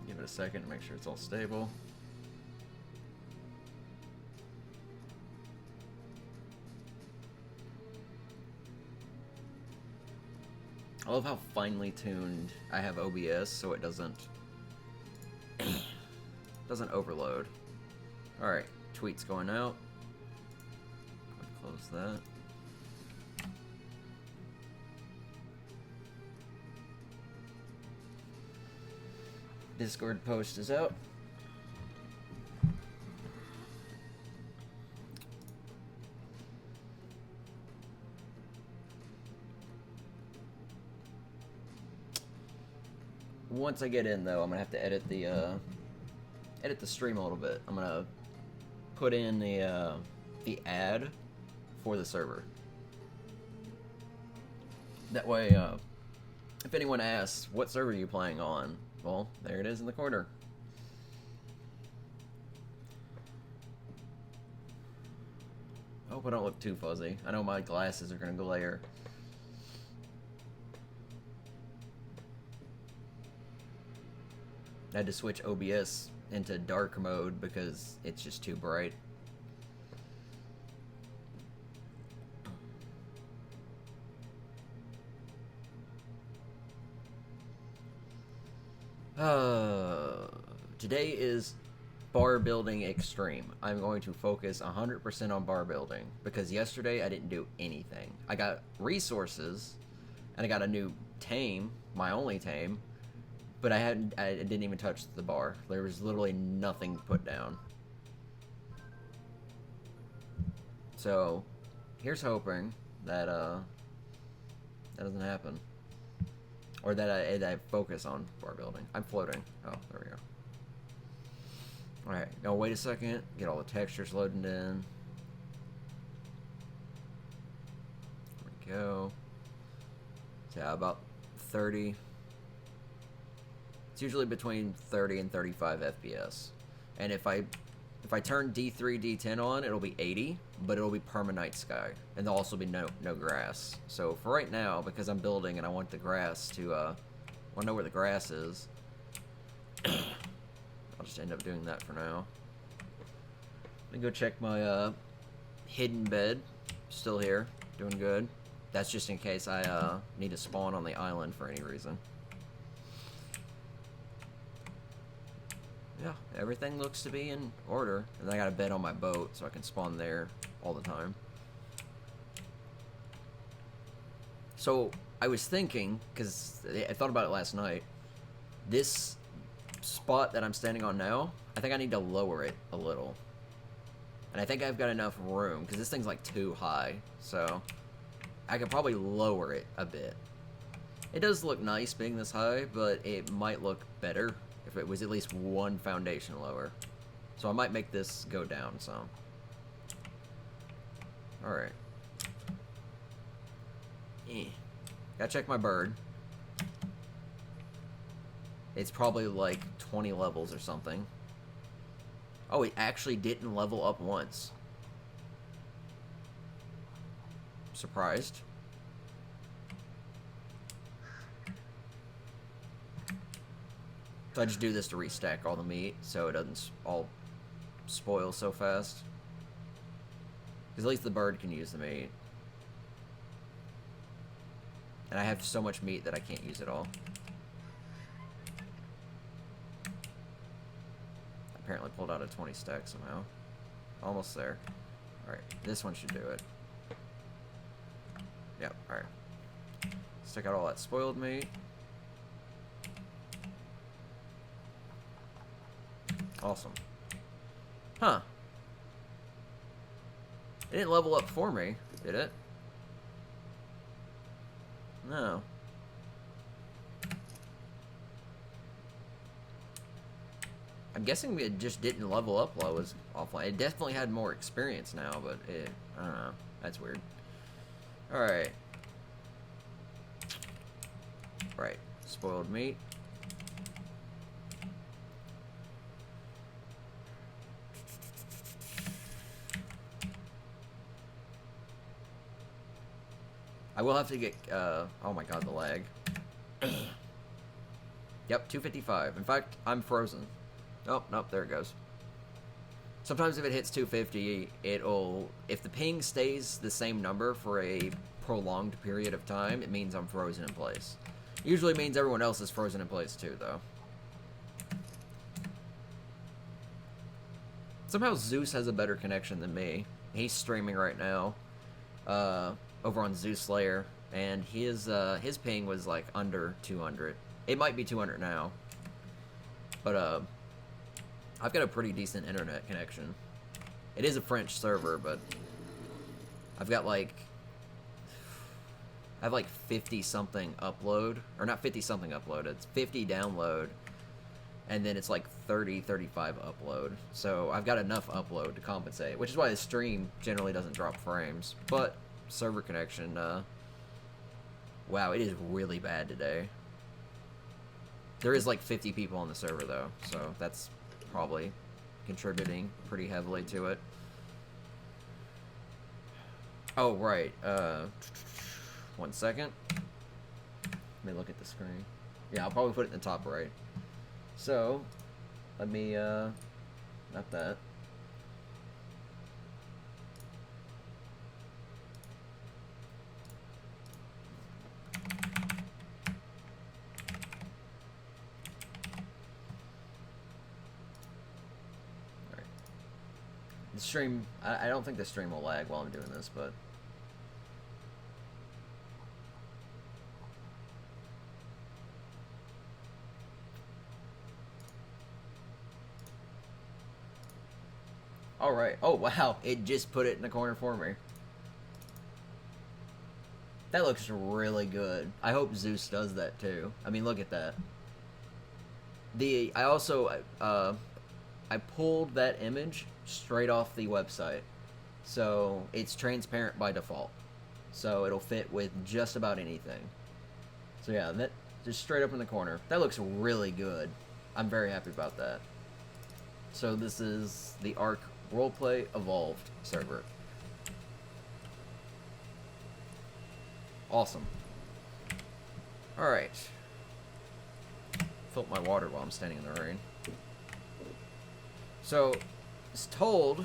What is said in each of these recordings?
Give it a second to make sure it's all stable. I love how finely tuned I have OBS so it doesn't overload. Alright, tweets going out. Close that. Discord post is out. Once I get in, though, I'm gonna have to edit the stream a little bit. I'm gonna put in the ad for the server. That way, if anyone asks, what server are you playing on? Well, there it is in the corner. I hope I don't look too fuzzy. I know my glasses are gonna glare. I had to switch OBS into dark mode because it's just too bright. Today is bar building extreme. I'm going to focus 100% on bar building because yesterday I didn't do anything. I got resources and I got a new tame, my only tame, but I didn't even touch the bar. There was literally nothing put down. So here's hoping that that doesn't happen. Or that I focus on bar building. I'm floating. Oh, there we go. Alright, now wait a second. Get all the textures loaded in. There we go. So yeah, about 30. It's usually between 30 and 35 FPS. And if I turn D3, D10 on, it'll be 80, but it'll be permanite sky. And there'll also be no grass. So for right now, because I'm building and I want the grass to, I want to know where the grass is, I'll just end up doing that for now. Let me go check my hidden bed. Still here, doing good. That's just in case I need to spawn on the island for any reason. Yeah, everything looks to be in order. And I got a bed on my boat, so I can spawn there all the time. So, I was thinking, because I thought about it last night, this spot that I'm standing on now, I think I need to lower it a little. And I think I've got enough room, because this thing's like too high, so I could probably lower it a bit. It does look nice being this high, but it might look better if it was at least one foundation lower. So I might make this go down some. Alright. Gotta check my bird. It's probably like 20 levels or something. Oh, it actually didn't level up once. Surprised. So I just do this to restack all the meat so it doesn't all spoil so fast. Because at least the bird can use the meat. And I have so much meat that I can't use it all. Apparently pulled out a 20 stack somehow. Almost there. Alright, this one should do it. Yep, alright. Stick out all that spoiled meat. Awesome. Huh. It didn't level up for me, did it? No. I'm guessing it just didn't level up while it was offline. It definitely had more experience now, but I don't know. That's weird. Alright. Right. Spoiled meat. I will have to get, oh my god, the lag. Yep, 255. In fact, I'm frozen. Oh, nope, there it goes. Sometimes if it hits 250, it'll... If the ping stays the same number for a prolonged period of time, it means I'm frozen in place. Usually means everyone else is frozen in place too, though. Somehow Zeus has a better connection than me. He's streaming right now, over on Zeus Slayer, and his ping was like under 200. It might be 200 now, but I've got a pretty decent internet connection. It is a French server, but I've got like 50 something upload, or not 50 something upload. It's 50 download. And then it's like 30, 35 upload. So I've got enough upload to compensate, which is why the stream generally doesn't drop frames. But server connection, wow, it is really bad today. There is like 50 people on the server though, so that's probably contributing pretty heavily to it. Oh, right. 1 second. Let me look at the screen. Yeah, I'll probably put it in the top right. So, let me, not that. Alright. The stream, I don't think the stream will lag while I'm doing this, but... Alright. Oh, wow. It just put it in the corner for me. That looks really good. I hope Zeus does that too. I mean, look at that. I also, I pulled that image straight off the website. So, it's transparent by default. So, it'll fit with just about anything. So yeah, that just straight up in the corner. That looks really good. I'm very happy about that. So this is the ARK Roleplay Evolved server. Awesome. Alright. Fill up my water while I'm standing in the rain. So, it's told...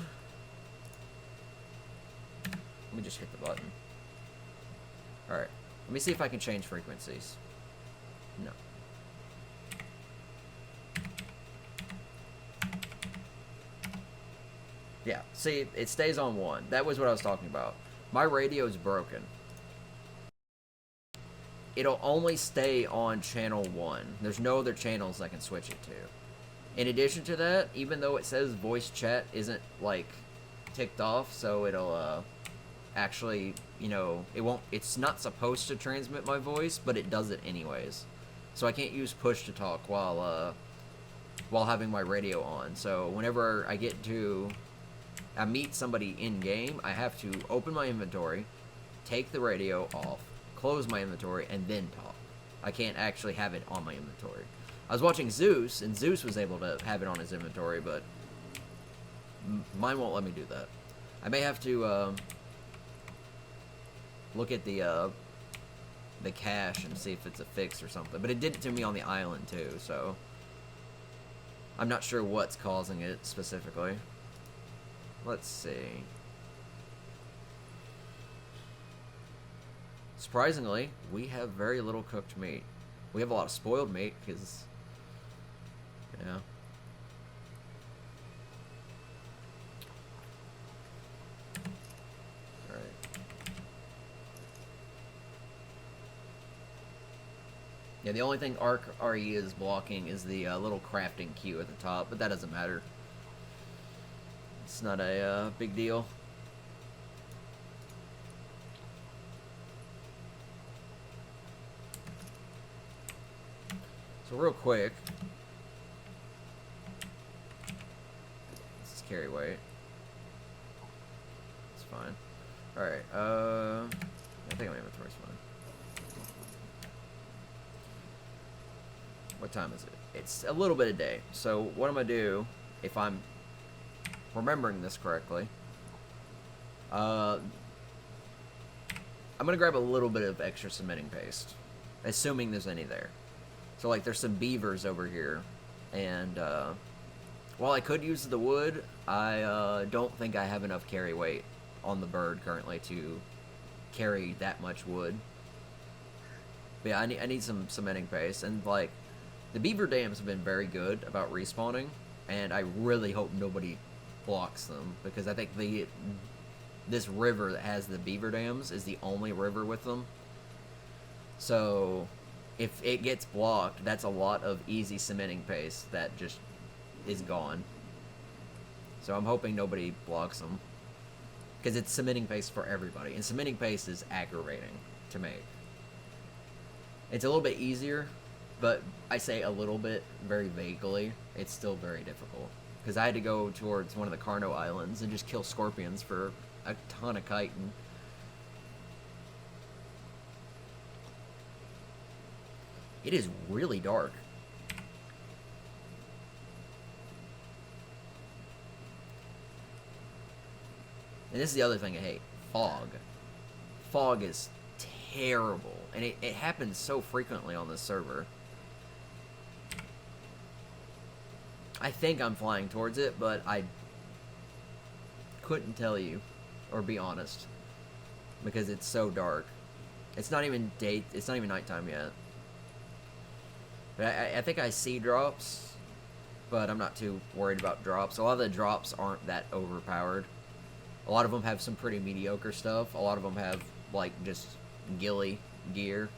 Let me just hit the button. Alright. Let me see if I can change frequencies. No. Yeah, see, it stays on 1. That was what I was talking about. My radio is broken. It'll only stay on channel 1. There's no other channels I can switch it to. In addition to that, even though it says voice chat isn't, like, ticked off, so it'll, actually, you know, it's not supposed to transmit my voice, but it does it anyways. So I can't use push to talk while having my radio on. So whenever I meet somebody in-game, I have to open my inventory, take the radio off, close my inventory, and then talk. I can't actually have it on my inventory. I was watching Zeus, and Zeus was able to have it on his inventory, but mine won't let me do that. I may have to look at the cache and see if it's a fix or something. But it did it to me on the island, too, so... I'm not sure what's causing it specifically. Let's see. Surprisingly, we have very little cooked meat. We have a lot of spoiled meat, because... Yeah. Alright. Yeah, the only thing ARKRE is blocking is the little crafting queue at the top, but that doesn't matter. It's not a big deal. So real quick, this is carry weight. It's fine. All right. I think my inventory's fine. What time is it? It's a little bit of day. So what I'm gonna do, if I'm remembering this correctly, I'm gonna grab a little bit of extra cementing paste, assuming there's any there. So So, like, there's some beavers over here. And, while I could use the wood, I don't think I have enough carry weight on the bird currently to carry that much wood. But yeah, I need some cementing paste. And, like, the beaver dams have been very good about respawning. And I really hope nobody blocks them. Because I think this river that has the beaver dams is the only river with them. So if it gets blocked, that's a lot of easy cementing paste that just is gone. So I'm hoping nobody blocks them. Because it's cementing paste for everybody. And cementing paste is aggravating to make. It's a little bit easier, but I say a little bit very vaguely. It's still very difficult. Because I had to go towards one of the Carno Islands and just kill scorpions for a ton of chitin. It is really dark. And this is the other thing I hate. Fog. Fog is terrible. And it happens so frequently on this server. I think I'm flying towards it, but I couldn't tell you, or be honest, because it's so dark. It's not even nighttime yet. But I think I see drops, but I'm not too worried about drops. A lot of the drops aren't that overpowered. A lot of them have some pretty mediocre stuff. A lot of them have, like, just ghillie gear.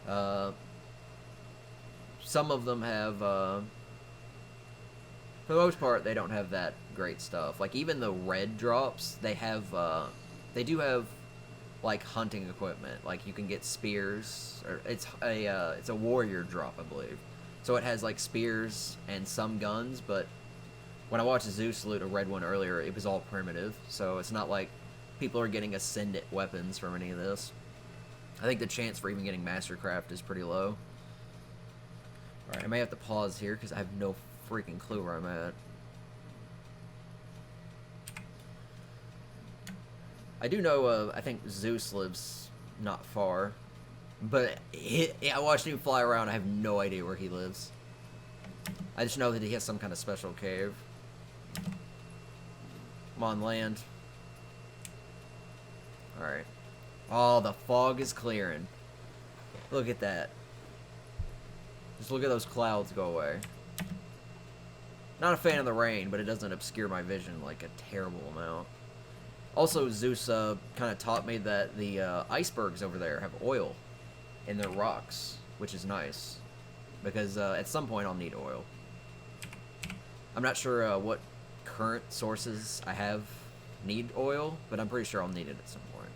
Some of them have, for the most part, they don't have that great stuff. Like, even the red drops, they do have, like, hunting equipment. Like, you can get spears, or it's a warrior drop, I believe. So it has, like, spears and some guns, but when I watched Zeus loot a red one earlier, it was all primitive. So it's not like people are getting ascendant weapons from any of this. I think the chance for even getting Mastercraft is pretty low. Alright, I may have to pause here because I have no freaking clue where I'm at. I do know, I think Zeus lives not far. But I watched him fly around, I have no idea where he lives. I just know that he has some kind of special cave. Come on, land. Alright. Oh, the fog is clearing. Look at that. Just look at those clouds go away. Not a fan of the rain, but it doesn't obscure my vision like a terrible amount. Also, Zeus kind of taught me that the icebergs over there have oil in their rocks, which is nice. Because at some point I'll need oil. I'm not sure what current sources I have need oil, but I'm pretty sure I'll need it at some point.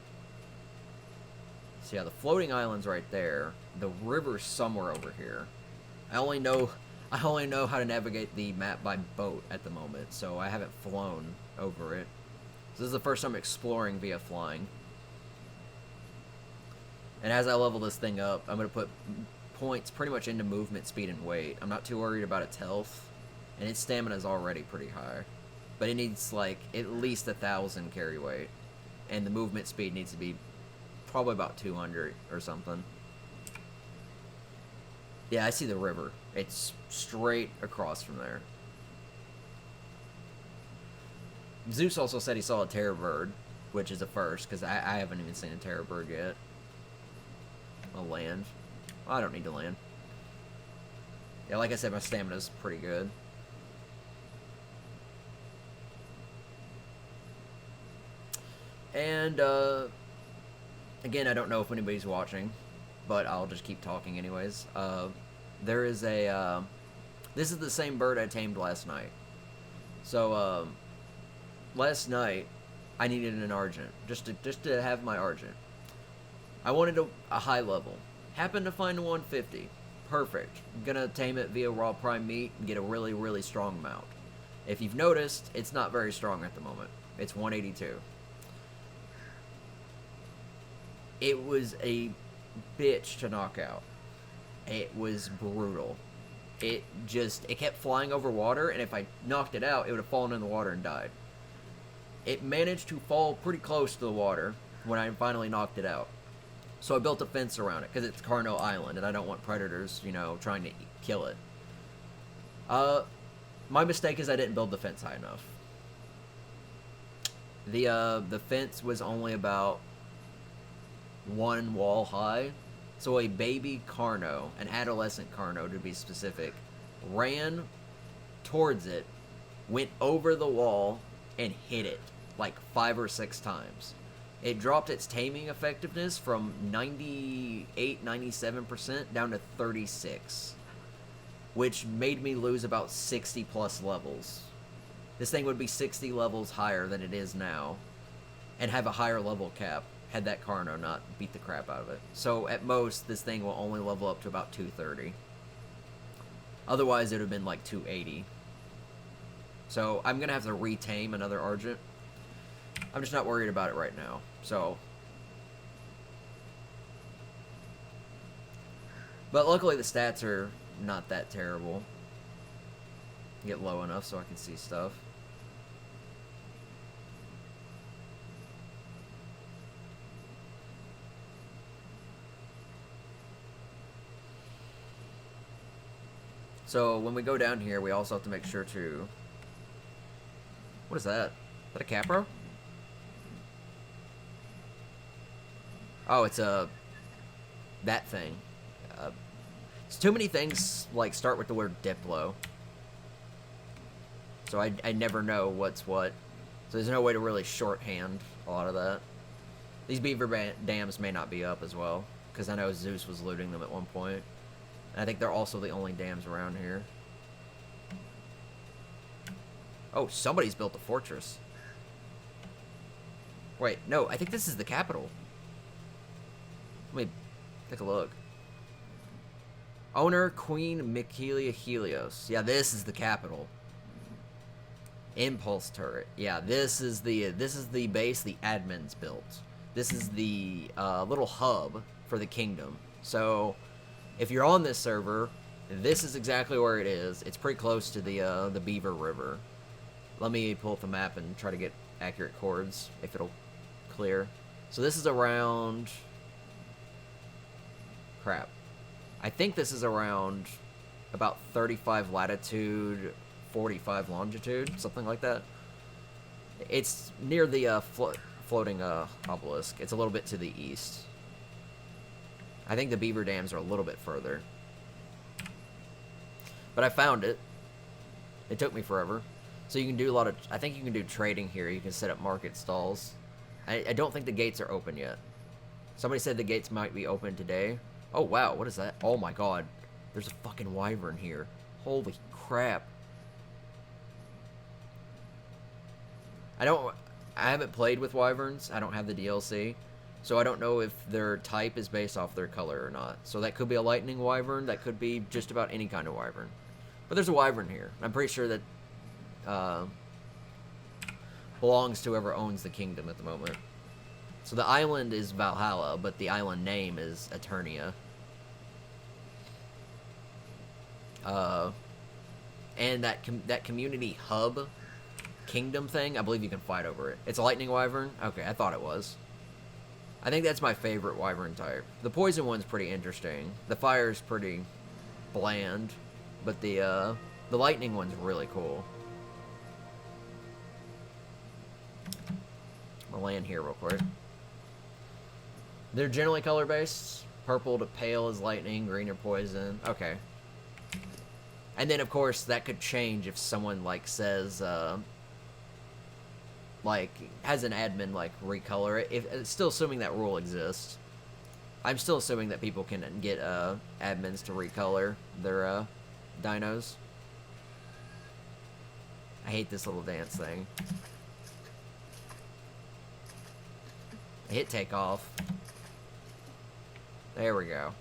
So yeah, the floating island's right there. The river's somewhere over here. I only know how to navigate the map by boat at the moment, so I haven't flown over it. So this is the first time exploring via flying. And as I level this thing up, I'm going to put points pretty much into movement, speed, and weight. I'm not too worried about its health, and its stamina is already pretty high. But it needs, like, at least 1,000 carry weight. And the movement speed needs to be probably about 200 or something. Yeah, I see the river. It's straight across from there. Zeus also said he saw a terror bird, which is a first, because I haven't even seen a terror bird yet. I'll land. Well, I don't need to land. Yeah, like I said, my stamina's pretty good. And, again, I don't know if anybody's watching, but I'll just keep talking anyways. There is a, this is the same bird I tamed last night. So, last night, I needed an Argent, just to have my Argent. I wanted a high level. Happened to find a 150. Perfect. I'm gonna tame it via raw prime meat and get a really, really strong mount. If you've noticed, it's not very strong at the moment. It's 182. It was a bitch to knock out. It was brutal. It kept flying over water, and if I knocked it out, it would have fallen in the water and died. It managed to fall pretty close to the water when I finally knocked it out. So I built a fence around it because it's Carno Island, and I don't want predators, you know, trying to kill it. My mistake is I didn't build the fence high enough. The fence was only about one wall high, so a baby Carno, an adolescent Carno to be specific, ran towards it, went over the wall, and hit it like 5 or 6 times. It dropped its taming effectiveness from 98, 97% down to 36, which made me lose about 60 plus levels. This thing would be 60 levels higher than it is now, and have a higher level cap had that Carno not beat the crap out of it. So at most, this thing will only level up to about 230. Otherwise, it would have been like 280. So I'm going to have to retame another Argent. I'm just not worried about it right now. So, but luckily the stats are not that terrible. Get low enough so I can see stuff. So when we go down here, we also have to make sure to... What is that? Is that a Capro? Oh, it's a... that thing. It's too many things, like, start with the word Diplo. So I never know what's what. So there's no way to really shorthand a lot of that. These beaver dams may not be up as well, because I know Zeus was looting them at one point. And I think they're also the only dams around here. Oh, somebody's built a fortress. Wait, no, I think this is the capital. Let me take a look. Owner, Queen Michaelia Helios. Yeah, this is the capital. Impulse turret. Yeah, this is the base the admins built. This is the little hub for the kingdom. So, if you're on this server, this is exactly where it is. It's pretty close to the Beaver River. Let me pull up the map and try to get accurate coords, if it'll clear. So this is around... Crap. I think this is around about 35 latitude, 45 longitude, something like that. It's near the floating obelisk. It's a little bit to the east. I think the beaver dams are a little bit further. But I found it. It took me forever. So you can do a lot of... I think you can do trading here. You can set up market stalls. I don't think the gates are open yet. Somebody said the gates might be open today. Oh, wow. What is that? Oh, my God. There's a fucking wyvern here. Holy crap. I haven't played with wyverns. I don't have the DLC. So I don't know if their type is based off their color or not. So that could be a lightning wyvern. That could be just about any kind of wyvern. But there's a wyvern here. I'm pretty sure that belongs to whoever owns the kingdom at the moment. So the island is Valhalla, but the island name is Eternia. And that community hub kingdom thing, I believe you can fight over it. It's a lightning wyvern? Okay, I thought it was. I think that's my favorite wyvern type. The poison one's pretty interesting. The fire's pretty bland, but the lightning one's really cool. I'm gonna land here real quick. They're generally color-based. Purple to pale is lightning, green or poison. Okay. And then, of course, that could change if someone, like, says, like, has an admin, like, recolor it. Still assuming that rule exists. I'm still assuming that people can get, admins to recolor their, dinos. I hate this little dance thing. I hit takeoff. There we go.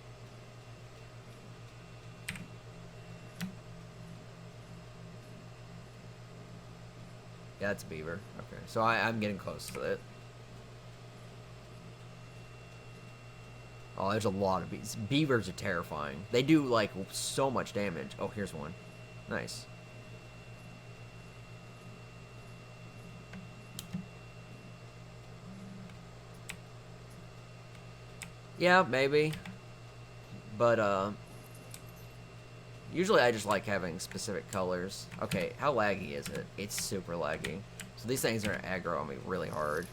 Yeah, that's beaver. Okay, so I'm getting close to it. Oh, there's a lot of beavers. Beavers are terrifying. They do, like, so much damage. Oh, here's one. Nice. Yeah, maybe. But, usually I just like having specific colors. Okay, how laggy is it? It's super laggy. So these things are gonna aggro on me really hard.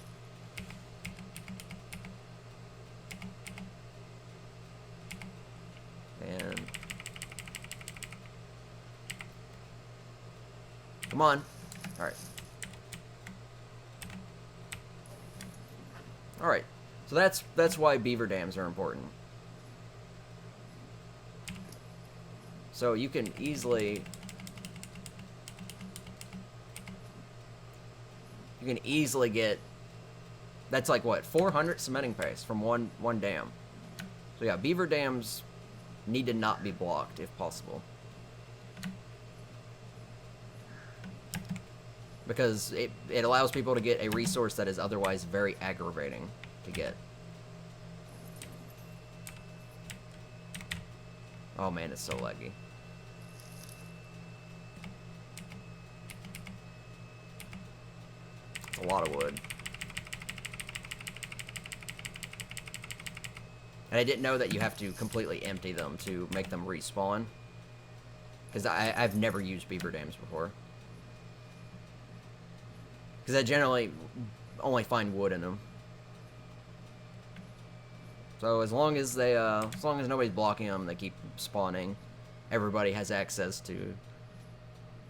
And... come on. Alright. Alright. So that's why beaver dams are important. So you can easily get, that's like what, 400 cementing paste from one dam. So yeah, beaver dams need to not be blocked if possible. Because it allows people to get a resource that is otherwise very aggravating to get. Oh man, it's so laggy. It's a lot of wood. And I didn't know that you have to completely empty them to make them respawn. Because I've never used beaver dams before. Because I generally only find wood in them. So as long as nobody's blocking them, they keep spawning. Everybody has access to...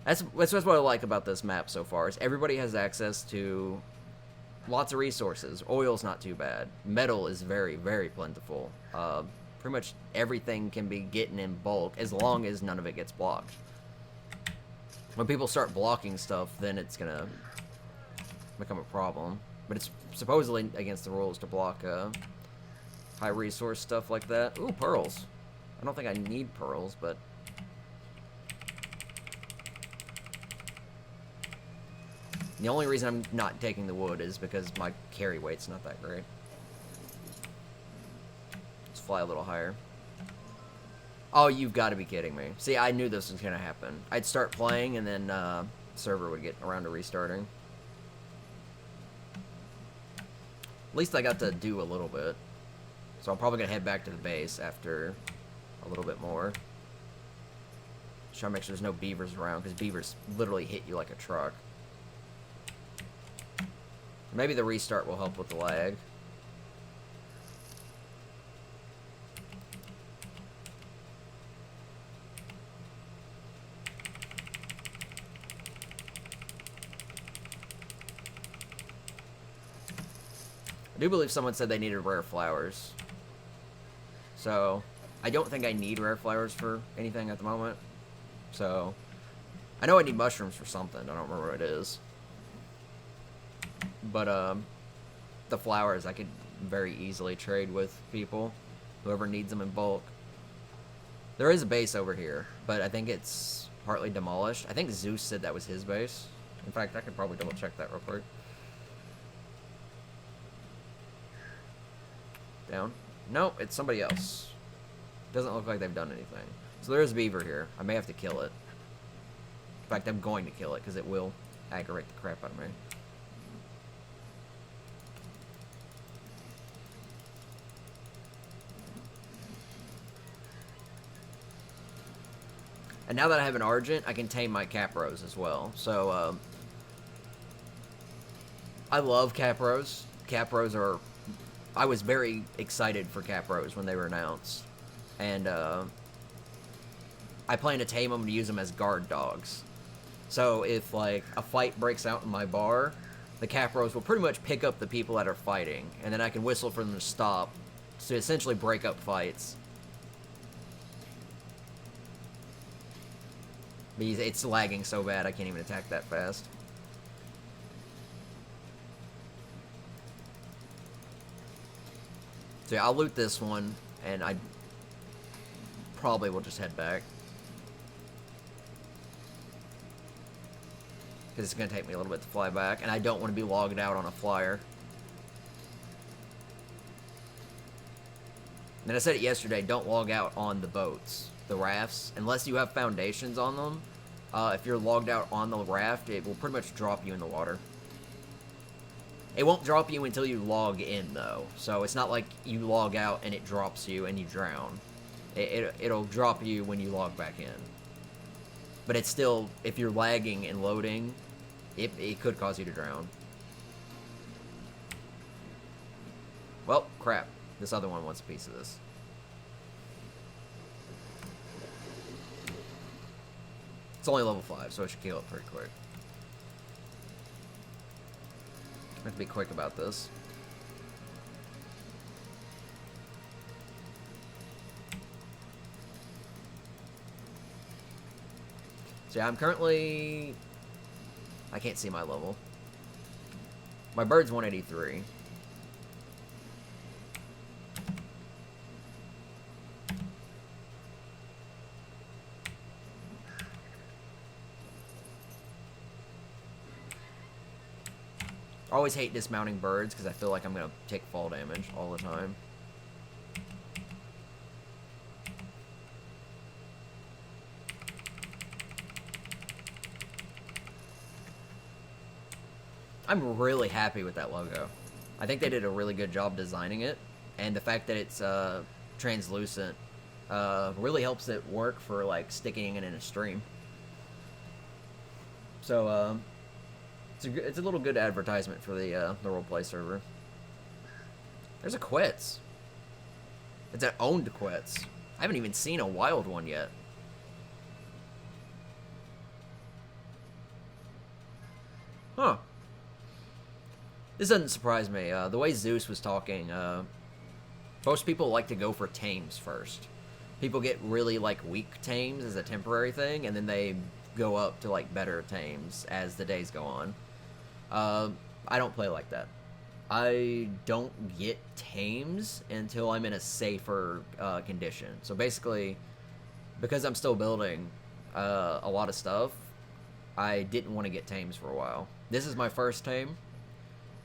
That's what I like about this map so far, is everybody has access to lots of resources. Oil's not too bad. Metal is very, very plentiful. Pretty much everything can be getting in bulk as long as none of it gets blocked. When people start blocking stuff, then it's gonna become a problem. But it's supposedly against the rules to block high resource stuff like that. Ooh, pearls. I don't think I need pearls, but... the only reason I'm not taking the wood is because my carry weight's not that great. Let's fly a little higher. Oh, you've got to be kidding me. See, I knew this was going to happen. I'd start playing, and then server would get around to restarting. At least I got to do a little bit. So I'm probably going to head back to the base after a little bit more. Just trying to make sure there's no beavers around, because beavers literally hit you like a truck. Maybe the restart will help with the lag. I do believe someone said they needed rare flowers. So, I don't think I need rare flowers for anything at the moment. So, I know I need mushrooms for something. I don't remember what it is. But, the flowers I could very easily trade with people. Whoever needs them in bulk. There is a base over here, but I think it's partly demolished. I think Zeus said that was his base. In fact, I could probably double check that real quick. Down? No, it's somebody else. Doesn't look like they've done anything. So there is a beaver here. I may have to kill it. In fact, I'm going to kill it, because it will aggravate the crap out of me. And now that I have an Argent, I can tame my Capros as well. So, I love Capros. Capros are... I was very excited for Capros when they were announced. And, I plan to tame them to use them as guard dogs. So, if, like, a fight breaks out in my bar, the Capros will pretty much pick up the people that are fighting. And then I can whistle for them to stop, to essentially break up fights. It's lagging so bad I can't even attack that fast. So yeah, I'll loot this one, and I probably will just head back. Because it's going to take me a little bit to fly back, and I don't want to be logged out on a flyer. And I said it yesterday, don't log out on the boats, the rafts, unless you have foundations on them. If you're logged out on the raft, it will pretty much drop you in the water. It won't drop you until you log in, though. So it's not like you log out and it drops you and you drown. It'll drop you when you log back in. But it's still, if you're lagging and loading, it could cause you to drown. Well, crap. This other one wants a piece of this. It's only level 5, so it should kill it pretty quick. I have to be quick about this. So yeah, I'm currently... I can't see my level. My bird's 183. I always hate dismounting birds because I feel like I'm going to take fall damage all the time. I'm really happy with that logo. I think they did a really good job designing it, and the fact that it's translucent really helps it work for like sticking it in a stream. So it's a little good advertisement for the roleplay server. There's a Quetz. It's an owned Quetz. I haven't even seen a wild one yet. Huh. This doesn't surprise me. The way Zeus was talking, most people like to go for tames first. People get really, like, weak tames as a temporary thing, and then they go up to, like, better tames as the days go on. I don't play like that. I don't get tames until I'm in a safer condition. So basically, because I'm still building a lot of stuff, I didn't want to get tames for a while. This is my first tame.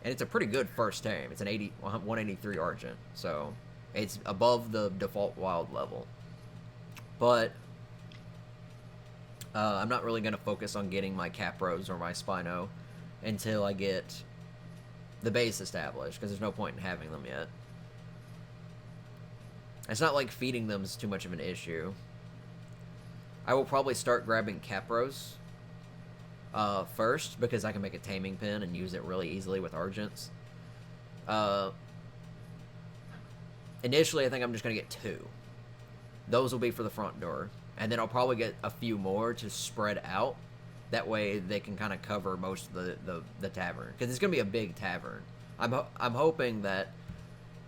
And it's a pretty good first tame. It's an 183 Argent, so it's above the default wild level. But I'm not really going to focus on getting my Capros or my Spino until I get the base established, because there's no point in having them yet. It's not like feeding them is too much of an issue. I will probably start grabbing Capros first, because I can make a taming pin and use it really easily with Argents. Initially, I think I'm just going to get 2. Those will be for the front door. And then I'll probably get a few more to spread out. That way they can kind of cover most of the tavern. Because it's going to be a big tavern. I'm hoping that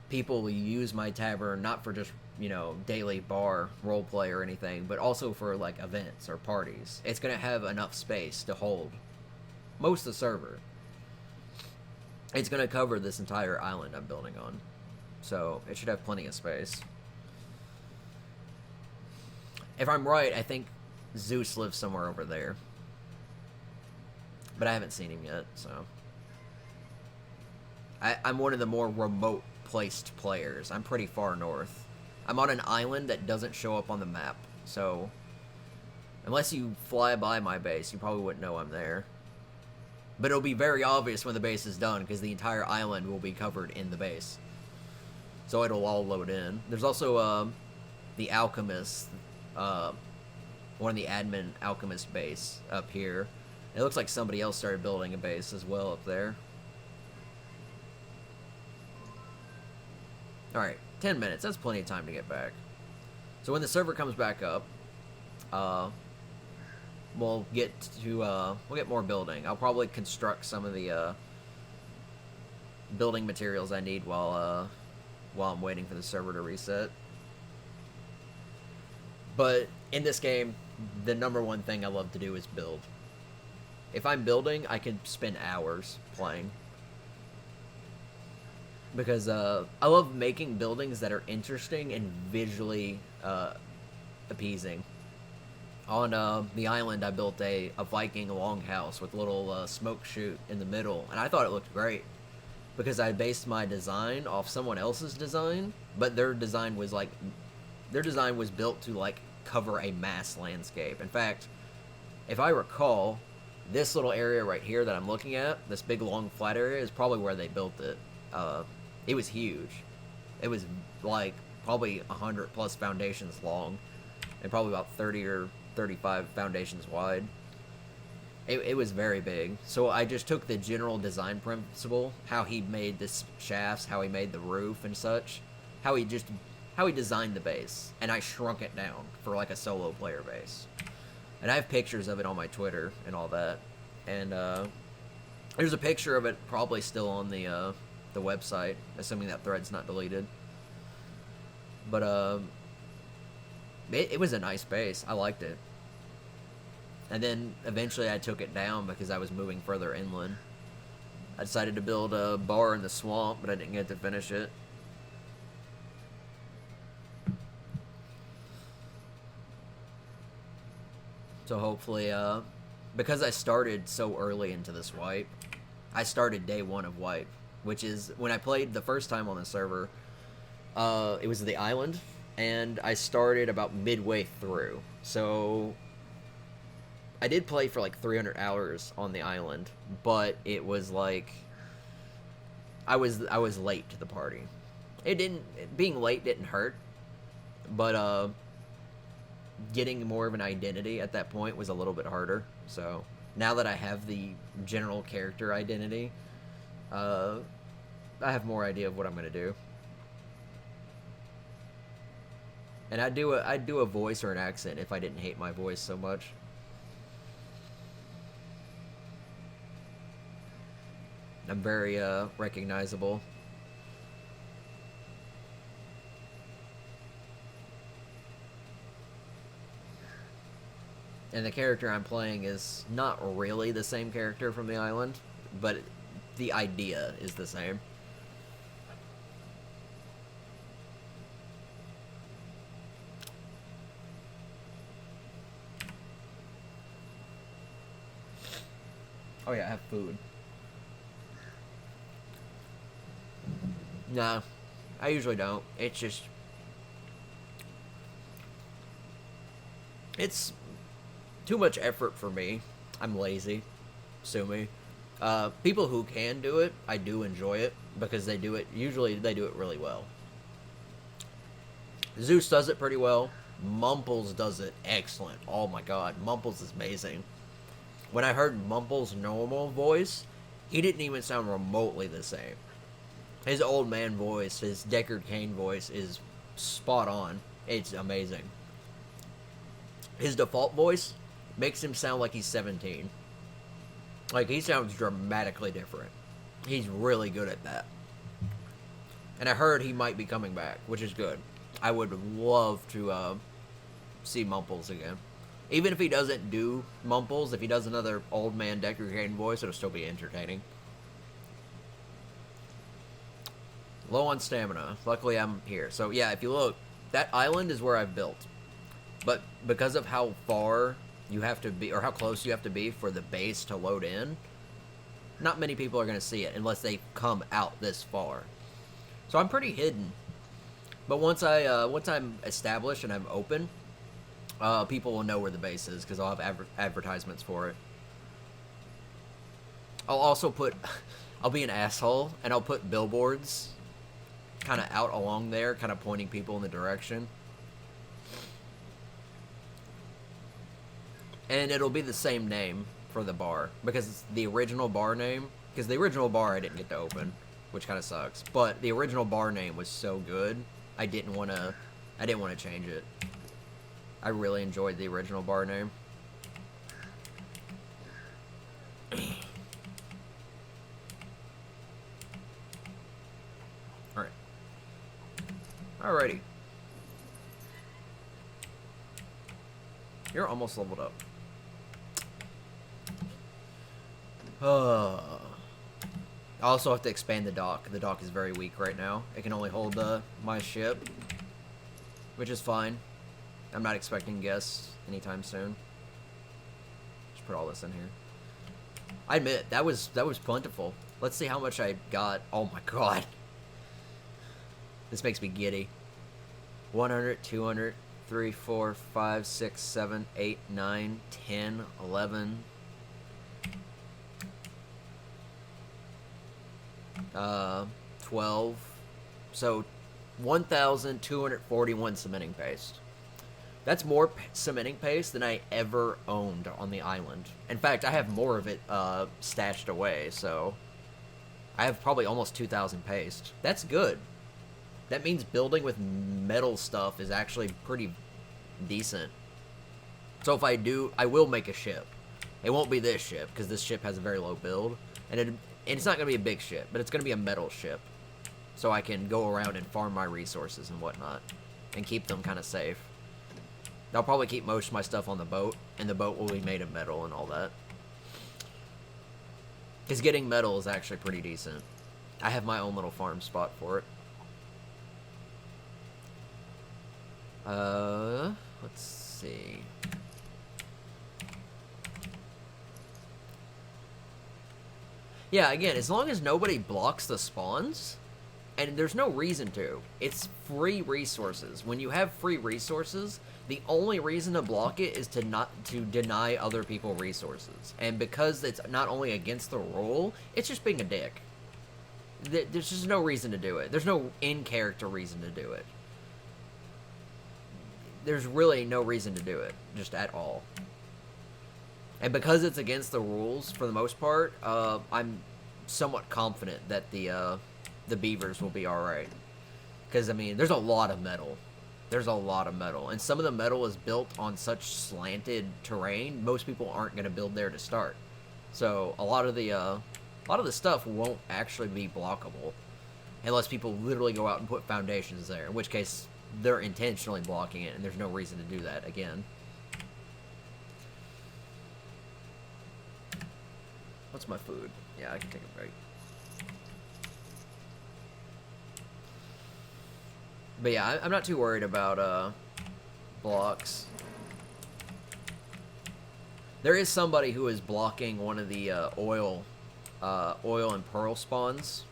people will use my tavern not for just, you know, daily bar roleplay or anything, but also for, like, events or parties. It's going to have enough space to hold most of the server. It's going to cover this entire island I'm building on. So, it should have plenty of space. If I'm right, I think Zeus lives somewhere over there. But I haven't seen him yet, so... I'm one of the more remote-placed players. I'm pretty far north. I'm on an island that doesn't show up on the map, so... Unless you fly by my base, you probably wouldn't know I'm there. But it'll be very obvious when the base is done, because the entire island will be covered in the base. So it'll all load in. There's also, the Alchemist, one of the admin Alchemist base up here. It looks like somebody else started building a base as well up there. Alright, 10 minutes. That's plenty of time to get back. So when the server comes back up, we'll get more building. I'll probably construct some of the building materials I need while I'm waiting for the server to reset. But in this game, the number one thing I love to do is build. If I'm building, I can spend hours playing. Because I love making buildings that are interesting and visually appeasing. On the island, I built a Viking longhouse with a little smoke chute in the middle, and I thought it looked great. Because I based my design off someone else's design, but their design was built to like cover a mass landscape. In fact, if I recall, This little area right here that I'm looking at, this big long flat area, is probably where they built it. It was huge. It was like probably 100 plus foundations long, and probably about 30 or 35 foundations wide. It was very big. So I just took the general design principle, how he made the shafts, how he made the roof and such, how he designed the base, and I shrunk it down for like a solo player base. And I have pictures of it on my Twitter and all that. And there's a picture of it probably still on the website, assuming that thread's not deleted. But it was a nice base. I liked it. And then eventually I took it down because I was moving further inland. I decided to build a bar in the swamp, but I didn't get to finish it. So hopefully, because I started so early into this wipe, I started day one of wipe, which is when I played the first time on the server. It was the island, and I started about midway through. So I did play for like 300 hours on the island, but it was like I was late to the party. Being late didn't hurt, but getting more of an identity at that point was a little bit harder. So now that I have the general character identity, I have more idea of what I'm gonna do. And I'd do a voice or an accent if I didn't hate my voice so much. I'm very recognizable. And the character I'm playing is not really the same character from the island, but the idea is the same. Oh yeah, I have food. No, I usually don't. It's just... It's too much effort for me. I'm lazy. Sue me. People who can do it, I do enjoy it, because they do it... Usually, they do it really well. Zeus does it pretty well. Mumples does it excellent. Oh my god, Mumples is amazing. When I heard Mumples' normal voice, he didn't even sound remotely the same. His old man voice, his Deckard Cain voice, is spot on. It's amazing. His default voice makes him sound like he's 17. Like, he sounds dramatically different. He's really good at that. And I heard he might be coming back, which is good. I would love to see Mumples again. Even if he doesn't do Mumples, if he does another old man Deckard Cain voice, it'll still be entertaining. Low on stamina. Luckily, I'm here. So, yeah, if you look, that island is where I've built. But because of how far you have to be, or how close you have to be for the base to load in, not many people are going to see it unless they come out this far. So I'm pretty hidden. But once I'm established and I'm open, people will know where the base is because I'll have advertisements for it. I'll be an asshole and I'll put billboards kind of out along there, kind of pointing people in the direction. And it'll be the same name for the bar, because it's the original bar name, because the original bar I didn't get to open, which kind of sucks. But the original bar name was so good, I didn't want to change it. I really enjoyed the original bar name. Alright. Alrighty. You're almost leveled up. I also have to expand the dock. The dock is very weak right now. It can only hold my ship, which is fine. I'm not expecting guests anytime soon. Just put all this in here. I admit, that was plentiful. Let's see how much I got. Oh my god. This makes me giddy. 100, 200, 3, 4, 5, 6, 7, 8, 9, 10, 11, uh, 12. So 1,241 cementing paste. That's more cementing paste than I ever owned on the island. In fact, I have more of it stashed away, so I have probably almost 2,000 paste. That's good. That means building with metal stuff is actually pretty decent. So if I do, I will make a ship. It won't be this ship, because this ship has a very low build. And it's not going to be a big ship, but it's going to be a metal ship. So I can go around and farm my resources and whatnot. And keep them kind of safe. I'll probably keep most of my stuff on the boat. And the boat will be made of metal and all that. Because getting metal is actually pretty decent. I have my own little farm spot for it. Let's see. Yeah, again, as long as nobody blocks the spawns, and there's no reason to. It's free resources. When you have free resources, the only reason to block it is to deny other people resources. And because it's not only against the rule, it's just being a dick. There's just no reason to do it. There's no in-character reason to do it. There's really no reason to do it, just at all. And because it's against the rules, for the most part, I'm somewhat confident that the beavers will be alright. Because, I mean, there's a lot of metal. There's a lot of metal. And some of the metal is built on such slanted terrain, most people aren't going to build there to start. So, a lot of the stuff won't actually be blockable. Unless people literally go out and put foundations there. In which case, they're intentionally blocking it, and there's no reason to do that again. What's my food? Yeah, I can take a break. But yeah, I'm not too worried about blocks. There is somebody who is blocking one of the oil and pearl spawns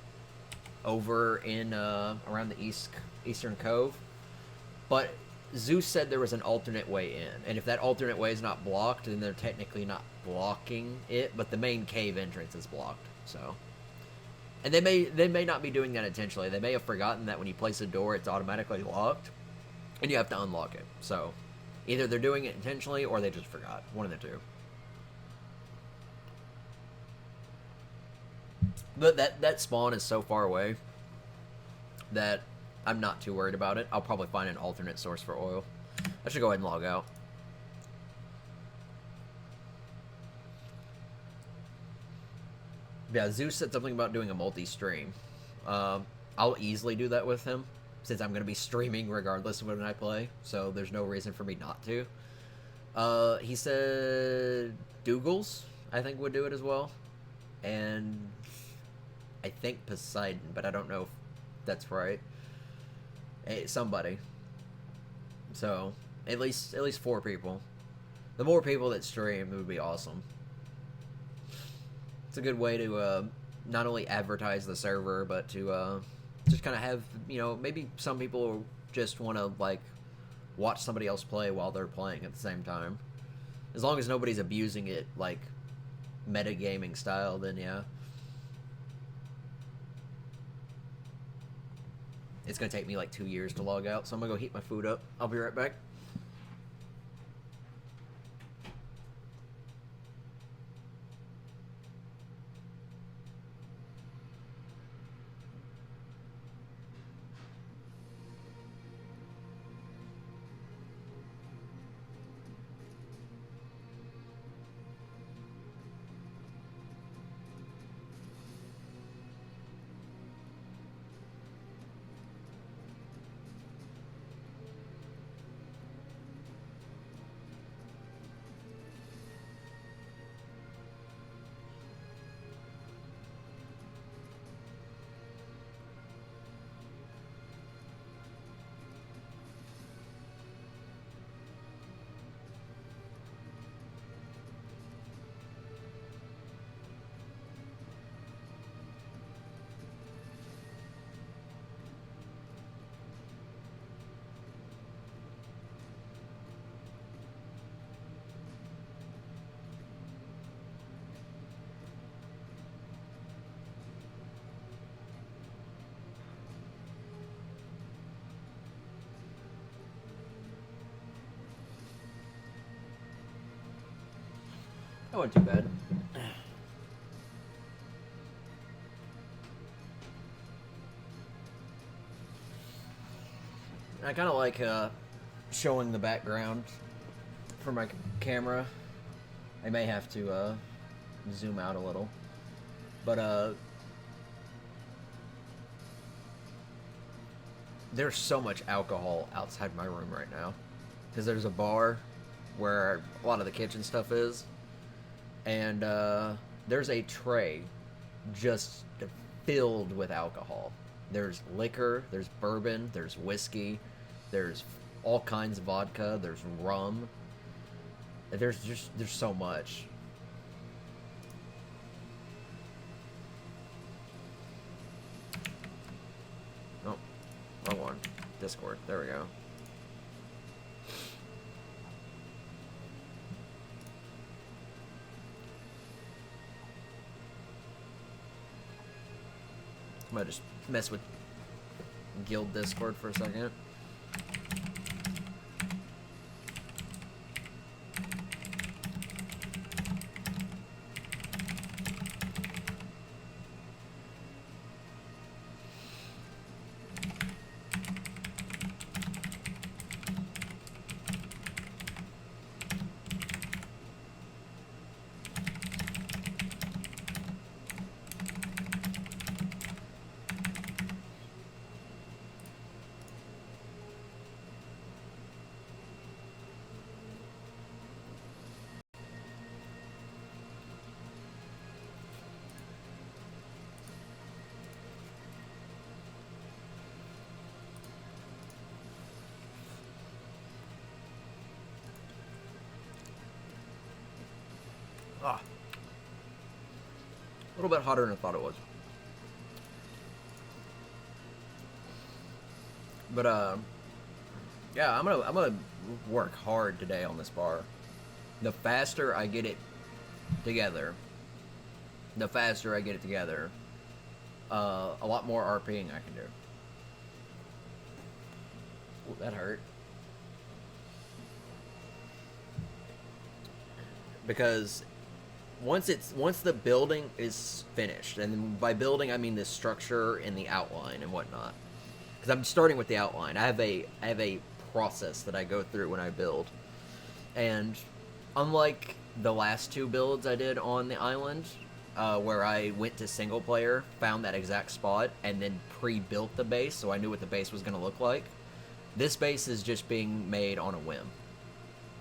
over in around the eastern cove. But Zeus said there was an alternate way in, and if that alternate way is not blocked, then they're technically not blocking it. But the main cave entrance is blocked, so. And they may not be doing that intentionally. They may have forgotten that when you place a door, it's automatically locked, and you have to unlock it. So, either they're doing it intentionally, or they just forgot. One of the two. But that spawn is so far away that I'm not too worried about it. I'll probably find an alternate source for oil. I should go ahead and log out. Yeah, Zeus said something about doing a multi-stream. I'll easily do that with him, since I'm going to be streaming regardless of when I play, so there's no reason for me not to. He said Dougals, I think, would do it as well. And I think Poseidon, but I don't know if that's right. Hey, somebody. So, at least 4 people. The more people that stream, it would be awesome. It's a good way to not only advertise the server, but to just kind of have, you know, maybe some people just want to, like, watch somebody else play while they're playing at the same time. As long as nobody's abusing it, like, metagaming style, then yeah. It's going to take me like 2 years to log out, so I'm going to go heat my food up. I'll be right back. That wasn't too bad. I kind of like showing the background for my camera. I may have to zoom out a little. But there's so much alcohol outside my room right now. Because there's a bar where a lot of the kitchen stuff is. And there's a tray just filled with alcohol. There's liquor, there's bourbon, there's whiskey, there's all kinds of vodka, there's rum. There's so much. Oh, wrong one. Discord. There we go. I might just mess with guild Discord for a second. Ah, a little bit hotter than I thought it was. But yeah, I'm gonna work hard today on this bar. The faster I get it together, a lot more RPing I can do. Ooh, that hurt. Because once the building is finished, and by building I mean the structure and the outline and whatnot. Because I'm starting with the outline. I have a process that I go through when I build, and unlike the last two builds I did on the island, where I went to single player, found that exact spot, and then pre-built the base, so I knew what the base was going to look like. This base is just being made on a whim.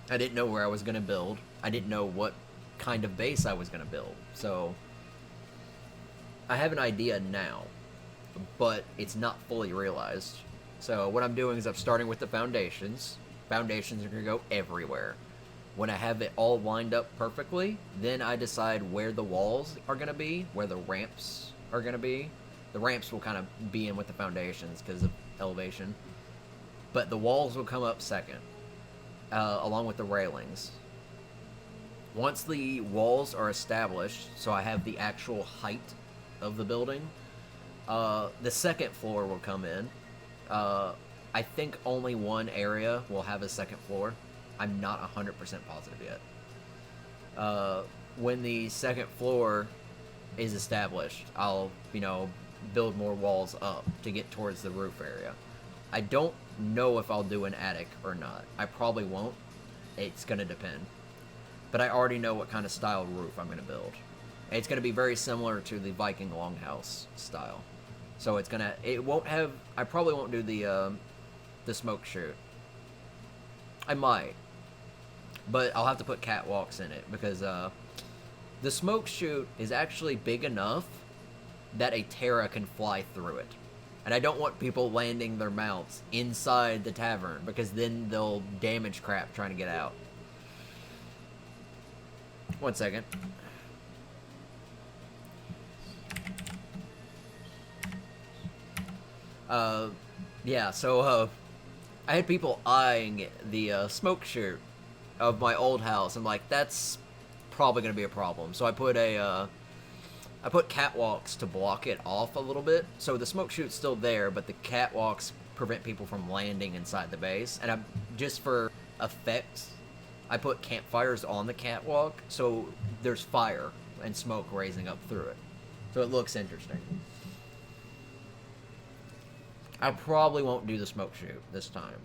I didn't know where I was going to build. I didn't know what kind of base I was going to build. So I have an idea now, but it's not fully realized. So what I'm doing is I'm starting with the foundations. Foundations are going to go everywhere. When I have it all lined up perfectly, then I decide where the walls are going to be, where the ramps are going to be. The ramps will kind of be in with the foundations because of elevation. But the walls will come up second, along with the railings. Once the walls are established, so I have the actual height of the building, the second floor will come in. I think only one area will have a second floor. I'm not 100% positive yet. When the second floor is established, I'll, build more walls up to get towards the roof area. I don't know if I'll do an attic or not. I probably won't. It's going to depend. But I already know what kind of style roof I'm going to build. It's going to be very similar to the Viking longhouse style. So I probably won't do the smoke chute. I might. But I'll have to put catwalks in it because the smoke chute is actually big enough that a Terra can fly through it. And I don't want people landing their mounts inside the tavern because then they'll damage crap trying to get out. 1 second. Yeah, so I had people eyeing the smoke chute of my old house. I'm like, that's probably going to be a problem. So I put catwalks to block it off a little bit. So the smoke chute's still there, but the catwalks prevent people from landing inside the base. And just for effects, I put campfires on the catwalk, so there's fire and smoke raising up through it. So it looks interesting. I probably won't do the smoke shoot this time.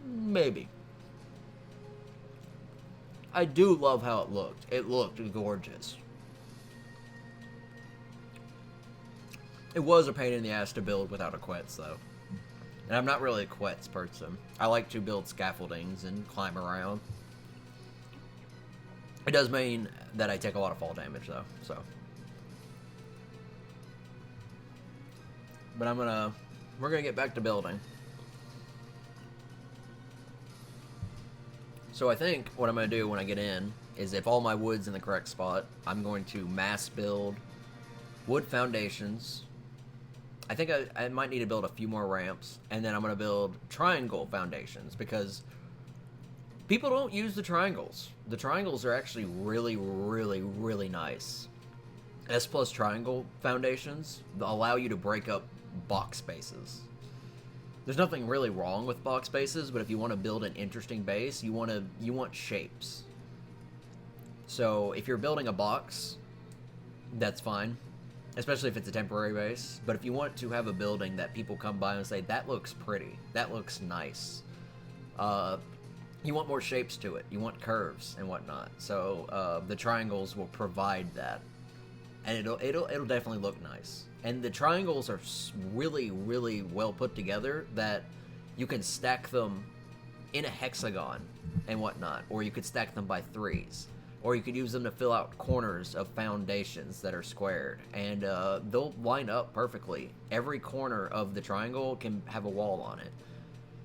Maybe. I do love how it looked. It looked gorgeous. It was a pain in the ass to build without a quetz, though. And I'm not really a quetz person. I like to build scaffoldings and climb around. It does mean that I take a lot of fall damage, though, so. But we're gonna get back to building. So I think what I'm gonna do when I get in is, if all my wood's in the correct spot, I'm going to mass build wood foundations. I think I might need to build a few more ramps, and then I'm going to build triangle foundations, because people don't use the triangles. The triangles are actually really, really, really nice. S+ triangle foundations allow you to break up box spaces. There's nothing really wrong with box spaces, but if you want to build an interesting base, you want shapes. So if you're building a box, that's fine. Especially if it's a temporary base. But if you want to have a building that people come by and say, that looks pretty, that looks nice, you want more shapes to it. You want curves and whatnot. So the triangles will provide that, and it'll definitely look nice. And the triangles are really, really well put together that you can stack them in a hexagon and whatnot, or you could stack them by threes. Or you could use them to fill out corners of foundations that are squared. And they'll line up perfectly. Every corner of the triangle can have a wall on it.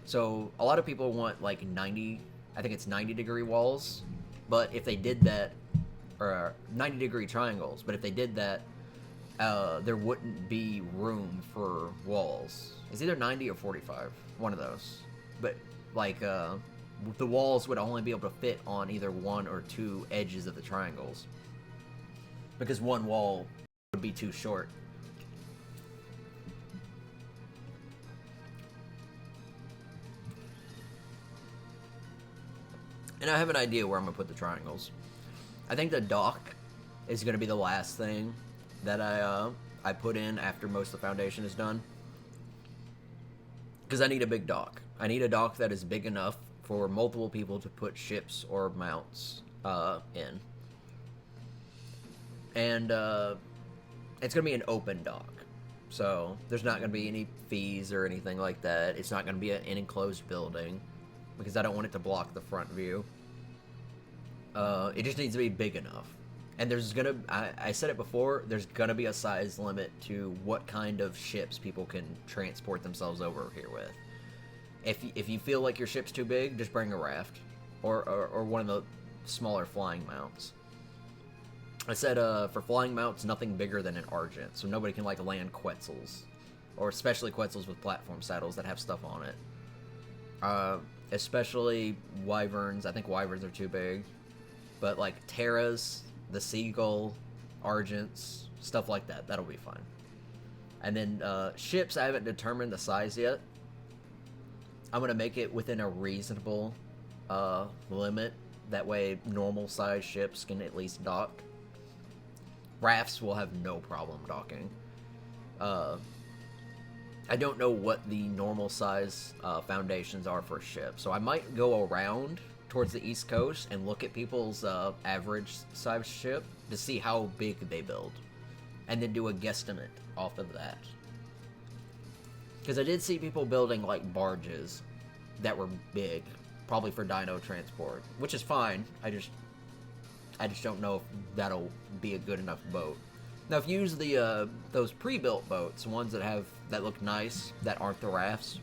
So a lot of people want like 90 degree walls. But if they did that, or 90 degree triangles, but if they did that, there wouldn't be room for walls. It's either 90 or 45, one of those. But like, the walls would only be able to fit on either one or two edges of the triangles, because one wall would be too short. And I have an idea where I'm going to put the triangles. I think the dock is going to be the last thing that I put in after most of the foundation is done, because I need a big dock. I need a dock that is big enough for multiple people to put ships or mounts in. And it's going to be an open dock. So there's not going to be any fees or anything like that. It's not going to be an enclosed building, because I don't want it to block the front view. It just needs to be big enough. And there's going to, I said it before, there's going to be a size limit to what kind of ships people can transport themselves over here with. If you feel like your ship's too big, just bring a raft, or one of the smaller flying mounts. I said for flying mounts, nothing bigger than an Argent, so nobody can like land Quetzals, or especially Quetzals with platform saddles that have stuff on it. Especially Wyverns. I think Wyverns are too big, but like Terras, the Seagull, Argents, stuff like that, that'll be fine. And then ships, I haven't determined the size yet. I'm going to make it within a reasonable limit. That way normal size ships can at least dock. Rafts will have no problem docking. I don't know what the normal size foundations are for ships, so I might go around towards the East Coast and look at people's average size ship to see how big they build, and then do a guesstimate off of that. Because I did see people building, like, barges that were big, probably for dino transport, which is fine. I just don't know if that'll be a good enough boat. Now, if you use the those pre-built boats, ones that look nice, that aren't the rafts,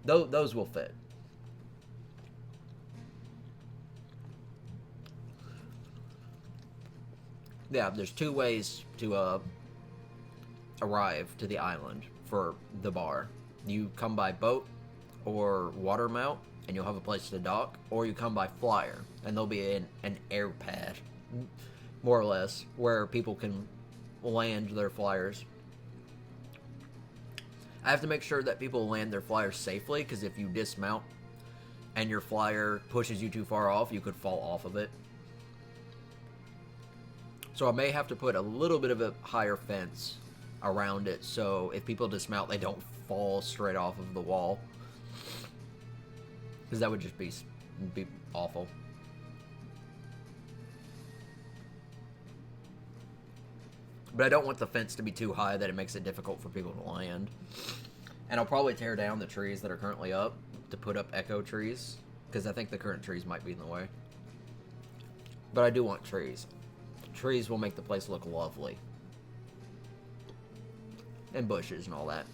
those will fit. Yeah, there's two ways to arrive to the island for the bar. You come by boat or water mount, and you'll have a place to dock, or you come by flyer, and there'll be an air pad, more or less, where people can land their flyers. I have to make sure that people land their flyers safely, because if you dismount and your flyer pushes you too far off, you could fall off of it. So I may have to put a little bit of a higher fence around it, so if people dismount, they don't fall straight off of the wall. Because that would just be awful. But I don't want the fence to be too high that it makes it difficult for people to land. And I'll probably tear down the trees that are currently up to put up echo trees, because I think the current trees might be in the way. But I do want trees. Trees will make the place look lovely. And bushes and all that.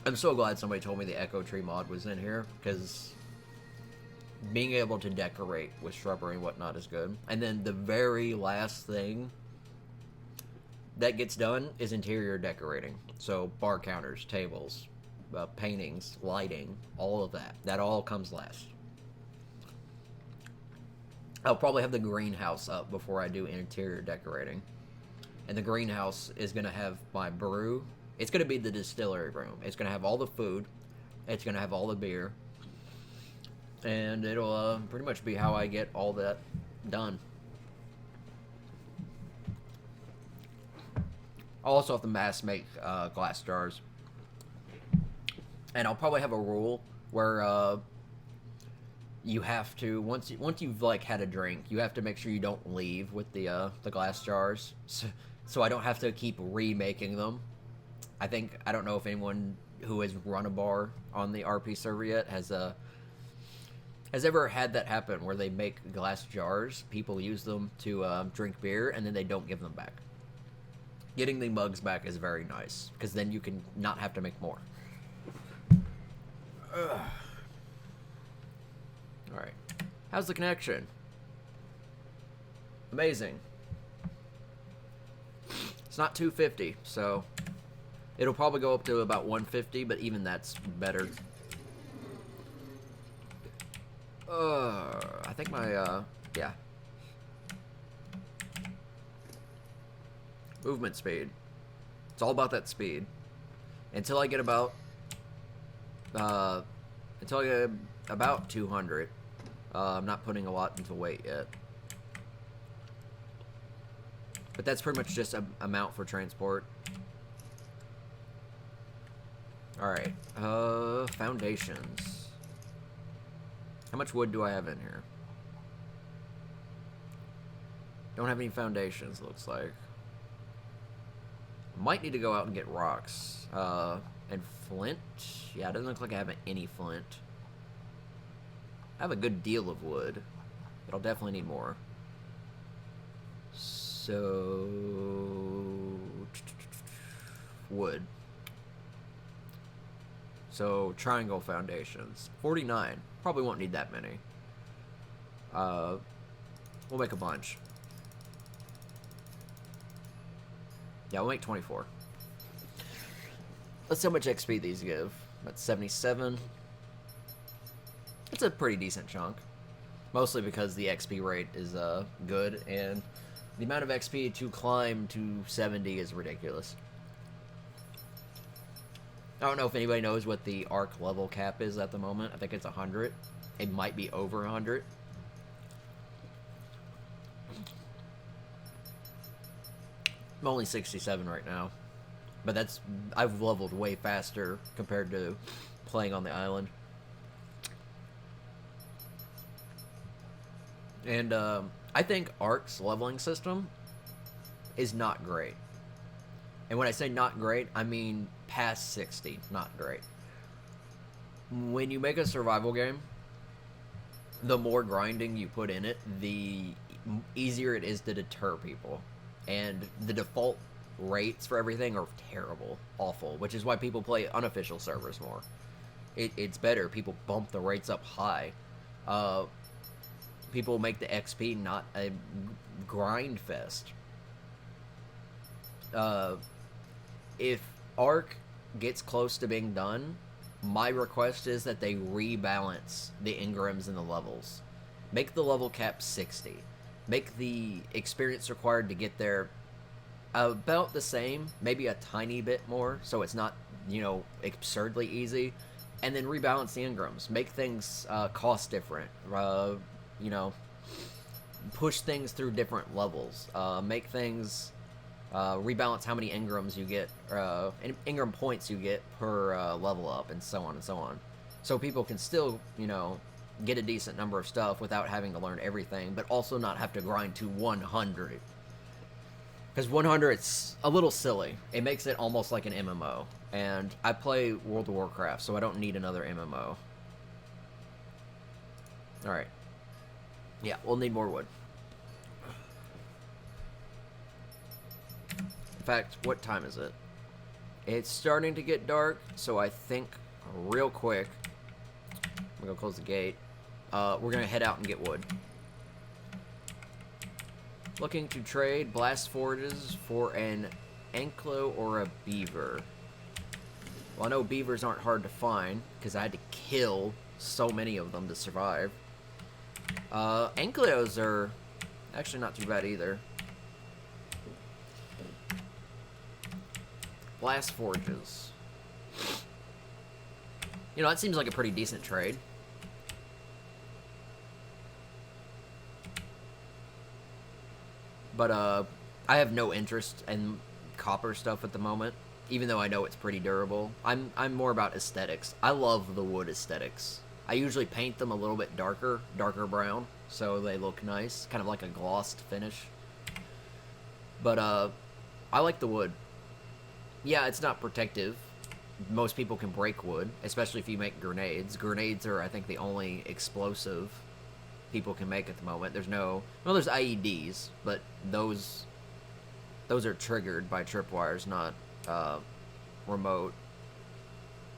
I'm so glad somebody told me the echo tree mod was in here, because being able to decorate with shrubbery and whatnot is good. And then the very last thing that gets done is interior decorating. So bar counters, tables, paintings, lighting, all of that. That all comes last. I'll probably have the greenhouse up before I do interior decorating. And the greenhouse is going to have my brew. It's going to be the distillery room. It's going to have all the food. It's going to have all the beer. And it'll pretty much be how I get all that done. I'll also have to mass make glass jars. And I'll probably have a rule where you have to, once you've like had a drink, you have to make sure you don't leave with the glass jars, so I don't have to keep remaking them. I don't know if anyone who has run a bar on the RP server yet has ever had that happen, where they make glass jars, people use them to drink beer, and then they don't give them back. Getting the mugs back is very nice, because then you can not have to make more. Alright. How's the connection? Amazing. It's not 250, so it'll probably go up to about 150, but even that's better. I think my, yeah. Movement speed. It's all about that speed. Until I get about 200. I'm not putting a lot into weight yet. But that's pretty much just an amount for transport. Alright. Foundations. How much wood do I have in here? Don't have any foundations, looks like. Might need to go out and get rocks. And flint? Yeah, it doesn't look like I have any flint. I have a good deal of wood, but I'll definitely need more. So... wood. So, triangle foundations. 49. Probably won't need that many. We'll make a bunch. Yeah, we'll make 24. Let's see how much XP these give. That's 77. It's a pretty decent chunk. Mostly because the XP rate is good, and the amount of XP to climb to 70 is ridiculous. I don't know if anybody knows what the ARK level cap is at the moment. I think it's 100. It might be over 100. I'm only 67 right now. But I've leveled way faster compared to playing on the island. And I think ARK's leveling system is not great. And when I say not great, I mean past 60, not great. When you make a survival game, the more grinding you put in it, the easier it is to deter people. And the default rates for everything are terrible, awful, which is why people play unofficial servers more. It's better. People bump the rates up high. People make the XP not a grind fest. If ARK gets close to being done, my request is that they rebalance the engrams and the levels. Make the level cap 60. Make the experience required to get there about the same, maybe a tiny bit more, so it's not, absurdly easy, and then rebalance the engrams. Make things cost different. You know, push things through different levels. Make things rebalance how many engrams you get, engram points you get per level up, and so on and so on. So people can still, you know, get a decent number of stuff without having to learn everything, but also not have to grind to 100. Because 100, it's a little silly. It makes it almost like an MMO. And I play World of Warcraft, so I don't need another MMO. Alright. Yeah, we'll need more wood. In fact, what time is it? It's starting to get dark, so I think real quick, I'm gonna close the gate. We're gonna head out and get wood. Looking to trade blast forges for an anklo or a beaver. Well, I know beavers aren't hard to find because I had to kill so many of them to survive. Anklos are actually not too bad either. Blast forges. You know, that seems like a pretty decent trade. But, I have no interest in copper stuff at the moment, even though I know it's pretty durable. I'm more about aesthetics. I love the wood aesthetics. I usually paint them a little bit darker brown, so they look nice, kind of like a glossed finish. But, I like the wood. Yeah, it's not protective. Most people can break wood, especially if you make grenades. Grenades are, I think, the only explosive people can make at the moment. There's no... Well, there's IEDs, but those are triggered by tripwires, not remote.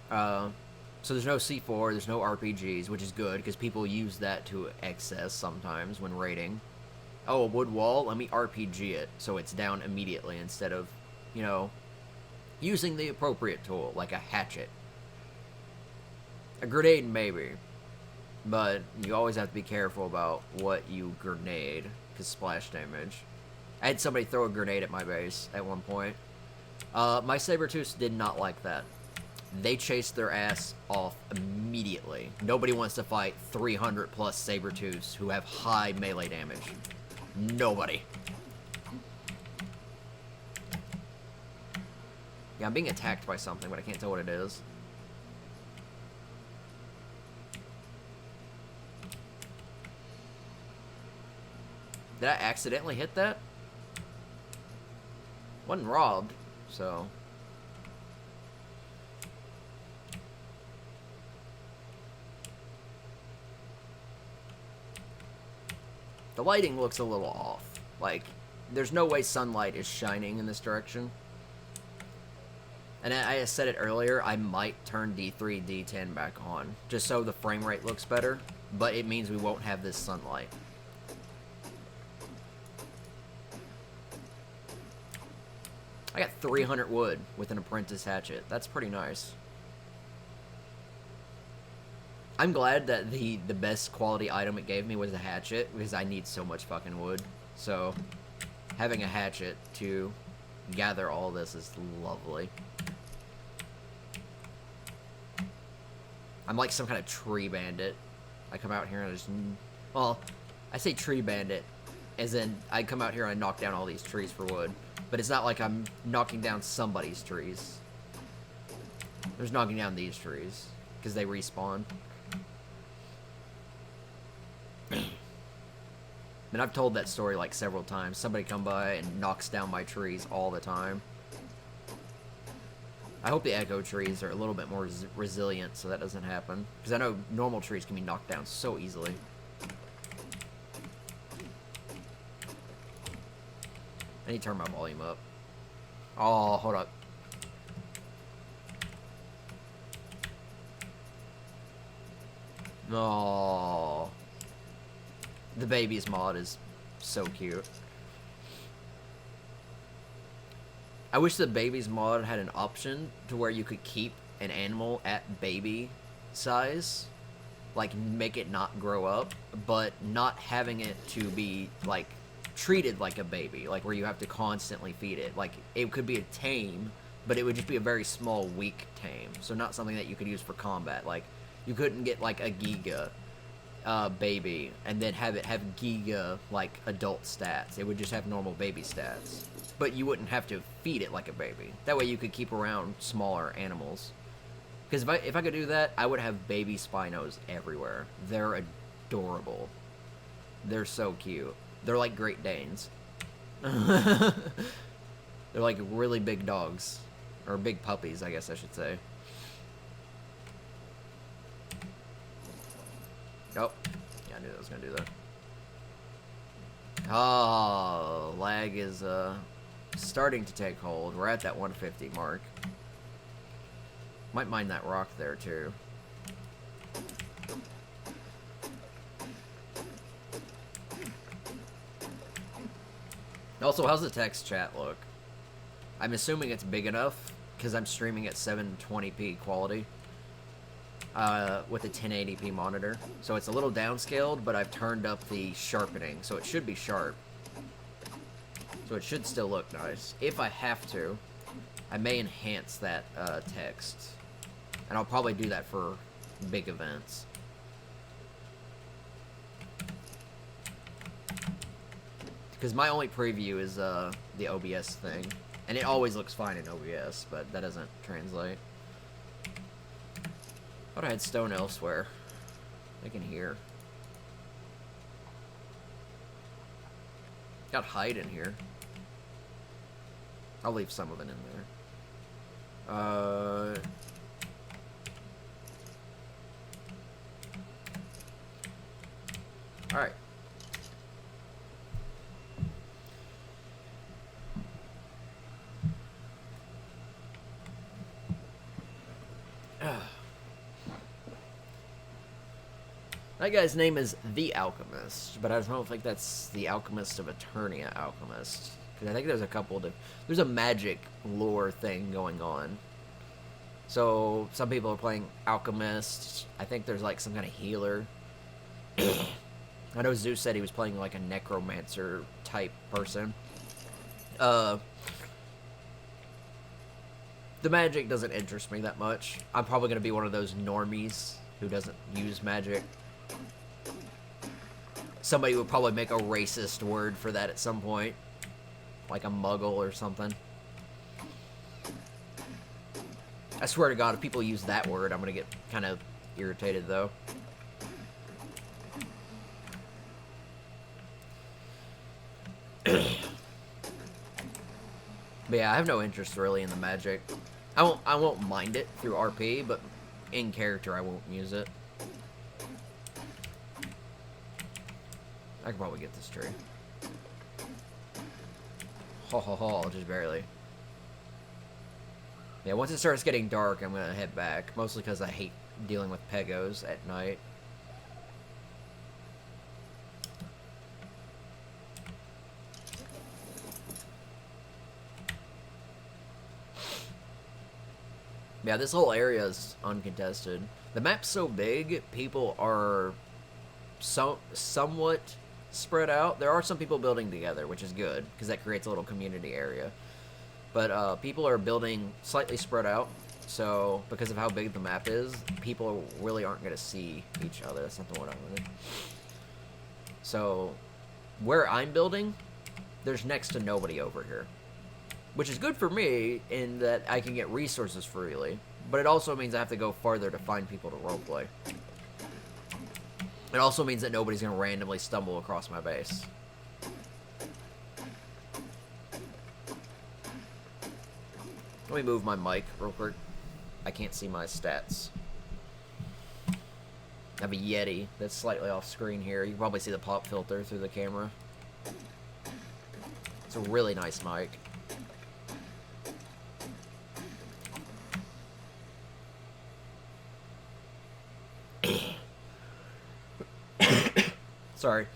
So there's no C4, there's no RPGs, which is good, because people use that to excess sometimes when raiding. Oh, a wood wall? Let me RPG it, so it's down immediately instead of, you know, using the appropriate tool, like a hatchet. A grenade, maybe. But you always have to be careful about what you grenade, because splash damage. I had somebody throw a grenade at my base at one point. My Sabertooths did not like that. They chased their ass off immediately. Nobody wants to fight 300 plus Sabertooths who have high melee damage. Nobody. Yeah, I'm being attacked by something, but I can't tell what it is. Did I accidentally hit that? Wasn't robbed, so... The lighting looks a little off. Like, there's no way sunlight is shining in this direction. And I said it earlier, I might turn D3, D10 back on, just so the frame rate looks better, but it means we won't have this sunlight. I got 300 wood with an apprentice hatchet. That's pretty nice. I'm glad that the best quality item it gave me was a hatchet, because I need so much fucking wood. So, having a hatchet to gather all this is lovely. I'm like some kind of tree bandit. I come out here and I just... Well, I say tree bandit, as in I come out here and I knock down all these trees for wood. But it's not like I'm knocking down somebody's trees. I'm just knocking down these trees, because they respawn. And I've told that story like several times. Somebody come by and knocks down my trees all the time. I hope the echo trees are a little bit more resilient so that doesn't happen. Because I know normal trees can be knocked down so easily. I need to turn my volume up. Oh, hold up. No. The babies mod is so cute. I wish the babies mod had an option to where you could keep an animal at baby size. Like, make it not grow up, but not having it to be, like, treated like a baby. Like, where you have to constantly feed it. Like, it could be a tame, but it would just be a very small, weak tame. So not something that you could use for combat. Like, you couldn't get, like, a Giga baby and then have it have Giga, like, adult stats. It would just have normal baby stats. But you wouldn't have to feed it like a baby. That way you could keep around smaller animals. Because if I could do that, I would have baby Spinos everywhere. They're adorable. They're so cute. They're like Great Danes. They're like really big dogs. Or big puppies, I guess I should say. Oh. Yeah, I knew I was going to do that. Oh, lag is starting to take hold. We're at that 150 mark. Might mine that rock there, too. Also, how's the text chat look? I'm assuming it's big enough, because I'm streaming at 720p quality. With a 1080p monitor. So it's a little downscaled, but I've turned up the sharpening, so it should be sharp. So it should still look nice. If I have to, I may enhance that text. And I'll probably do that for big events. Because my only preview is the OBS thing. And it always looks fine in OBS, but that doesn't translate. Thought I had stone elsewhere. I can hear. Got hide in here. I'll leave some of it in there. Alright. That guy's name is The Alchemist, but I don't think that's the Alchemist of Eternia Alchemist. Because I think there's a couple of... There's a magic lore thing going on. So, some people are playing Alchemist. I think there's like some kind of healer. I know Zeus said he was playing like a necromancer type person. The magic doesn't interest me that much. I'm probably going to be one of those normies who doesn't use magic. Somebody would probably make a racist word for that at some point. Like a muggle or something. I swear to God, if people use that word, I'm going to get kind of irritated, though. But yeah, I have no interest really in the magic. I won't mind it through RP, but in character I won't use it. I can probably get this tree. Ho ho ho, just barely. Yeah, once it starts getting dark, I'm gonna head back. Mostly because I hate dealing with pegos at night. Yeah, this whole area is uncontested. The map's so big, people are somewhat spread out. There are some people building together, which is good, because that creates a little community area. But people are building slightly spread out, so because of how big the map is, people really aren't going to see each other. That's not the one I wanted. So, where I'm building, there's next to nobody over here. Which is good for me, in that I can get resources freely, but it also means I have to go farther to find people to roleplay. It also means that nobody's going to randomly stumble across my base. Let me move my mic real quick. I can't see my stats. I have a Yeti that's slightly off screen here. You can probably see the pop filter through the camera. It's a really nice mic. Sorry.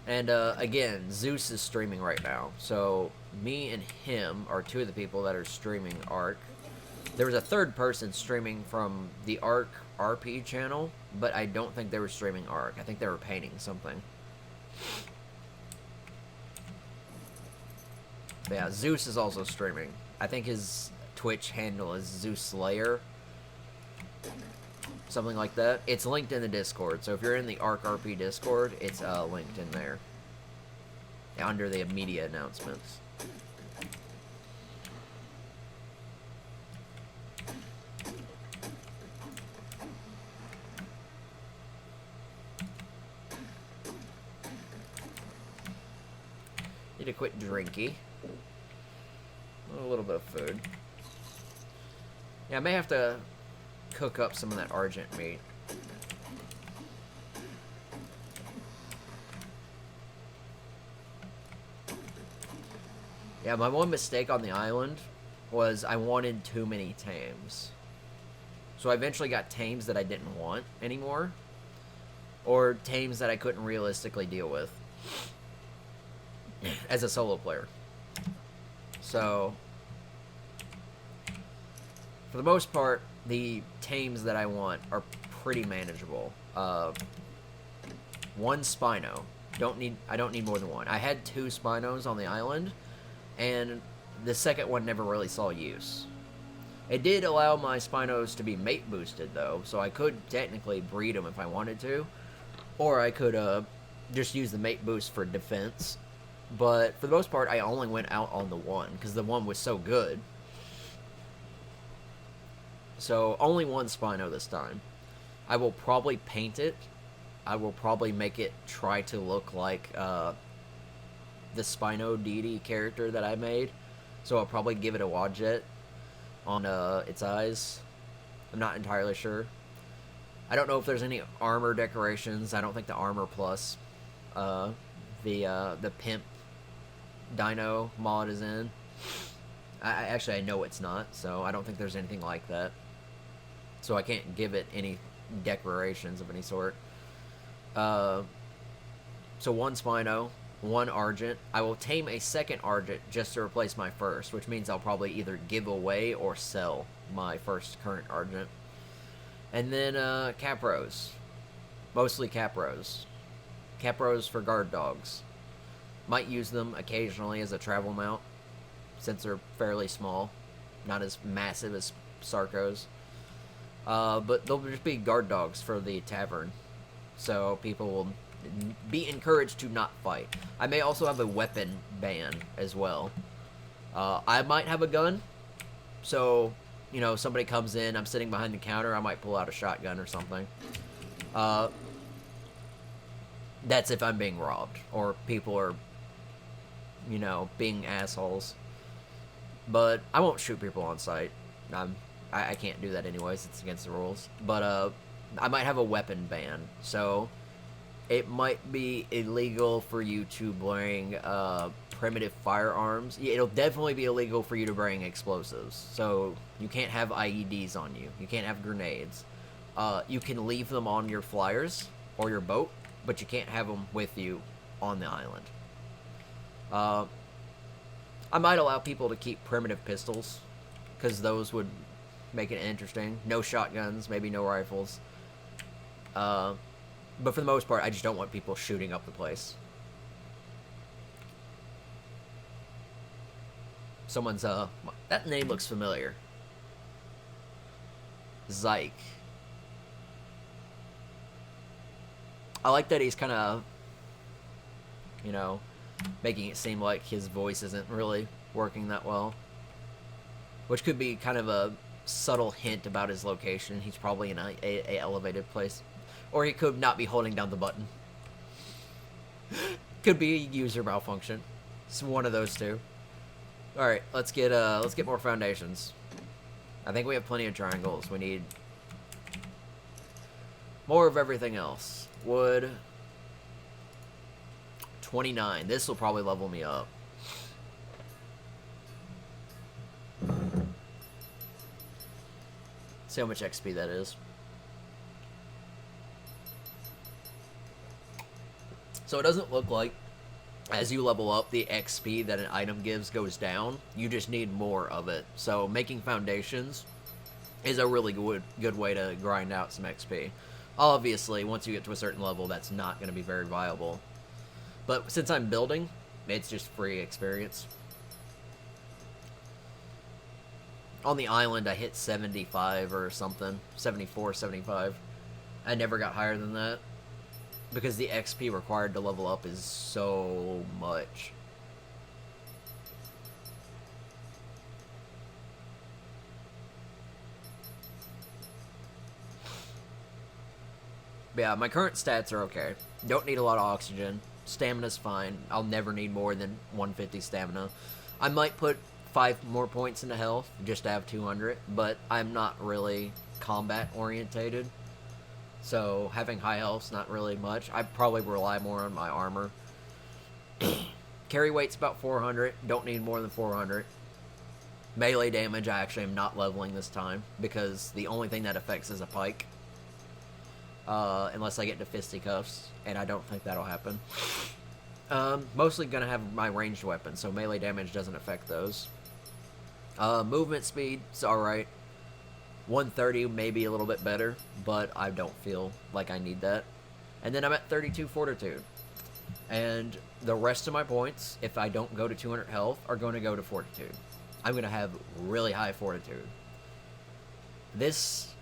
And, again, Zeus is streaming right now. So, me and him are two of the people that are streaming Ark. There was a third person streaming from the ARKRP channel, but I don't think they were streaming Ark. I think they were painting something. But yeah, Zeus is also streaming. I think his Twitch handle is Zeus Slayer. Something like that. It's linked in the Discord, so if you're in the ARKRP Discord, it's linked in there. Under the media announcements. Need to quit drinky. A little bit of food. Yeah, I may have to cook up some of that Argent meat. Yeah, my one mistake on the island was I wanted too many tames. So I eventually got tames that I didn't want anymore. Or tames that I couldn't realistically deal with as a solo player. So, for the most part, the tames that I want are pretty manageable. One Spino. I don't need more than one. I had 2 Spinos on the island, and the second one never really saw use. It did allow my Spinos to be mate boosted, though, so I could technically breed them if I wanted to. Or I could just use the mate boost for defense. But for the most part, I only went out on the one, because the one was so good. So, only one Spino this time. I will probably paint it. I will probably make it try to look like the Spino deity character that I made. So I'll probably give it a Wadjet on its eyes. I'm not entirely sure. I don't know if there's any armor decorations. I don't think the Armor Plus, the Pimp Dino mod is in. I know it's not, so I don't think there's anything like that. So I can't give it any decorations of any sort. So one Spino, one Argent. I will tame a second Argent just to replace my first, which means I'll probably either give away or sell my first current Argent. And then Capros. Mostly Capros. Capros for guard dogs. Might use them occasionally as a travel mount, since they're fairly small. Not as massive as Sarcos. But they'll just be guard dogs for the tavern. So people will be encouraged to not fight. I may also have a weapon ban as well. I might have a gun. So, you know, somebody comes in, I'm sitting behind the counter, I might pull out a shotgun or something. That's if I'm being robbed. Or people are, you know, being assholes. But I won't shoot people on sight. I can't do that anyways. It's against the rules. But I might have a weapon ban. So it might be illegal for you to bring primitive firearms. It'll definitely be illegal for you to bring explosives. So you can't have IEDs on you. You can't have grenades. You can leave them on your flyers or your boat, but you can't have them with you on the island. I might allow people to keep primitive pistols, because those would make it interesting. No shotguns, maybe no rifles. But for the most part, I just don't want people shooting up the place. Someone's, that name looks familiar. Zyke. I like that he's kind of, you know, making it seem like his voice isn't really working that well. Which could be kind of a subtle hint about his location. He's probably in a elevated place. Or he could not be holding down the button. Could be a user malfunction. It's one of those two. Alright, let's get more foundations. I think we have plenty of triangles. We need more of everything else. Wood. 29. This will probably level me up. See how much XP that is. So it doesn't look like as you level up, the XP that an item gives goes down. You just need more of it. So making foundations is a really good way to grind out some XP. Obviously, once you get to a certain level, that's not going to be very viable. But since I'm building, it's just free experience. On the island, I hit 75 or something. 74, 75. I never got higher than that. Because the XP required to level up is so much. But yeah, my current stats are okay. Don't need a lot of oxygen. Stamina's fine. I'll never need more than 150 stamina. I might put 5 more points into health just to have 200, but I'm not really combat orientated. So having high health's not really much. I probably rely more on my armor. Carry weight's about 400. Don't need more than 400. Melee damage, I actually am not leveling this time because the only thing that affects is a pike. Unless I get to fisticuffs, and I don't think that'll happen. Mostly gonna have my ranged weapons, so melee damage doesn't affect those. Movement speed is alright. 130 maybe a little bit better, but I don't feel like I need that. And then I'm at 32 fortitude. And the rest of my points, if I don't go to 200 health, are going to go to fortitude. I'm going to have really high fortitude. This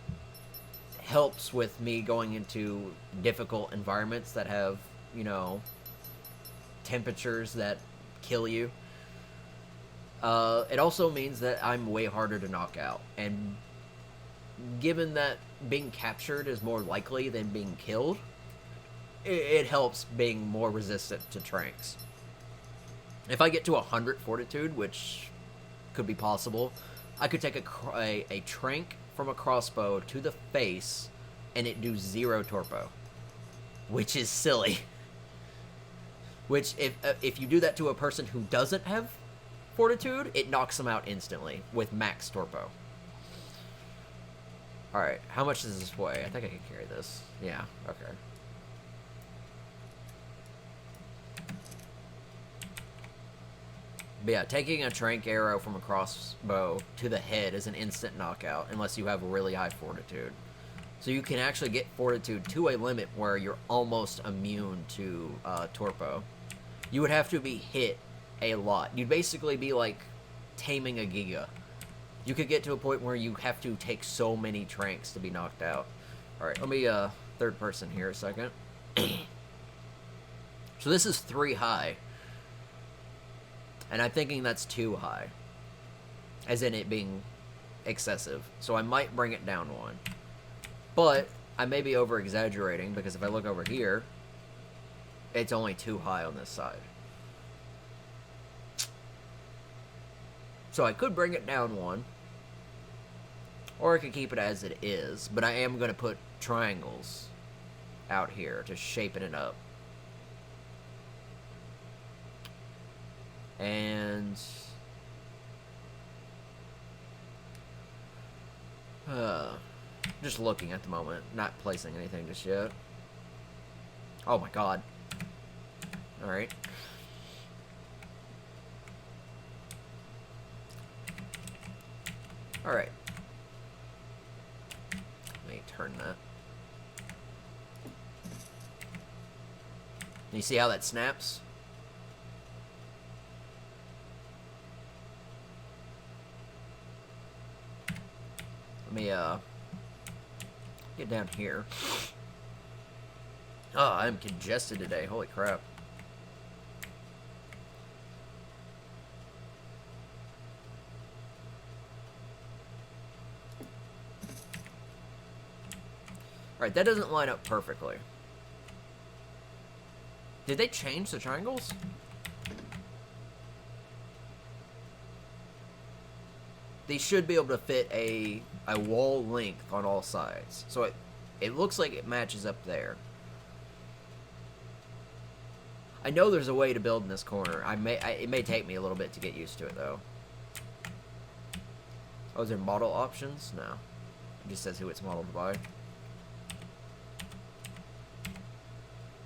helps with me going into difficult environments that have, you know, temperatures that kill you. It also means that I'm way harder to knock out. And given that being captured is more likely than being killed, it helps being more resistant to tranks. If I get to 100 fortitude, which could be possible, I could take a trank from a crossbow to the face and it do 0 torpo, which is silly. Which, if you do that to a person who doesn't have fortitude, it knocks them out instantly with max torpo. Alright, how much does this weigh? I think I can carry this. Yeah, okay. But yeah, taking a trank arrow from a crossbow to the head is an instant knockout, unless you have really high fortitude. So you can actually get fortitude to a limit where you're almost immune to torpo. You would have to be hit a lot. You'd basically be like taming a Giga. You could get to a point where you have to take so many tranks to be knocked out. Alright, let me third person here a second. So this is 3 high. And I'm thinking that's too high. As in it being excessive. So I might bring it down 1. But I may be over-exaggerating, because if I look over here, it's only 2 high on this side. So I could bring it down 1. Or I could keep it as it is. But I am going to put triangles out here to shapen it up. And just looking at the moment, not placing anything just yet. Oh my god. Alright. Alright. Let me turn that. You see how that snaps? Let me, get down here. Oh, I'm congested today. Holy crap. Alright, that doesn't line up perfectly. Did they change the triangles? They should be able to fit a wall length on all sides. So it looks like it matches up there. I know there's a way to build in this corner. It may take me a little bit to get used to it, though. Oh, is there model options? No. It just says who it's modeled by.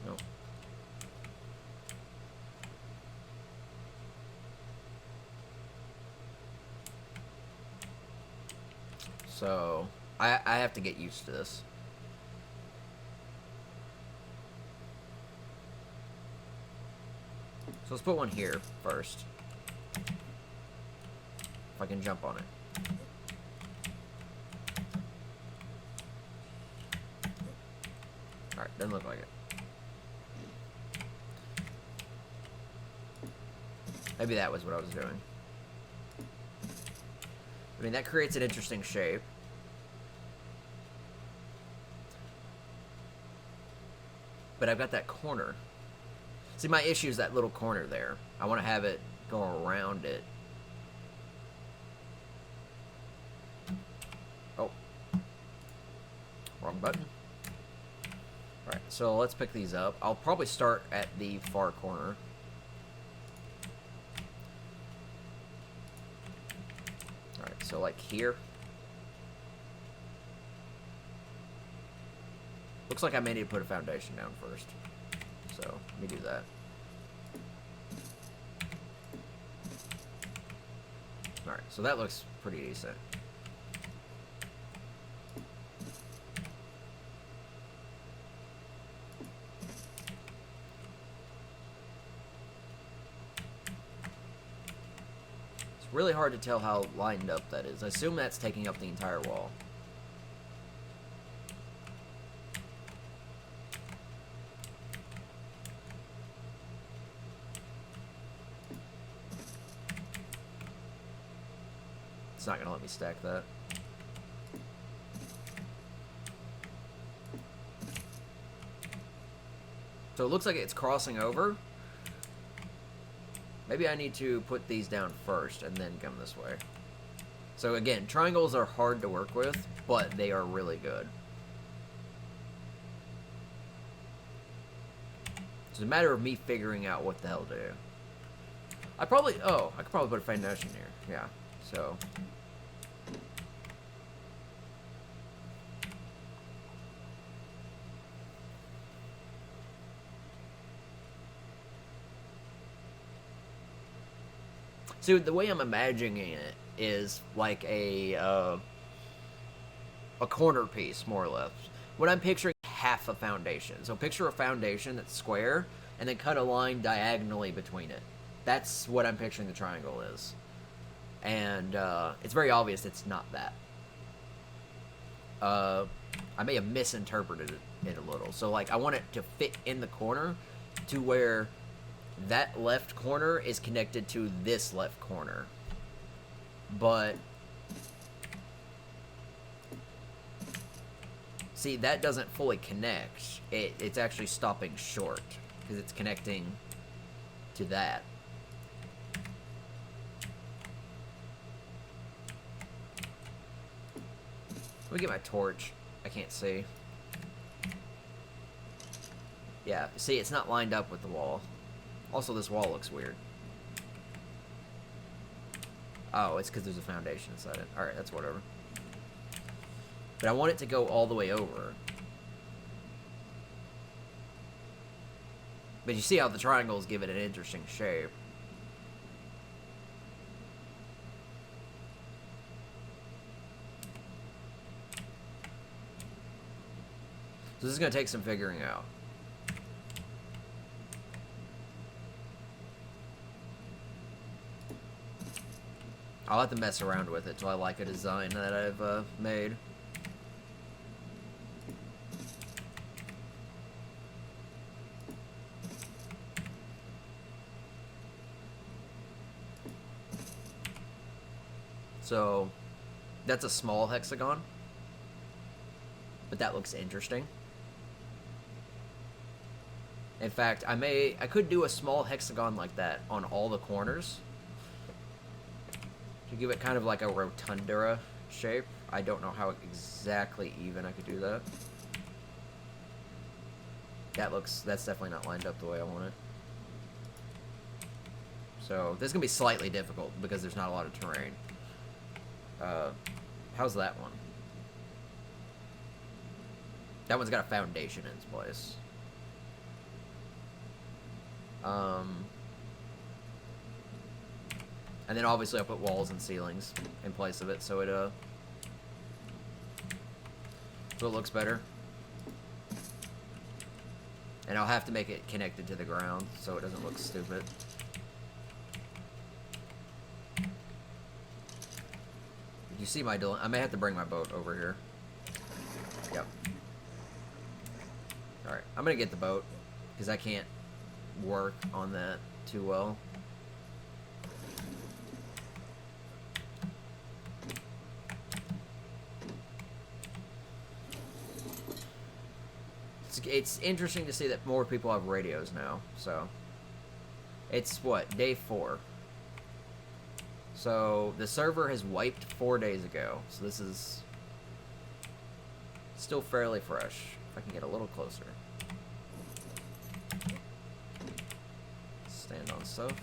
No. So I have to get used to this. So let's put one here first. If I can jump on it. Alright, doesn't look like it. Maybe that was what I was doing. I mean, that creates an interesting shape. But I've got that corner. See, my issue is that little corner there. I want to have it go around it. Oh. Wrong button. Alright, so let's pick these up. I'll probably start at the far corner. Alright, so like here. Looks like I may need to put a foundation down first. So, let me do that. Alright, so that looks pretty decent. It's really hard to tell how lined up that is. I assume that's taking up the entire wall. It's not going to let me stack that. So it looks like it's crossing over. Maybe I need to put these down first and then come this way. So again, triangles are hard to work with, but they are really good. It's a matter of me figuring out what the hell to do. I could probably put a foundation here. Yeah, so... So the way I'm imagining it is like a corner piece, more or less. What I'm picturing half a foundation. So picture a foundation that's square, and then cut a line diagonally between it. That's what I'm picturing the triangle is. And it's very obvious it's not that. I may have misinterpreted it a little. So like I want it to fit in the corner to where that left corner is connected to this left corner. But see, that doesn't fully connect. It's actually stopping short because it's connecting to that. Let me get my torch. I can't see. Yeah, see, it's not lined up with the wall. Also, this wall looks weird. Oh, it's because there's a foundation inside it. Alright, that's whatever. But I want it to go all the way over. But you see how the triangles give it an interesting shape. So this is going to take some figuring out. I'll have to mess around with it till I like a design that I've made. So, that's a small hexagon. But that looks interesting. In fact, I could do a small hexagon like that on all the corners. To give it kind of like a rotunda shape. I don't know how exactly even I could do that. That's definitely not lined up the way I want it. So, this is going to be slightly difficult because there's not a lot of terrain. How's that one? That one's got a foundation in its place. And then obviously I'll put walls and ceilings in place of it, so it so it looks better. And I'll have to make it connected to the ground so it doesn't look stupid. You see my I may have to bring my boat over here. Yep. Alright, I'm gonna get the boat, because I can't work on that too well. It's interesting to see that more people have radios now, so... It's, what, day 4. So, the server has wiped 4 days ago, so this is... still fairly fresh. If I can get a little closer. Stand on stuff.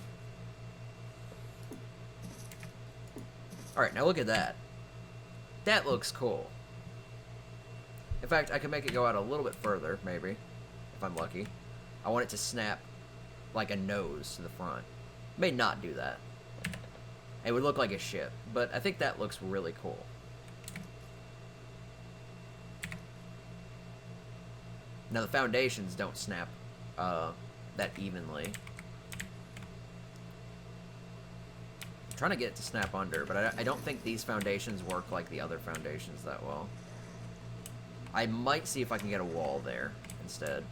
Alright, now look at that. That looks cool. In fact, I can make it go out a little bit further, maybe, if I'm lucky. I want it to snap like a nose to the front. May not do that. It would look like a ship, but I think that looks really cool. Now, the foundations don't snap that evenly. I'm trying to get it to snap under, but I don't think these foundations work like the other foundations that well. I might see if I can get a wall there instead.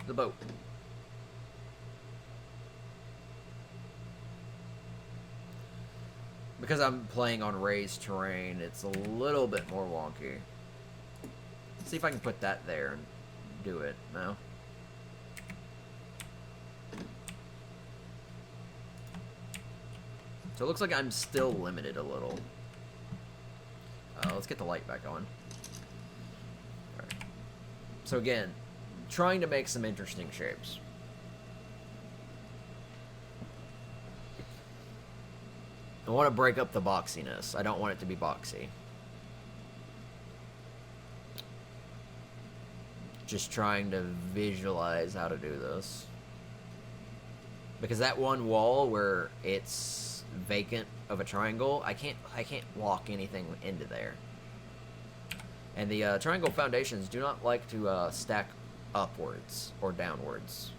The boat. Because I'm playing on raised terrain, it's a little bit more wonky. Let's see if I can put that there and do it. No? So it looks like I'm still limited a little. Let's get the light back on. Alright. So again, trying to make some interesting shapes. I want to break up the boxiness. I don't want it to be boxy. Just trying to visualize how to do this. Because that one wall where it's vacant of a triangle, I can't walk anything into there. And the triangle foundations do not like to stack upwards or downwards.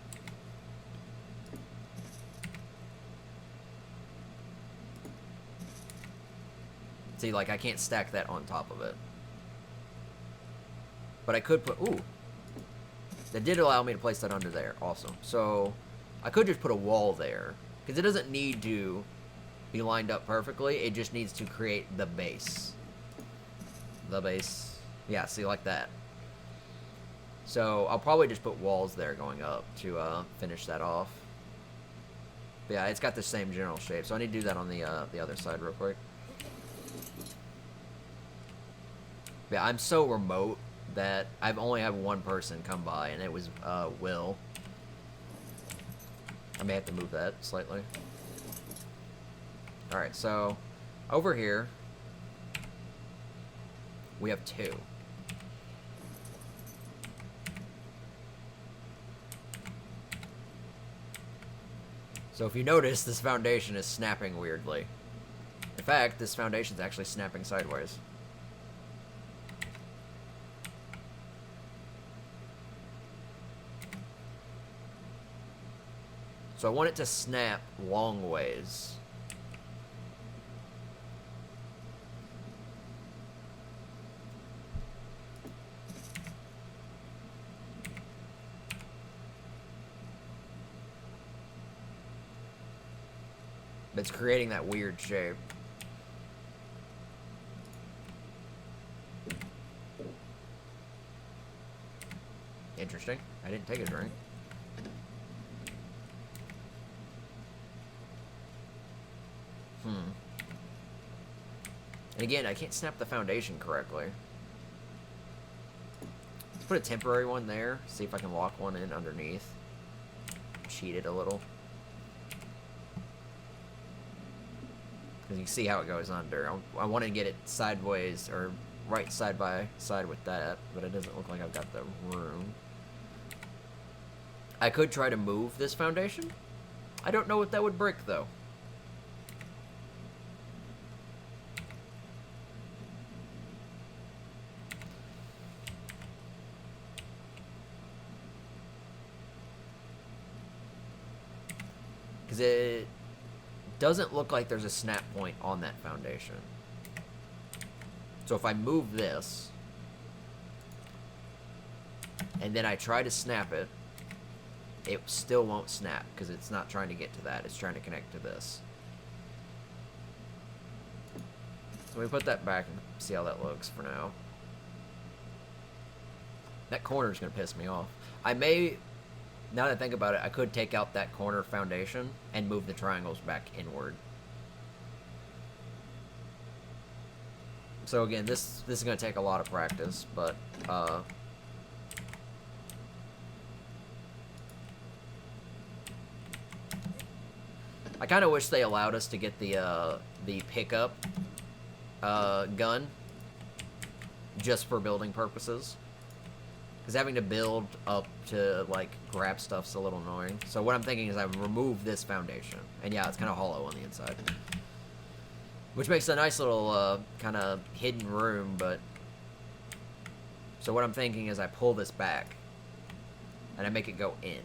See, like, I can't stack that on top of it. But I could put... Ooh. That did allow me to place that under there. Awesome. So, I could just put a wall there. Because it doesn't need to be lined up perfectly. It just needs to create the base. The base. Yeah, see, like that. So, I'll probably just put walls there going up to finish that off. But yeah, it's got the same general shape. So, I need to do that on the other side real quick. Yeah, I'm so remote that I've only had one person come by, and it was Will. I may have to move that slightly. Alright, so over here we have 2. So if you notice, this foundation is snapping weirdly. In fact, this foundation is actually snapping sideways. So I want it to snap long ways. It's creating that weird shape. Interesting. I didn't take a drink. And again, I can't snap the foundation correctly. Let's put a temporary one there. See if I can lock one in underneath. Cheat it a little. Because you can see how it goes under. I want to get it sideways, or right side by side with that, but it doesn't look like I've got the room. I could try to move this foundation. I don't know what that would break, though. Because it doesn't look like there's a snap point on that foundation. So if I move this, and then I try to snap it, it still won't snap because it's not trying to get to that. It's trying to connect to this. So we put that back and see how that looks for now. That corner's going to piss me off. I may, now that I think about it, I could take out that corner foundation and move the triangles back inward. So again, this is going to take a lot of practice, but I kind of wish they allowed us to get the pickup gun just for building purposes. Because having to build up to, like, grab stuff's a little annoying. So what I'm thinking is I remove this foundation. And yeah, it's kind of hollow on the inside. Which makes a nice little kind of hidden room, but... So what I'm thinking is I pull this back. And I make it go in.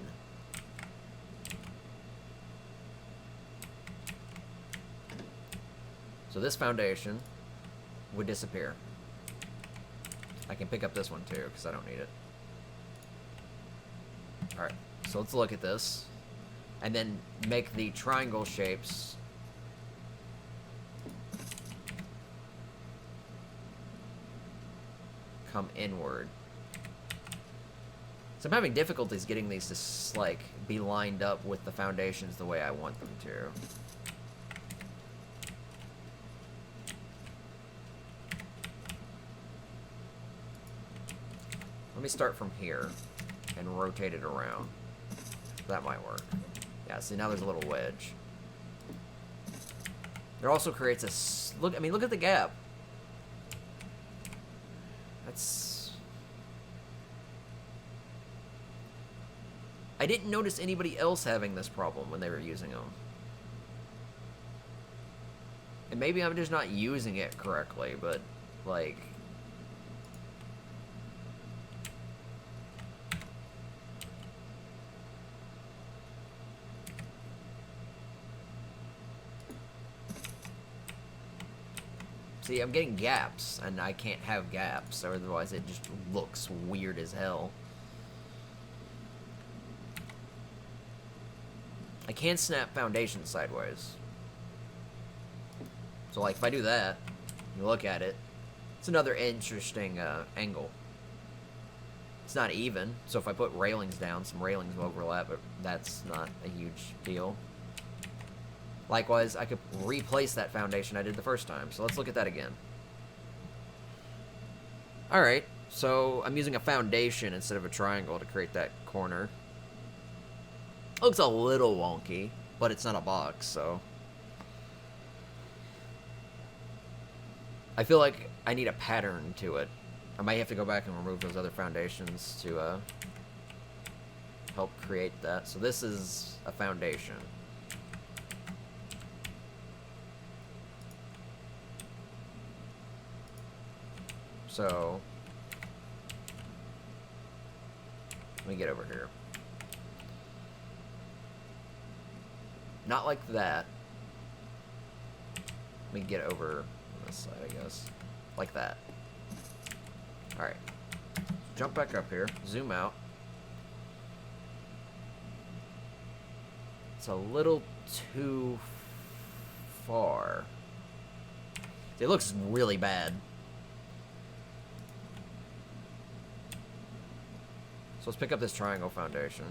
So this foundation would disappear. I can pick up this one too, because I don't need it. Alright, so let's look at this. And then make the triangle shapes come inward. So I'm having difficulties getting these to, like, be lined up with the foundations the way I want them to. Let me start from here and rotate it around. That might work. Yeah, see, now there's a little wedge. It also creates a... Look, I mean, look at the gap. That's... I didn't notice anybody else having this problem when they were using them. And maybe I'm just not using it correctly, but, like... See, I'm getting gaps, and I can't have gaps, or otherwise it just looks weird as hell. I can snap foundation sideways. So, like, if I do that, you look at it, it's another interesting angle. It's not even, so if I put railings down, some railings will overlap, but that's not a huge deal. Likewise, I could replace that foundation I did the first time, so let's look at that again. Alright, so I'm using a foundation instead of a triangle to create that corner. It looks a little wonky, but it's not a box, so... I feel like I need a pattern to it. I might have to go back and remove those other foundations to help create that. So this is a foundation. So, let me get over here. Not like that. Let me get over on this side, I guess. Like that. Alright. Jump back up here. Zoom out. It's a little too far. It looks really bad. So let's pick up this triangle foundation.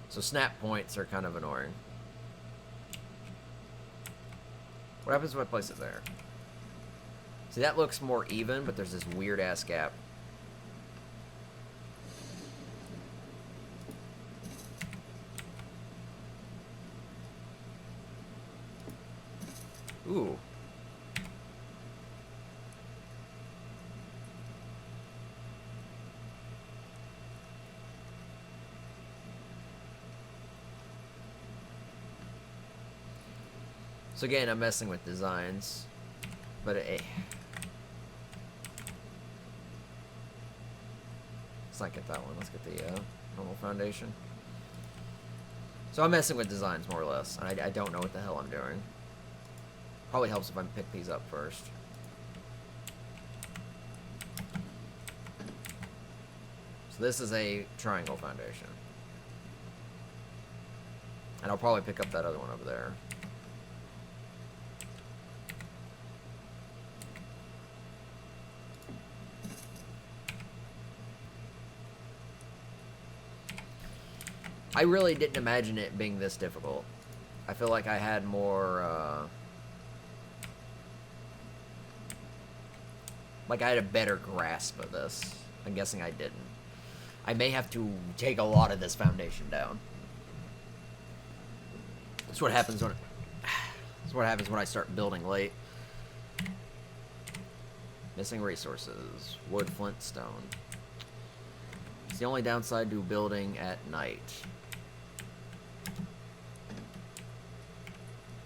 So snap points are kind of annoying. What happens if I place it there? See, that looks more even, but there's this weird-ass gap. Ooh. So again, I'm messing with designs, but let's not get that one. Let's get the normal foundation. So I'm messing with designs more or less, and I don't know what the hell I'm doing. Probably helps if I pick these up first. So this is a triangle foundation. And I'll probably pick up that other one over there. I really didn't imagine it being this difficult. I feel like I had more, like I had a better grasp of this. I'm guessing I didn't. I may have to take a lot of this foundation down. That's what happens when I start building late. Missing resources. Wood, flint, stone. It's the only downside to building at night.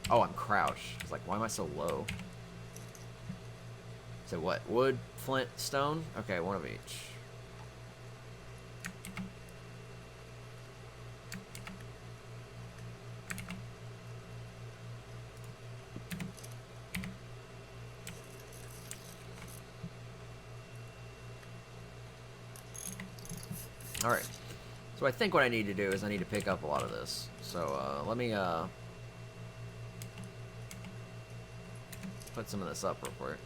Oh, I'm crouched. It's like, why am I so low? So what? Wood, flint, stone? Okay, one of each. Alright. So I think what I need to do is I need to pick up a lot of this. So let me put some of this up real quick.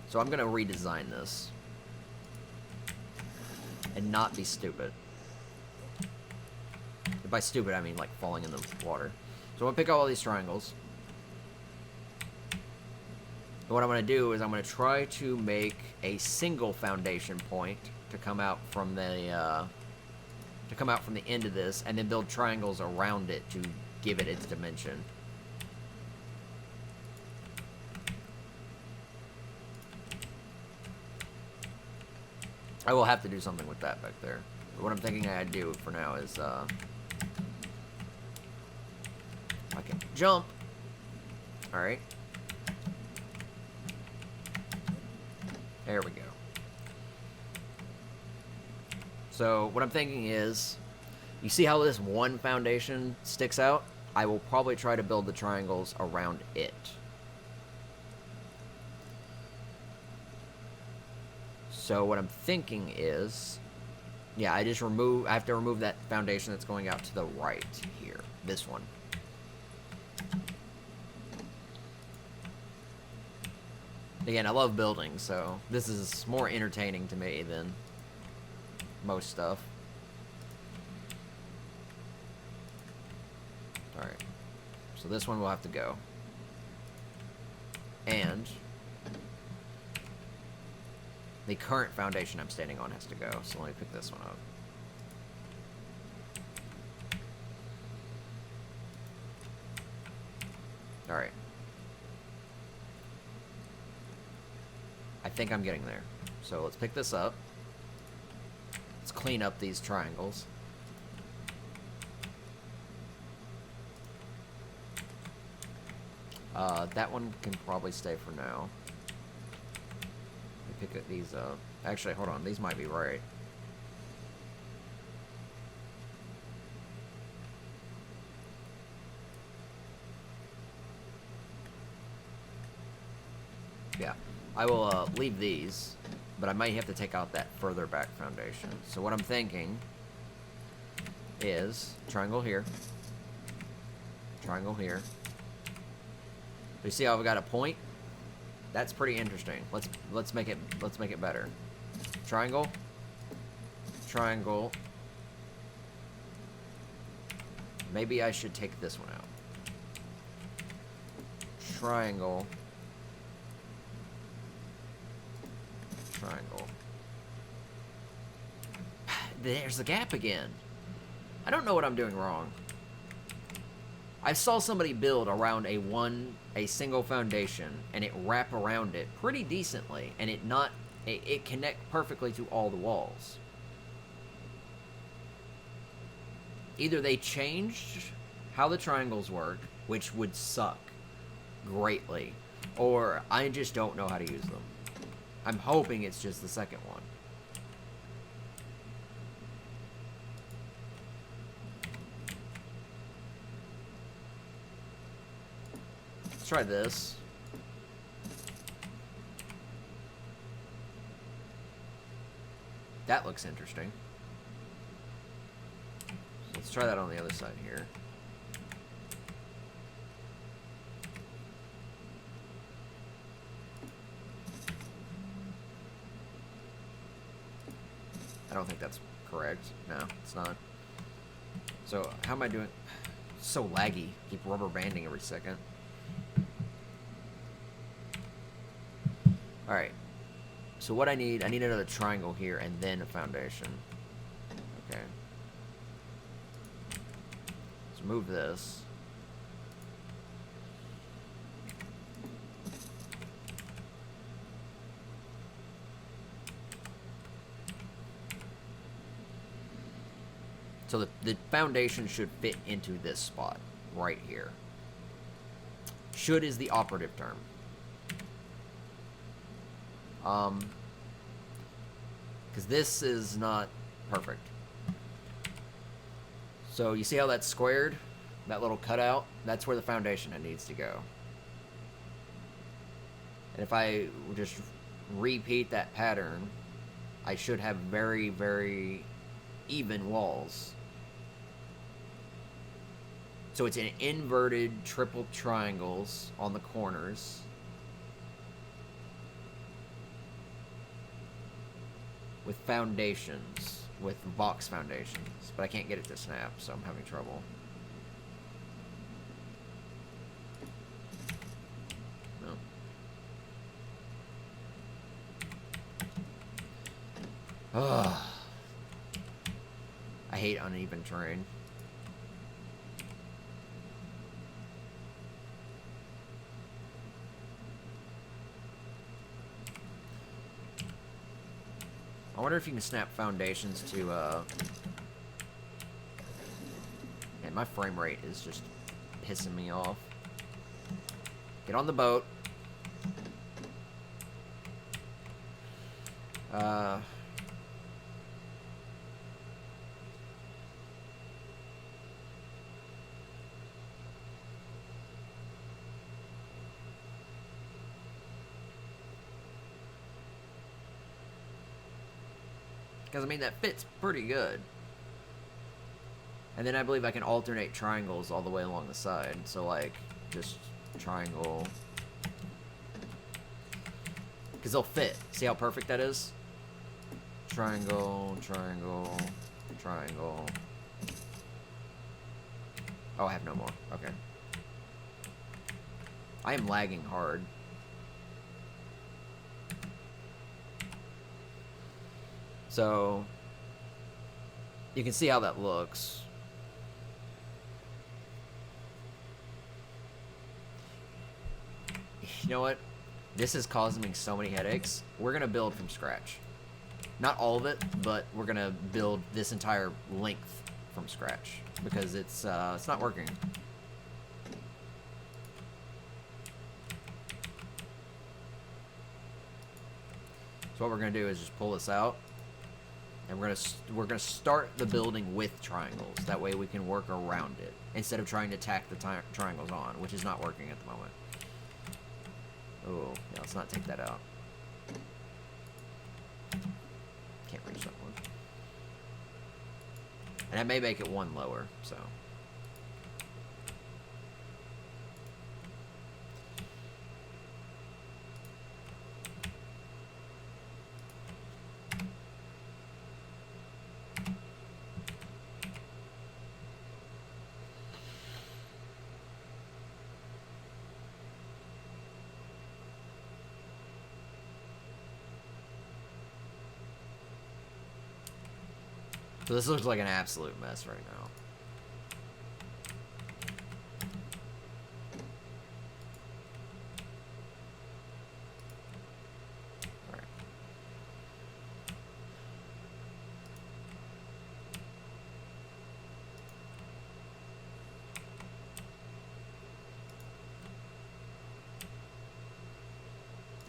So I'm gonna redesign this and not be stupid. By stupid, I mean like falling in the water. So I'm gonna pick up all these triangles. And what I'm gonna do is I'm gonna try to make a single foundation point to come out from the end of this, and then build triangles around it to give it its dimension. I will have to do something with that back there. But what I'm thinking I'd do for now is, I can jump. Alright. There we go. So, what I'm thinking is, you see how this one foundation sticks out? I will probably try to build the triangles around it. So what I'm thinking is, yeah, I have to remove that foundation that's going out to the right here. This one. Again, I love building, so this is more entertaining to me than most stuff. Alright. So this one will have to go. And the current foundation I'm standing on has to go, so let me pick this one up. Alright. I think I'm getting there. So let's pick this up. Let's clean up these triangles. That one can probably stay for now. Let me pick these up. Actually, hold on. These might be right. Yeah. I will leave these, but I might have to take out that further back foundation. So what I'm thinking is triangle here. Triangle here. You see how I've got a point? That's pretty interesting. Let's make it better. Triangle. Triangle. Maybe I should take this one out. Triangle. Triangle. There's the gap again. I don't know what I'm doing wrong. I saw somebody build around a single foundation, and it wrap around it pretty decently, and it connect perfectly to all the walls. Either they changed how the triangles work, which would suck greatly, or I just don't know how to use them. I'm hoping it's just the second one. Let's try this. That looks interesting. Let's try that on the other side here. I don't think that's correct. No, it's not. So, how am I doing? It's so laggy. Keep rubber banding every second. Alright. So what I need another triangle here and then a foundation. Okay. Let's move this. So the foundation should fit into this spot right here. Should is the operative term. Because this is not perfect. So you see how that's squared? That little cutout? That's where the foundation needs to go. And if I just repeat that pattern, I should have very, very even walls. So it's an inverted triple triangles on the corners. With foundations. With box foundations. But I can't get it to snap, so I'm having trouble. No. Ugh. I hate uneven terrain. I wonder if you can snap foundations to, Man, my frame rate is just pissing me off. Get on the boat. Because, I mean, that fits pretty good. And then I believe I can alternate triangles all the way along the side. So, like, just triangle. Because they'll fit. See how perfect that is? Triangle, triangle, triangle. Oh, I have no more. Okay. I am lagging hard. So, you can see how that looks. You know what? This is causing me so many headaches. We're going to build from scratch. Not all of it, but we're going to build this entire length from scratch. Because it's not working. So what we're going to do is just pull this out. And we're gonna start the building with triangles. That way we can work around it instead of trying to tack the triangles on, which is not working at the moment. Oh, yeah, let's not take that out. Can't reach that one. And I may make it one lower, so. So this looks like an absolute mess right now.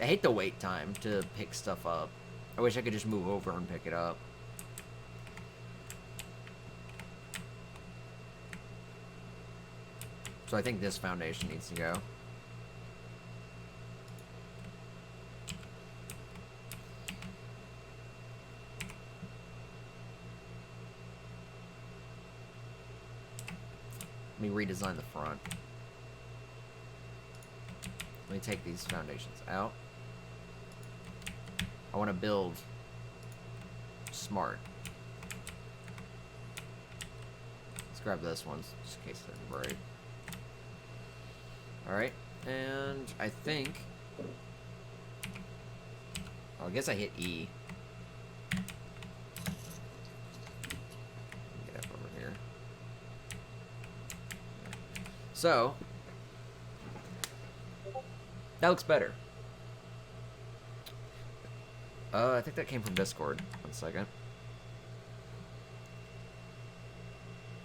I hate the wait time to pick stuff up. I wish I could just move over and pick it up. So I think this foundation needs to go. Let me redesign the front. Let me take these foundations out. I want to build smart. Let's grab this one, just in case it doesn't break. Alright, and I think... Oh, I guess I hit E. Get up over here. So, that looks better. I think that came from Discord. 1 second.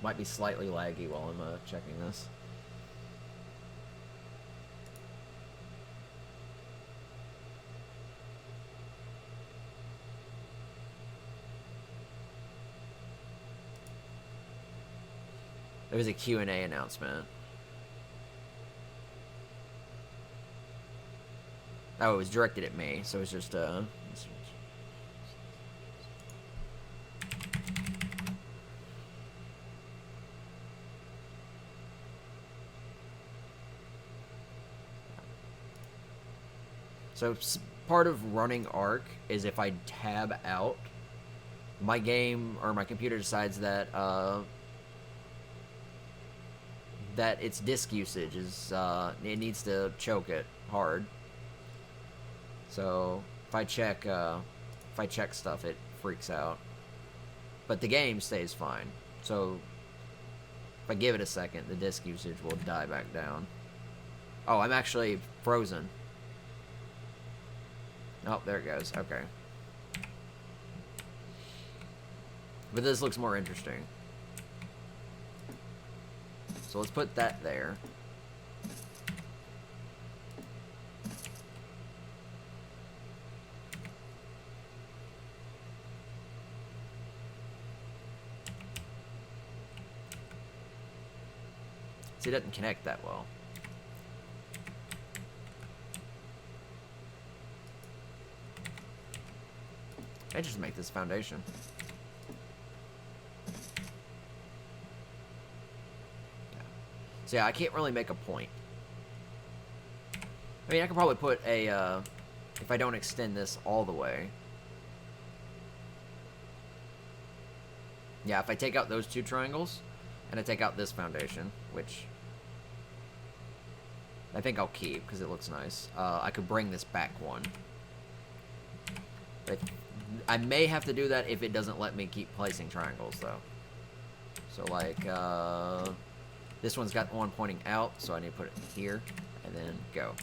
Might be slightly laggy while I'm checking this. There was a Q&A announcement. Oh, it was directed at me, so it was just, So, part of running Ark is if I tab out, my game, or my computer decides that, that its disk usage is, it needs to choke it hard. So if I check stuff, it freaks out. But the game stays fine. So if I give it a second, the disk usage will die back down. Oh, I'm actually frozen. Oh, there it goes. Okay. But this looks more interesting. So let's put that there. See, it doesn't connect that well. I just make this foundation. So yeah, I can't really make a point. I mean, I could probably put a, if I don't extend this all the way. Yeah, if I take out those 2 triangles, and I take out this foundation, which I think I'll keep, because it looks nice. I could bring this back 1. But I may have to do that if it doesn't let me keep placing triangles, though. So, like, this one's got one pointing out, so I need to put it here, and then go.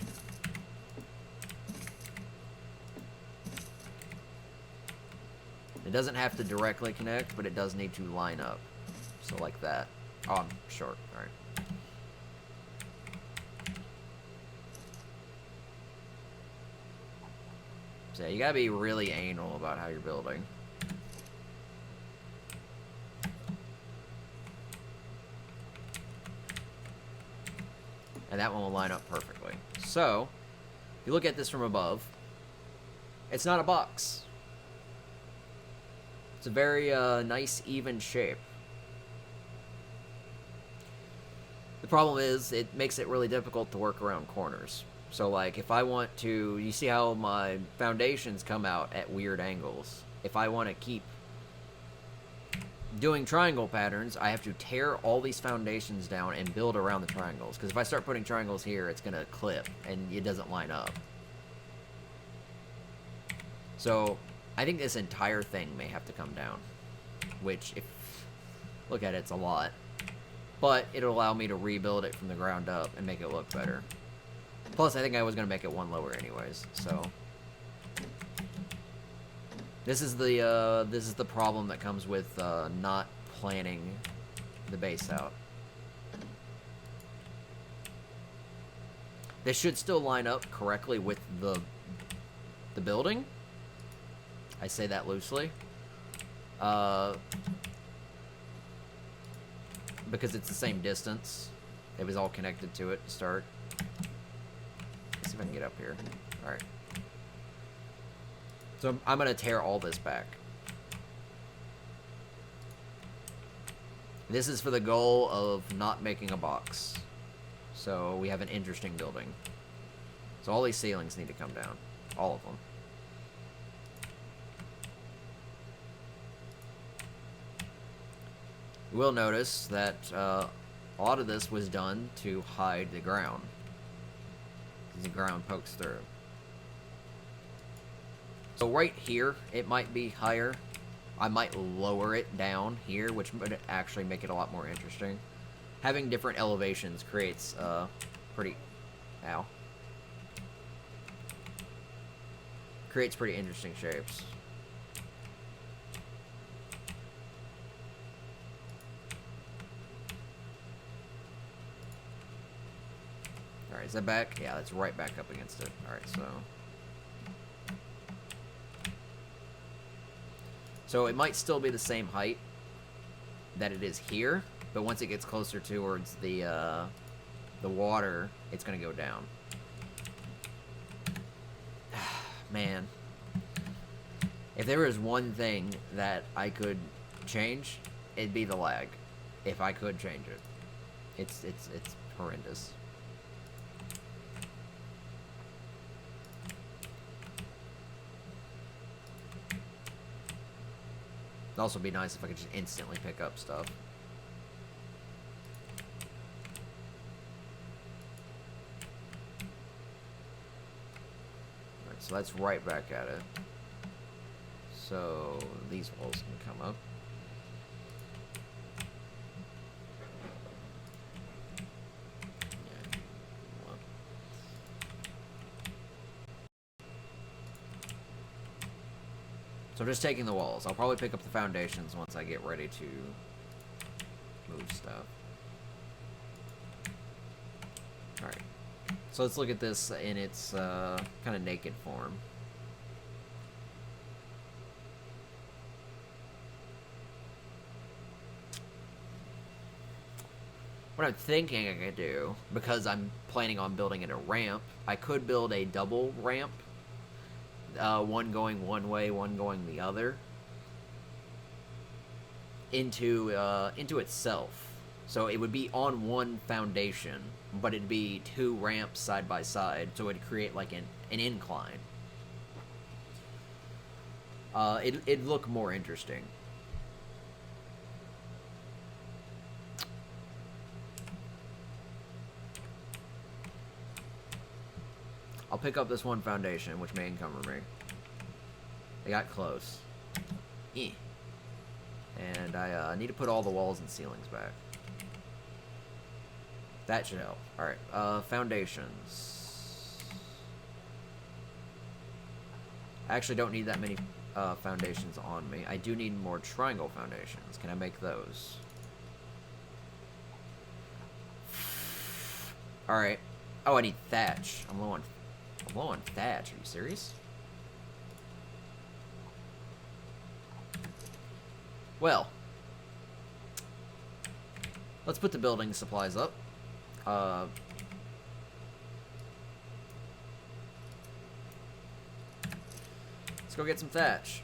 It doesn't have to directly connect, but it does need to line up. So like that. Oh, I'm short. Alright. So yeah, you gotta be really anal about how you're building. And that one will line up perfectly. So, if you look at this from above, it's not a box. It's a very nice, even shape. The problem is, it makes it really difficult to work around corners. So, like, if I want to... You see how my foundations come out at weird angles. If I want to keep doing triangle patterns, I have to tear all these foundations down and build around the triangles. Because if I start putting triangles here, it's going to clip, and it doesn't line up. So, I think this entire thing may have to come down. Which, if... Look at it, it's a lot. But it'll allow me to rebuild it from the ground up and make it look better. Plus, I think I was going to make it 1 lower anyways, so... This is the problem that comes with not planning the base out. This should still line up correctly with the The building? I say that loosely. Because it's the same distance. It was all connected to it to start. Let's see if I can get up here. Alright. So I'm going to tear all this back. This is for the goal of not making a box. So we have an interesting building. So all these ceilings need to come down. All of them. You will notice that a lot of this was done to hide the ground. The ground pokes through. So right here, it might be higher. I might lower it down here, which would actually make it a lot more interesting. Having different elevations creates pretty... Ow. Creates pretty interesting shapes. Alright, is that back? Yeah, that's right back up against it. Alright, so... So it might still be the same height that it is here, but once it gets closer towards the water, it's going to go down. Man. If there was one thing that I could change, it'd be the lag. If I could change it. It's horrendous. It'd also be nice if I could just instantly pick up stuff. Alright, so that's right back at it. So these walls can come up. So I'm just taking the walls. I'll probably pick up the foundations once I get ready to move stuff. Alright. So let's look at this in its kind of naked form. What I'm thinking I could do, because I'm planning on building it a ramp, I could build a double ramp. One going one way, one going the other, into itself. So it would be on one foundation, but it'd be two ramps side by side, so it'd create like an incline. It'd look more interesting. I'll pick up this one foundation, which may encumber me. I got close. And I need to put all the walls and ceilings back. That should help. Alright, foundations. I actually don't need that many foundations on me. I do need more triangle foundations. Can I make those? Alright. Oh, I need thatch. I'm low on thatch. Are you serious? Well, let's put the building supplies up. Let's go get some thatch.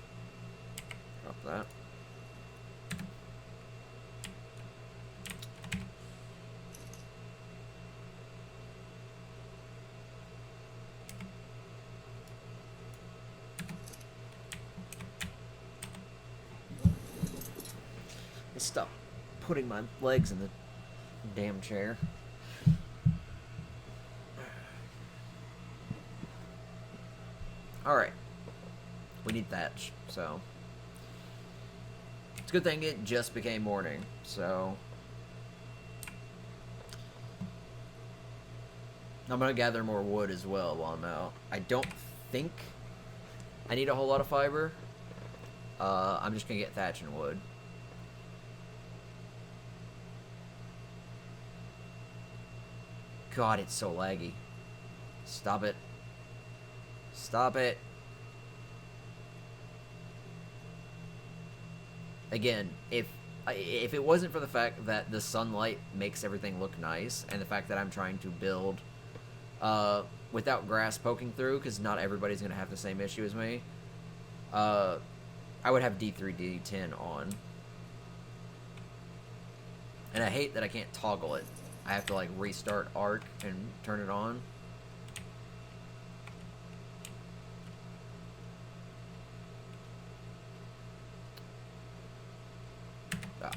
Drop that. Stop putting my legs in the damn chair. Alright. We need thatch, so. It's a good thing it just became morning, so. I'm gonna gather more wood as well while I'm out. I don't think I need a whole lot of fiber. I'm just gonna get thatch and wood. God, it's so laggy. Stop it. Stop it. again, if it wasn't for the fact that the sunlight makes everything look nice, and the fact that I'm trying to build without grass poking through, because not everybody's going to have the same issue as me, I would have D3, D10 on. And I hate that I can't toggle it. I have to, like, restart Ark and turn it on. Ah,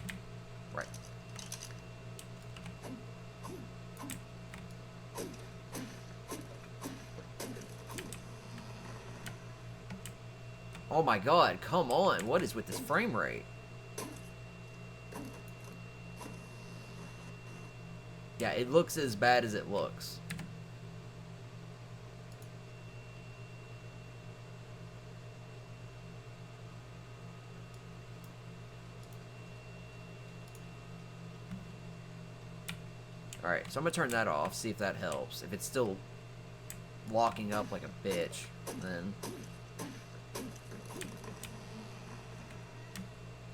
right. Oh my god, come on. What is with this frame rate? Yeah, it looks as bad as it looks. Alright, so I'm gonna turn that off, see if that helps. If it's still locking up like a bitch, then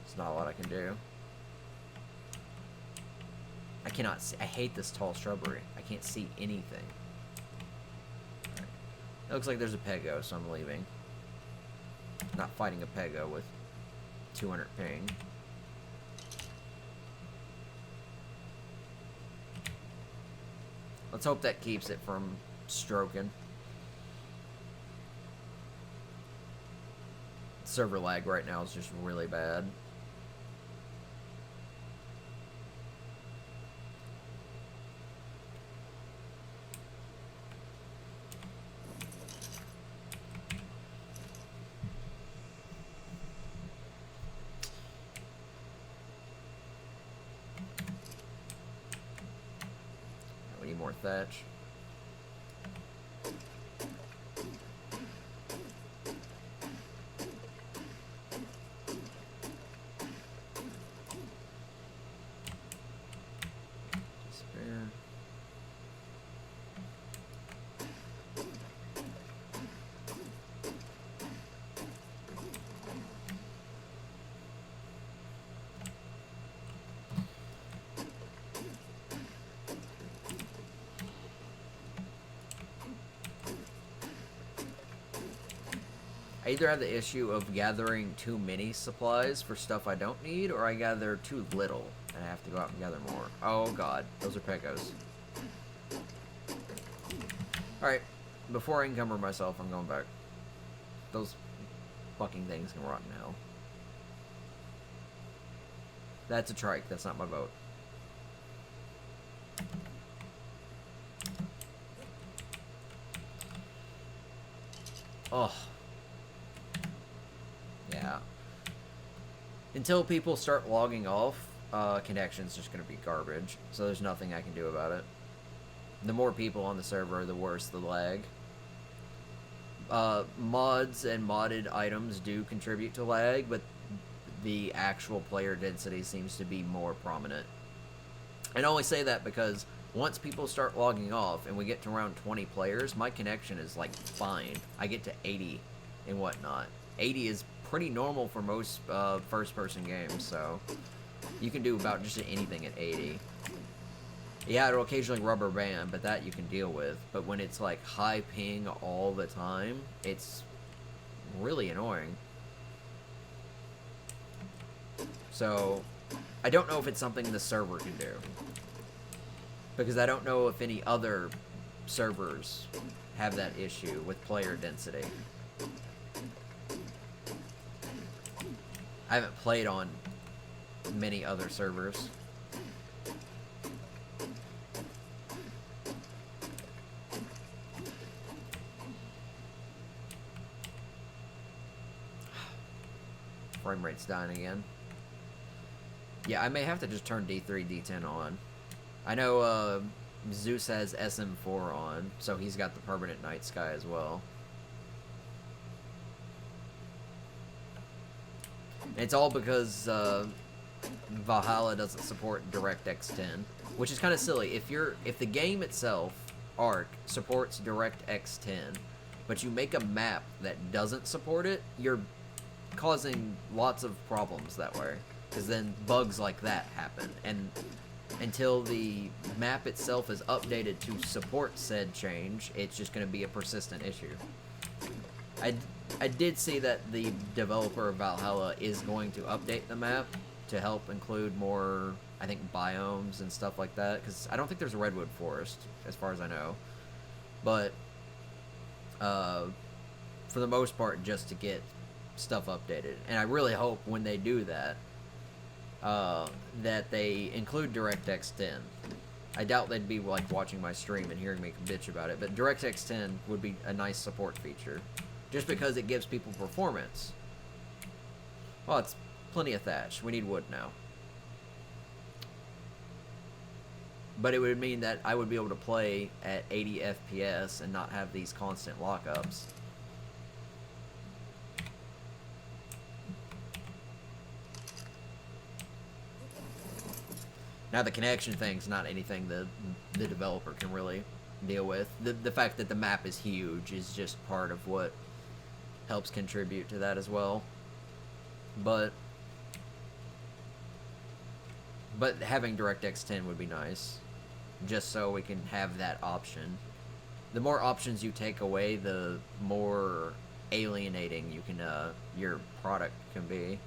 it's not a lot I can do. I cannot see. I hate this tall shrubbery. I can't see anything. Right. It looks like there's a Pego, so I'm leaving. Not fighting a Pego with 200 ping. Let's hope that keeps it from stroking. Server lag right now is just really bad. We need more thatch. I either have the issue of gathering too many supplies for stuff I don't need, or I gather too little, and I have to go out and gather more. Oh god, those are Pecos. Alright, before I encumber myself, I'm going back. Those fucking things can rot in hell. That's a trike, that's not my boat. Oh. Yeah. Until people start logging off, connection's just gonna be garbage. So there's nothing I can do about it. The more people on the server, the worse the lag. Mods and modded items do contribute to lag, but the actual player density seems to be more prominent. And I only say that because once people start logging off and we get to around 20 players, my connection is like fine. I get to 80 and whatnot. 80 is pretty normal for most first-person games, so you can do about just anything at 80. Yeah, it'll occasionally rubber band, but that you can deal with. But when it's like high ping all the time, it's really annoying. So I don't know if it's something the server can do, because I don't know if any other servers have that issue with player density. I haven't played on many other servers. Frame rate's dying again. Yeah, I may have to just turn D3, D10 on. I know Zeus has SM4 on, so he's got the permanent night sky as well. And it's all because Valhalla doesn't support DirectX 10, which is kind of silly. If the game itself, Ark, supports DirectX 10, but you make a map that doesn't support it, you're causing lots of problems that way, because then bugs like that happen, and until the map itself is updated to support said change, it's just going to be a persistent issue. I did see that the developer of Valhalla is going to update the map to help include more, I think, biomes and stuff like that, because I don't think there's a redwood forest, as far as I know. But, for the most part, just to get stuff updated. And I really hope when they do that, that they include DirectX 10. I doubt they'd be like watching my stream and hearing me bitch about it, but DirectX 10 would be a nice support feature, just because it gives people performance. Well, it's plenty of thatch. We need wood now. But it would mean that I would be able to play at 80 FPS and not have these constant lockups. Now the connection thing's not anything the developer can really deal with. The fact that the map is huge is just part of what helps contribute to that as well. But having DirectX 10 would be nice, just so we can have that option. The more options you take away, the more alienating you can your product can be.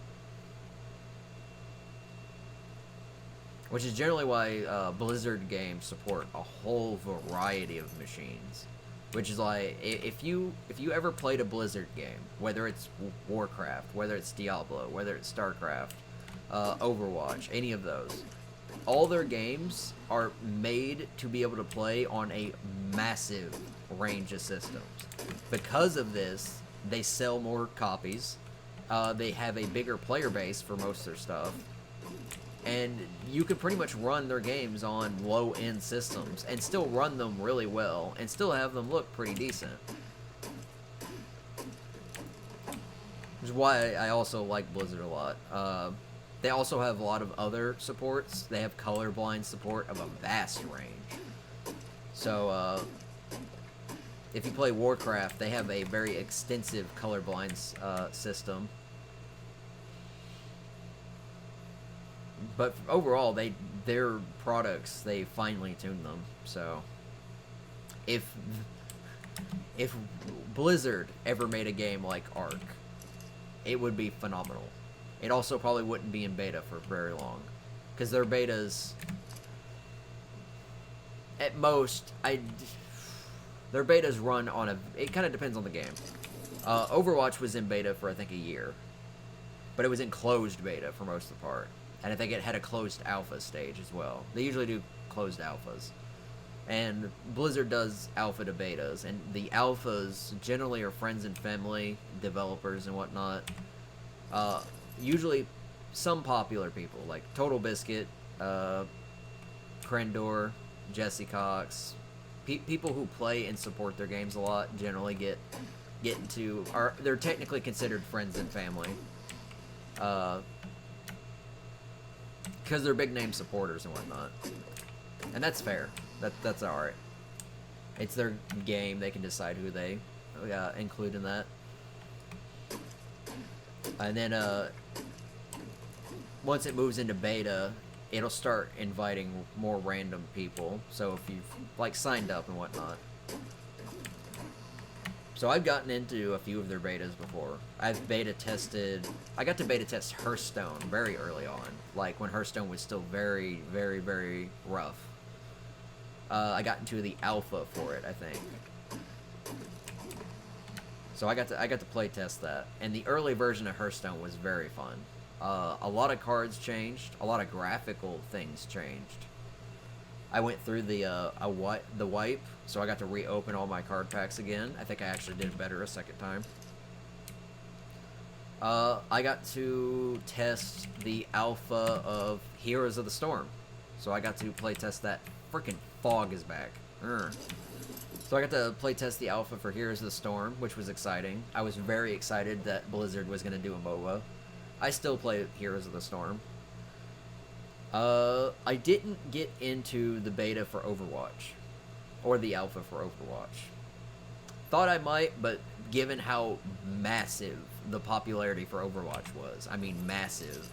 Which is generally why Blizzard games support a whole variety of machines. Which is like, if you ever played a Blizzard game, whether it's Warcraft, whether it's Diablo, whether it's StarCraft, Overwatch, any of those, all their games are made to be able to play on a massive range of systems. Because of this, they sell more copies, they have a bigger player base for most of their stuff, and you could pretty much run their games on low-end systems and still run them really well and still have them look pretty decent. Which is why I also like Blizzard a lot. They also have a lot of other supports. They have colorblind support of a vast range. So, if you play Warcraft, they have a very extensive colorblind system. But overall, their products, they finely tune them. So, if Blizzard ever made a game like Ark, it would be phenomenal. It also probably wouldn't be in beta for very long, because their betas, at most, their betas run on it kind of depends on the game. Overwatch was in beta for I think a year, but it was in closed beta for most of the part. And I think it had a closed alpha stage as well. They usually do closed alphas. And Blizzard does alpha to betas. And the alphas generally are friends and family, developers and whatnot. Usually some popular people, like Total Biscuit, Krendor, Jesse Cox. People who play and support their games a lot generally get into... they're technically considered friends and family. Because they're big name supporters and whatnot, and that's fair. That's alright. It's their game; they can decide who they include in that. And then once it moves into beta, it'll start inviting more random people. So if you've like signed up and whatnot. So I've gotten into a few of their betas before. I've beta tested... I got to beta test Hearthstone very early on. Like, when Hearthstone was still very, very, very rough. I got into the alpha for it, I think. So I got to play test that. And the early version of Hearthstone was very fun. A lot of cards changed. A lot of graphical things changed. I went through the wipe, so I got to reopen all my card packs again. I think I actually did better a second time. I got to test the alpha of Heroes of the Storm. So I got to play test that. Freaking fog is back. So I got to play test the alpha for Heroes of the Storm, which was exciting. I was very excited that Blizzard was going to do a MOBA. I still play Heroes of the Storm. I didn't get into the beta for Overwatch. Or the alpha for Overwatch. Thought I might, but given how massive the popularity for Overwatch was. I mean, massive.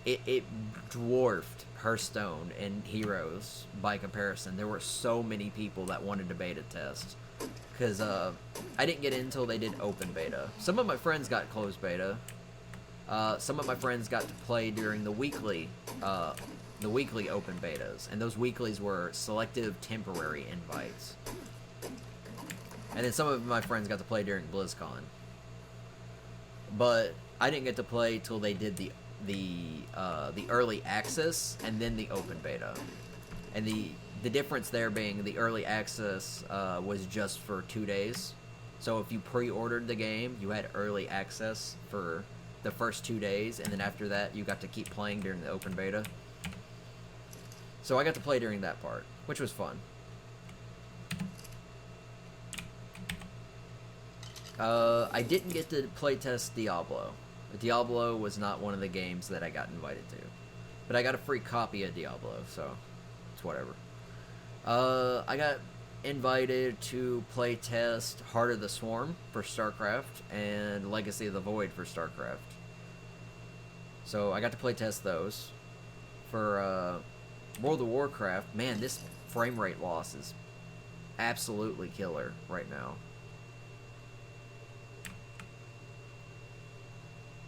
It dwarfed Hearthstone and Heroes by comparison. There were so many people that wanted to beta test. Because I didn't get in until they did open beta. Some of my friends got closed beta. Some of my friends got to play during the weekly open betas. And those weeklies were selective temporary invites. And then some of my friends got to play during BlizzCon. But I didn't get to play till they did the early access and then the open beta. And the difference there being the early access was just for 2 days. So if you pre-ordered the game, you had early access for the first 2 days, and then after that, you got to keep playing during the open beta. So I got to play during that part, which was fun. I didn't get to play test Diablo. Diablo was not one of the games that I got invited to. But I got a free copy of Diablo, so it's whatever. I got invited to play test Heart of the Swarm for StarCraft and Legacy of the Void for StarCraft. So I got to play test those. For World of Warcraft, man, this frame rate loss is absolutely killer right now.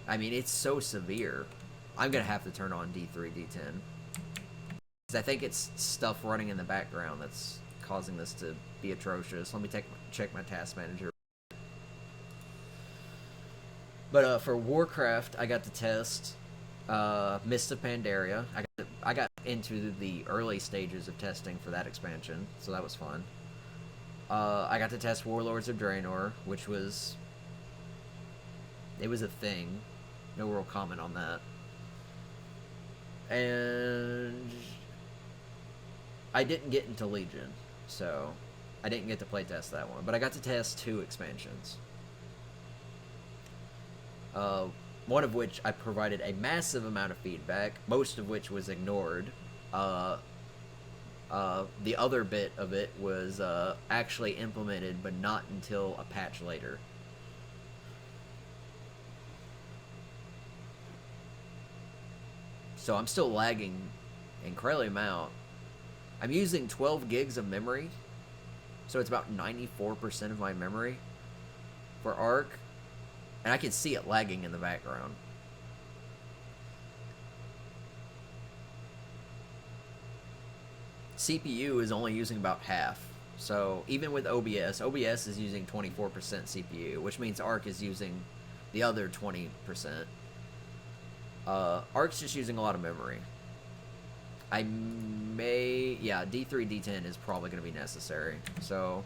I mean, it's so severe. I'm going to have to turn on D3, D10. Because I think it's stuff running in the background that's causing this to be atrocious. Let me check my task manager. But for Warcraft, I got to test Mists of Pandaria. I got into the early stages of testing for that expansion, so that was fun. I got to test Warlords of Draenor, which was... It was a thing. No real comment on that. And I didn't get into Legion, so I didn't get to play test that one. But I got to test 2 expansions. One of which I provided a massive amount of feedback, most of which was ignored. The other bit of it was actually implemented, but not until a patch later. So I'm still lagging incredibly amount. I'm using 12 gigs of memory, so it's about 94% of my memory for Ark, and I can see it lagging in the background. CPU is only using about half, so even with OBS is using 24% CPU, which means Ark is using the other 20%. Ark's just using a lot of memory. D3, D10 is probably going to be necessary. So,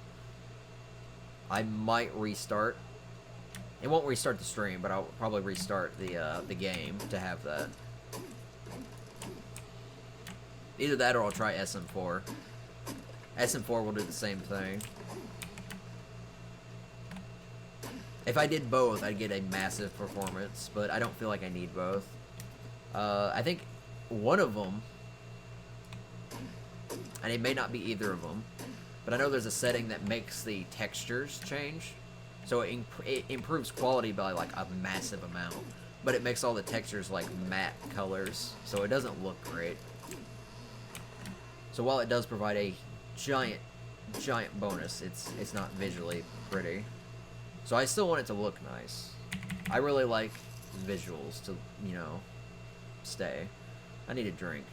I might restart. It won't restart the stream, but I'll probably restart the game to have that. Either that or I'll try SM4. SM4 will do the same thing. If I did both, I'd get a massive performance, but I don't feel like I need both. I think one of them, and it may not be either of them, but I know there's a setting that makes the textures change, so it improves quality by like a massive amount, but it makes all the textures like matte colors, so it doesn't look great. So while it does provide a giant bonus, it's not visually pretty. So I still want it to look nice. I really like visuals to, you know, stay. I need a drink.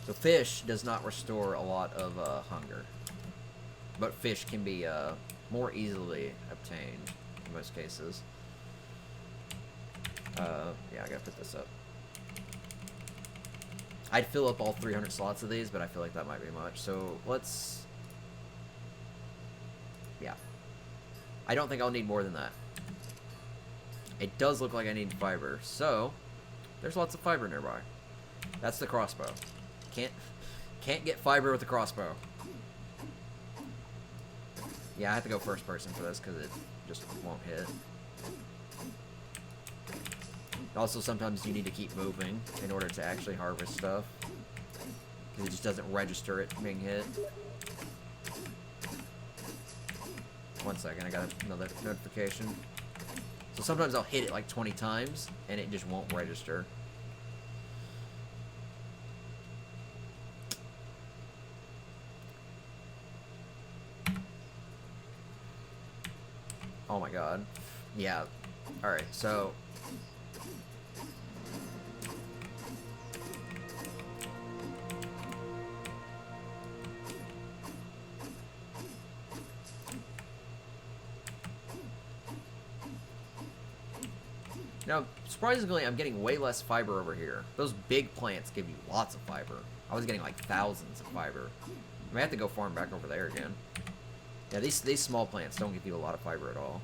So fish does not restore a lot of hunger, but fish can be more easily obtained in most cases. Yeah, I gotta put this up. I'd fill up all 300 slots of these, but I feel like that might be much. So let's... Yeah. I don't think I'll need more than that. It does look like I need fiber, so there's lots of fiber nearby. That's the crossbow. Can't get fiber with the crossbow. Yeah, I have to go first person for this because it just won't hit. Also, sometimes you need to keep moving in order to actually harvest stuff. Because it just doesn't register it being hit. 1 second, I got another notification. So sometimes I'll hit it like 20 times, and it just won't register. Oh my god. Yeah. Alright, so... Now, surprisingly, I'm getting way less fiber over here. Those big plants give you lots of fiber. I was getting like thousands of fiber. I may have to go farm back over there again. Yeah, these small plants don't give you a lot of fiber at all.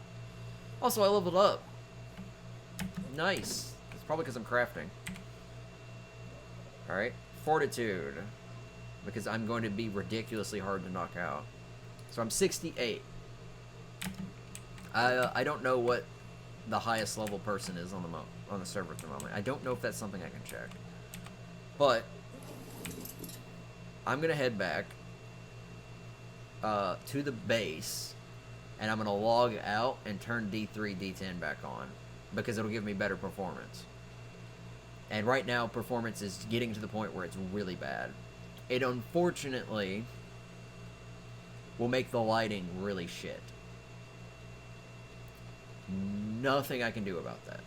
Also, I leveled up. Nice. It's probably because I'm crafting. Alright. Fortitude. Because I'm going to be ridiculously hard to knock out. So I'm 68. I don't know what the highest level person is on the server at the moment. I don't know if that's something I can check. But I'm going to head back to the base, and I'm going to log out and turn D3, D10 back on, because it'll give me better performance. And right now, performance is getting to the point where it's really bad. It unfortunately will make the lighting really shit. Nothing I can do about that.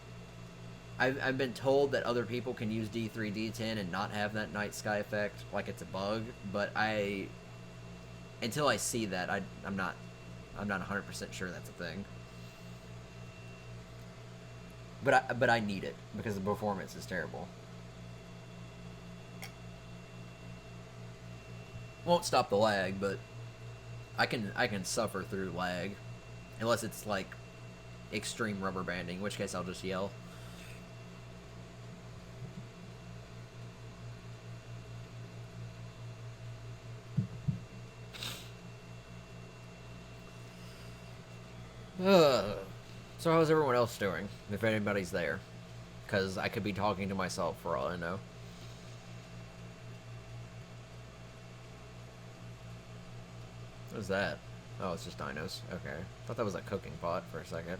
I've been told that other people can use D3, D10 and not have that night sky effect, like it's a bug, but until I see that, I'm not 100% sure that's a thing. But I need it because the performance is terrible. Won't stop the lag, but I can suffer through lag, unless it's like extreme rubber banding, in which case I'll just yell. So how's everyone else doing, if anybody's there? Because I could be talking to myself for all I know. What is that? Oh, it's just dinos. Okay. Thought that was a cooking pot for a second.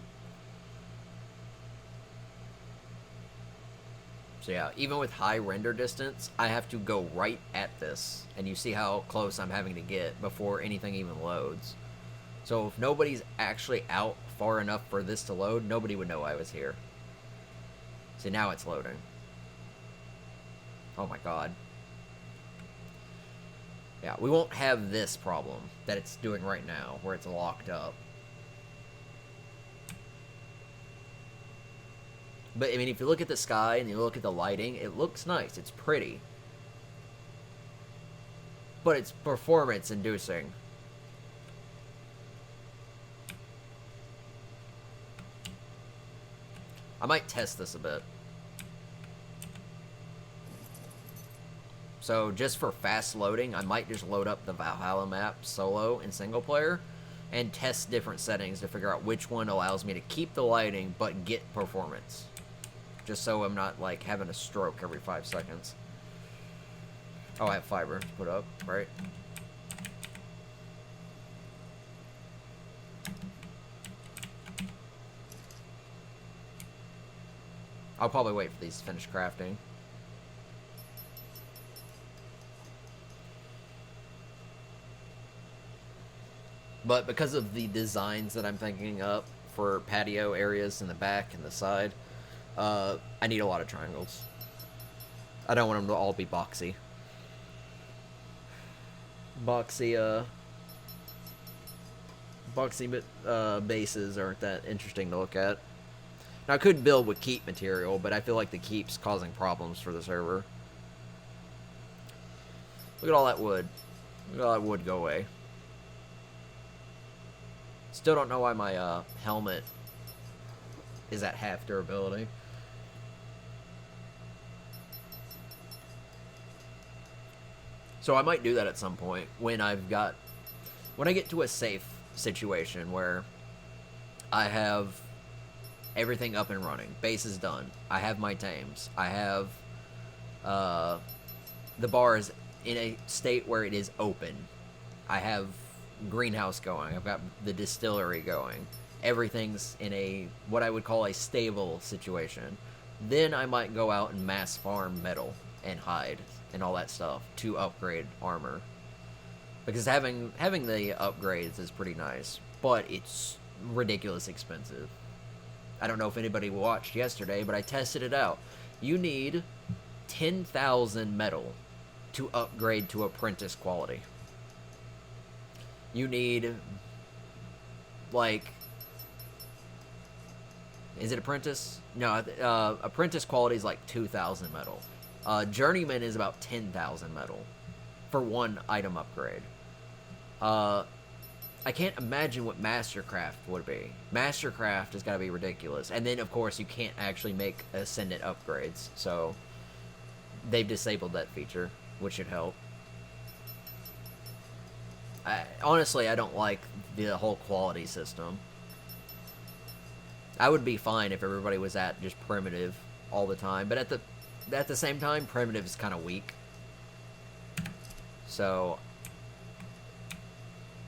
So yeah, even with high render distance, I have to go right at this. And you see how close I'm having to get before anything even loads. So if nobody's actually out far enough for this to load, nobody would know I was here. See, now it's loading. Oh my god. Yeah, we won't have this problem that it's doing right now, where it's locked up. But, I mean, if you look at the sky and you look at the lighting, it looks nice. It's pretty. But it's performance-inducing. I might test this a bit. So, just for fast loading, I might just load up the Valhalla map solo in single player and test different settings to figure out which one allows me to keep the lighting but get performance. Just so I'm not, like, having a stroke every 5 seconds. Oh, I have fiber to put up, right? I'll probably wait for these to finish crafting. But because of the designs that I'm thinking up for patio areas in the back and the side, I need a lot of triangles. I don't want them to all be boxy. Boxy bases aren't that interesting to look at. Now, I could build with keep material, but I feel like the keep's causing problems for the server. Look at all that wood. Look at all that wood go away. Still don't know why my helmet is at half durability. So I might do that at some point when I get to a safe situation where I have everything up and running. Base is done. I have my tames. I have the bar is in a state where it is open. I have greenhouse going. I've got the distillery going. Everything's in a what I would call a stable situation. Then I might go out and mass farm metal and hide and all that stuff to upgrade armor. Because having the upgrades is pretty nice, but it's ridiculous expensive. I don't know if anybody watched yesterday, but I tested it out. You need 10,000 metal to upgrade to apprentice quality. You need, like, is it apprentice? No, apprentice quality is like 2,000 metal. Journeyman is about 10,000 metal for one item upgrade. I can't imagine what Mastercraft would be. Mastercraft has got to be ridiculous. And then, of course, you can't actually make Ascendant upgrades. So, they've disabled that feature, which should help. Honestly, I don't like the whole quality system. I would be fine if everybody was at just primitive all the time. But at the same time, primitive is kind of weak. So,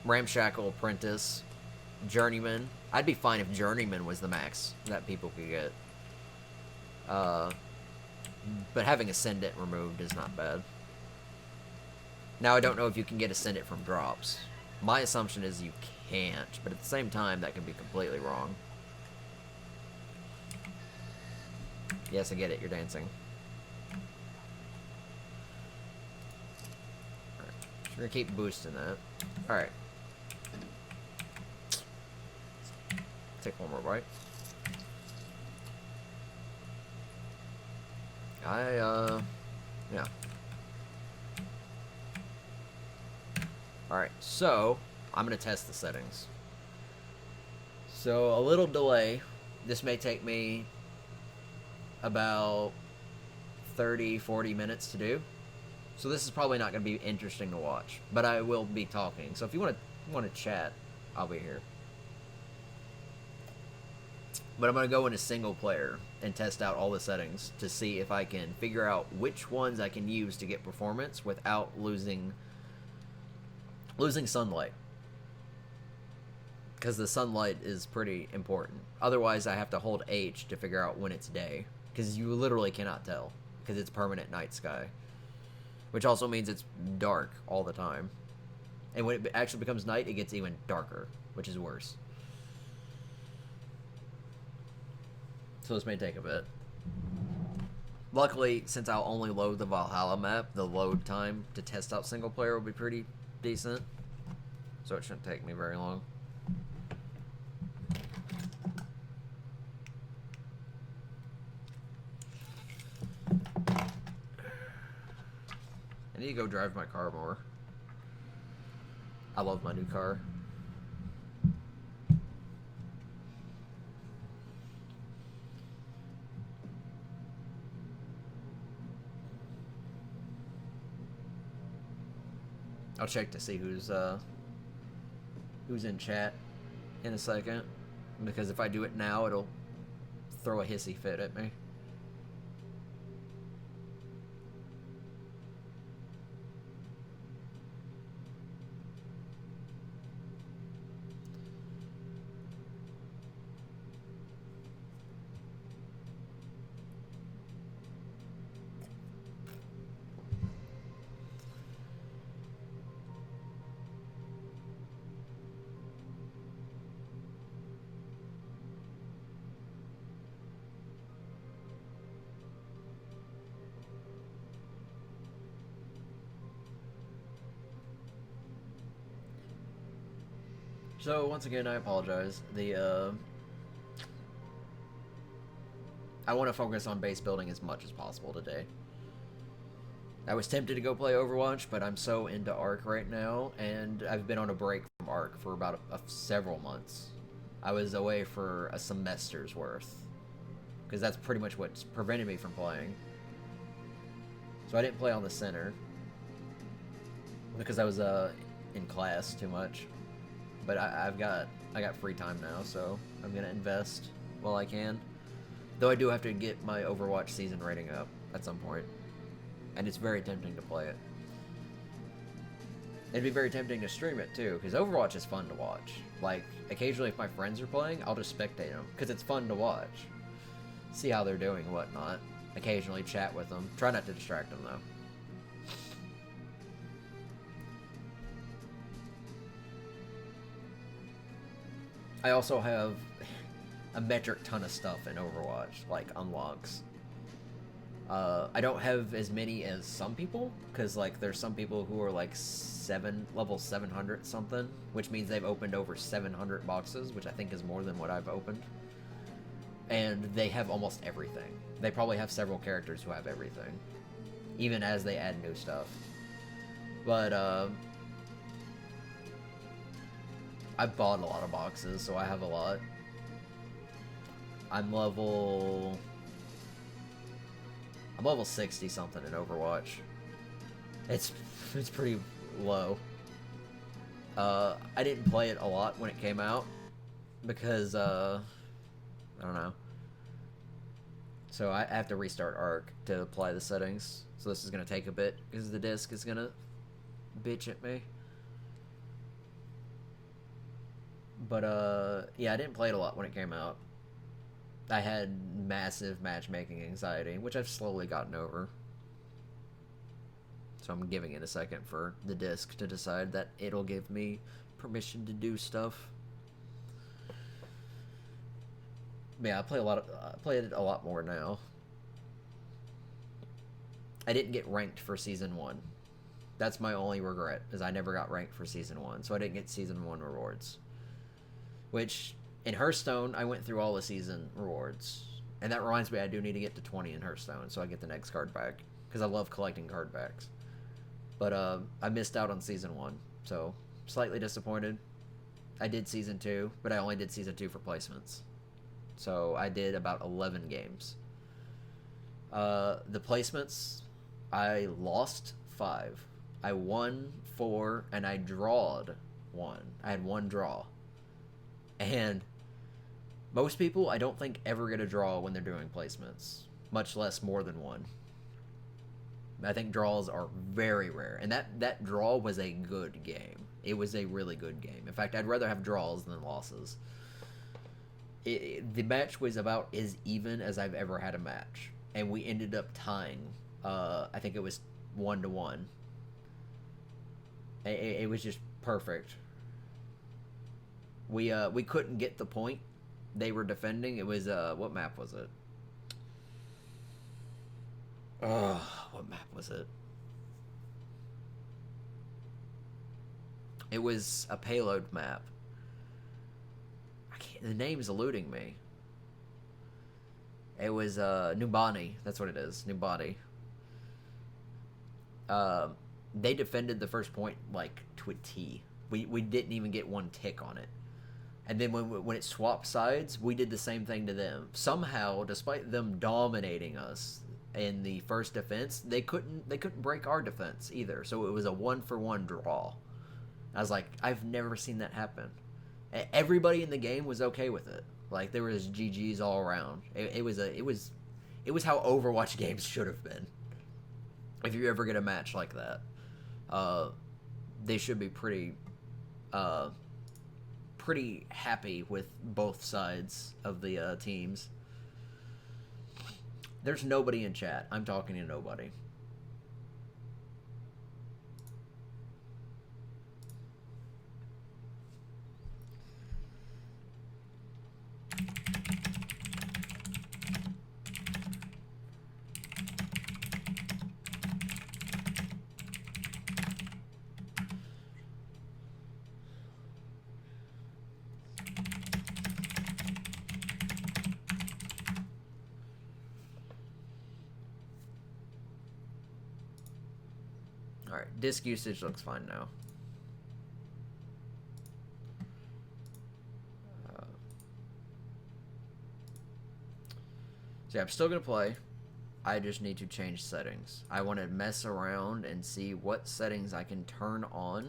Ramshackle, Apprentice, Journeyman. I'd be fine if Journeyman was the max that people could get. But having Ascendant removed is not bad. Now, I don't know if you can get Ascendant from drops. My assumption is you can't, but at the same time, that can be completely wrong. Yes, I get it, you're dancing. Alright, so we're gonna keep boosting that. Alright. Take one more bite. Yeah. Alright, so, I'm going to test the settings. So, a little delay. This may take me about 30-40 minutes to do. So this is probably not going to be interesting to watch. But I will be talking. So if you want to chat, I'll be here. But I'm going to go into single player and test out all the settings to see if I can figure out which ones I can use to get performance without losing sunlight. Because the sunlight is pretty important. Otherwise, I have to hold H to figure out when it's day. Because you literally cannot tell. Because it's permanent night sky. Which also means it's dark all the time. And when it actually becomes night, it gets even darker. Which is worse. So this may take a bit. Luckily, since I'll only load the Valhalla map, the load time to test out single player will be pretty decent. So it shouldn't take me very long. I need to go drive my car more. I love my new car. I'll check to see who's in chat in a second, because if I do it now, it'll throw a hissy fit at me. So, once again, I apologize. I want to focus on base building as much as possible today. I was tempted to go play Overwatch, but I'm so into ARK right now, and I've been on a break from ARK for about several months. I was away for a semester's worth, because that's pretty much what's prevented me from playing. So I didn't play on the center, because I was in class too much. But I got free time now, so I'm gonna invest while I can. Though I do have to get my Overwatch season rating up at some point. And it's very tempting to play it. It'd be very tempting to stream it too, because Overwatch is fun to watch. Like, occasionally if my friends are playing, I'll just spectate them, because it's fun to watch. See how they're doing and whatnot. Occasionally chat with them. Try not to distract them, though. I also have a metric ton of stuff in Overwatch, like unlocks. I don't have as many as some people, because like there's some people who are like level 700 something, which means they've opened over 700 boxes, which I think is more than what I've opened. And they have almost everything. They probably have several characters who have everything, even as they add new stuff. But I bought a lot of boxes, so I have a lot. I'm level 60 something in Overwatch. It's pretty low. I didn't play it a lot when it came out because I don't know. So I have to restart ARK to apply the settings. So this is gonna take a bit because the disc is gonna bitch at me. But yeah, I didn't play it a lot when it came out. I had massive matchmaking anxiety, which I've slowly gotten over. So I'm giving it a second for the disc to decide that it'll give me permission to do stuff. But yeah, I play it a lot more now. I didn't get ranked for Season 1. That's my only regret, is I never got ranked for Season 1, so I didn't get Season 1 rewards. Which, in Hearthstone, I went through all the season rewards. And that reminds me, I do need to get to 20 in Hearthstone, so I get the next card back. Because I love collecting card backs. But I missed out on Season 1, so slightly disappointed. I did Season 2, but I only did Season 2 for placements. So I did about 11 games. The placements, I lost 5. I won 4, and I drawed 1. I had 1 draw. And most people, I don't think, ever get a draw when they're doing placements, much less more than 1. I think draws are very rare, and that draw was a good game. It was a really good game. In fact, I'd rather have draws than losses. The match was about as even as I've ever had a match, and we ended up tying. I think it was 1-1. It was just perfect. We couldn't get the point they were defending. It was what map was it? What map was it? It was a payload map. The name's eluding me. It was Nubani. That's what it is. Nubani. They defended the first point like to a T. We didn't even get 1 tick on it. And then when it swapped sides, we did the same thing to them. Somehow, despite them dominating us in the first defense, they couldn't break our defense either. So it was a 1-for-1 draw. I was like, I've never seen that happen. Everybody in the game was okay with it. Like there was GGs all around. It was how Overwatch games should have been. If you ever get a match like that, they should be pretty happy with both sides of the teams. There's nobody in chat. I'm talking to nobody. Alright, disk usage looks fine now. So yeah, I'm still going to play. I just need to change settings. I want to mess around and see what settings I can turn on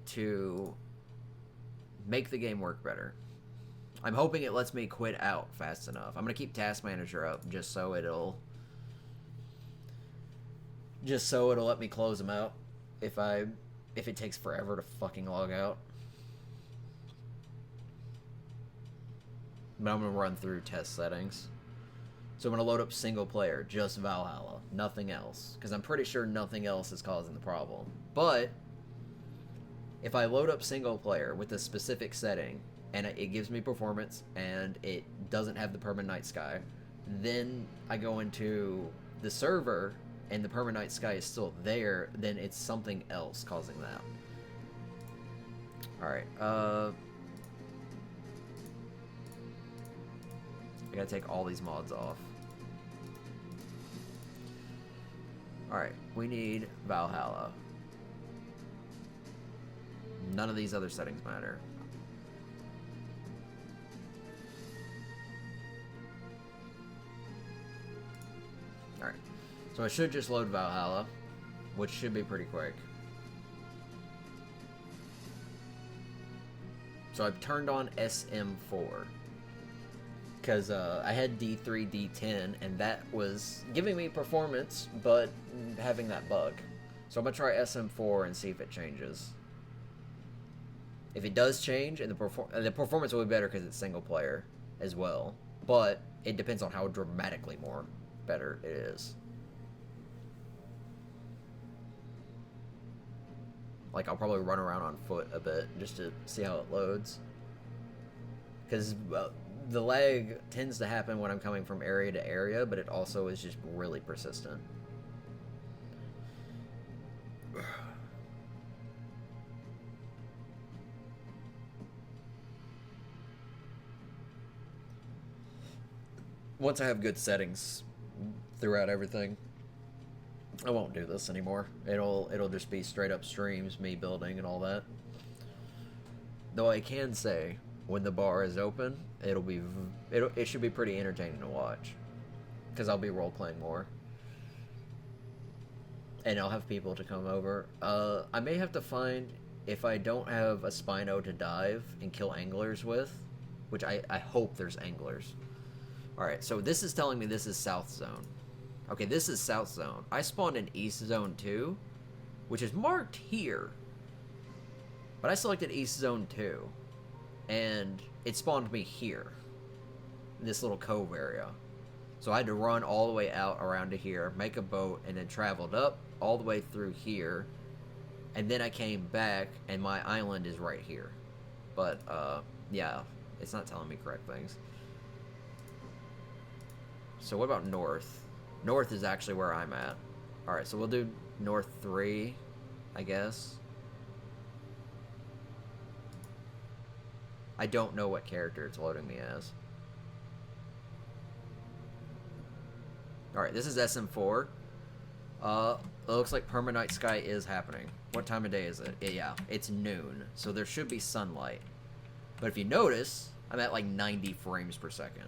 to make the game work better. I'm hoping it lets me quit out fast enough. I'm gonna keep Task Manager up just so it'll let me close them out if it takes forever to fucking log out. But I'm gonna run through test settings. So I'm gonna load up single player, just Valhalla, nothing else, because I'm pretty sure nothing else is causing the problem. But if I load up single player with a specific setting and it gives me performance and it doesn't have the permanent night sky, then I go into the server and the permanent night sky is still there, then it's something else causing that. Alright, I gotta take all these mods off. Alright, we need Valhalla. None of these other settings matter. Alright, so I should just load Valhalla, which should be pretty quick. So I've turned on SM4. Because I had D3, D10, and that was giving me performance, but having that bug. So I'm going to try SM4 and see if it changes. If it does change, and the performance will be better because it's single player as well, but it depends on how dramatically more better it is. Like, I'll probably run around on foot a bit just to see how it loads. Because the lag tends to happen when I'm coming from area to area, but it also is just really persistent. Once I have good settings throughout everything, I won't do this anymore. It'll just be straight up streams, me building and all that. Though I can say, when the bar is open, it should be pretty entertaining to watch, because I'll be role playing more, and I'll have people to come over. I may have to find, if I don't have a Spino to dive and kill anglers with, which I hope there's anglers. Alright, so this is telling me this is South Zone. Okay, this is South Zone. I spawned in East Zone 2, which is marked here, but I selected East Zone 2, and it spawned me here, in this little cove area. So I had to run all the way out around to here, make a boat, and then traveled up all the way through here, and then I came back, and my island is right here. But, yeah, it's not telling me correct things. So what about North? North is actually where I'm at. Alright, so we'll do North 3, I guess. I don't know what character it's loading me as. Alright, this is SM4. It looks like permanent night sky is happening. What time of day is it? Yeah, it's noon, so there should be sunlight. But if you notice, I'm at like 90 frames per second.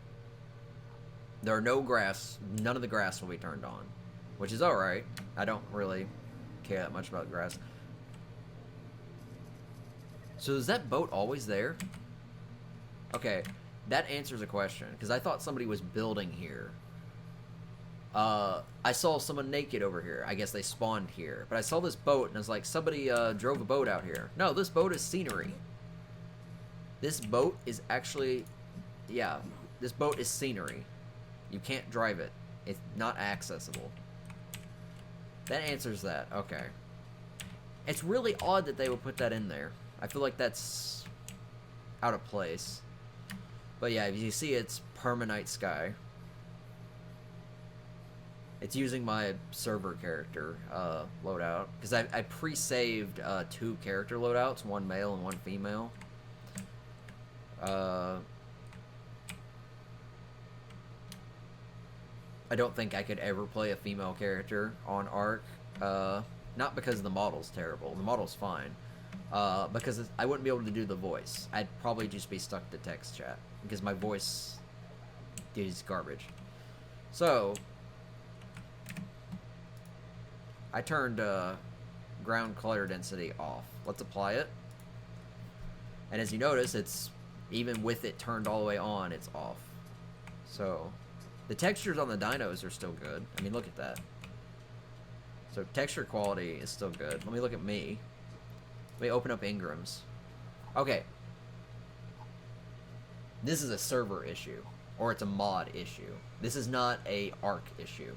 There are no grass, none of the grass will be turned on, which is alright. I don't really care that much about grass. So is that boat always there? Okay, that answers a question, because I thought somebody was building here. I saw someone naked over here. I guess they spawned here. But I saw this boat, and I was like, somebody drove a boat out here. No, this boat is scenery. This boat is actually... Yeah, this boat is scenery. You can't drive it. It's not accessible. That answers that. Okay. It's really odd that they would put that in there. I feel like that's out of place. But yeah, if you see, it's permanent sky. It's using my server character loadout, because I pre-saved 2 character loadouts, one male and one female. I don't think I could ever play a female character on Ark. Not because the model's terrible. The model's fine. Because I wouldn't be able to do the voice. I'd probably just be stuck to text chat, because my voice is garbage. So I turned ground color density off. Let's apply it. And as you notice, it's even with it turned all the way on, it's off. So the textures on the dinos are still good. I mean, look at that. So texture quality is still good. Let me look at me. Let me open up Ingram's. Okay. This is a server issue, or it's a mod issue. This is not a ARK issue.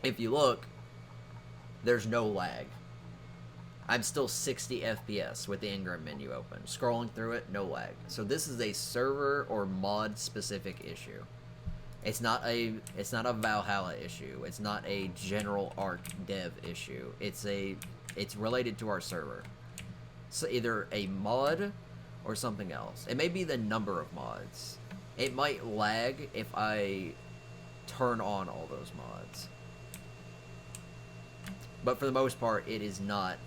If you look, there's no lag. I'm still 60 FPS with the Ingram menu open. Scrolling through it, no lag. So this is a server or mod specific issue. It's not a Valhalla issue. It's not a general ARK dev issue. It's related to our server. So either a mod or something else. It may be the number of mods. It might lag if I turn on all those mods. But for the most part, it is not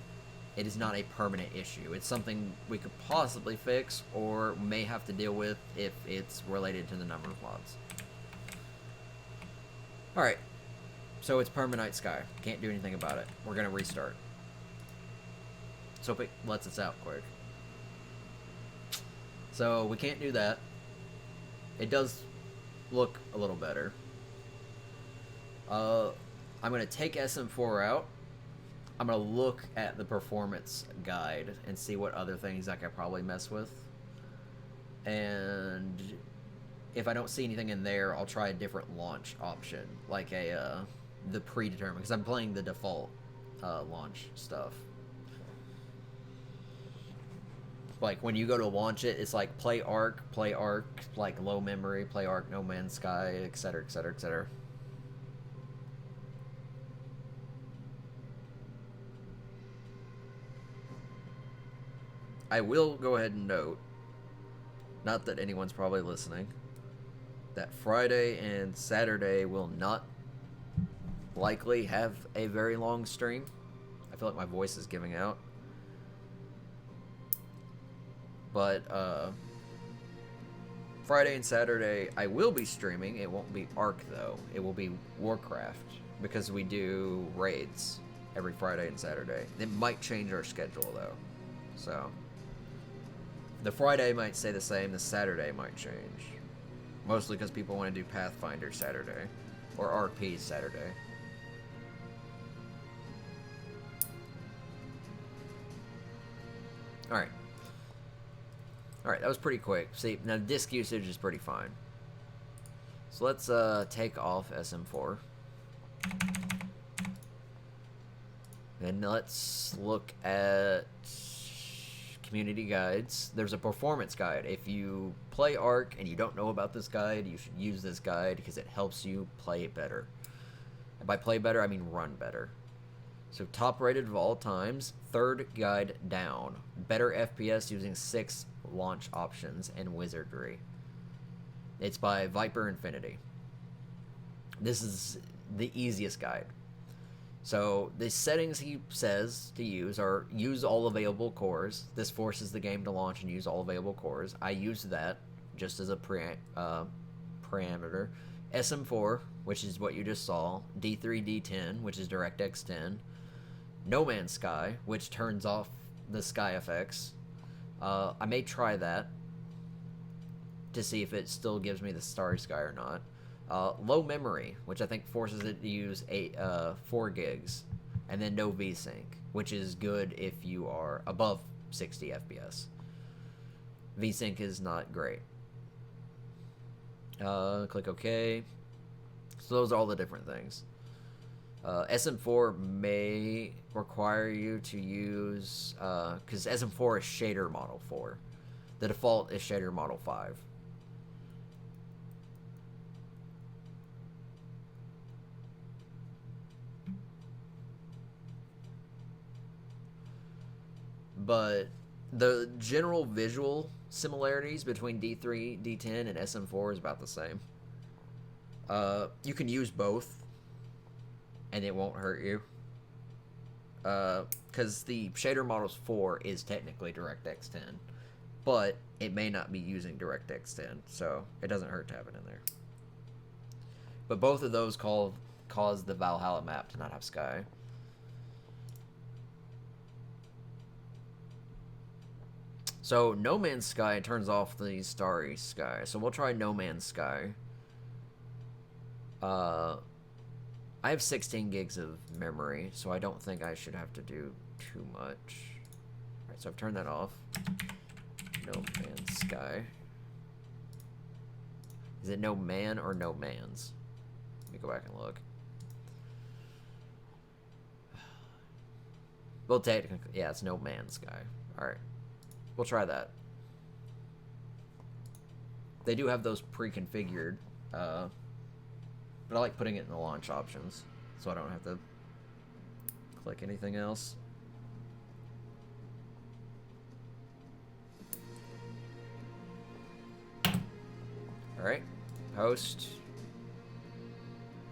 a permanent issue. It's something we could possibly fix or may have to deal with if it's related to the number of mods. Alright, so it's Permanite Sky. Can't do anything about it. We're going to restart. So hope it lets us out quick. So we can't do that. It does look a little better. I'm going to take SM4 out. I'm going to look at the performance guide and see what other things I could probably mess with. And if I don't see anything in there, I'll try a different launch option, like the predetermined, because I'm playing the default launch stuff. Like when you go to launch it, it's like play ARK, like low memory, play ARK, No Man's Sky, etc., etc., etc. I will go ahead and note, not that anyone's probably listening, that Friday and Saturday will not likely have a very long stream. I feel like my voice is giving out. But Friday and Saturday I will be streaming. It won't be ARK though. It will be Warcraft because we do raids every Friday and Saturday. It might change our schedule though. So the Friday might stay the same, the Saturday might change. Mostly because people want to do Pathfinder Saturday. Or RP Saturday. Alright. Alright, that was pretty quick. See, now disk usage is pretty fine. So let's take off SM4. And let's look at community guides. There's a performance guide. If you play ARK and you don't know about this guide, you should use this guide because it helps you play better. And by play better, I mean run better. So top rated of all times, third guide down. Better FPS using 6 launch options and wizardry. It's by Viper Infinity. This is the easiest guide. So the settings he says to use are use all available cores. This forces the game to launch and use all available cores. I use that just as a parameter. SM4, which is what you just saw. D3, D10, which is DirectX 10. No Man's Sky, which turns off the sky effects. I may try that to see if it still gives me the starry sky or not. Low memory, which I think forces it to use 4 gigs, and then no VSync, which is good if you are above 60 FPS. VSync is not great. Click OK. So those are all the different things. SM4 may require you to use, because SM4 is shader model 4. The default is shader model 5. But the general visual similarities between D3, D10, and SM4 is about the same. You can use both, and it won't hurt you. Because the shader models 4 is technically DirectX 10, but it may not be using DirectX 10, so it doesn't hurt to have it in there. But both of those cause the Valhalla map to not have sky. So No Man's Sky turns off the Starry Sky. So we'll try No Man's Sky. I have 16 gigs of memory, so I don't think I should have to do too much. Alright, so I've turned that off. No Man's Sky. Is it No Man or No Man's? Let me go back and look. Well, technically, yeah, it's No Man's Sky. Alright. We'll try that. They do have those pre-configured, but I like putting it in the launch options, so I don't have to click anything else. Alright. Host.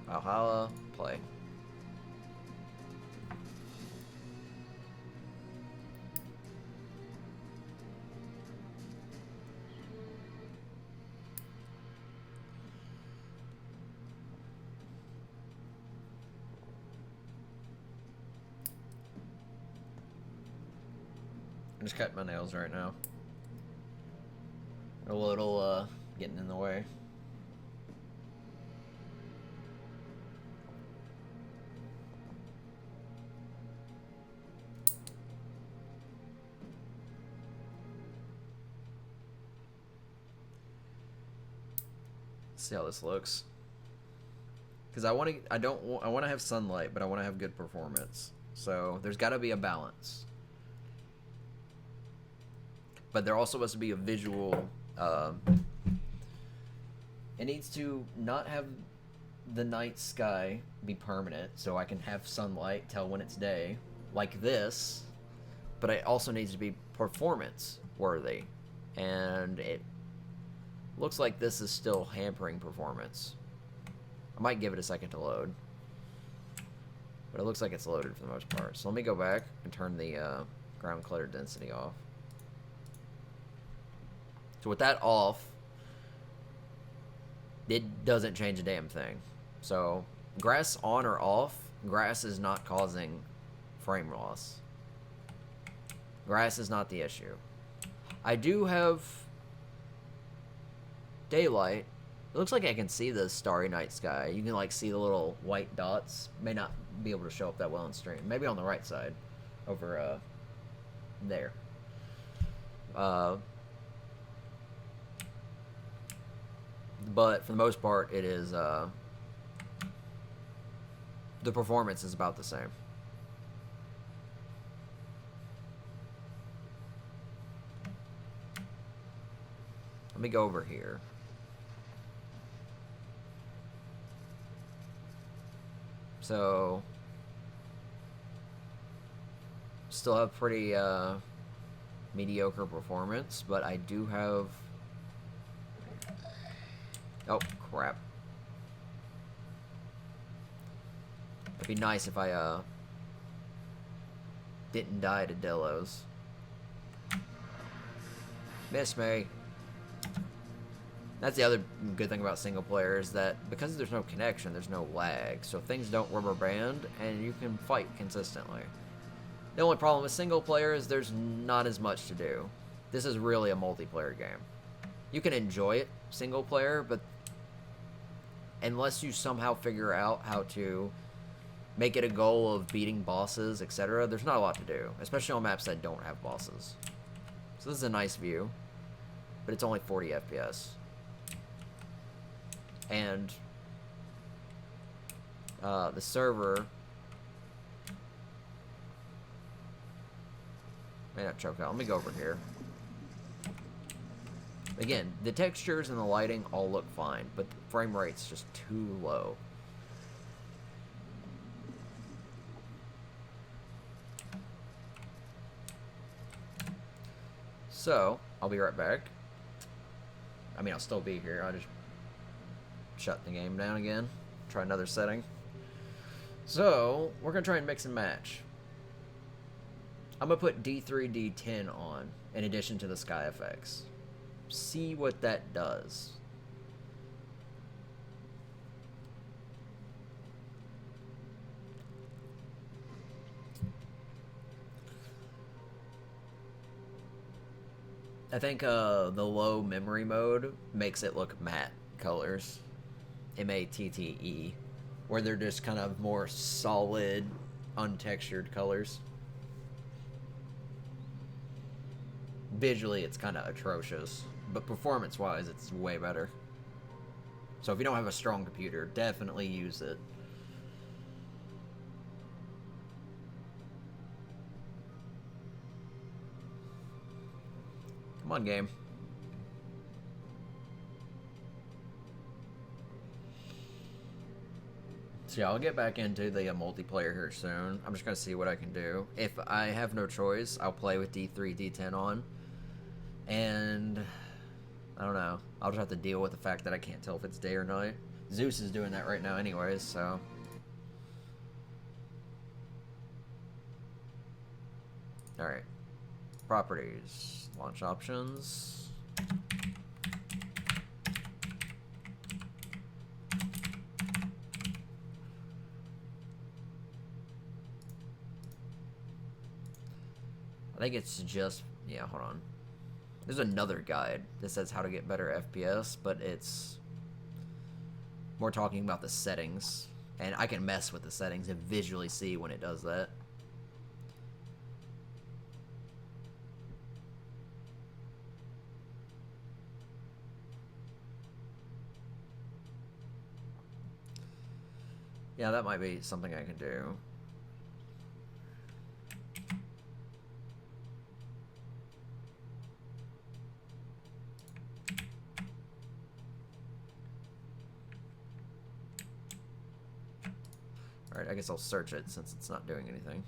Valhalla. Play. I'm just cutting my nails right now. A little, getting in the way. See how this looks. Because I want to have sunlight, but I want to have good performance. So there's got to be a balance. But there also has to be a visual. It needs to not have the night sky be permanent, so I can have sunlight, tell when it's day, like this. But it also needs to be performance worthy, and it looks like this is still hampering performance. I might give it a second to load, but it looks like it's loaded for the most part. So let me go back and turn the ground clutter density off. So with that off, it doesn't change a damn thing. So grass on or off, grass is not causing frame loss. Grass is not the issue. I do have daylight. It looks like I can see the starry night sky. You can like see the little white dots. May not be able to show up that well on stream. Maybe on the right side, over there. But for the most part, it is the performance is about the same. Let me go over here. So still have pretty mediocre performance, but I do have. Oh, crap. It'd be nice if I, didn't die to Delos. Miss me. That's the other good thing about single player is that because there's no connection, there's no lag. So things don't rubber band, and you can fight consistently. The only problem with single player is there's not as much to do. This is really a multiplayer game. You can enjoy it single player, but unless you somehow figure out how to make it a goal of beating bosses, etc., there's not a lot to do, especially on maps that don't have bosses. So this is a nice view, but it's only 40 FPS. And the server may not choke out. Let me go over here. Again, the textures and the lighting all look fine, but the frame rate's just too low. So, I'll be right back. I mean, I'll still be here. I'll just shut the game down again. Try another setting. So, we're going to try and mix and match. I'm going to put D3, D10 on, in addition to the sky effects. See what that does. I think the low memory mode makes it look matte colors. MATTE. Where they're just kind of more solid, untextured colors. Visually, it's kind of atrocious, but performance-wise, it's way better. So if you don't have a strong computer, definitely use it. Come on, game. So yeah, I'll get back into the multiplayer here soon. I'm just going to see what I can do. If I have no choice, I'll play with D3, D10 on. And I don't know. I'll just have to deal with the fact that I can't tell if it's day or night. Zeus is doing that right now anyways, so... Alright. Properties. Launch options. I think it's just... Yeah, hold on. There's another guide that says how to get better FPS, but it's more talking about the settings. And I can mess with the settings and visually see when it does that. Yeah, that might be something I can do. Alright, I guess I'll search it since it's not doing anything.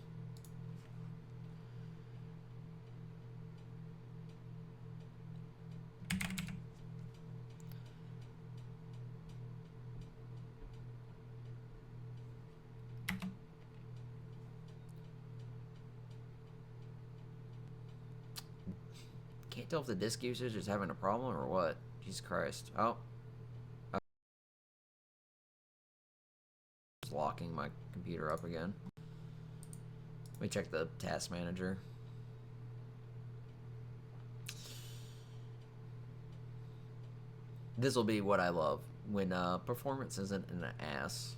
Can't tell if the disk usage is having a problem or what. Jesus Christ. Oh. Just locking my computer up again. Let me check the task manager. This will be what I love when performance isn't an ass.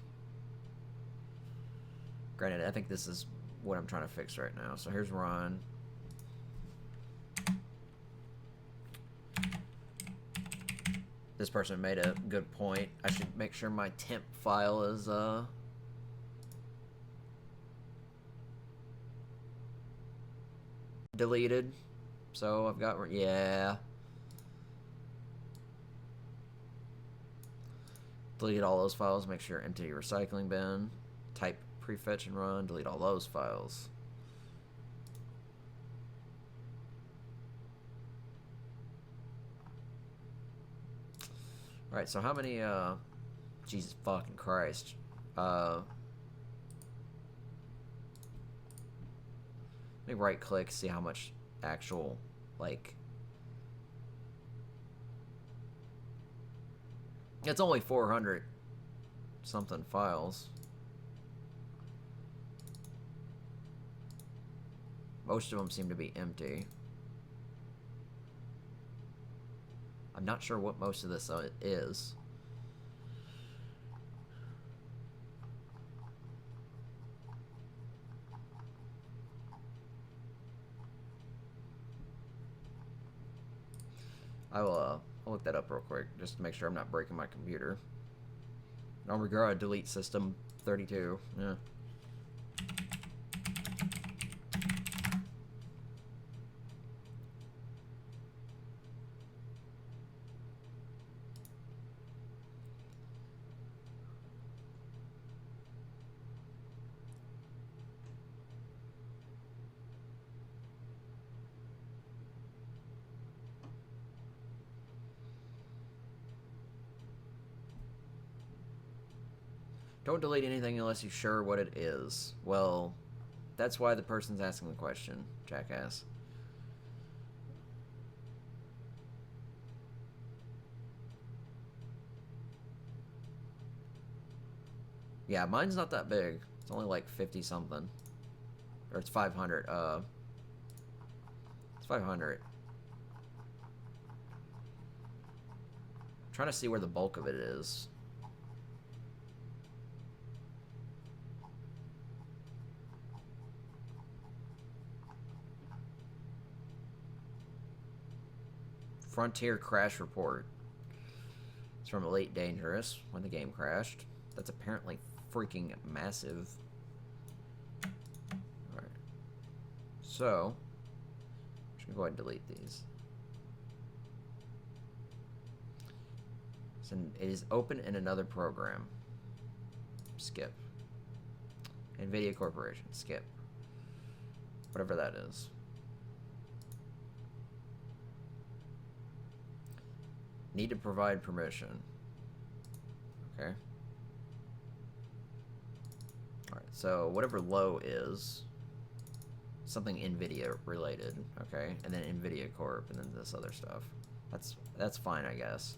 Granted, I think this is what I'm trying to fix right now. So here's run. This person made a good point. I should make sure my temp file is deleted. So I've got, yeah. Delete all those files, make sure empty your recycling bin. Type prefetch and run, delete all those files. Alright, so how many, Jesus fucking Christ. Let me right click, see how much actual, like... It's only 400 something files. Most of them seem to be empty. I'm not sure what most of this is. I'll look that up real quick, just to make sure I'm not breaking my computer. No regard, delete system 32. Yeah. Don't delete anything unless you're sure what it is. Well, that's why the person's asking the question, jackass. Yeah, mine's not that big. It's only like 50 something. Or it's 500. It's 500. trying to see where the bulk of it is. Frontier crash report. It's from Elite Dangerous when the game crashed. That's apparently freaking massive. Alright. So, I'm just gonna go ahead and delete these. So it is open in another program. Skip. NVIDIA Corporation. Skip. Whatever that is. Need to provide permission. Okay. Alright, so whatever low is, something NVIDIA related, okay? And then NVIDIA Corp, and then this other stuff. That's fine, I guess.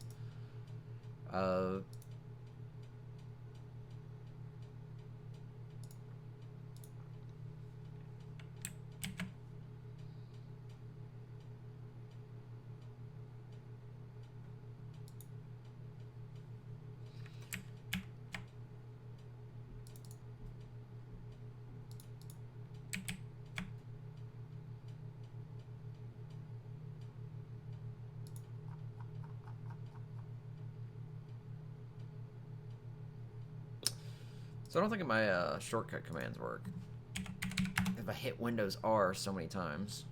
So I don't think my shortcut commands work. If I hit Windows R so many times.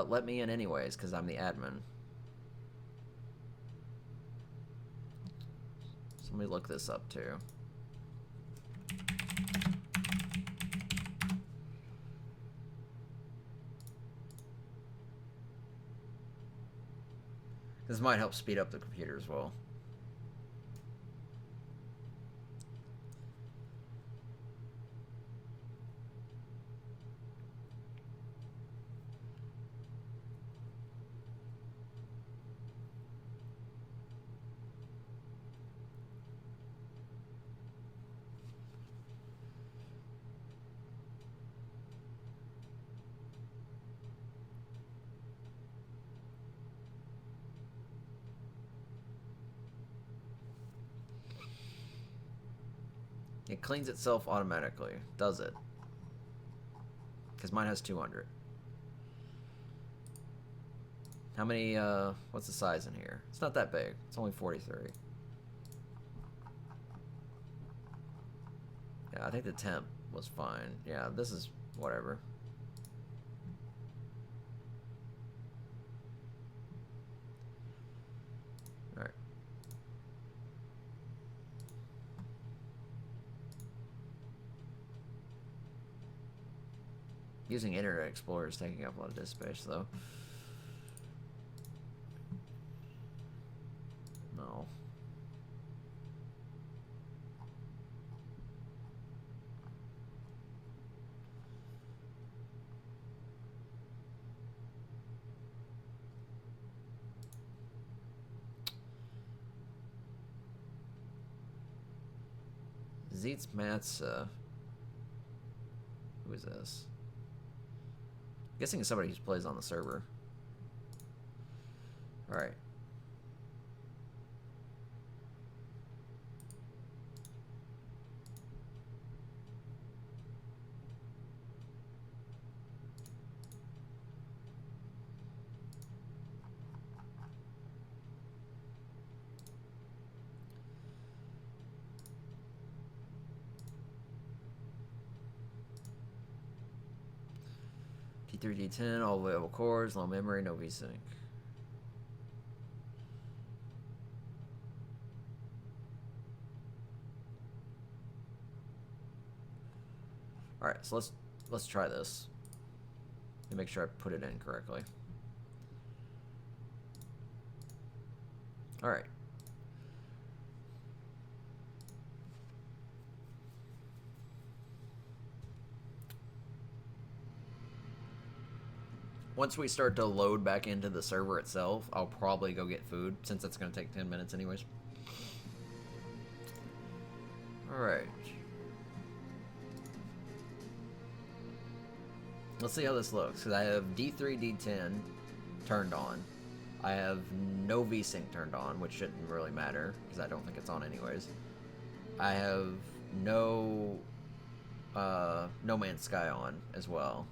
Let me in anyways, because I'm the admin. So let me look this up too. This might help speed up the computer as well. It cleans itself automatically, does it? Because mine has 200. How many, what's the size in here? It's not that big. It's only 43. Yeah, I think the temp was fine. Yeah, this is whatever. Alright. Using Internet Explorer is taking up a lot of disk space, though. No. Zeetz Matza. Who is this? I'm guessing it's somebody who plays on the server. Alright. T3, D10, all available cores, low memory, no VSync. Alright, so let's try this. Let me make sure I put it in correctly. Alright. Once we start to load back into the server itself, I'll probably go get food, since it's going to take 10 minutes anyways. Alright. Let's see how this looks. Because I have D3, D10 turned on. I have no VSync turned on, which shouldn't really matter, because I don't think it's on anyways. I have no No Man's Sky on as well.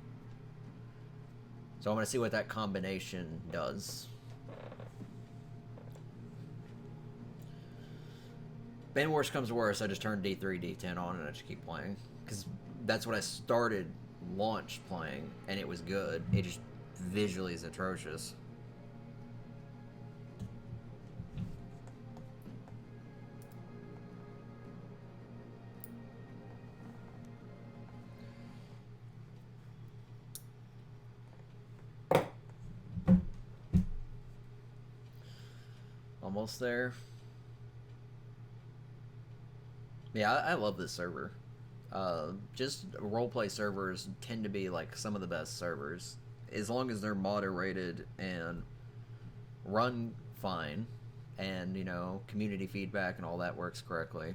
So I'm going to see what that combination does. Then worst comes to worst, I just turn D3, D10 on and I just keep playing. Because that's what I started launch playing, and it was good. It just visually is atrocious. Almost there. Yeah, I love this server. Just roleplay servers tend to be like some of the best servers, as long as they're moderated and run fine, and you know, community feedback and all that works correctly.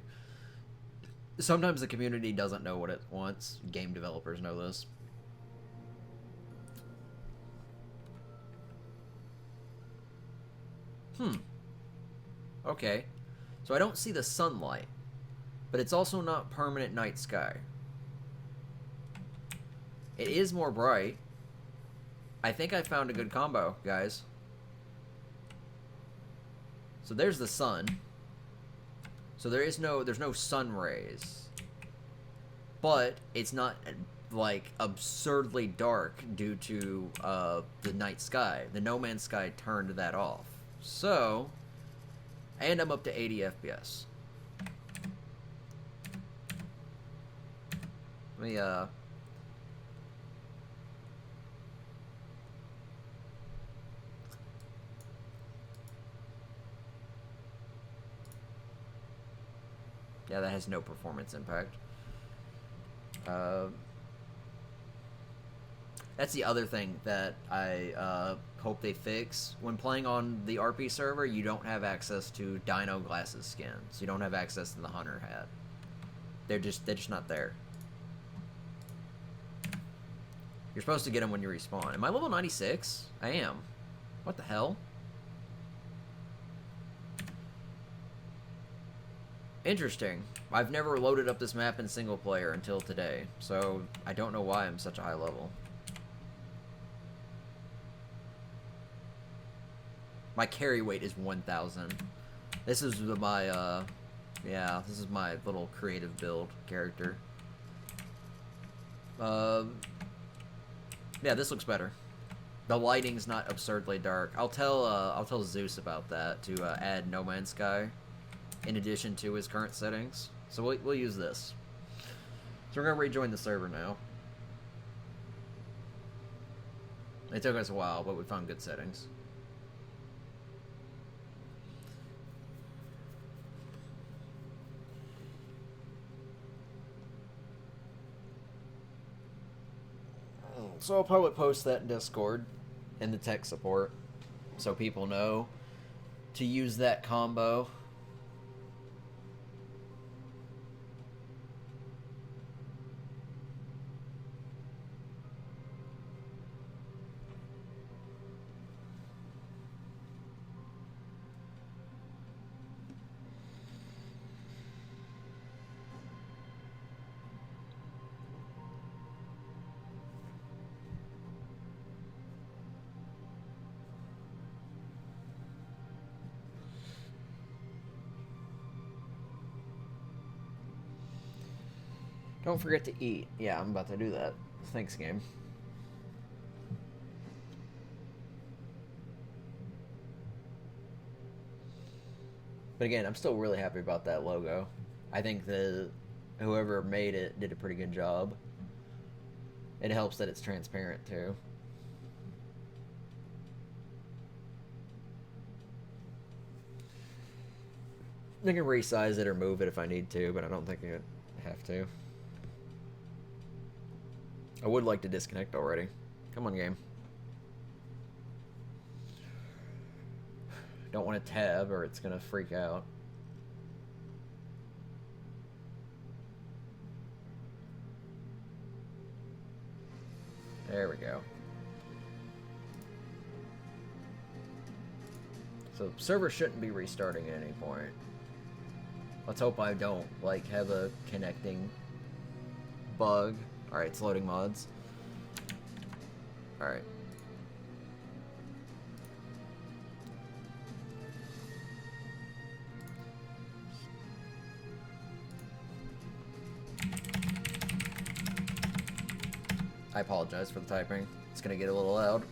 Sometimes the community doesn't know what it wants. Game developers know this. Okay. So I don't see the sunlight, but it's also not permanent night sky. It is more bright. I think I found a good combo, guys. So there's the sun. So there's no sun rays. But it's not like absurdly dark due to the night sky. The No Man's Sky turned that off. So, and I'm up to 80 FPS. Let me yeah, that has no performance impact. That's the other thing that I hope they fix. When playing on the RP server, you don't have access to Dino Glasses skins. You don't have access to the Hunter hat. They're just not there. You're supposed to get them when you respawn. Am I level 96? I am. What the hell? Interesting. I've never loaded up this map in single player until today, so I don't know why I'm such a high level. My carry weight is 1,000. This is my, yeah, this is my little creative build character. Yeah, this looks better. The lighting's not absurdly dark. I'll tell Zeus about that to add No Man's Sky in addition to his current settings. So we'll use this. So we're gonna rejoin the server now. It took us a while, but we found good settings. So I'll probably post that in Discord in the tech support so people know to use that combo. Don't forget to eat. Yeah, I'm about to do that. Thanks, game. But again, I'm still really happy about that logo. I think whoever made it did a pretty good job. It helps that it's transparent too. I can resize it or move it if I need to, but I don't think I have to. I would like to disconnect already. Come on, game. Don't want to tab or it's gonna freak out. There we go. So server shouldn't be restarting at any point. Let's hope I don't, like, have a connecting bug. Alright, it's loading mods. Alright. I apologize for the typing. It's gonna get a little loud.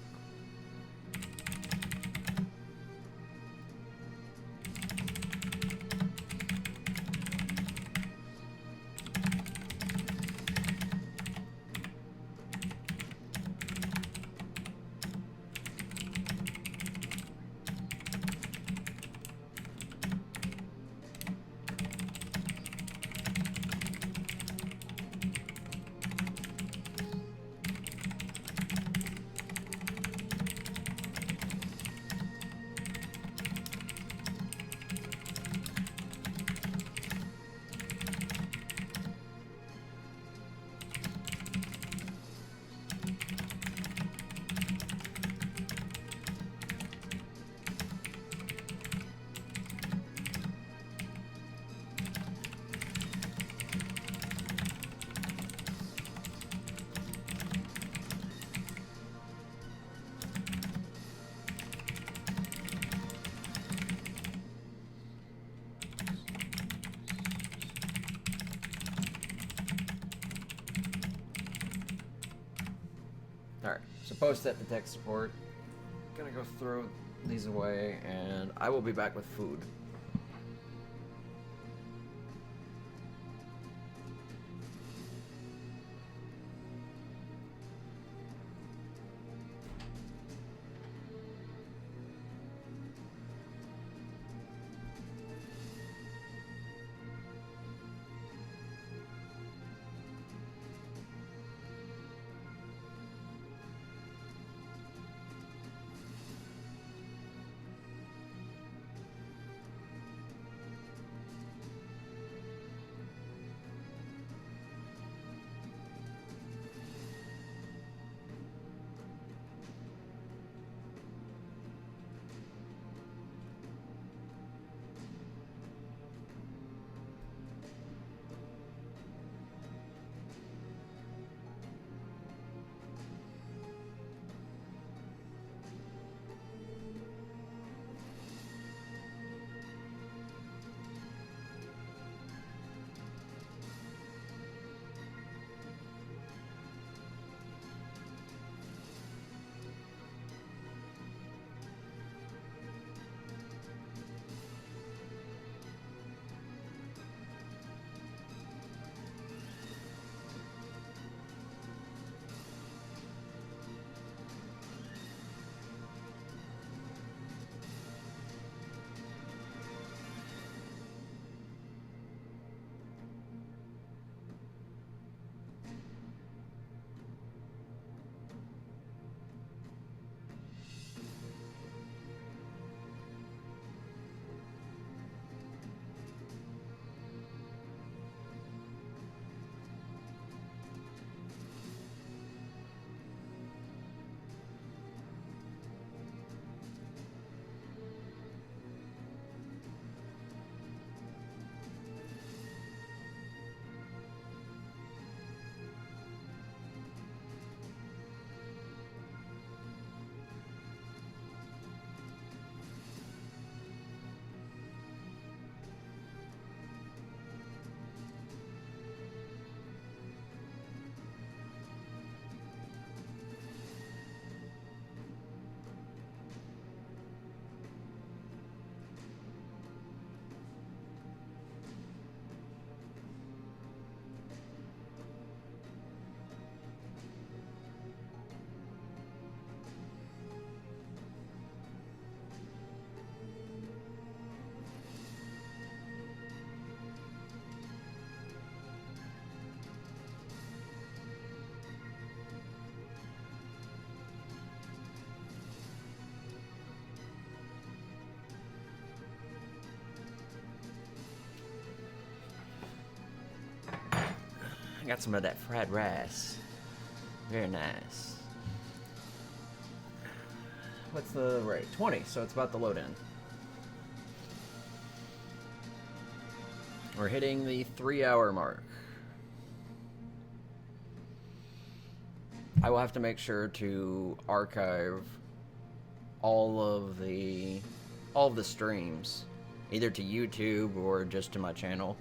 Alright, so post at the tech support. Gonna go throw these away, and I will be back with food. I got some of that fried rice. Very nice. What's the rate? 20, so it's about to load in. We're hitting the 3-hour mark. I will have to make sure to archive all of the streams, either to YouTube or just to my channel.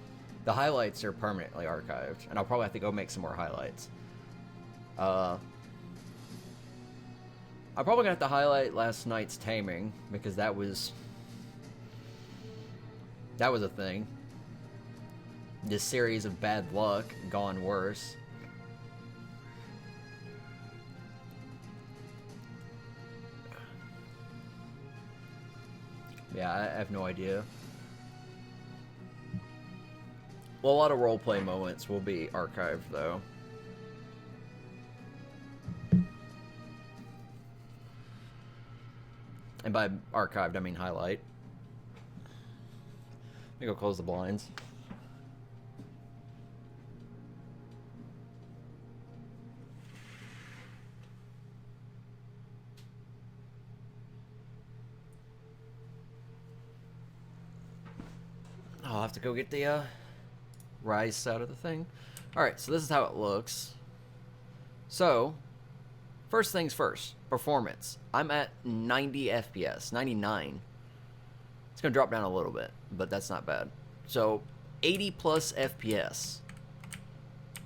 The highlights are permanently archived, and I'll probably have to go make some more highlights. I'm probably gonna have to highlight last night's taming, because that was a thing. This series of bad luck gone worse. Yeah, I have no idea. Well, a lot of roleplay moments will be archived, though. And by archived, I mean highlight. Let me go close the blinds. I'll have to go get the rice out of the thing. Alright, so this is how it looks. So, first things first, performance. I'm at 90 FPS, 99. It's going to drop down a little bit, but that's not bad. So, 80 plus FPS.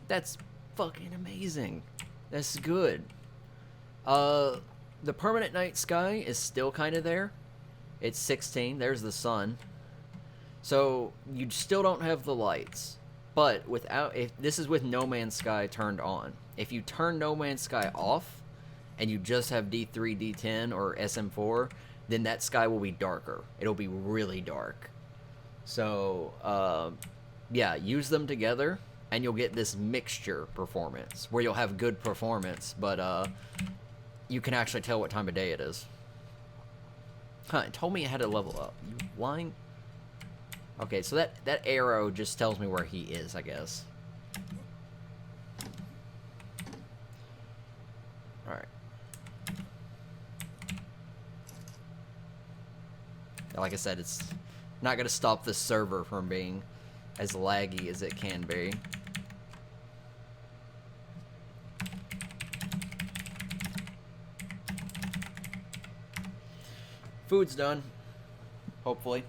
That's fucking amazing. That's good. The permanent night sky is still kind of there. It's 16. There's the sun. So, you still don't have the lights. But if this is with No Man's Sky turned on. If you turn No Man's Sky off, and you just have D3, D10, or SM4, then that sky will be darker. It'll be really dark. So, yeah, use them together, and you'll get this mixture performance, where you'll have good performance, but you can actually tell what time of day it is. Huh, it told me it had to level up. You lying? Okay, so that arrow just tells me where he is, I guess. Alright. Like I said, it's not going to stop the server from being as laggy as it can be. Food's done. Hopefully.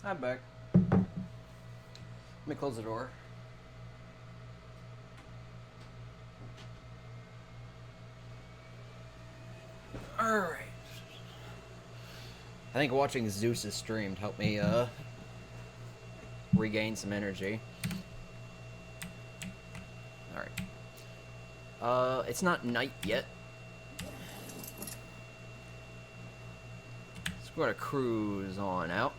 I'm back. Let me close the door. Alright. I think watching Zeus's stream helped me regain some energy. Alright. It's not night yet. So we're gonna cruise on out.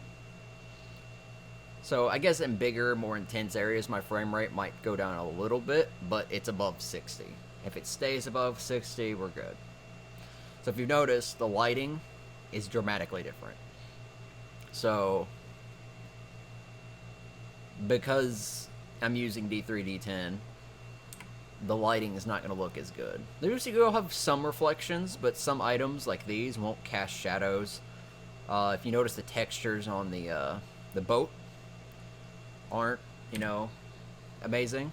So I guess in bigger, more intense areas, my frame rate might go down a little bit, but it's above 60. If it stays above 60, we're good. So if you've noticed, the lighting is dramatically different. So because I'm using D3, D10, the lighting is not going to look as good. The usually will have some reflections, but some items like these won't cast shadows. If you notice, the textures on the boat aren't, you know, amazing.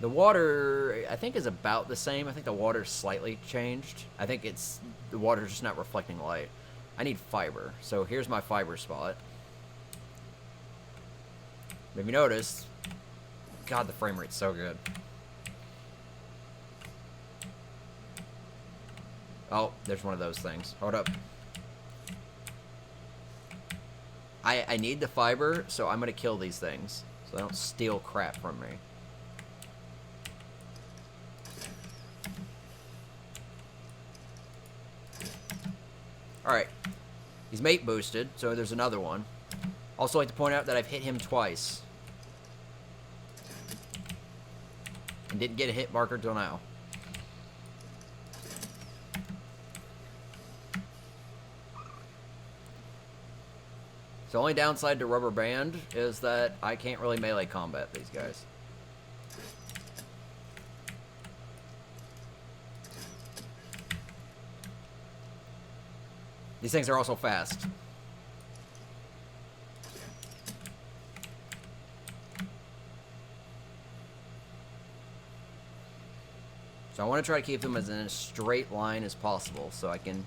The water, I think, is about the same. I think the water's slightly changed. I think the water's just not reflecting light. I need fiber, so here's my fiber spot. If you notice, God, the frame rate's so good. Oh, there's one of those things. Hold up. I need the fiber, so I'm going to kill these things, so they don't steal crap from me. Alright. He's mate boosted, so there's another one. Also like to point out that I've hit him twice. And didn't get a hit marker till now. The only downside to Rubber Band is that I can't really melee combat these guys. These things are also fast. So I want to try to keep them as in a straight line as possible so I can...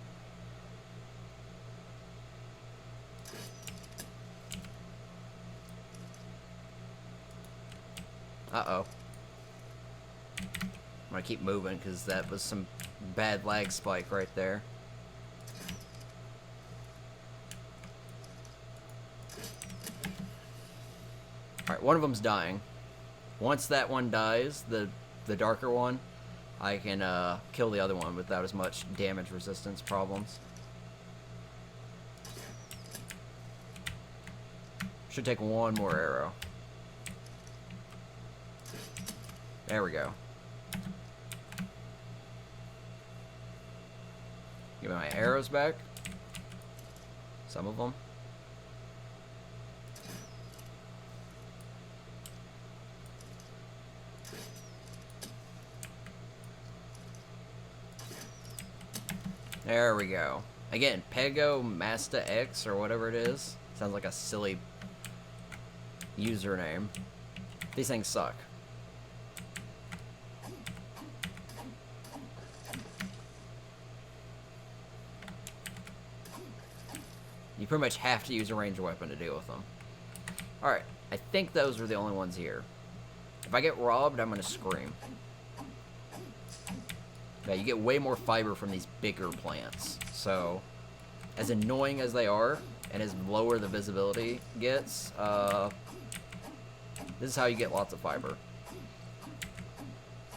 Uh-oh. I'm gonna keep moving because that was some bad lag spike right there. Alright, one of them's dying. Once that one dies, the darker one, I can kill the other one without as much damage resistance problems. Should take one more arrow. There we go. Give me my arrows back. Some of them. There we go. Again, Pego Masta X or whatever it is. Sounds like a silly username. These things suck. You pretty much have to use a ranged weapon to deal with them. Alright, I think those were the only ones here. If I get robbed, I'm gonna scream. Yeah, you get way more fiber from these bigger plants. So, as annoying as they are, and as lower the visibility gets, this is how you get lots of fiber.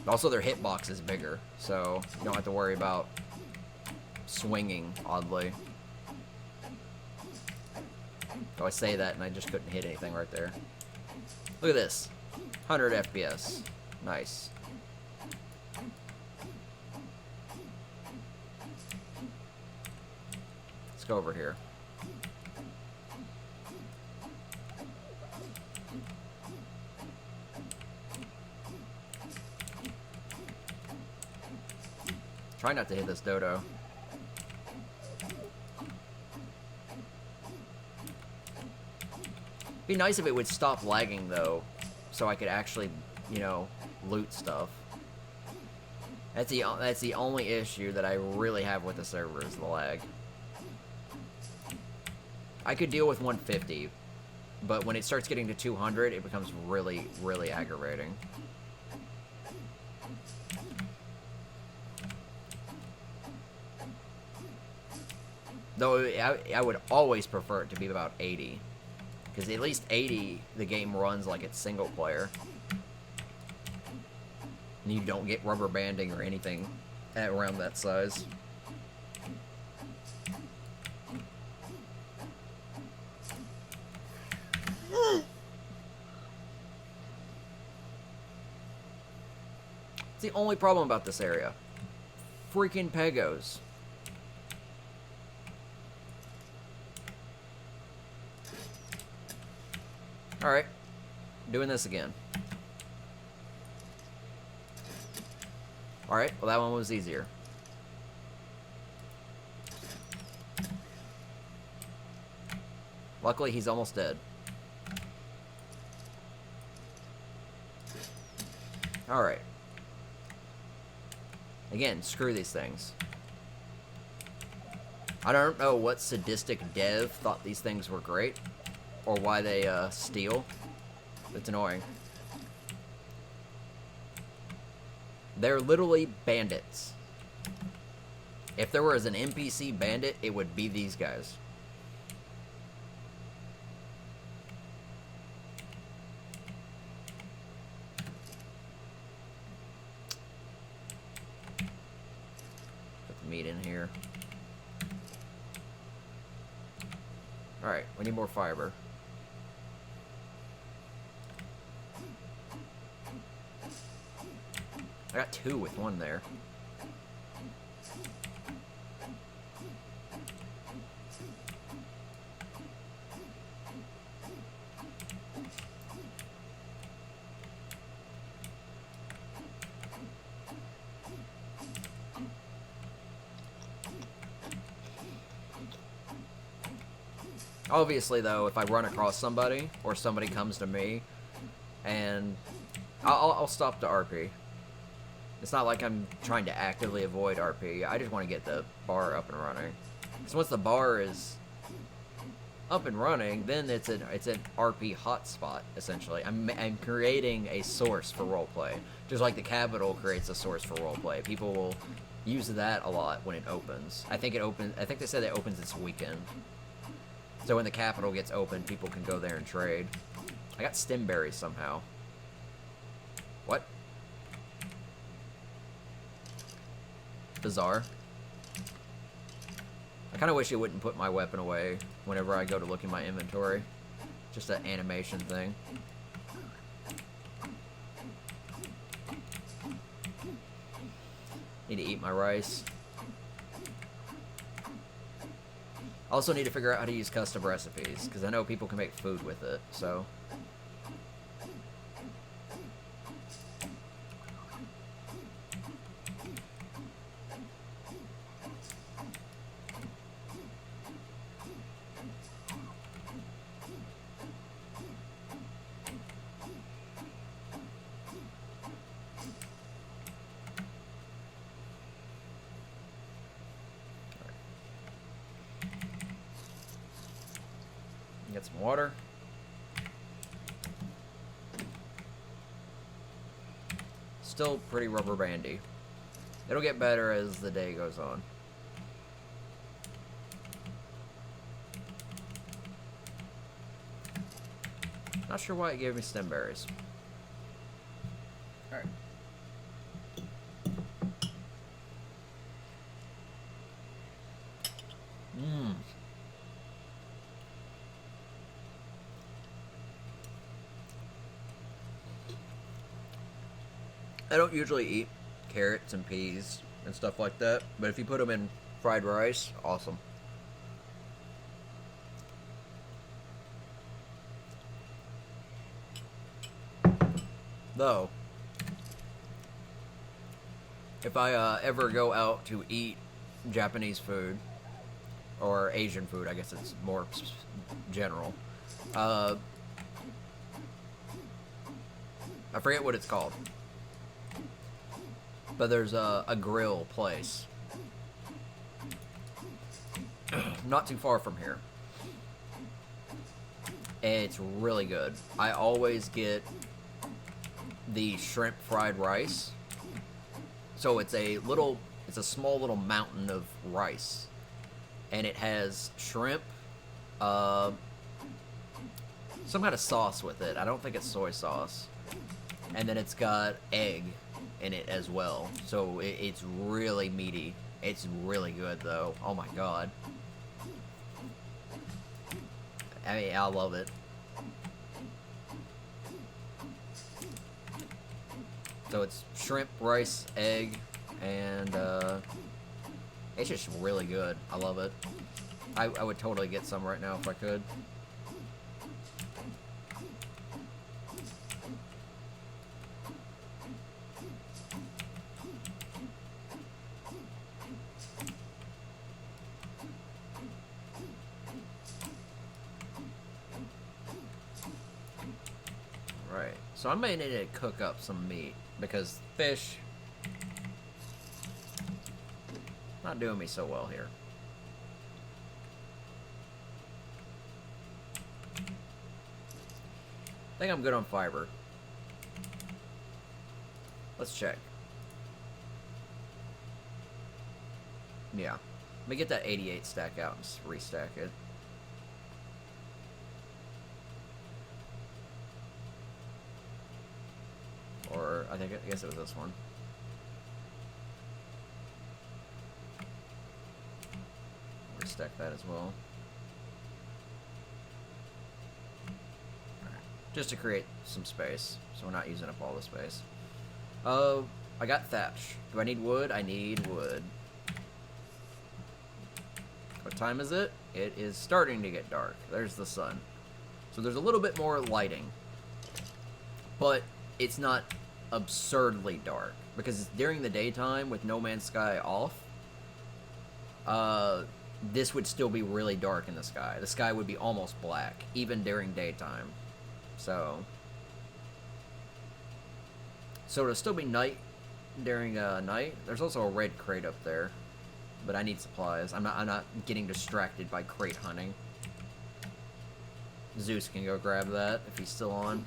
Also, their hitbox is bigger, so you don't have to worry about swinging oddly. Oh, I say that and I just couldn't hit anything right there. Look at this. 100 FPS. Nice. Let's go over here. Try not to hit this dodo. Be nice if it would stop lagging though, so I could actually, you know, loot stuff. That's the only issue that I really have with the server is the lag. I could deal with 150, but when it starts getting to 200, it becomes really, really aggravating. Though I would always prefer it to be about 80. Because at least 80, the game runs like it's single player. And you don't get rubber banding or anything around that size. It's the only problem about this area. Freaking pegos. Alright. Doing this again. Alright, well that one was easier. Luckily, he's almost dead. Alright. Again, screw these things. I don't know what sadistic dev thought these things were great, or why they steal. It's annoying. They're literally bandits. If there was an NPC bandit, it would be these guys. Put the meat in here. Alright, we need more fiber. I got 2 with 1 there. Obviously, though, if I run across somebody, or somebody comes to me, and I'll stop the RP. It's not like I'm trying to actively avoid RP. I just want to get the bar up and running. Because once the bar is up and running, then it's an RP hotspot, essentially. I'm creating a source for roleplay. Just like the Capitol creates a source for roleplay. People will use that a lot when it opens. I think they said it opens this weekend. So when the Capitol gets open, people can go there and trade. I got stemberries somehow. What? Bizarre. I kind of wish it wouldn't put my weapon away whenever I go to look in my inventory. Just an animation thing. Need to eat my rice. Also need to figure out how to use custom recipes, because I know people can make food with it, so... Get some water. Still pretty rubber bandy. It'll get better as the day goes on. Not sure why it gave me stemberries. Alright. Mmm. I don't usually eat carrots and peas and stuff like that, but if you put them in fried rice, awesome. Though, if I ever go out to eat Japanese food, or Asian food, I guess it's more general, I forget what it's called. But there's a grill place not too far from here. It's really good. I always get the shrimp fried rice. So it's a small little mountain of rice. and it has shrimp, some kind of sauce with it. I don't think it's soy sauce. And then it's got egg in it as well. So it's really meaty. It's really good, though. Oh my god. I mean, I love it. So it's shrimp, rice, egg, and it's just really good. I love it. I would totally get some right now if I could. Right. So I may need to cook up some meat because fish not doing me so well here. I think I'm good on fiber. Let's check. Yeah. Let me get that 88 stack out and restack it. Or, I guess it was this one. Restack that as well. Just to create some space, so we're not using up all the space. I got thatch. Do I need wood? I need wood. What time is it? It is starting to get dark. There's the sun. So there's a little bit more lighting. But it's not absurdly dark. Because it's during the daytime with No Man's Sky off. This would still be really dark in the sky. The sky would be almost black, even during daytime. So it'll still be night during night. There's also a red crate up there, but I need supplies. I'm not getting distracted by crate hunting. Zeus can go grab that if he's still on.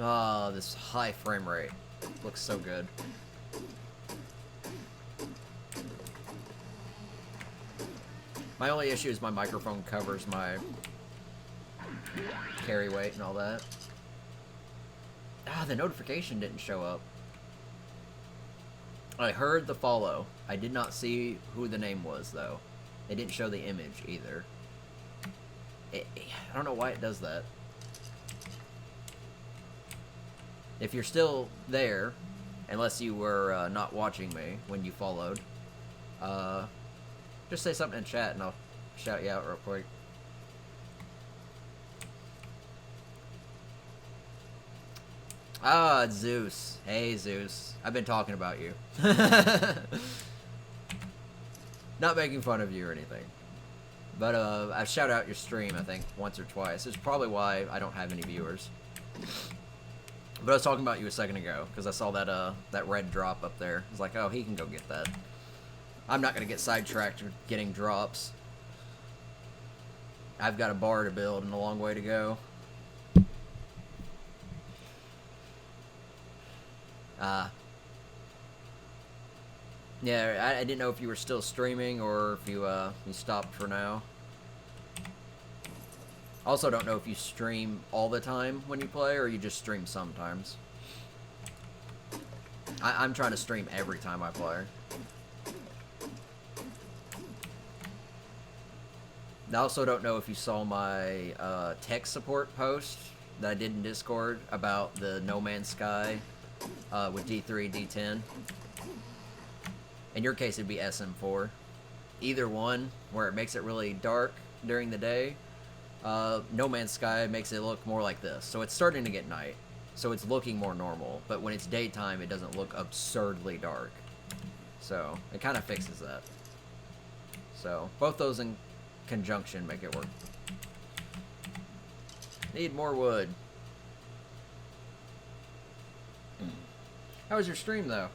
Ah, this high frame rate looks so good. My only issue is my microphone covers my carry weight and all that. Ah, the notification didn't show up. I heard the follow. I did not see who the name was, though. It didn't show the image, either. I don't know why it does that. If you're still there, unless you were not watching me when you followed, just say something in chat and I'll shout you out real quick. Ah, it's Zeus. Hey, Zeus. I've been talking about you. Not making fun of you or anything. But I shout out your stream, I think, once or twice. It's probably why I don't have any viewers. But I was talking about you a second ago, because I saw that red drop up there. I was like, oh, he can go get that. I'm not going to get sidetracked with getting drops. I've got a bar to build and a long way to go. Yeah, I didn't know if you were still streaming or if you stopped for now. Also don't know if you stream all the time when you play or you just stream sometimes. I'm trying to stream every time I play. I also don't know if you saw my tech support post that I did in Discord about the No Man's Sky with D3, D10. In your case, it'd be SM4. Either one, where it makes it really dark during the day. No Man's Sky makes it look more like this. So it's starting to get night. So it's looking more normal. But when it's daytime, it doesn't look absurdly dark. So it kind of fixes that. So both those in conjunction make it work. Need more wood. How was your stream, though?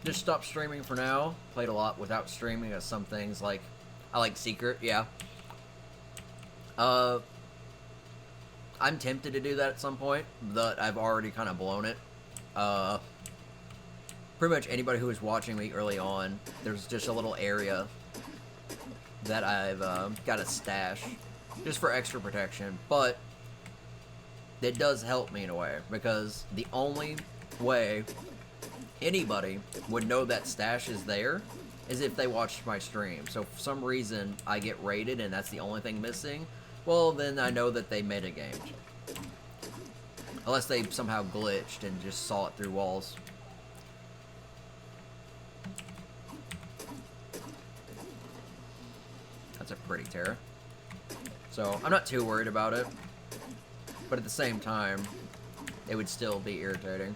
Just stopped streaming for now. Played a lot without streaming as some things like... I like Secret, yeah. I'm tempted to do that at some point, but I've already kind of blown it. Pretty much anybody who was watching me early on, there's just a little area that I've got a stash just for extra protection, but it does help me in a way, because the only way anybody would know that stash is there is if they watched my stream. So if for some reason I get raided and that's the only thing missing, well, then I know that they metagamed. Unless they somehow glitched and just saw it through walls. That's a pretty Terra. So I'm not too worried about it. But at the same time, it would still be irritating.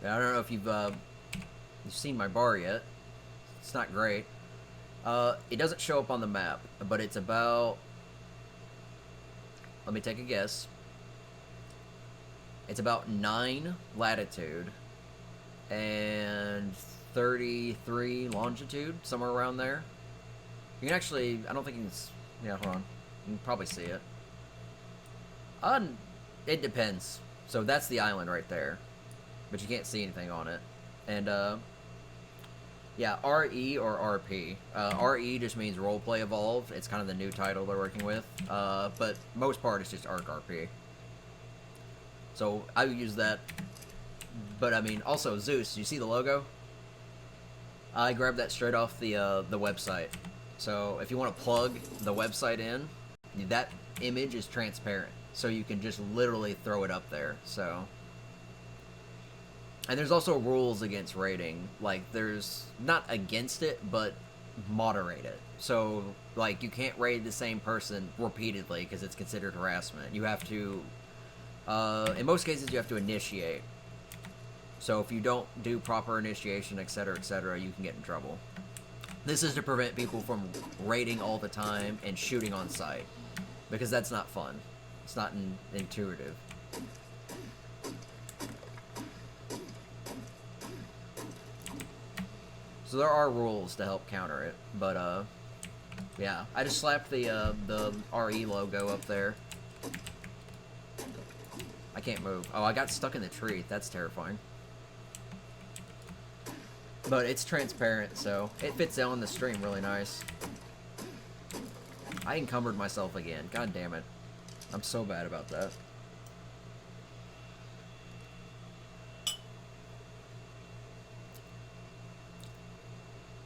I don't know if you've seen my bar yet. It's not great. It doesn't show up on the map, but it's about... Let me take a guess. It's about 9 latitude and 33 longitude, somewhere around there. You can actually... I don't think you can... Yeah, hold on. You can probably see it. It depends. So that's the island right there. But you can't see anything on it. And, yeah, RE or RP. RE just means Roleplay Evolved. It's kind of the new title they're working with. But most part it's just ARKRP. So I would use that. But, I mean, also Zeus, you see the logo? I grabbed that straight off the website. So if you want to plug the website in, that image is transparent. So you can just literally throw it up there. So... And there's also rules against raiding. Like, there's not against it, but moderate it. So, like, you can't raid the same person repeatedly because it's considered harassment. You have to, in most cases, you have to initiate. So if you don't do proper initiation, etc., you can get in trouble. This is to prevent people from raiding all the time and shooting on sight. Because that's not fun. It's not intuitive. So there are rules to help counter it, but yeah, I just slapped the RE logo up there. I can't move. Oh, I got stuck in the tree. That's terrifying. But it's transparent, so it fits on the stream really nice. I encumbered myself again. God damn it. I'm so bad about that.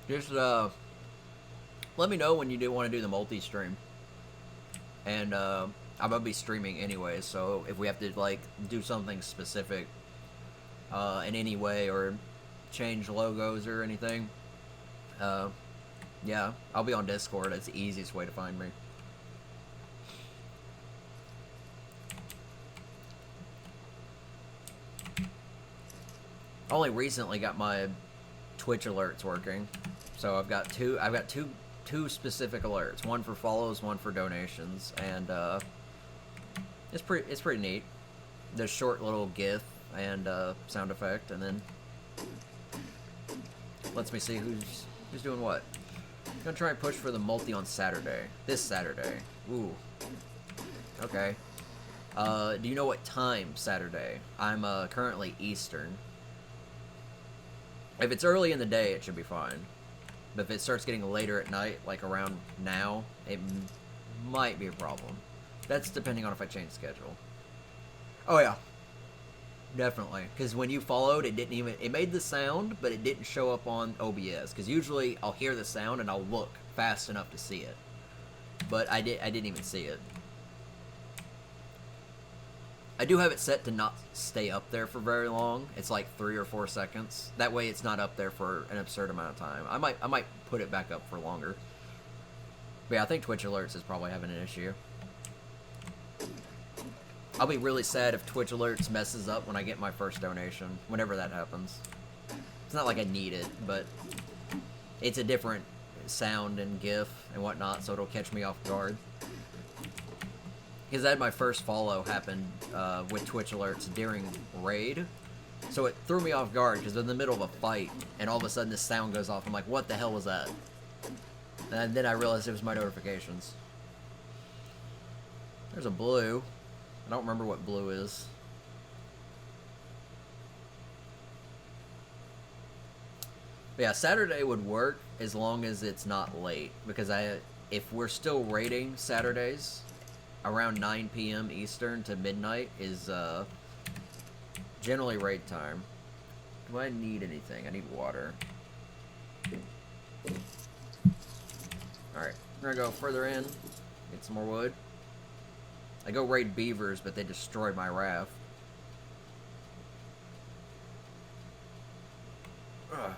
Just, let me know when you do want to do the multi-stream. And, I'm gonna be streaming anyway, so if we have to, like, do something specific, in any way, or change logos or anything, yeah, I'll be on Discord. It's the easiest way to find me. I only recently got my Twitch alerts working. So I've got two specific alerts. One for follows, one for donations, and it's pretty neat. There's short little GIF and sound effect, and then lets me see who's doing what. I'm gonna try and push for the multi on Saturday. This Saturday. Ooh. Okay. Do you know what time Saturday? I'm currently Eastern. If it's early in the day, it should be fine. But if it starts getting later at night, like around now, it might be a problem. That's depending on if I change schedule. Oh yeah. Definitely. Because when you followed, it made the sound, but it didn't show up on OBS. Because usually I'll hear the sound and I'll look fast enough to see it. But I didn't even see it. I do have it set to not stay up there for very long. It's like 3 or 4 seconds. That way it's not up there for an absurd amount of time. I might put it back up for longer. But yeah, I think Twitch Alerts is probably having an issue. I'll be really sad if Twitch Alerts messes up when I get my first donation, whenever that happens. It's not like I need it, but it's a different sound and GIF and whatnot, so it'll catch me off guard. Because I had my first follow happen with Twitch Alerts during Raid, so it threw me off guard because in the middle of a fight, and all of a sudden this sound goes off. I'm like, what the hell was that? And then I realized it was my notifications. There's a blue. I don't remember what blue is. But yeah, Saturday would work as long as it's not late. Because if we're still raiding Saturdays, around 9 p.m. Eastern to midnight is generally raid time. Do I need anything? I need water. Alright, we're gonna go further in, get some more wood. I go raid beavers, but they destroyed my raft. Ugh.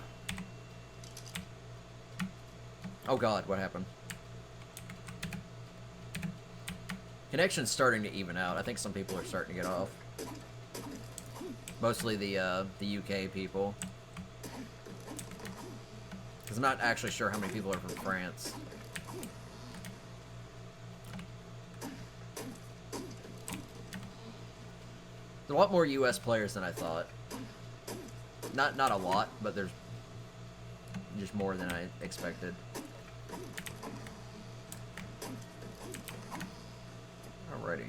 Oh god, what happened? Connection's starting to even out. I think some people are starting to get off. Mostly the UK people. Because I'm not actually sure how many people are from France. There's a lot more US players than I thought. Not a lot, but there's just more than I expected. Alrighty.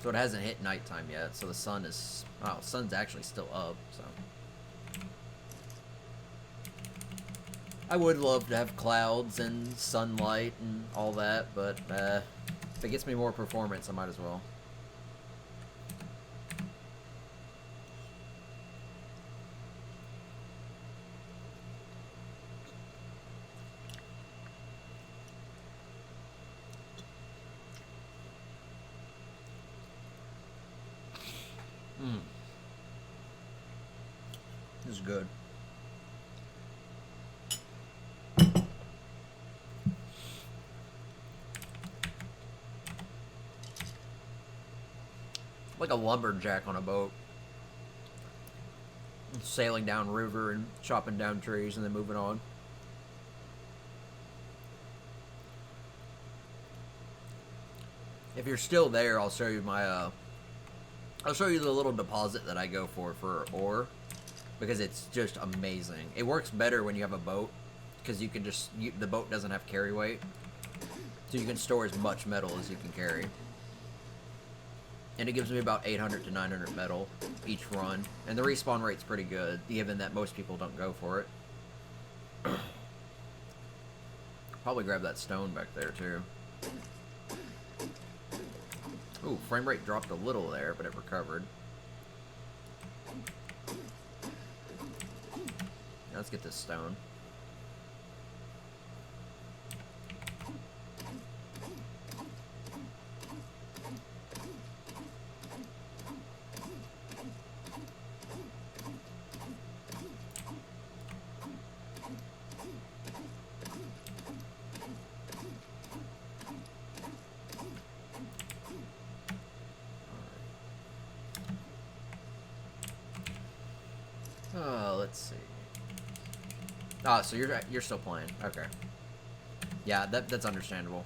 So it hasn't hit nighttime yet, so the sun is... Wow, the sun's actually still up, so... I would love to have clouds and sunlight and all that, but if it gets me more performance, I might as well. This is good. Like a lumberjack on a boat. Sailing down river and chopping down trees and then moving on. If you're still there, I'll show you my I'll show you the little deposit that I go for ore, because it's just amazing. It works better when you have a boat, because you can just the boat doesn't have carry weight, so you can store as much metal as you can carry. And it gives me about 800 to 900 metal each run, and the respawn rate's pretty good, given that most people don't go for it. Probably grab that stone back there too. Ooh, frame rate dropped a little there, but it recovered. Now let's get this stone. Let's see. Ah, so you're still playing. Okay. Yeah, that's understandable.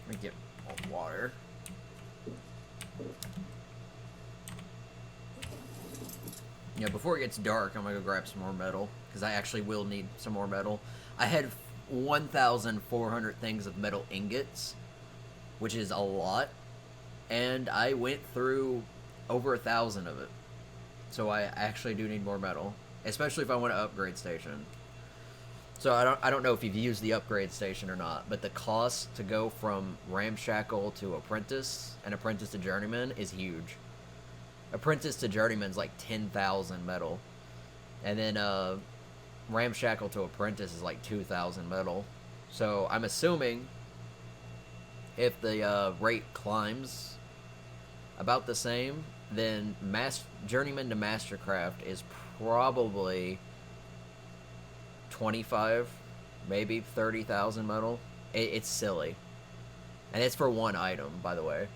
Let me get more water. Yeah, before it gets dark, I'm gonna go grab some more metal, because I actually will need some more metal. I had 1,400 things of metal ingots, which is a lot. And I went through over 1,000 of it. So I actually do need more metal. Especially if I want to upgrade station. So I don't know if you've used the upgrade station or not, but the cost to go from Ramshackle to Apprentice and Apprentice to Journeyman is huge. Apprentice to Journeyman's like 10,000 metal. And then Ramshackle to Apprentice is like 2,000 metal. So I'm assuming if the rate climbs about the same, then Journeyman to Mastercraft is probably 25, maybe 30,000 metal. It's silly. And it's for one item, by the way.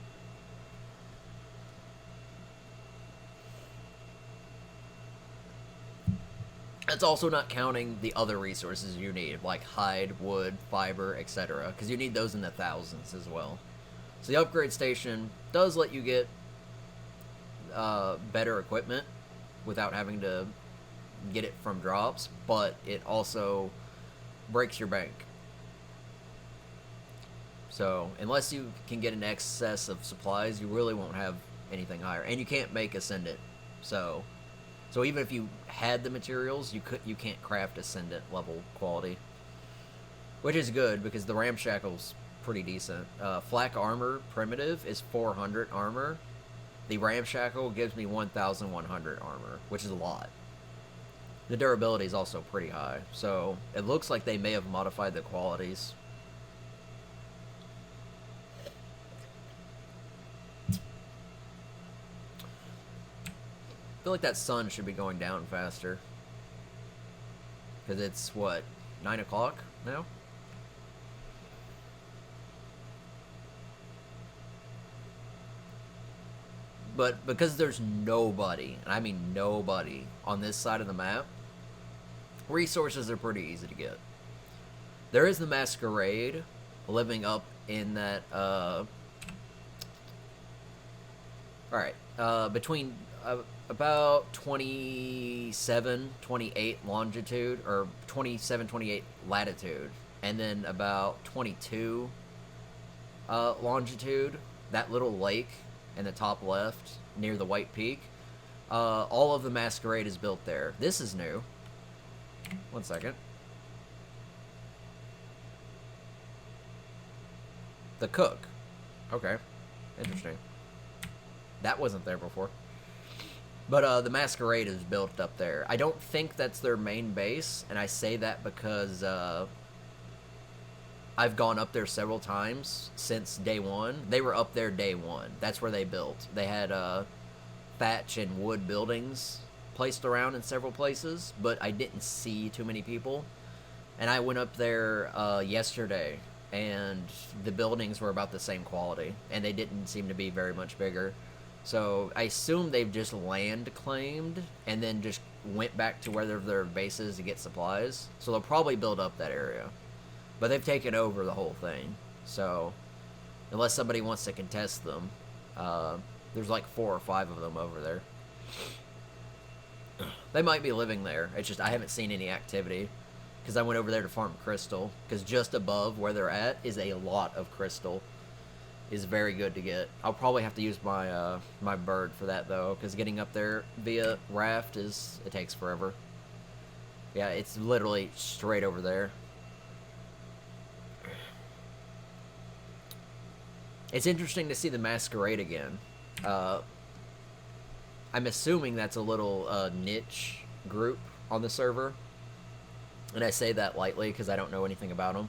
That's also not counting the other resources you need, like hide, wood, fiber, etc. Because you need those in the thousands as well. So the upgrade station does let you get better equipment without having to get it from drops, but it also breaks your bank. So unless you can get an excess of supplies, you really won't have anything higher, and you can't make Ascendant. So even if you had the materials, you can't craft Ascendant level quality, which is good because the Ramshackle's pretty decent. Flak armor primitive is 400 armor. The Ramshackle gives me 1,100 armor, which is a lot. The durability is also pretty high, so it looks like they may have modified the qualities. I feel like that sun should be going down faster. Because it's, what, 9 o'clock now? But because there's nobody, and I mean nobody, on this side of the map, resources are pretty easy to get. There is the Masquerade living up in that, alright, between about 27, 28 longitude, or 27, 28 latitude, and then about 22 longitude, that little lake in the top left near the White Peak, all of the Masquerade is built there. This is new. One second. The Cook. Okay. Interesting. That wasn't there before. But the Masquerade is built up there. I don't think that's their main base, and I say that because I've gone up there several times since day one. They were up there day one. That's where they built. They had thatch and wood buildings placed around in several places, but I didn't see too many people. And I went up there yesterday, and the buildings were about the same quality, and they didn't seem to be very much bigger. So I assume they've just land claimed and then just went back to where their base is to get supplies. So they'll probably build up that area. But they've taken over the whole thing. So unless somebody wants to contest them, there's like 4 or 5 of them over there. They might be living there. It's just I haven't seen any activity because I went over there to farm crystal. Because just above where they're at is a lot of crystal. Is very good to get. I'll probably have to use my my bird for that though, because getting up there via raft it takes forever. Yeah, it's literally straight over there. It's interesting to see the Masquerade again. I'm assuming that's a little niche group on the server, and I say that lightly because I don't know anything about them.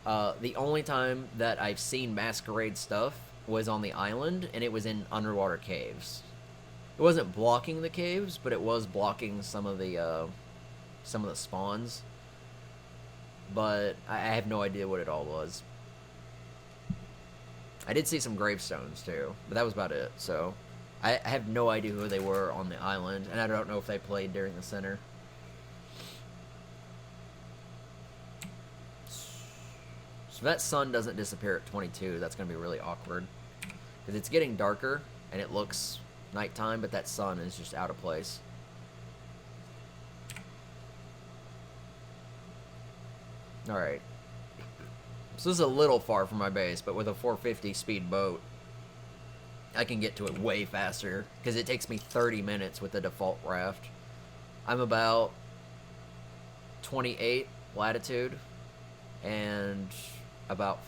The only time that I've seen Masquerade stuff was on the island, and it was in underwater caves. It wasn't blocking the caves, but it was blocking some of the spawns. But I have no idea what it all was. I did see some gravestones too, but that was about it. So I have no idea who they were on the island, and I don't know if they played during the center. If that sun doesn't disappear at 22, that's going to be really awkward. Because it's getting darker, and it looks nighttime, but that sun is just out of place. Alright. So this is a little far from my base, but with a 450 speed boat, I can get to it way faster. Because it takes me 30 minutes with the default raft. I'm about 28 latitude, and about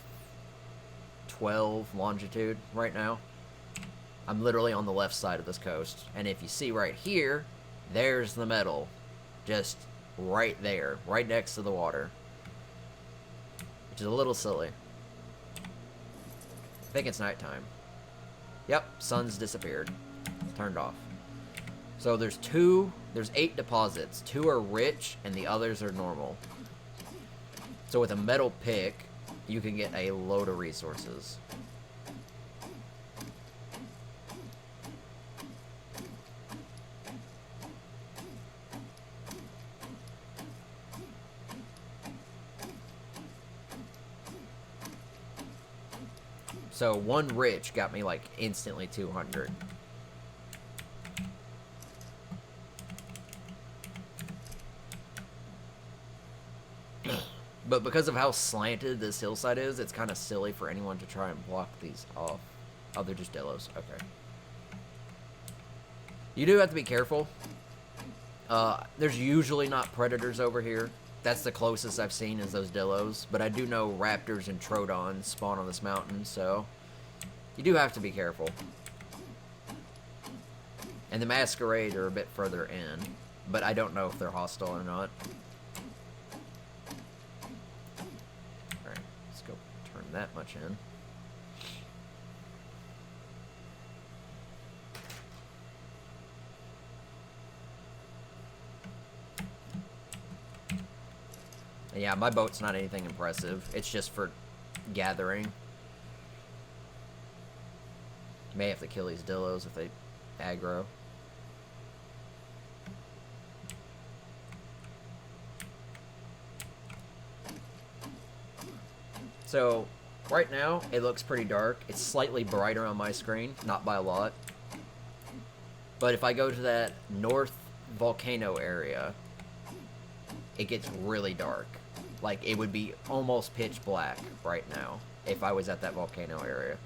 12 longitude right now. I'm literally on the left side of this coast, and if you see right here, there's the metal, just right there, right next to the water, which is a little silly. I think it's nighttime. Yep, sun's disappeared. Turned off. So there's 8 deposits. 2 are rich, and the others are normal. So with a metal pick, you can get a load of resources. So 1 rich got me like instantly 200. But because of how slanted this hillside is, it's kind of silly for anyone to try and block these off. Oh, they're just Delos. Okay. You do have to be careful. There's usually not predators over here. That's the closest I've seen is those Delos. But I do know raptors and Trodons spawn on this mountain, so you do have to be careful. And the Masquerade are a bit further in, but I don't know if they're hostile or not. Alright, let's go turn that much in. And yeah, my boat's not anything impressive. It's just for gathering. May have to kill these Dillos if they aggro. So, right now, it looks pretty dark. It's slightly brighter on my screen, not by a lot. But if I go to that north volcano area, it gets really dark. Like, it would be almost pitch black right now if I was at that volcano area.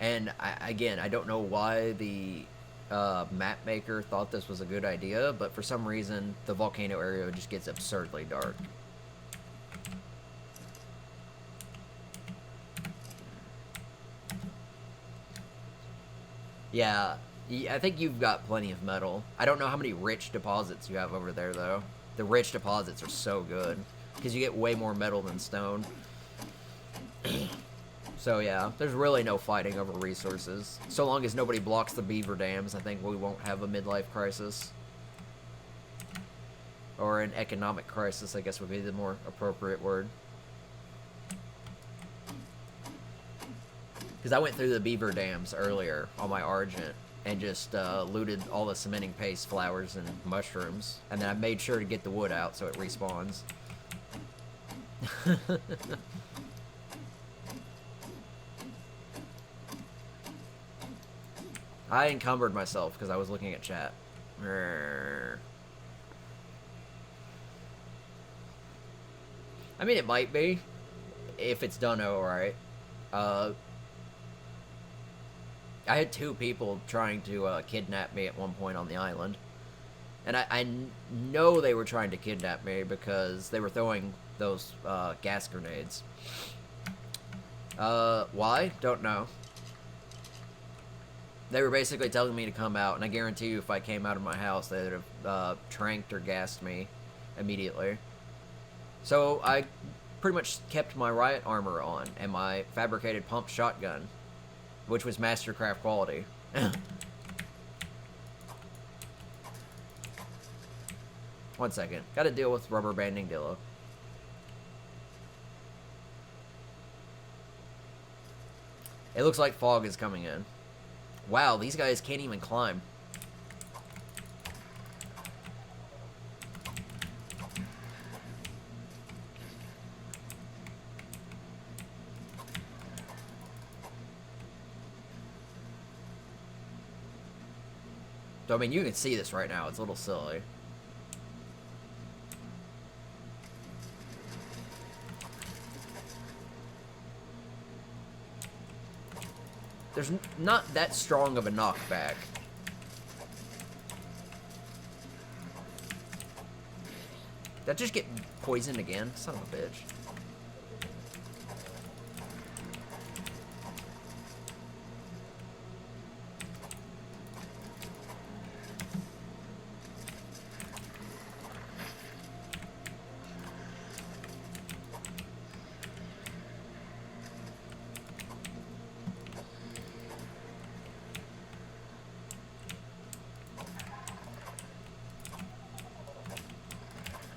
And, again, I don't know why the map maker thought this was a good idea, but for some reason, the volcano area just gets absurdly dark. Yeah, I think you've got plenty of metal. I don't know how many rich deposits you have over there, though. The rich deposits are so good, because you get way more metal than stone. So yeah, there's really no fighting over resources. So long as nobody blocks the beaver dams, I think we won't have a midlife crisis. Or an economic crisis, I guess would be the more appropriate word. Because I went through the beaver dams earlier on my Argent and just looted all the cementing paste, flowers, and mushrooms. And then I made sure to get the wood out so it respawns. I encumbered myself because I was looking at chat. I mean, it might be, if it's done alright. I had 2 people trying to kidnap me at one point on the island. And I know they were trying to kidnap me because they were throwing those gas grenades. Why? Don't know. They were basically telling me to come out, and I guarantee you if I came out of my house, they would have tranked or gassed me immediately. So I pretty much kept my riot armor on and my fabricated pump shotgun, which was Mastercraft quality. One second. Gotta deal with rubber banding Dillo. It looks like fog is coming in. Wow, these guys can't even climb. So, I mean, you can see this right now. It's a little silly. There's not that strong of a knockback. Did I just get poisoned again? Son of a bitch.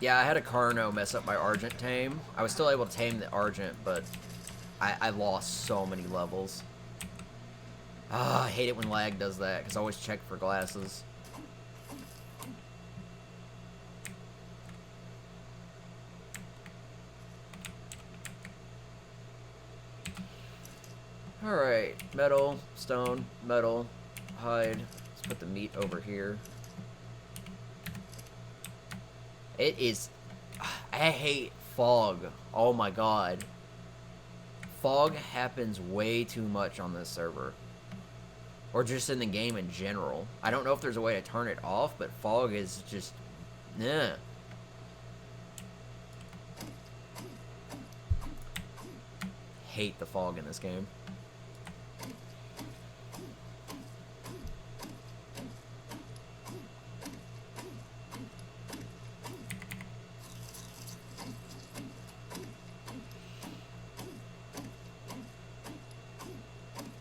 Yeah, I had a Carno mess up my Argent tame. I was still able to tame the Argent, but I lost so many levels. Ah, I hate it when lag does that, because I always check for glasses. Alright, metal, stone, metal, hide. Let's put the meat over here. It is... I hate fog. Oh my god. Fog happens way too much on this server. Or just in the game in general. I don't know if there's a way to turn it off, but fog is just... nah. Hate the fog in this game.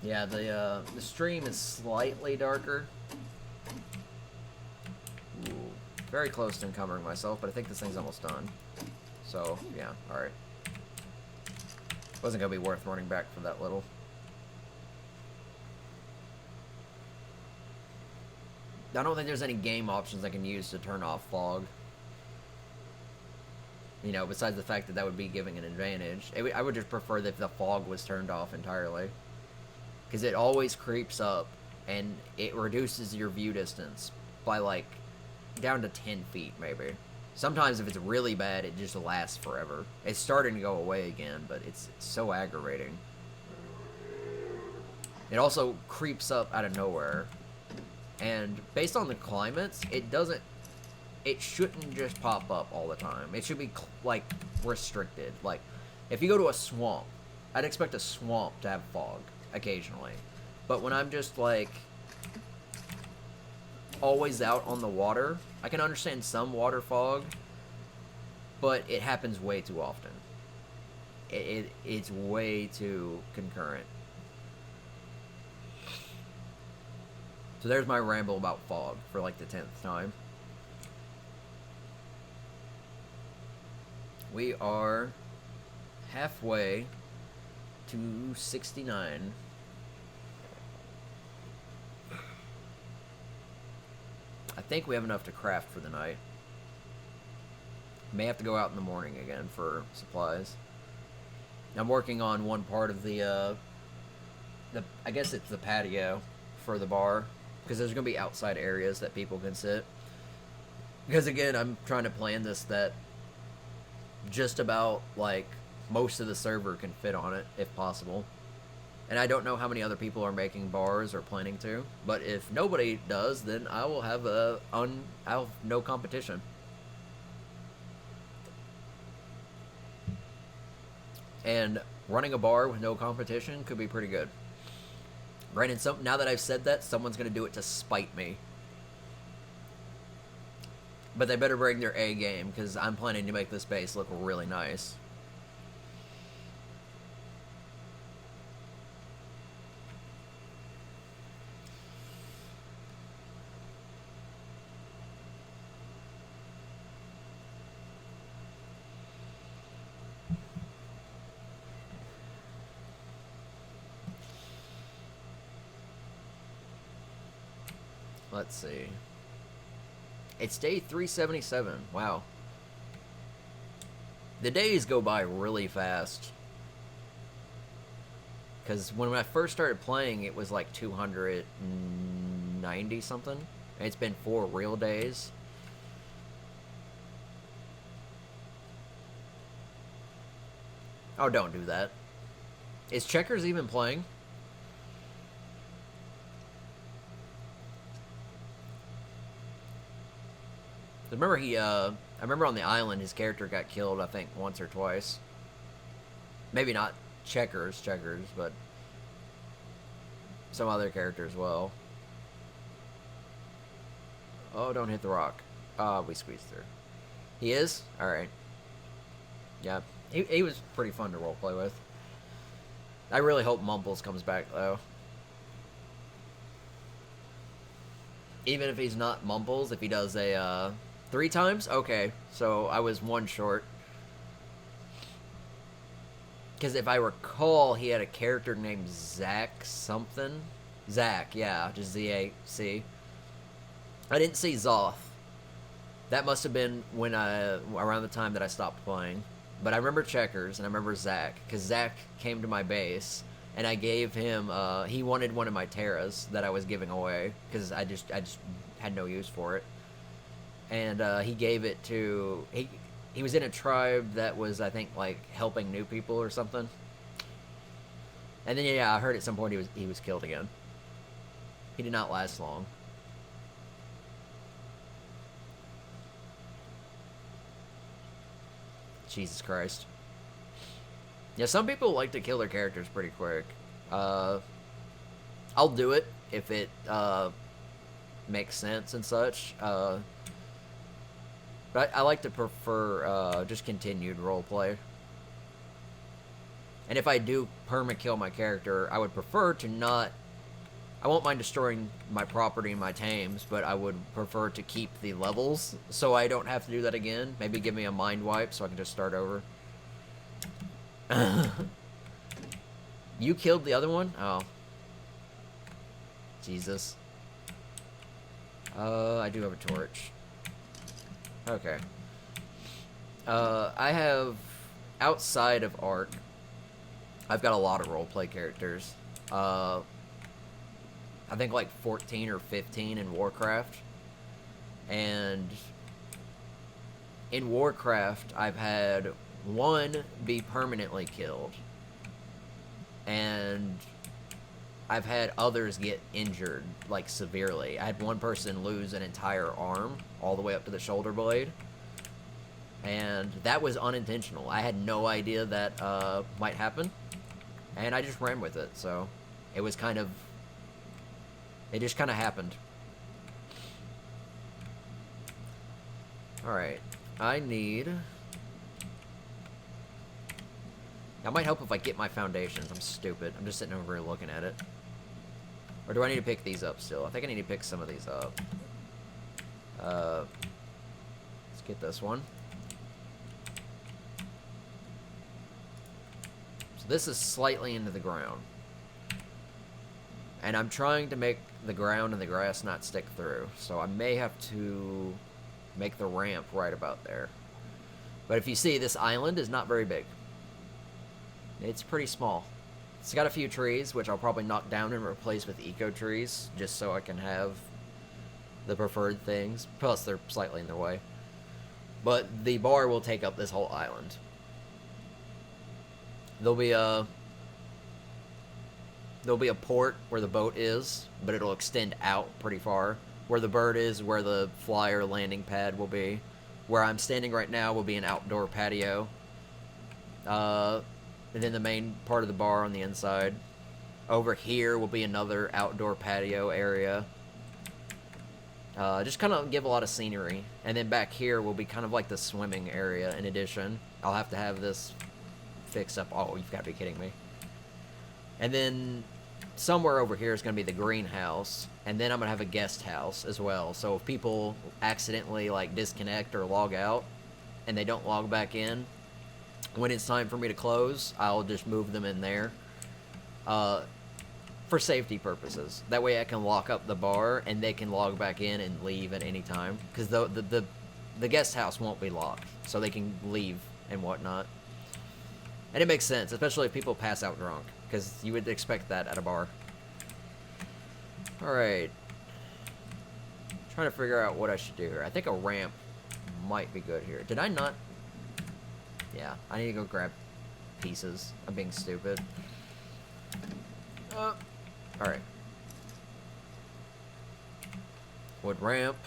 Yeah, the stream is slightly darker. Ooh, very close to encumbering myself, but I think this thing's almost done. So, yeah, alright. Wasn't gonna be worth running back for that little. I don't think there's any game options I can use to turn off fog. You know, besides the fact that that would be giving an advantage. I would just prefer that the fog was turned off entirely. Because it always creeps up, and it reduces your view distance by, like, down to 10 feet, maybe. Sometimes if it's really bad, it just lasts forever. It's starting to go away again, but it's so aggravating. It also creeps up out of nowhere. And based on the climates, it shouldn't just pop up all the time. It should be, like, restricted. Like, if you go to a swamp, I'd expect a swamp to have fog occasionally. But when I'm just, like, always out on the water, I can understand some water fog, but it happens way too often. It's way too concurrent. So there's my ramble about fog for, like, the 10th time. We are halfway to 69. I think we have enough to craft for the night. May have to go out in the morning again for supplies. I'm working on one part of the I guess it's the patio for the bar, because there's gonna be outside areas that people can sit. Because again, I'm trying to plan this that just about, like, most of the server can fit on it, if possible. And I don't know how many other people are making bars or planning to, but if nobody does, then I will have I'll have no competition. And running a bar with no competition could be pretty good. Granted, now that I've said that, someone's going to do it to spite me. But they better bring their A game, because I'm planning to make this base look really nice. Let's see. It's day 377. Wow. The days go by really fast. Because when I first started playing, it was like 290 something. And it's been 4 real days. Oh, don't do that. Is Checkers even playing? Remember I remember on the island his character got killed, I think, once or twice. Maybe not Checkers, but some other character as well. Oh, don't hit the rock. We squeezed through. He is? Alright. Yeah. He was pretty fun to roleplay with. I really hope Mumbles comes back, though. Even if he's not Mumbles, if he does a 3 times? Okay, so I was 1 short. Because if I recall, he had a character named Zach something. Zach, yeah, just Z-A-C. I didn't see Zoth. That must have been when around the time that I stopped playing. But I remember Checkers and I remember Zach because Zach came to my base and I gave him. He wanted one of my Terras that I was giving away because I just had no use for it. And he gave it to he was in a tribe that was, I think, like helping new people or something. And then yeah, I heard at some point he was killed again. He did not last long. Jesus Christ. Yeah, some people like to kill their characters pretty quick. I'll do it if it makes sense and such. But I like to prefer just continued roleplay. And if I do perma-kill my character, I would prefer to not... I won't mind destroying my property and my tames, but I would prefer to keep the levels so I don't have to do that again. Maybe give me a mind wipe so I can just start over. You killed the other one? Oh. Jesus. I do have a torch. Okay. I have... Outside of Ark, I've got a lot of roleplay characters. I think like 14 or 15 in Warcraft. And in Warcraft, I've had one be permanently killed. And I've had others get injured, like severely. I had one person lose an entire arm, all the way up to the shoulder blade. And that was unintentional. I had no idea that might happen. And I just ran with it, so it was kind of... It just kind of happened. Alright. I need... That might help if I get my foundations. I'm stupid. I'm just sitting over here looking at it. Or do I need to pick these up still? I think I need to pick some of these up. Let's get this one. So this is slightly into the ground. And I'm trying to make the ground and the grass not stick through. So I may have to make the ramp right about there. But if you see, this island is not very big. It's pretty small. It's got a few trees, which I'll probably knock down and replace with eco trees, just so I can have the preferred things. Plus, they're slightly in their way. But the bar will take up this whole island. There'll be a port where the boat is, but it'll extend out pretty far. Where the bird is, where the flyer landing pad will be. Where I'm standing right now will be an outdoor patio. And then the main part of the bar on the inside. Over here will be another outdoor patio area. Just kind of give a lot of scenery. And then back here will be kind of like the swimming area in addition. I'll have to have this fixed up. Oh, you've got to be kidding me. And then somewhere over here is going to be the greenhouse. And then I'm going to have a guest house as well. So if people accidentally like disconnect or log out and they don't log back in, when it's time for me to close, I'll just move them in there. For safety purposes. That way I can lock up the bar and they can log back in and leave at any time. Because the guest house won't be locked. So they can leave and whatnot. And it makes sense, especially if people pass out drunk. Because you would expect that at a bar. Alright. Trying to figure out what I should do here. I think a ramp might be good here. Did I not... Yeah, I need to go grab pieces. I'm being stupid. Alright. Wood ramp.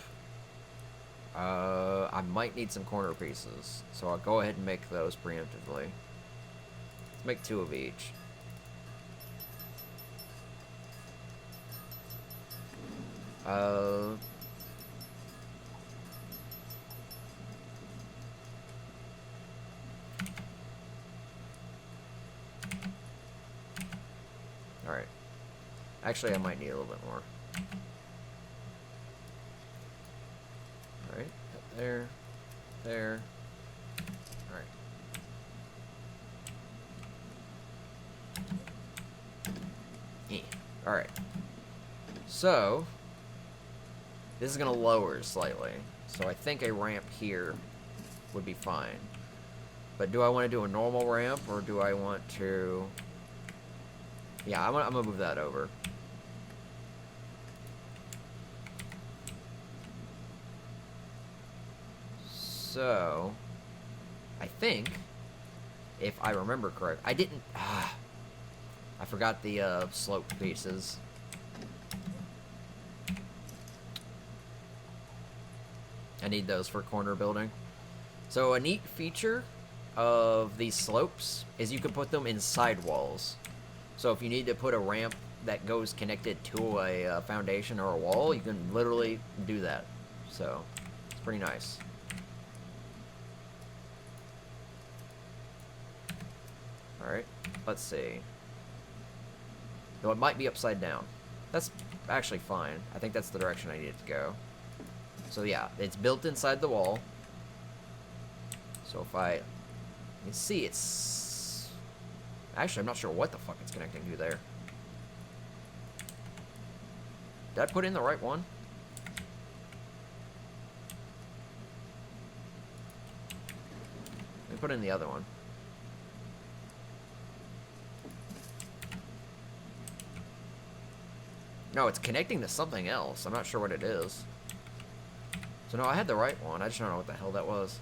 I might need some corner pieces. So I'll go ahead and make those preemptively. Let's make 2 of each. Alright. Actually, I might need a little bit more. Alright, There. There. Alright. Alright. So, this is going to lower slightly. So I think a ramp here would be fine. But do I want to do a normal ramp, or do I want to... Yeah, I'm gonna move that over. So, I think, if I remember correct, I didn't... I forgot the slope pieces. I need those for corner building. So a neat feature of these slopes is you can put them in sidewalls. So if you need to put a ramp that goes connected to a foundation or a wall, you can literally do that. So it's pretty nice. Alright, let's see. Though it might be upside down. That's actually fine. I think that's the direction I need it to go. So yeah, it's built inside the wall. So if you can see it's... Actually, I'm not sure what the fuck it's connecting to there. Did I put in the right one? Let me put in the other one. No, it's connecting to something else. I'm not sure what it is. So no, I had the right one. I just don't know what the hell that was.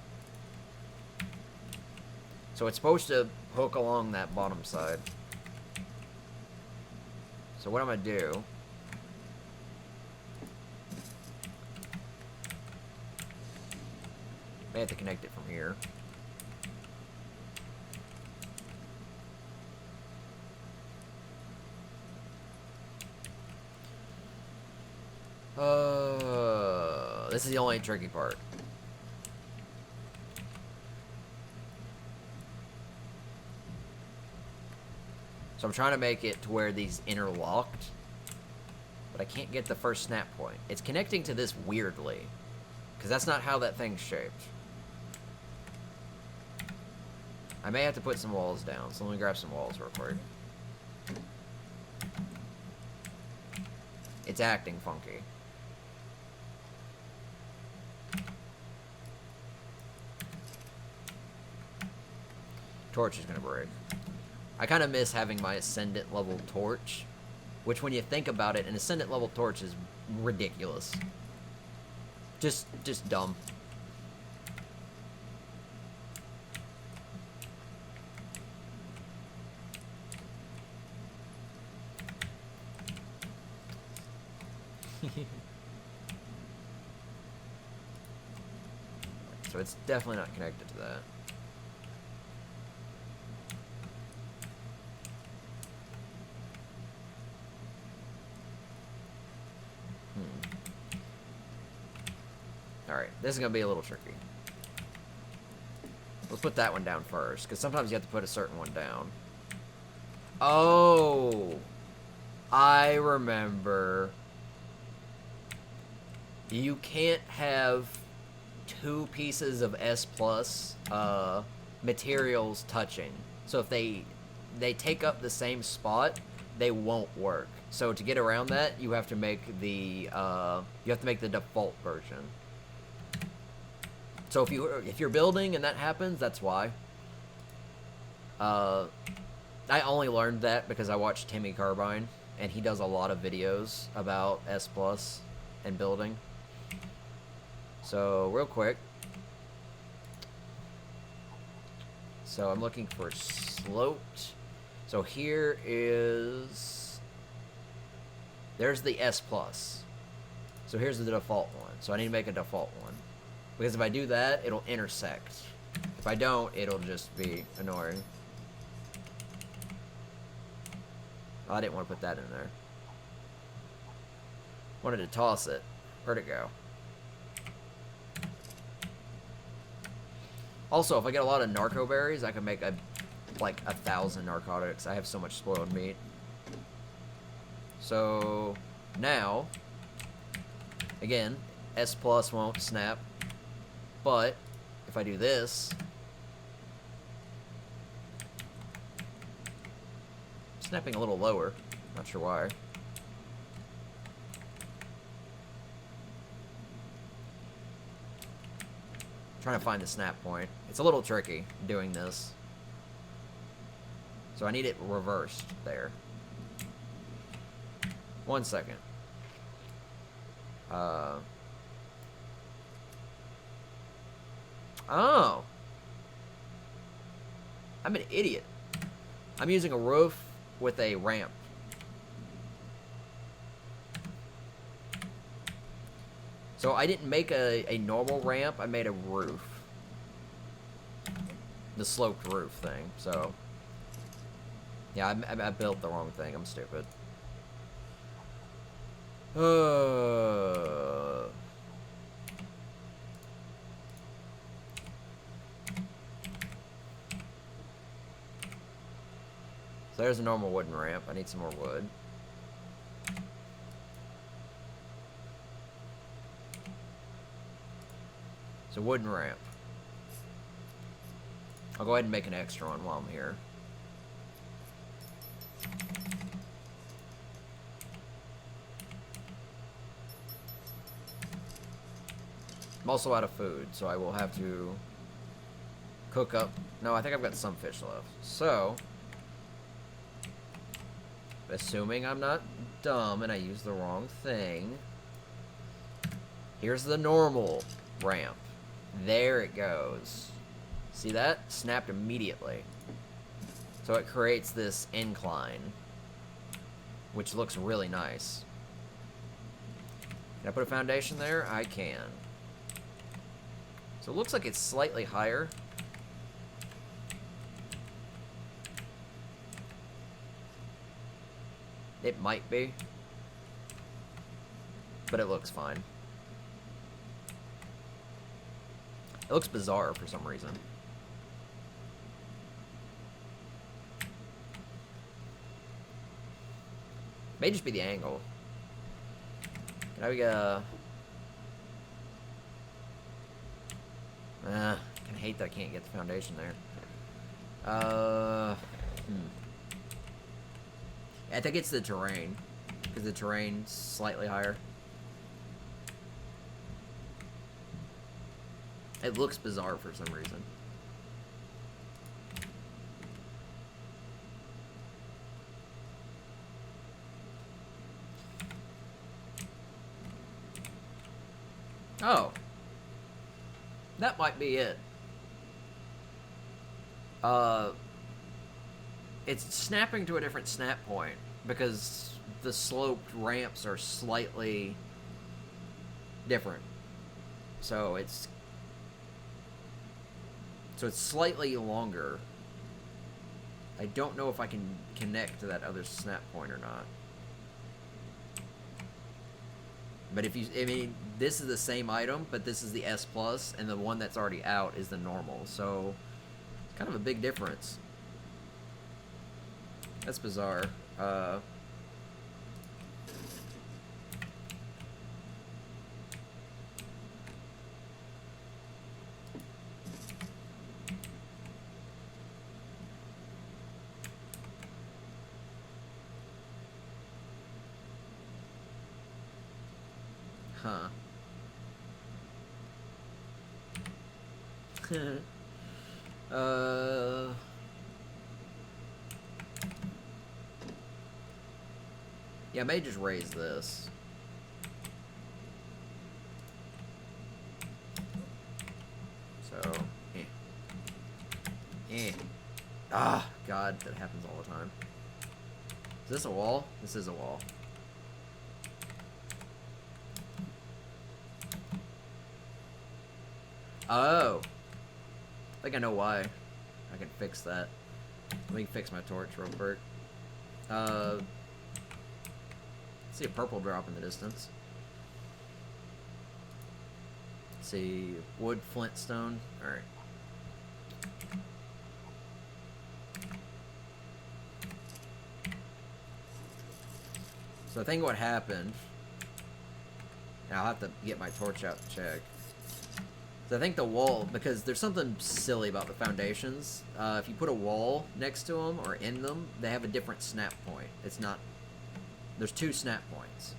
So it's supposed to hook along that bottom side. So what I'm going to do... May have to connect it from here. This is the only tricky part. So I'm trying to make it to where these interlocked, but I can't get the first snap point. It's connecting to this weirdly, because that's not how that thing's shaped. I may have to put some walls down, so let me grab some walls real quick. It's acting funky. Torch is gonna break. I kind of miss having my Ascendant level torch, which when you think about it, an Ascendant level torch is ridiculous. Just dumb. So it's definitely not connected to that. Alright, this is going to be a little tricky. Let's put that one down first, because sometimes you have to put a certain one down. Oh! I remember. You can't have two pieces of S plus materials touching. So if they take up the same spot, they won't work. So to get around that, you have to make the default version. So if you're building and that happens, that's why. I only learned that because I watched Timmy Carbine, and he does a lot of videos about S plus and building. So real quick. So I'm looking for sloped. So here is... There's the S plus. So here's the default one. So I need to make a default one. Because if I do that, it'll intersect. If I don't, it'll just be annoying. Oh, I didn't want to put that in there. Wanted to toss it. Where'd it go? Also, if I get a lot of narco berries, I can make like 1,000 narcotics. I have so much spoiled meat. So now, again, S plus won't snap. But if I do this, snapping a little lower. Not sure why. Trying to find the snap point. It's a little tricky doing this. So I need it reversed there. 1 second. Oh. I'm an idiot. I'm using a roof with a ramp. So I didn't make a normal ramp, I made a roof. The sloped roof thing, so... Yeah, I built the wrong thing, I'm stupid. So there's a normal wooden ramp, I need some more wood. So wooden ramp. I'll go ahead and make an extra one while I'm here. I'm also out of food, so I will have to cook up. No, I think I've got some fish left. So, assuming I'm not dumb and I use the wrong thing, here's the normal ramp. There it goes. See that? Snapped immediately. So it creates this incline, which looks really nice. Can I put a foundation there? I can. So it looks like it's slightly higher. It might be. But it looks fine. It looks bizarre for some reason. May just be the angle. Can I I hate that I can't get the foundation there. I think it's the terrain, because the terrain's slightly higher. It looks bizarre for some reason. Oh. That might be it. It's snapping to a different snap point because the sloped ramps are slightly different. So it's slightly longer. I don't know if I can connect to that other snap point or not. But if you, I mean, this is the same item, but this is the S Plus, and the one that's already out is the normal. So, it's kind of a big difference. That's bizarre. Huh. Yeah, I may just raise this. So, Ah, God, that happens all the time. Is this a wall? This is a wall. Oh. I think I know why. I can fix that. Let me fix my torch real quick. See a purple drop in the distance. Let's see, wood, flintstone. Alright. So I think what happened, and I'll have to get my torch out to check. So I think the wall, because there's something silly about the foundations. If you put a wall next to them or in them, they have a different snap point. It's not... There's 2 snap points.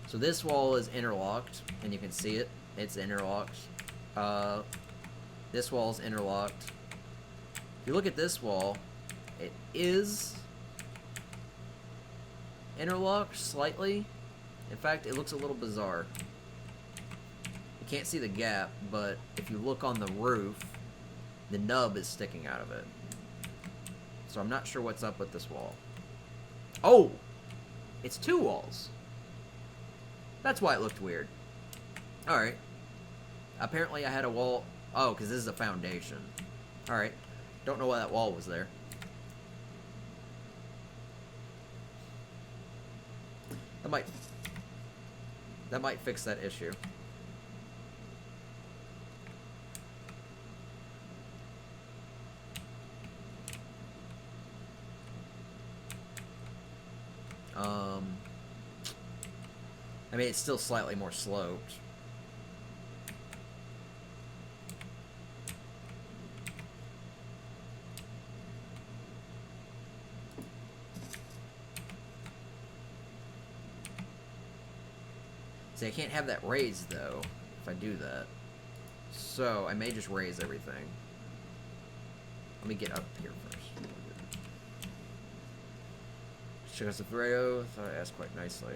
So this wall is interlocked, and you can see it. It's interlocked. This wall is interlocked. If you look at this wall, it is interlocked slightly. In fact, it looks a little bizarre. You can't see the gap, but if you look on the roof, the nub is sticking out of it. So I'm not sure what's up with this wall. Oh! It's 2 walls. That's why it looked weird. Alright. Apparently I had a wall... Oh, because this is a foundation. Alright. Don't know why that wall was there. That might fix that issue. I mean, it's still slightly more sloped. See, I can't have that raised, though, if I do that. So, I may just raise everything. Let me get up here first. Chicosafreo, thought I asked quite nicely.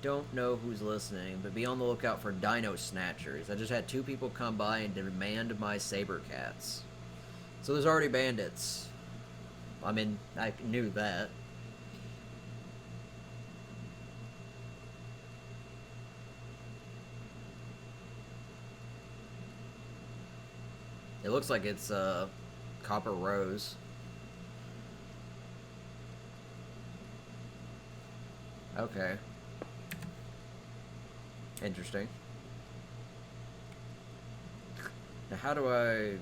Don't know who's listening, but be on the lookout for dino snatchers. I just had 2 people come by and demand my saber cats. So there's already bandits. I mean, I knew that. It looks like it's Copper Rose. Okay. Interesting. Now how do I... Yeah.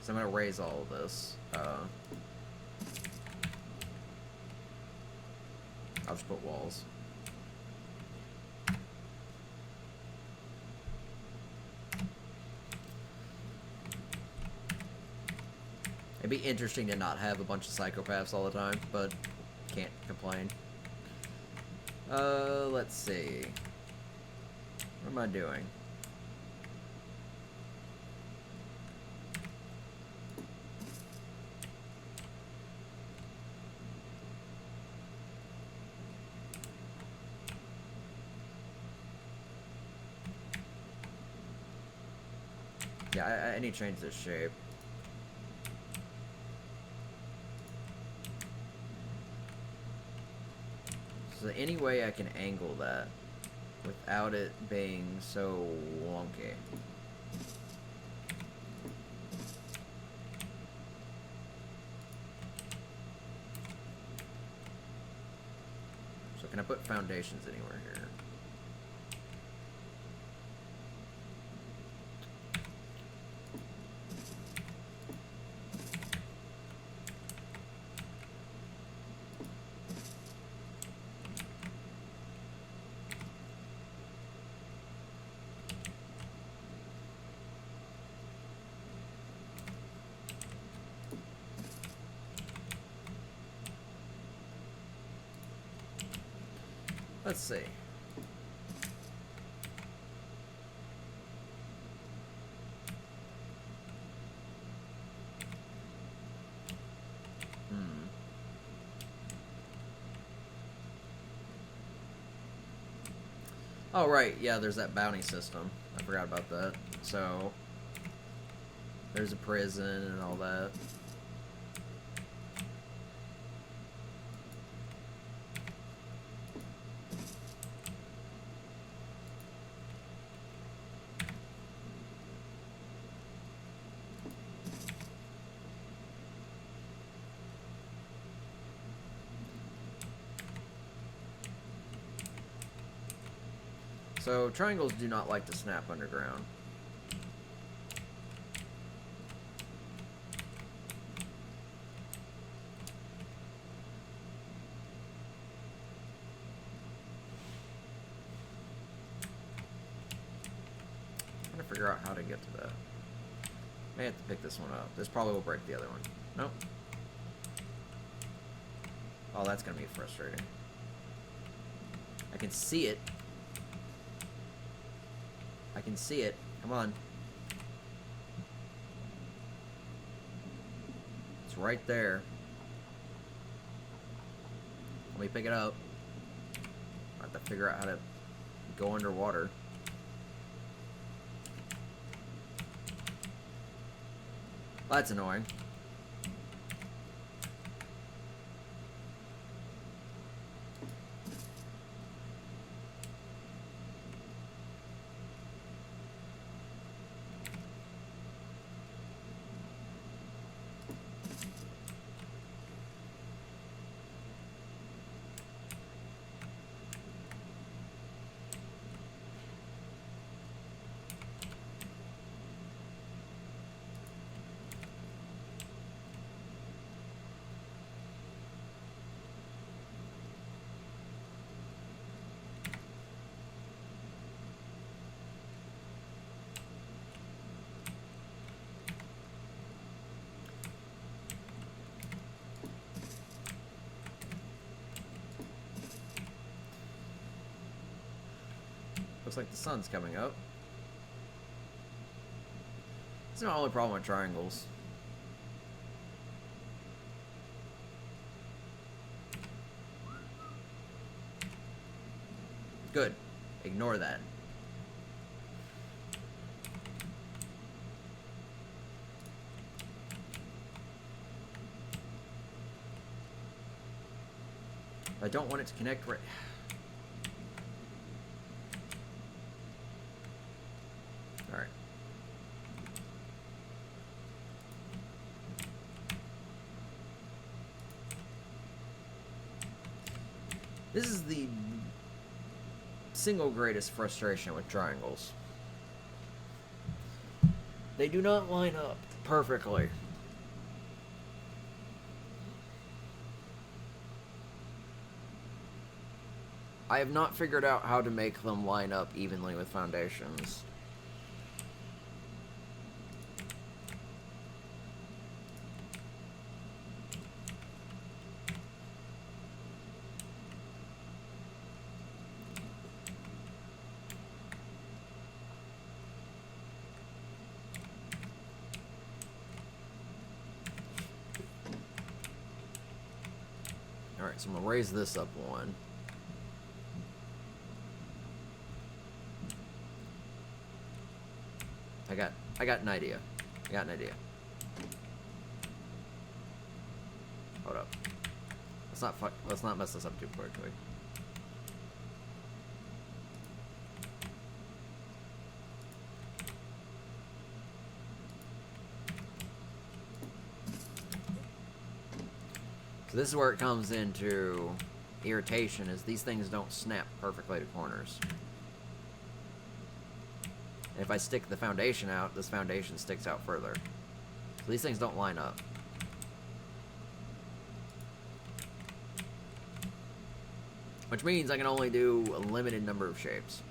So I'm going to raise all of this. I'll just put walls. It'd be interesting to not have a bunch of psychopaths all the time, but can't complain. Let's see. What am I doing? Yeah, I need to change this shape. So any way I can angle that without it being so wonky. So can I put foundations anywhere here? Let's see. Oh, right. Yeah, there's that bounty system. I forgot about that. So, there's a prison and all that. So, triangles do not like to snap underground. figure out how to get to that. May have to pick this one up. This probably will break the other one. Nope. Oh, that's gonna be frustrating. I can see it. I can see it. Come on. It's right there. Let me pick it up. I have to figure out how to go underwater. That's annoying. Looks like the sun's coming up. It's not the only problem with triangles. Good. Ignore that. I don't want it to connect right. Alright. This is the single greatest frustration with triangles. They do not line up perfectly. I have not figured out how to make them line up evenly with foundations. Alright, so I'm gonna raise this up one. I got an idea. Hold up. Let's not mess this up too quickly. So this is where it comes into irritation, is these things don't snap perfectly to corners. And if I stick the foundation out, this foundation sticks out further. So these things don't line up. Which means I can only do a limited number of shapes.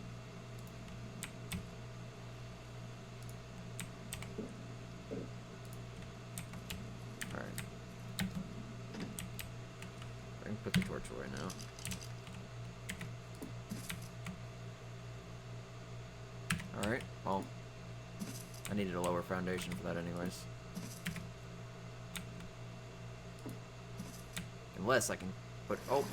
Alright. I can put the torch away now. Alright, well, I needed a lower foundation for that anyways. Unless I can put, oh.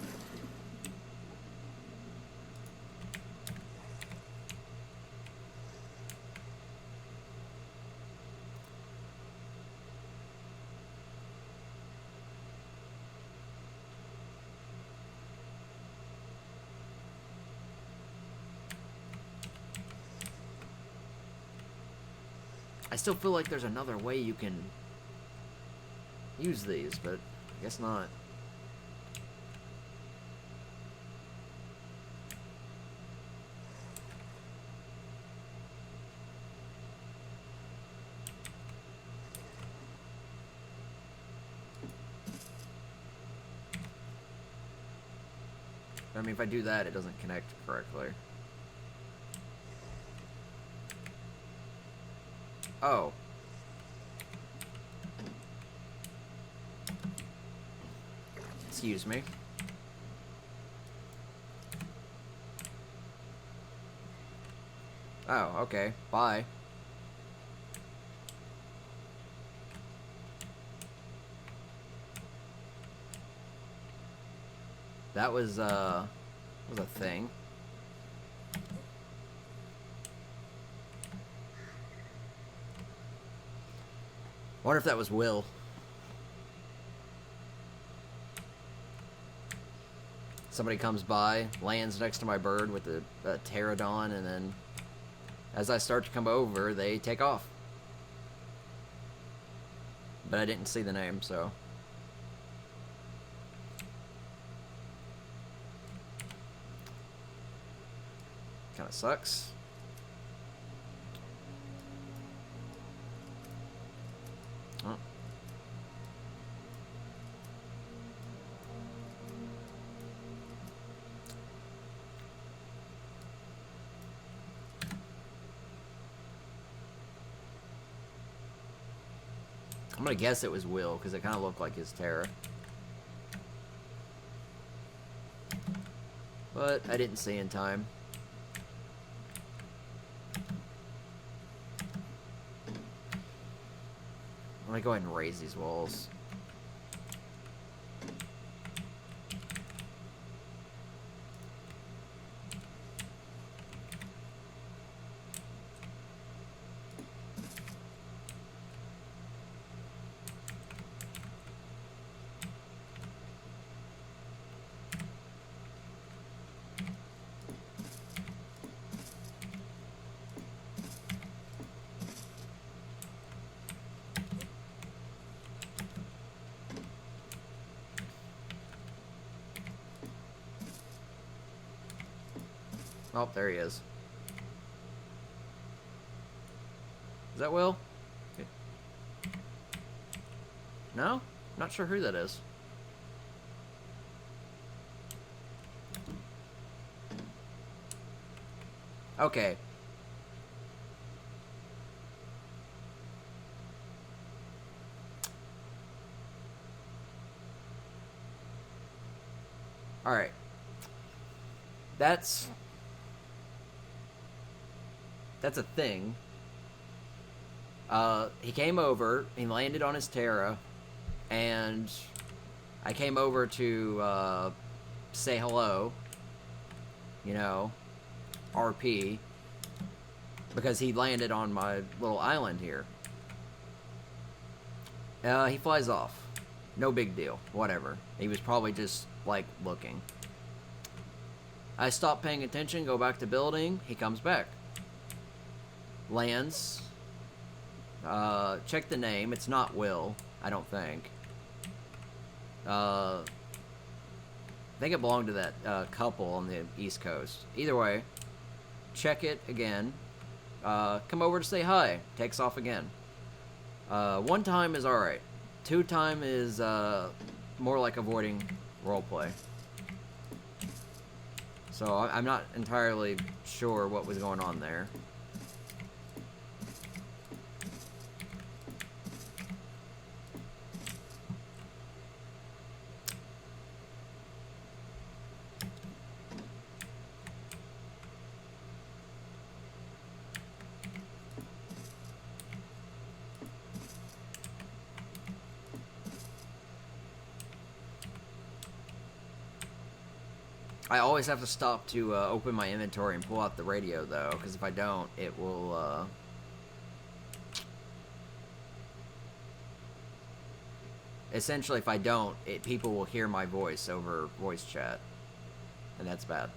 I still feel like there's another way you can use these, but I guess not. I mean, if I do that, it doesn't connect correctly. Oh. Excuse me. Oh, okay. Bye. That was a thing. Wonder if that was Will. Somebody comes by, lands next to my bird with a pterodon, and then as I start to come over, they take off. But I didn't see the name, so. Kinda sucks. Oh. I'm gonna guess it was Will, because it kind of looked like his Terra. But I didn't see in time. I'm gonna go ahead and raise these walls. Oh, there he is. Is that Will? No? Not sure who that is. Okay. Alright. That's a thing. He came over, he landed on his Terra, and I came over to say hello, you know, RP, because he landed on my little island here. He flies off. No big deal. Whatever. He was probably just, like, looking. I stop paying attention, go back to building, he comes back. Lands. Check the name. It's not Will, I don't think. I think it belonged to that couple on the East Coast. Either way, check it again. Come over to say hi. Takes off again. 1 time is alright. 2 time is more like avoiding roleplay. So I'm not entirely sure what was going on there. I always have to stop to open my inventory and pull out the radio, though, because if I don't, it will, essentially, if I don't, people will hear my voice over voice chat, and that's bad.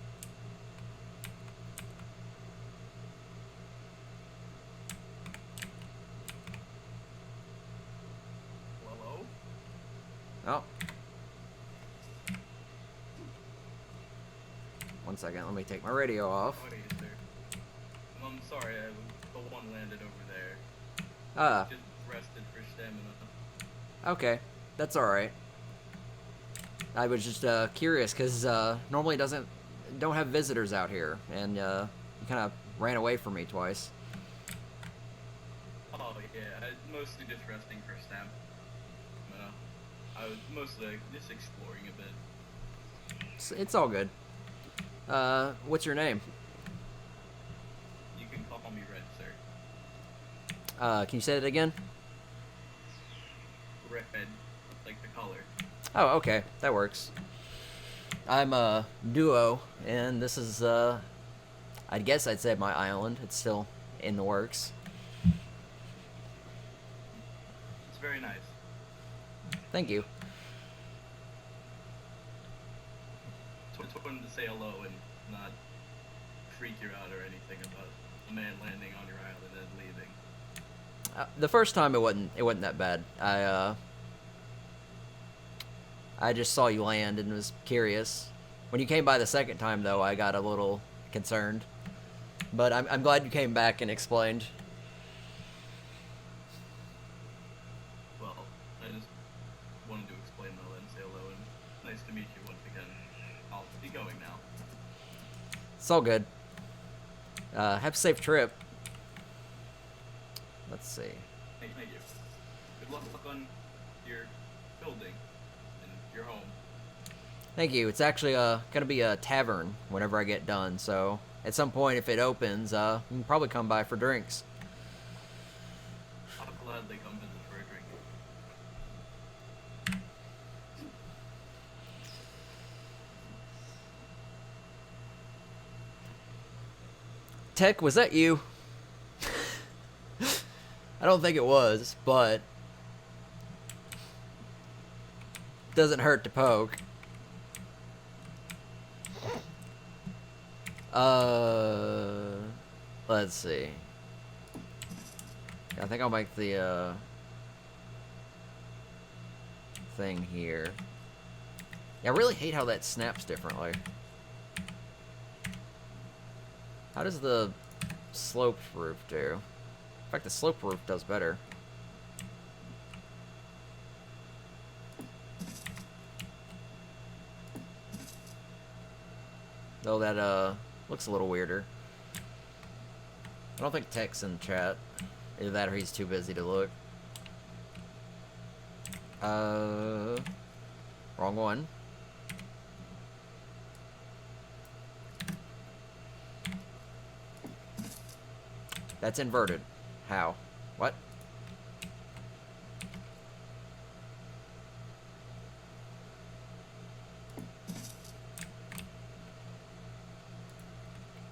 Hello? Oh. 1 second, let me take my radio off. Oh, yes, sir. I'm sorry, the one landed over there. Ah. Just rested for stamina. Okay, that's alright. I was just curious, because normally don't have visitors out here, and you kind of ran away from me twice. Oh, Oh yeah, mostly just resting for stamp. I was mostly just exploring a bit. It's all good. What's your name? You can call me Red, sir. Can you say it again? Red, like the color. Oh, okay, that works. I'm a duo, and this is I guess I'd say my island. It's still in the works. It's very nice. Thank you. Just wanted to say hello and not freak you out or anything about a man landing on your island and leaving. The first time it wasn't that bad. I just saw you land and was curious. When you came by the second time, though, I got a little concerned. But I'm glad you came back and explained. Well, I just wanted to explain all that and say hello and nice to meet you once again. I'll be going now. It's all good. Have a safe trip. Let's see. Thank you. Good luck on your building and your home. Thank you. It's actually gonna be a tavern whenever I get done. So at some point, if it opens, you can probably come by for drinks. I'll gladly come visit for a drink. Tech, was that you? I don't think it was, but doesn't hurt to poke. Let's see. I think I'll make the thing here. Yeah, I really hate how that snaps differently. How does the sloped roof do? In fact, the sloped roof does better. Though that looks a little weirder. I don't think Tech's in chat. Either that or he's too busy to look. Wrong one. That's inverted. How? What?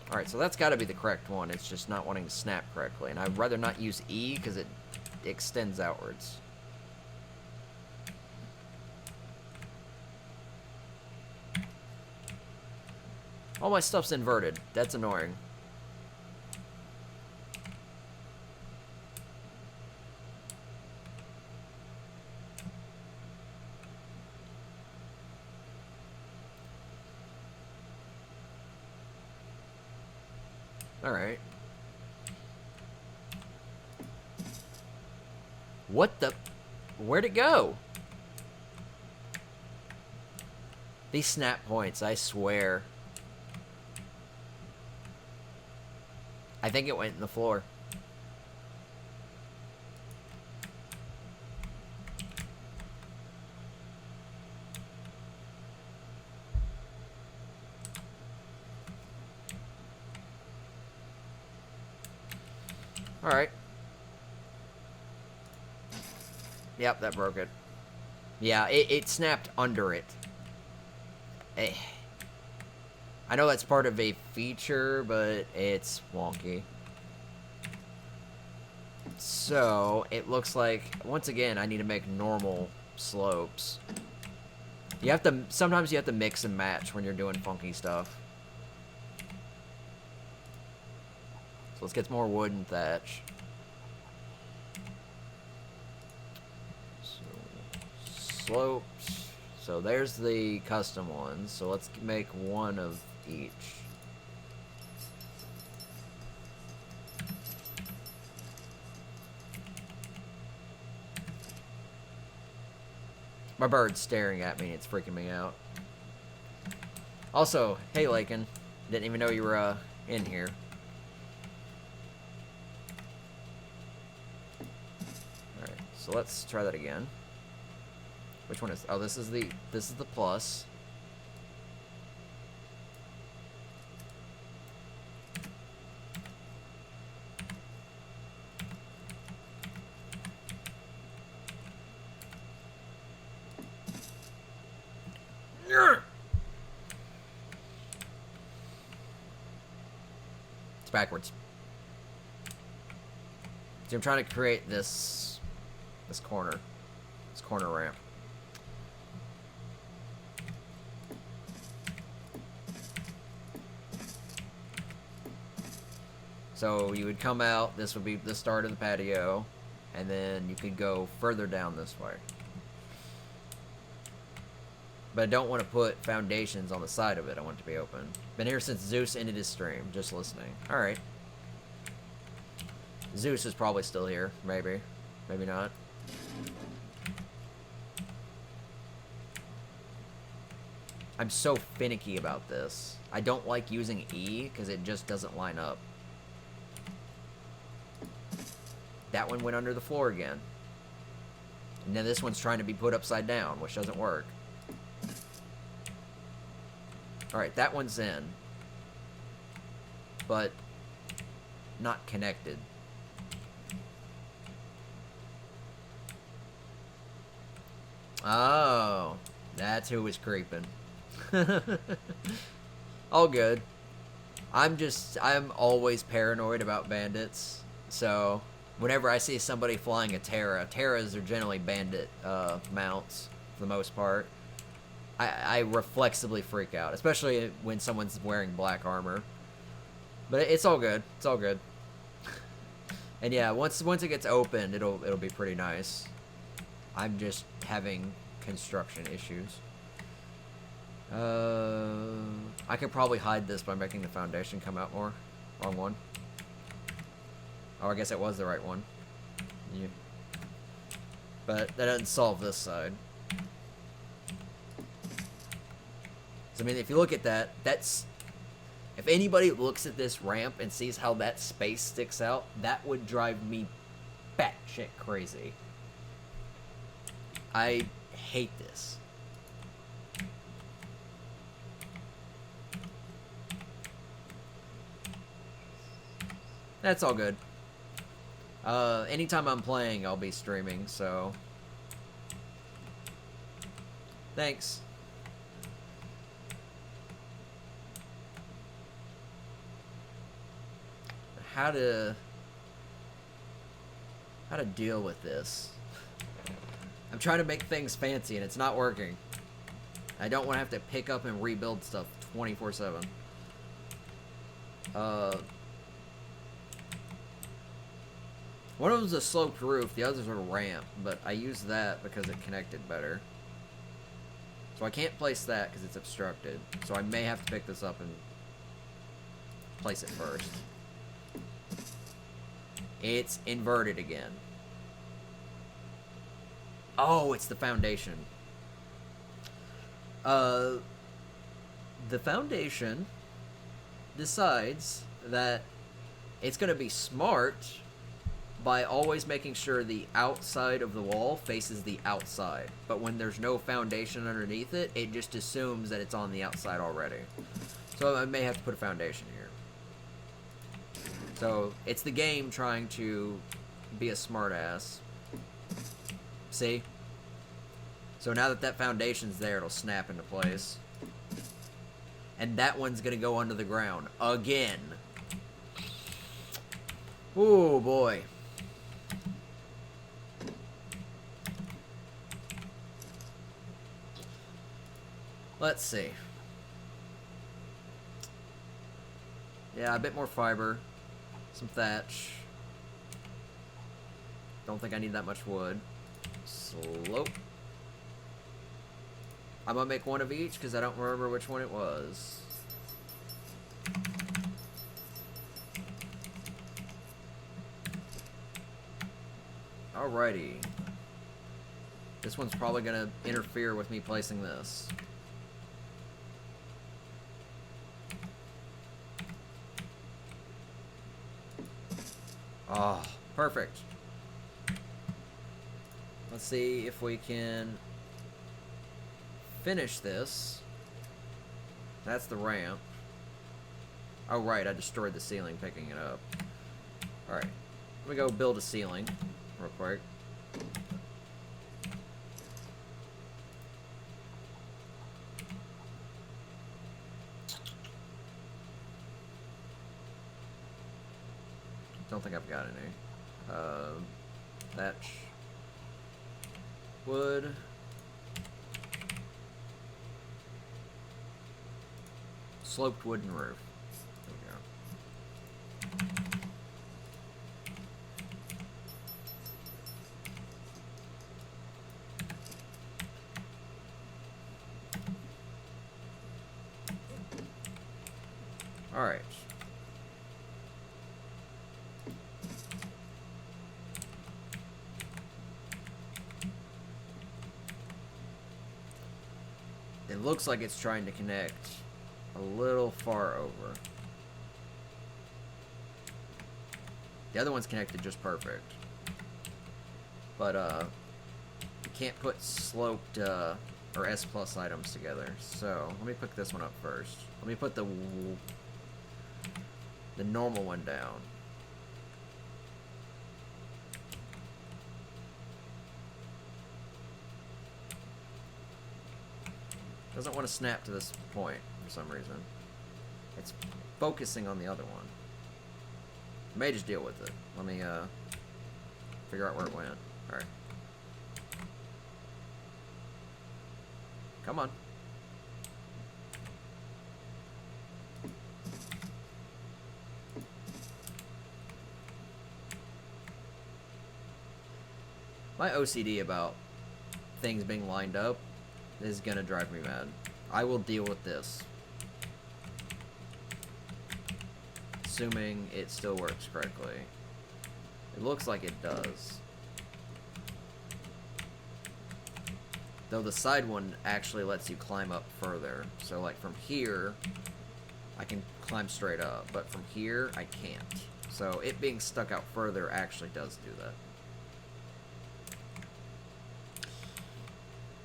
Alright, so that's got to be the correct one. It's just not wanting to snap correctly. And I'd rather not use E because it extends outwards. All my stuff's inverted. That's annoying. Alright. What the? Where'd it go? These snap points, I swear. I think it went in the floor. Alright. Yep, that broke it. Yeah, it snapped under it. I know that's part of a feature, but it's wonky. So, it looks like, once again, I need to make normal slopes. You have to, sometimes you have to mix and match when you're doing funky stuff. So let's get some more wood and thatch. So, slopes. So there's the custom ones. So let's make one of each. My bird's staring at me and it's freaking me out. Also, hey Lakin. Didn't even know you were in here. So let's try that again. Which one is? Oh, this is the plus. It's backwards. See, I'm trying to create this corner ramp. So you would come out, this would be the start of the patio, and then you could go further down this way. But I don't want to put foundations on the side of it. I want it to be open. Been here since Zeus ended his stream, just listening. Alright. Zeus is probably still here, maybe. Maybe not. I'm so finicky about this. I don't like using E, because it just doesn't line up. That one went under the floor again. And then this one's trying to be put upside down, which doesn't work. Alright, that one's in. But not connected. Oh, that's who was creeping. All good. I'm always paranoid about bandits. So, whenever I see somebody flying a Terras are generally bandit mounts for the most part. I reflexively freak out, especially when someone's wearing black armor. But it's all good. It's all good. And yeah, once it gets opened, it'll be pretty nice. I'm just having construction issues. I could probably hide this by making the foundation come out more. Wrong one. Oh, I guess it was the right one. Yeah. But that doesn't solve this side. So, I mean, if you look at that, that's... If anybody looks at this ramp and sees how that space sticks out, that would drive me batshit crazy. I hate this. That's all good. Anytime I'm playing, I'll be streaming, so... Thanks. How to deal with this. I'm trying to make things fancy and it's not working. I don't want to have to pick up and rebuild stuff 24/7. One of them's a sloped roof, the others are a ramp, but I use that because it connected better. So I can't place that because it's obstructed. So I may have to pick this up and place it first. It's inverted again. Oh, it's the foundation. The foundation decides that it's going to be smart by always making sure the outside of the wall faces the outside. But when there's no foundation underneath it, it just assumes that it's on the outside already. So I may have to put a foundation here. So, it's the game trying to be a smartass. See? So now that foundation's there, it'll snap into place. And that one's gonna go under the ground. Again. Ooh, boy. Let's see. Yeah, a bit more fiber. Some thatch. Don't think I need that much wood. Slope. I'm gonna make one of each because I don't remember which one it was. Alrighty. This one's probably gonna interfere with me placing this. Oh, perfect. Let's see if we can finish this. That's the ramp. Oh, right, I destroyed the ceiling picking it up. Alright, let me go build a ceiling real quick. Don't think I've got any. Thatch. Wood. Sloped wooden roof. There we go. Alright. It looks like it's trying to connect a little far over. The other one's connected just perfect. But, you can't put sloped, or S plus items together. So, let me pick this one up first. Let me put the normal one down. Doesn't want to snap to this point for some reason. It's focusing on the other one. May just deal with it. Let me figure out where it went. Alright. Come on. My OCD about things being lined up is gonna drive me mad. I will deal with this. Assuming it still works correctly. It looks like it does. Though the side one actually lets you climb up further. So like from here, I can climb straight up. But from here, I can't. So it being stuck out further actually does do that.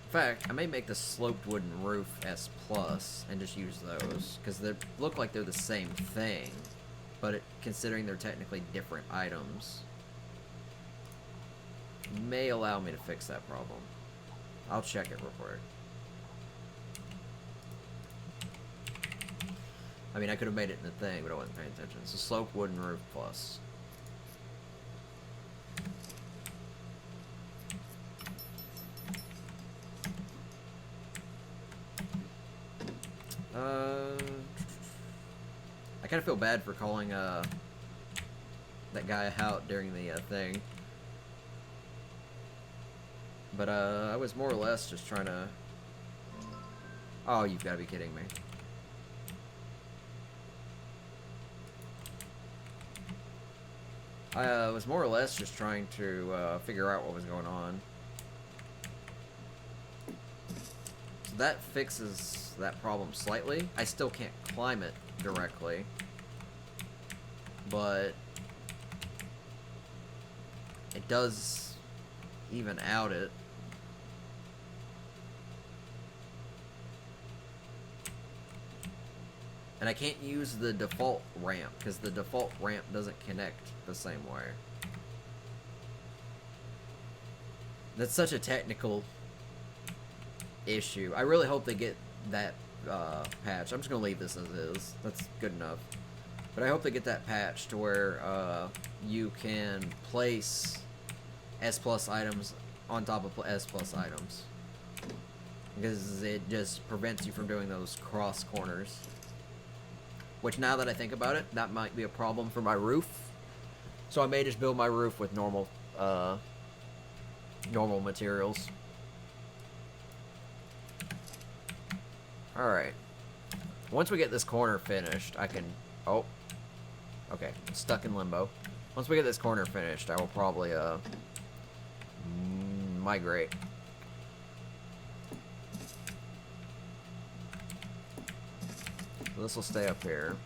In fact, I may make the sloped wooden roof S plus and just use those, because they look like they're the same thing, but considering they're technically different items, may allow me to fix that problem. I'll check it real quick. I mean, I could have made it in the thing, but I wasn't paying attention. So sloped wooden roof plus. I kind of feel bad for calling that guy out during the thing, but I was more or less just trying to. Oh, you've got to be kidding me! I was more or less just trying to figure out what was going on. So that fixes that problem slightly. I still can't climb it directly, but it does even out it. And I can't use the default ramp, because the default ramp doesn't connect the same way. That's such a technical issue. I really hope they get that patch. I'm just going to leave this as is. That's good enough. But I hope they get that patch to where you can place S plus items on top of S plus items. Because it just prevents you from doing those cross corners. Which, now that I think about it, that might be a problem for my roof. So I may just build my roof with normal materials. Alright. Once we get this corner finished, I can... Oh. Okay. Stuck in limbo. Once we get this corner finished, I will probably, migrate. This will stay up here.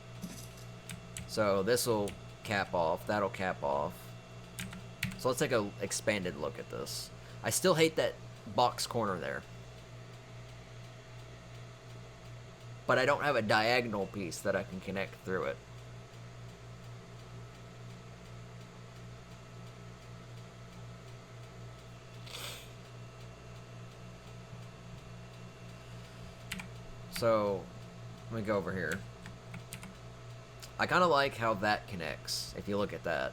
So this will cap off. That'll cap off. So let's take a expanded look at this. I still hate that box corner there. But I don't have a diagonal piece that I can connect through it. So, let me go over here. I kind of like how that connects, if you look at that.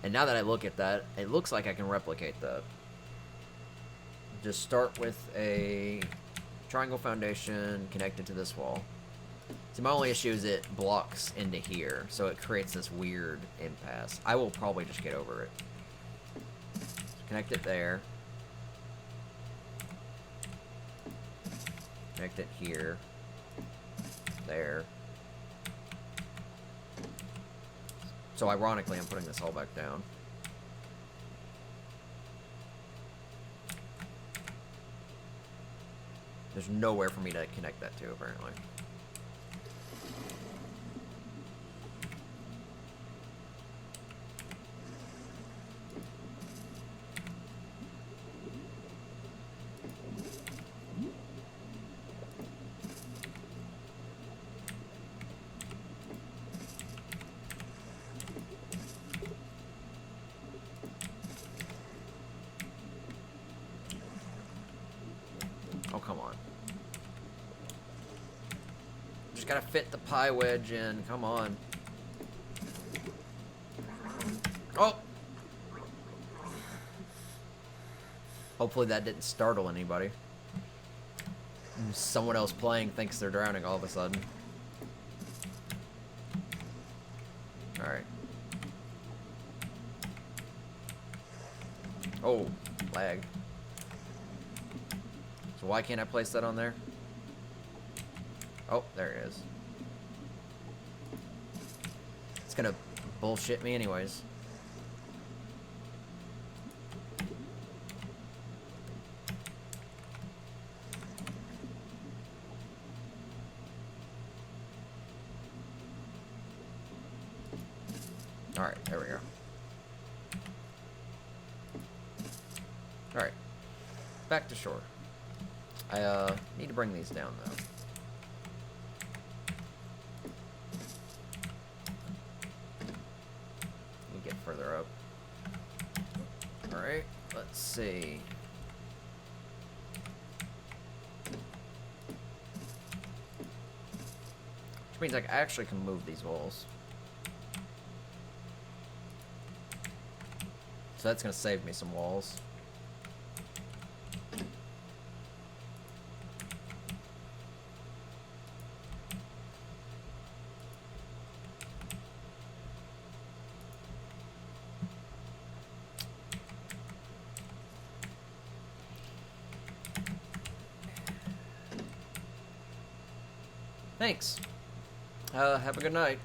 And now that I look at that, it looks like I can replicate that. Just start with a triangle foundation connected to this wall. See, my only issue is it blocks into here, so it creates this weird impasse. I will probably just get over it. Connect it there. Connect it here. There. So ironically, I'm putting this all back down. There's nowhere for me to connect that to, apparently. Oh, come on. Just gotta fit the pie wedge in. Come on. Oh! Hopefully that didn't startle anybody. Someone else playing thinks they're drowning all of a sudden. Alright. Oh, lag. So why can't I place that on there? Oh, there it is. It's gonna bullshit me anyways. Alright, there we go. Alright. Back to shore. I need to bring these down though. Let me get further up. Alright, let's see. Which means I actually can move these walls. So that's gonna save me some walls. Thanks. Have a good night.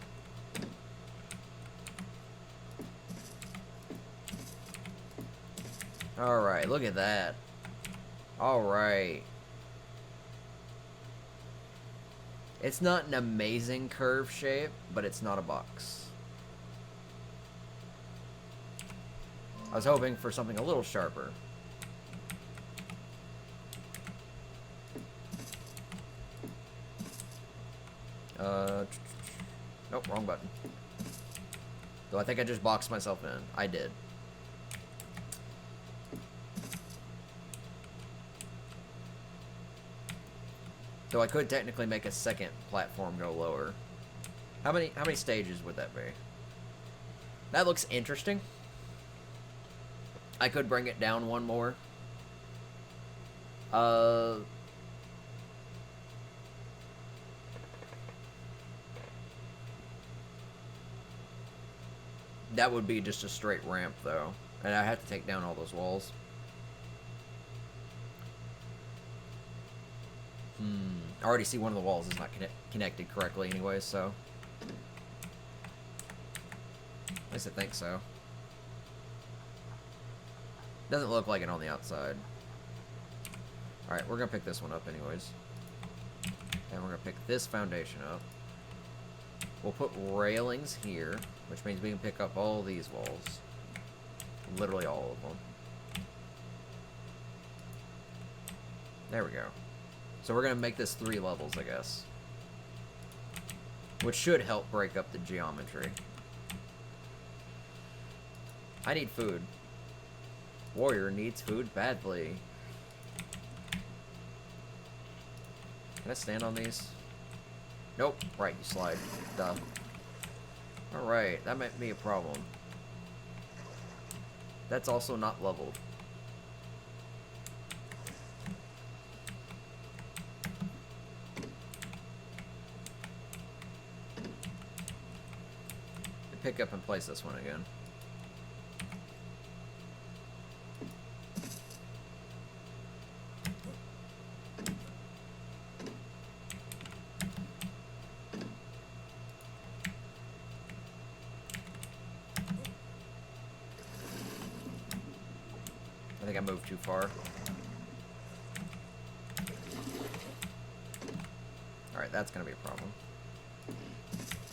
Alright, look at that. Alright. It's not an amazing curve shape, but it's not a box. I was hoping for something a little sharper. Nope, wrong button. Though I think I just boxed myself in. I did. So I could technically make a second platform go lower. How many stages would that be? That looks interesting. I could bring it down one more. That would be just a straight ramp, though. And I have to take down all those walls. I already see one of the walls is not connected correctly anyway, so... At least I think so. Doesn't look like it on the outside. Alright, we're gonna pick this one up anyways. And we're gonna pick this foundation up. We'll put railings here, which means we can pick up all these walls. Literally all of them. There we go. So we're gonna make this 3 levels, I guess. Which should help break up the geometry. I need food. Warrior needs food badly. Can I stand on these? Nope. Right, you slide. Duh. Alright, that might be a problem. That's also not leveled. Pick up and place this one again. I think I moved too far. Alright, that's gonna be a problem.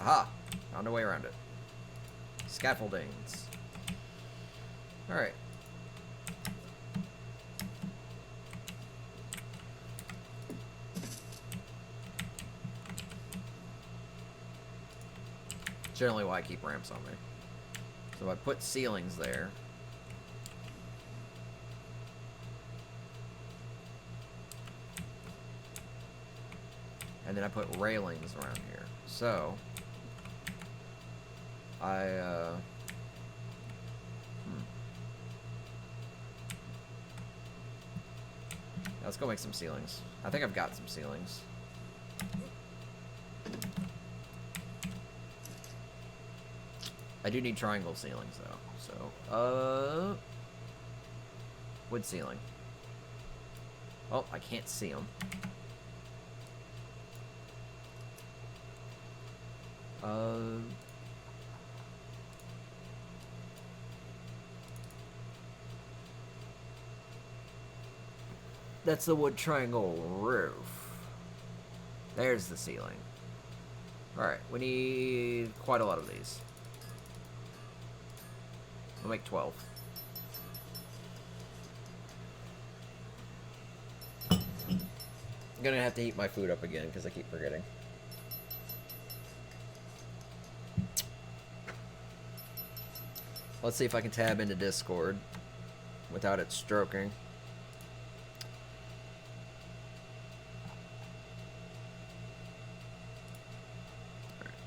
Aha! Found a way around it. Scaffoldings. Alright. Generally why I keep ramps on me. So I put ceilings there. And then I put railings around here. So let's go make some ceilings. I think I've got some ceilings. I do need triangle ceilings though. So, wood ceiling. Oh, I can't see them. That's the wood triangle roof. There's the ceiling. Alright, we need quite a lot of these. We'll make 12. I'm gonna have to heat my food up again because I keep forgetting. Let's see if I can tab into Discord without it stroking.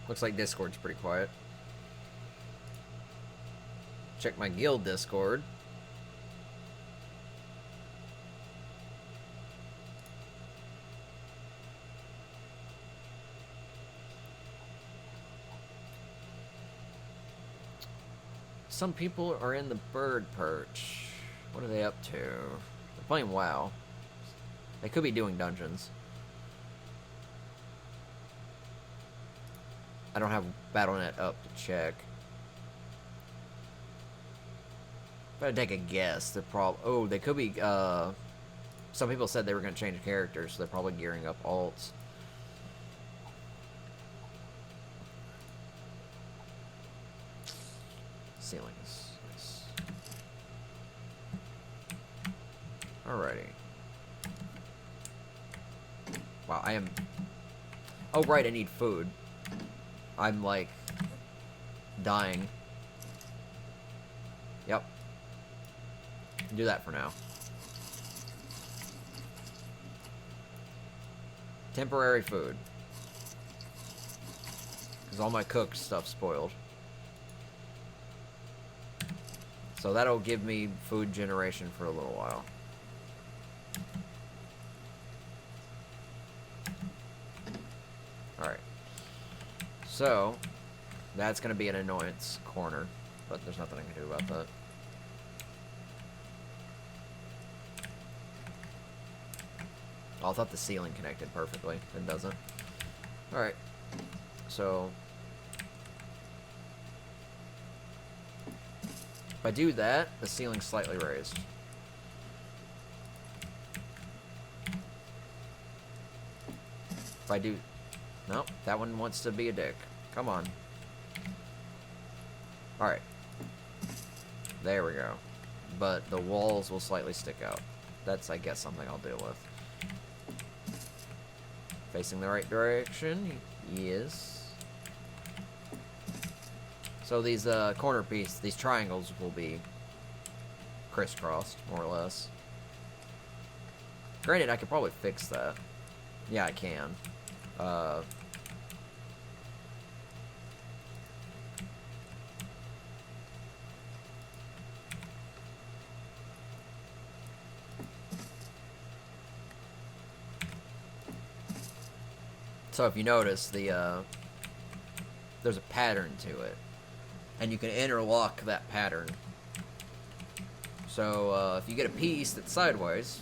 Looks like Discord's pretty quiet. Check my guild Discord. Some people are in the bird perch. What are they up to? They're playing WoW. They could be doing dungeons. I don't have Battle.net up to check. If I take a guess, they're probably... Oh, they could be... Some people said they were going to change characters, so they're probably gearing up alts. Ceilings. Nice. Alrighty. Wow, I am... Oh, right, I need food. I'm, like, dying. Yep. Do that for now. Temporary food. Because all my cooked stuff's spoiled. So that'll give me food generation for a little while. Alright. So, that's going to be an annoyance corner, but there's nothing I can do about that. Oh, I thought the ceiling connected perfectly. It doesn't. Alright. So, if I do that, the ceiling's slightly raised. If I do... Nope, that one wants to be a dick. Come on. Alright. There we go. But the walls will slightly stick out. That's, I guess, something I'll deal with. Facing the right direction. Yes. So these corner pieces, these triangles will be crisscrossed, more or less. Granted, I could probably fix that. Yeah, I can. So if you notice, there's a pattern to it. And you can interlock that pattern. So if you get a piece that's sideways,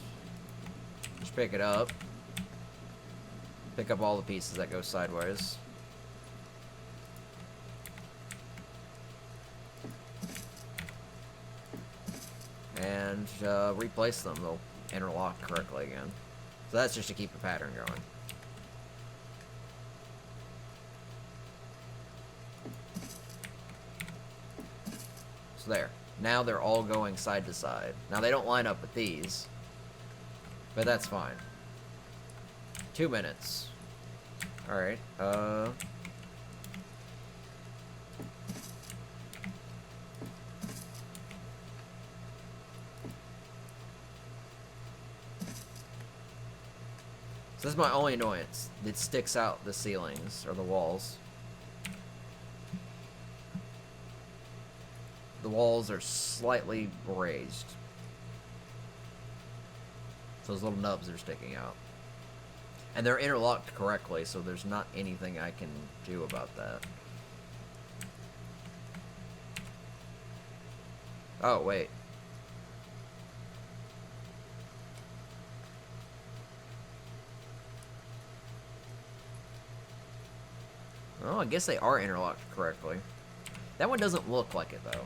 just pick it up. Pick up all the pieces that go sideways. And replace them. They'll interlock correctly again. So that's just to keep the pattern going. So there. Now they're all going side to side. Now they don't line up with these, but that's fine. 2 minutes. Alright, so this is my only annoyance. It sticks out the ceilings, or the walls. The walls are slightly raised. So those little nubs are sticking out. And they're interlocked correctly, so there's not anything I can do about that. Oh, wait. Oh, I guess they are interlocked correctly. That one doesn't look like it, though.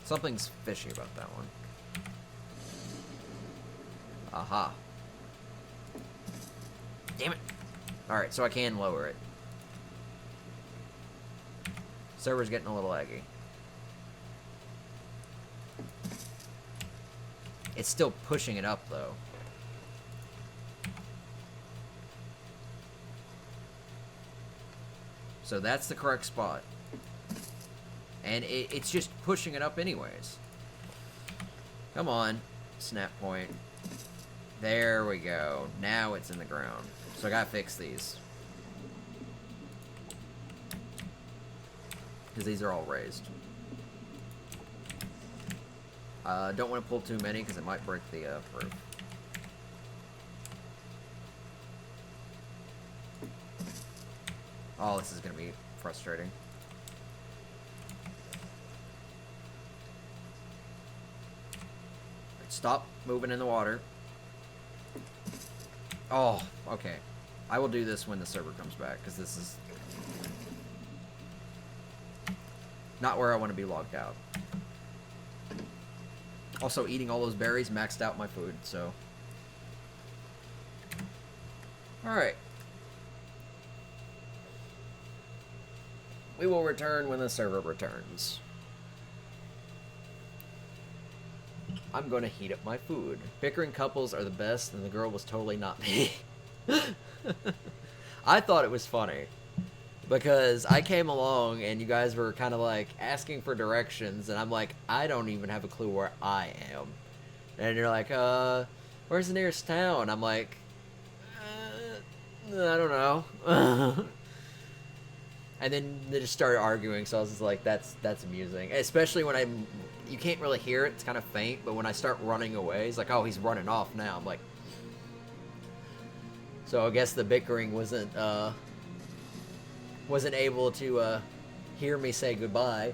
Something's fishy about that one. Aha. Damn it. Alright, so I can lower it. Server's getting a little laggy. It's still pushing it up, though. So that's the correct spot. And it's just pushing it up anyways. Come on, snap point. There we go. Now it's in the ground. So I gotta fix these. Because these are all raised. Don't want to pull too many because it might break the roof. Oh, this is gonna be frustrating. Stop moving in the water. Oh, okay. I will do this when the server comes back, because this is not where I want to be logged out. Also, eating all those berries maxed out my food, so. Alright. We will return when the server returns. I'm gonna heat up my food. Bickering couples are the best, and the girl was totally not me. I thought it was funny. Because I came along, and you guys were kind of like asking for directions, and I'm like, I don't even have a clue where I am. And you're like, where's the nearest town? I'm like, I don't know. And then they just started arguing, so I was just like, that's amusing. Especially when you can't really hear it, it's kind of faint, but when I start running away, he's like, oh, he's running off now. I'm like, so I guess the bickering wasn't able to hear me say goodbye.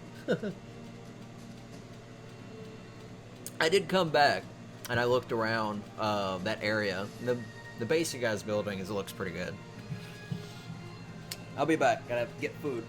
I did come back, and I looked around that area. The base you guys building looks pretty good. I'll be back. Gotta get food.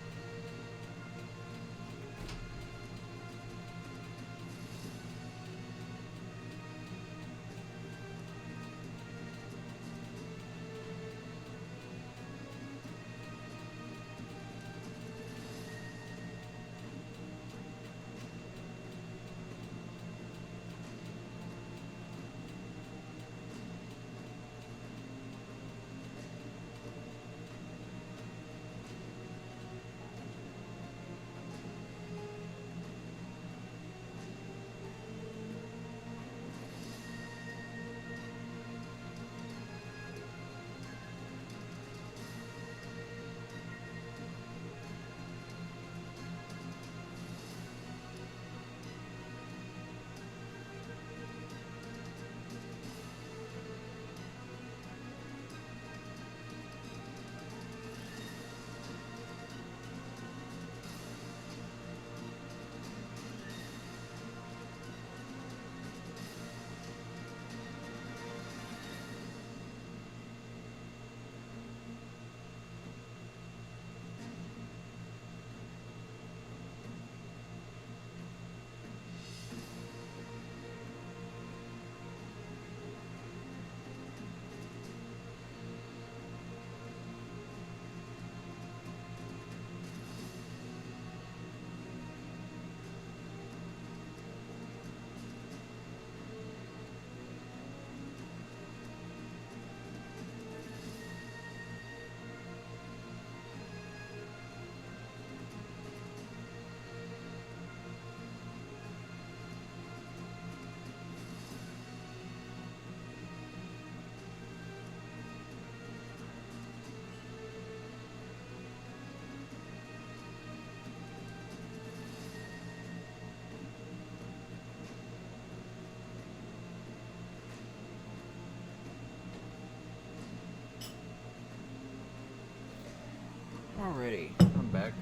Alrighty, I'm back.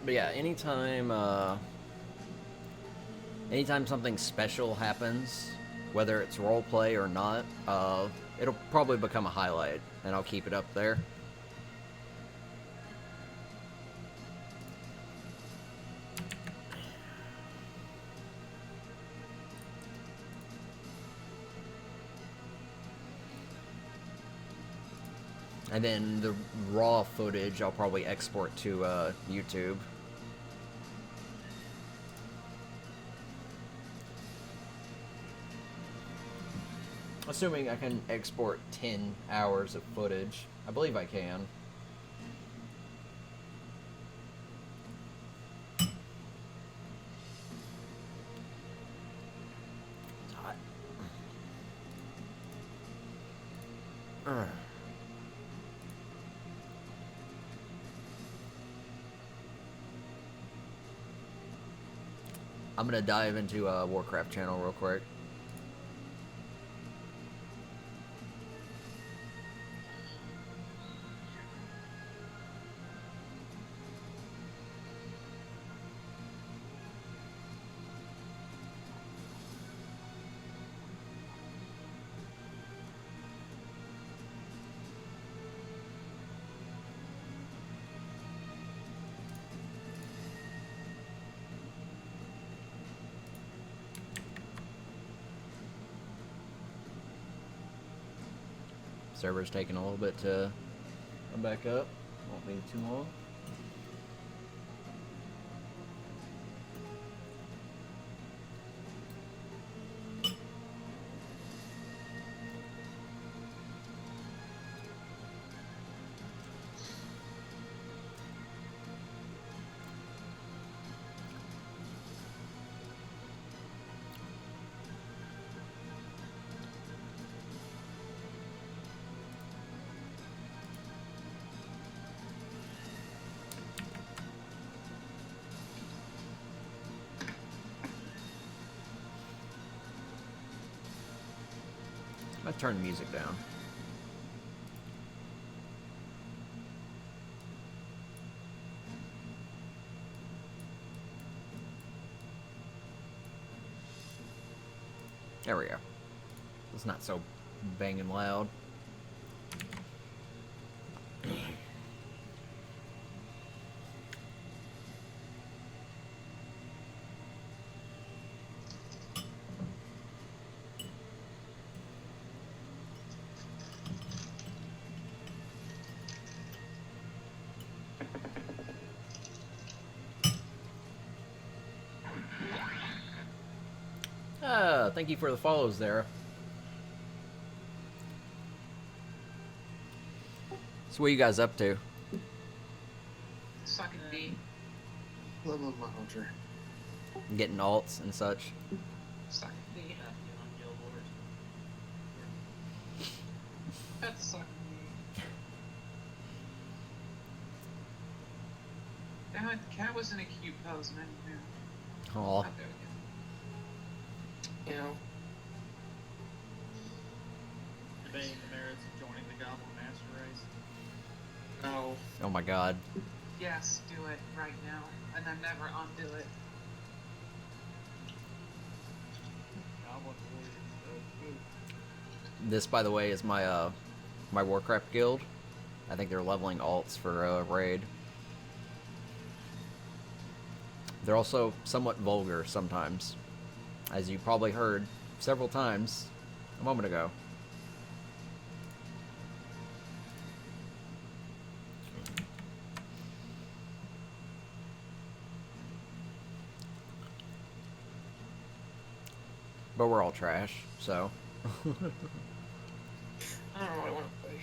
But yeah, anytime something special happens, whether it's roleplay or not, it'll probably become a highlight, and I'll keep it up there. And then the raw footage I'll probably export to YouTube. Assuming I can export 10 hours of footage. I believe I can. It's hot. I'm gonna dive into a Warcraft channel real quick. Server's taking a little bit to come back up. Won't be too long. I turn the music down. There we go. It's not so banging loud. Thank you for the follows there. So what are you guys up to? Sucking D. Level Hunter. Getting alts and such. Sucking D. On Guild Wars. That's sucking D. Damn it, the cat was in a cute pose, man. Aw. Oh, there we go. You know, Debating the merits of joining the Goblin Master Race. no. Oh my god. Yes, do it right now, and then never undo it. Goblin Warriors. This, by the way, is my my Warcraft guild. I think they're leveling alts for raid. They're also somewhat vulgar sometimes, as you probably heard several times a moment ago. But we're all trash, so. I don't know what I want to play.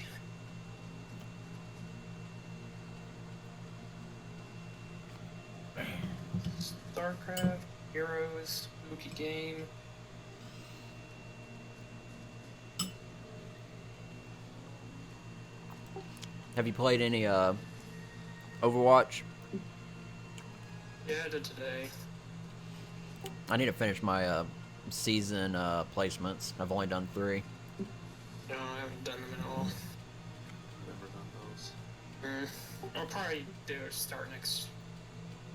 StarCraft, Heroes, spooky game. Have you played any Overwatch? Yeah, I did today. I need to finish my season placements. I've only done 3. No, I haven't done them at all. I'll probably do it start next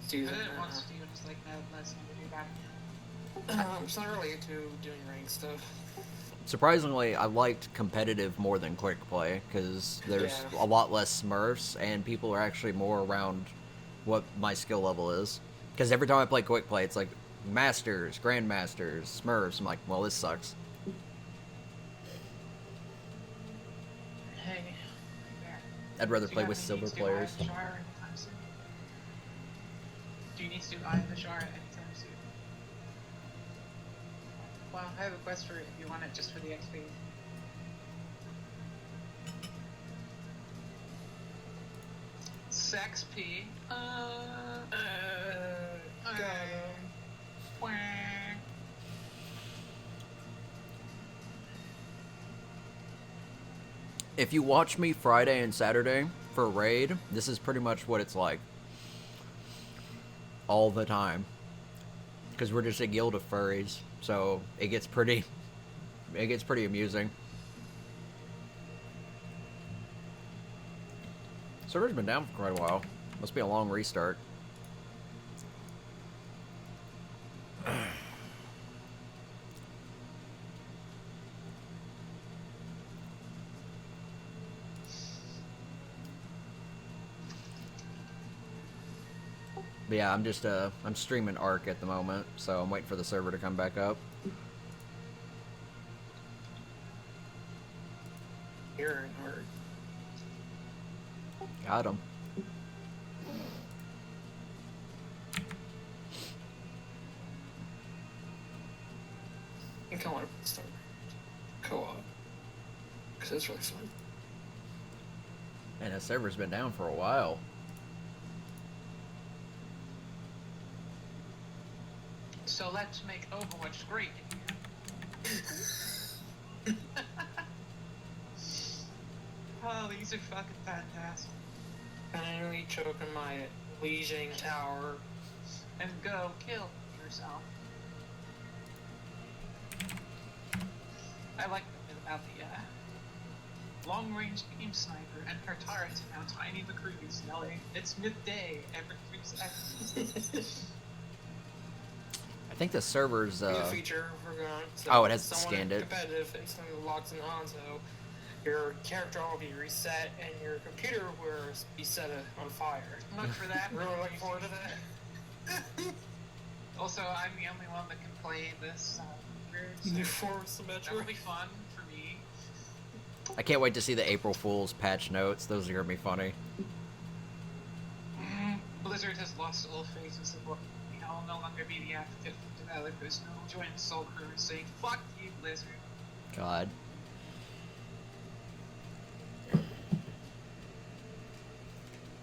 I season. didn't want Steven's like, no, let's never do that. It's not really into doing rank stuff. Surprisingly, I liked competitive more than quick play because there's Yeah. a lot less Smurfs and people are actually more around what my skill level is. Because every time I play quick play, it's like Masters, Grandmasters, Smurfs. I'm like, well, this sucks. Hey. I'd rather Do you play have with any silver needs to do players. Eye of the Shire anytime soon? Do you need to do Eye of the Shire anytime soon? Well, I have a quest for it if you want it just for the XP. Sex P. Got Wah. If you watch me Friday and Saturday for raid, this is pretty much what it's like. All the time. Because we're just a guild of furries, so it gets pretty amusing. Server's been down for quite a while. Must be a long restart. But yeah, I'm streaming Ark at the moment, so I'm waiting for the server to come back up. Here and hard. Got him. I kind of want to start co-op because it's really fun. And the server's been down for a while. So let's make Overwatch great again. Oh, these are fucking fantastic. Finally choking my Legion tower. And go kill yourself. I like the bit about the long-range beam sniper and her turrets and how tiny the crew is yelling, "It's midday!" every 3 seconds. I think the server's New feature we're going. So Oh, it hasn't someone scanned it. Competitive instantly logs in on, so your character will be reset and your computer will be set on fire. Look for that. Really looking forward to that. Also, I'm the only one that can play this weird New so form symmetric. that'll be fun for me. I can't wait to see the April Fool's patch notes. Those are gonna be funny. Blizzard has lost all phases of what will no longer be the advocate for developers who will join the Soul Crew and say, "Fuck you, Blizzard." God.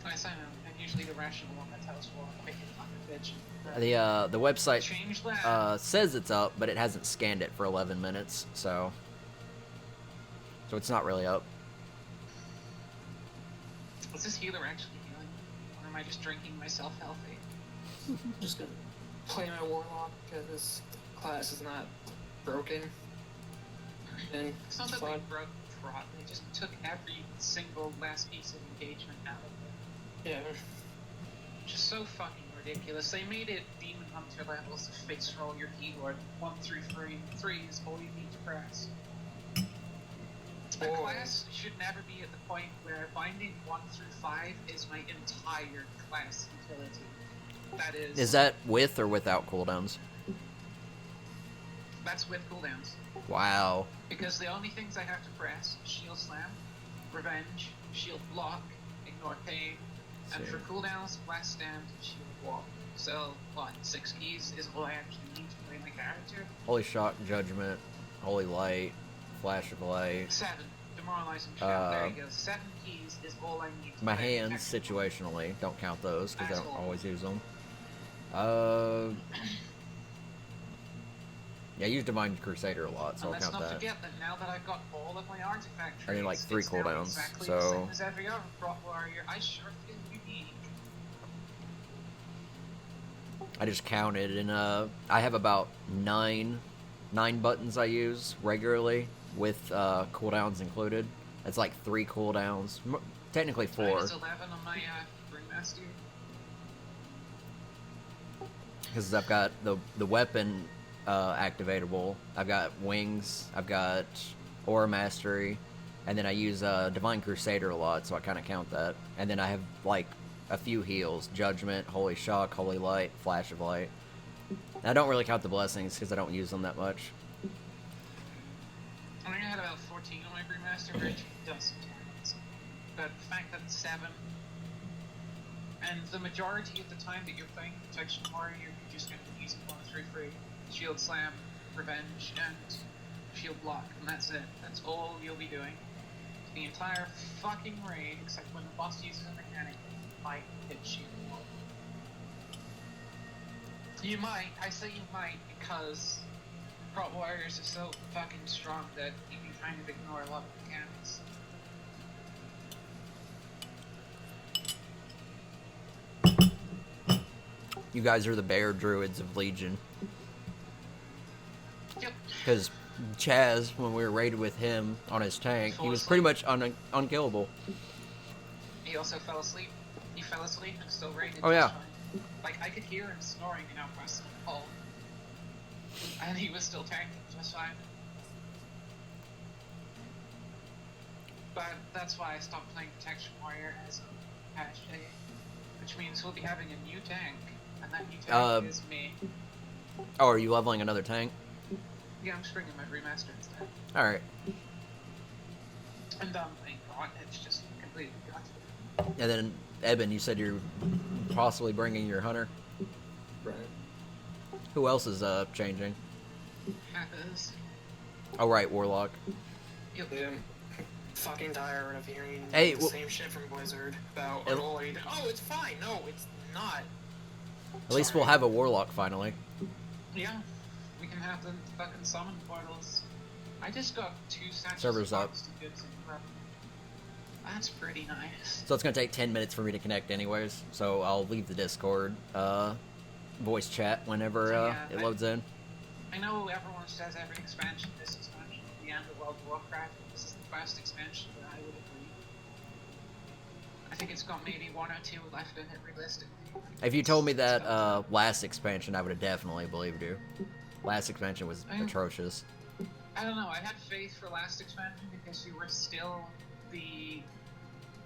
Yes, I know. I'm usually the rational one that tells well, I'm making fun of bitch. The website Change that. says it's up, but it hasn't scanned it for 11 minutes, so it's not really up. Is this healer actually healing? Or am I just drinking myself healthy? Just gonna play my warlock because this class is not broken. And It's not that fun. they broke prot, they just took every single last piece of engagement out of it. Yeah. Which is so fucking ridiculous. They made it Demon Hunter levels to face roll your keyboard 1 through 3. 3 is all you need to press. A Boy. class should never be at the point where binding 1 through 5 is my entire class utility. That is. Is that with or without cooldowns? That's with cooldowns. Wow. Because the only things I have to press: Shield Slam, Revenge, Shield Block, Ignore Pain, and for cooldowns, Blast Stand, Shield Wall. So, 6 keys is all I actually need to play my character? Holy Shock, Judgment, Holy Light, Flash of Light. 7. Demoralizing Shell. There you go. 7 keys is all I need to My play my hands, character. situationally, don't count those because I don't Asshole. always use them. Yeah, I use Divine Crusader a lot, so And I'll let's count not that. forget that now that I've got all of my artifact I need, like, traits, 3 it's now cooldowns, exactly so- the same as every other prot warrior. I sure feel unique. I just counted, and I have about nine buttons I use regularly with cooldowns included. That's like 3 cooldowns. Technically Mine 4, is 11 on my Brewmaster. because I've got the weapon activatable. I've got wings. I've got aura mastery, and then I use Divine Crusader a lot, so I kind of count that. And then I have like a few heals: Judgment, Holy Shock, Holy Light, Flash of Light. And I don't really count the blessings because I don't use them that much. I think I had about 14 on my Brewmaster, which does sometimes. But the fact that it's 7, and the majority of the time that you're playing Protection Warrior, you're just going to be using 1 through 3. Shield Slam, Revenge, and Shield Block, and that's it. That's all you'll be doing. The entire fucking raid, except when the boss uses a mechanic, you might hit Shield Block. You might. I say you might because Prot Warriors are so fucking strong that you can kind of ignore a lot of mechanics. You guys are the bear druids of Legion. Yep. Because Chaz, when we were raided with him on his tank, he was pretty much unkillable. He also fell asleep. He fell asleep and still raided. Oh, yeah. just fine. Like, I could hear him snoring in our western hall. And he was still tanking just fine. But that's why I stopped playing Protection Warrior as a patch day. Which means we'll be having a new tank. And that new tank is me. Oh, are you leveling another tank? Yeah, I'm springing my Brewmaster instead. Alright. And thank God, it's just completely gutted. And then, Eben, you said you're possibly bringing your hunter. Right. Who else is changing? Happens. Oh, right, Warlock. Yep. Yeah. Fucking tired of hearing Hey, the same shit from Blizzard about Avoid. Oh, it's fine. No, it's not. At least we'll have a Warlock finally. Yeah. We can have the fucking summon portals. I just got 2 statues Server's of up. boxed goods in prep. That's pretty nice. So it's going to take 10 minutes for me to connect anyways, so I'll leave the Discord voice chat whenever So, yeah, it loads in. I know everyone says every expansion, this expansion is the end of World of Warcraft, and this is the first expansion that I would agree. I think it's got maybe 1 or 2 left in it realistically. If you told me that last expansion, I would have definitely believed you. Last expansion was atrocious. I don't know, I had faith for last expansion because you were still the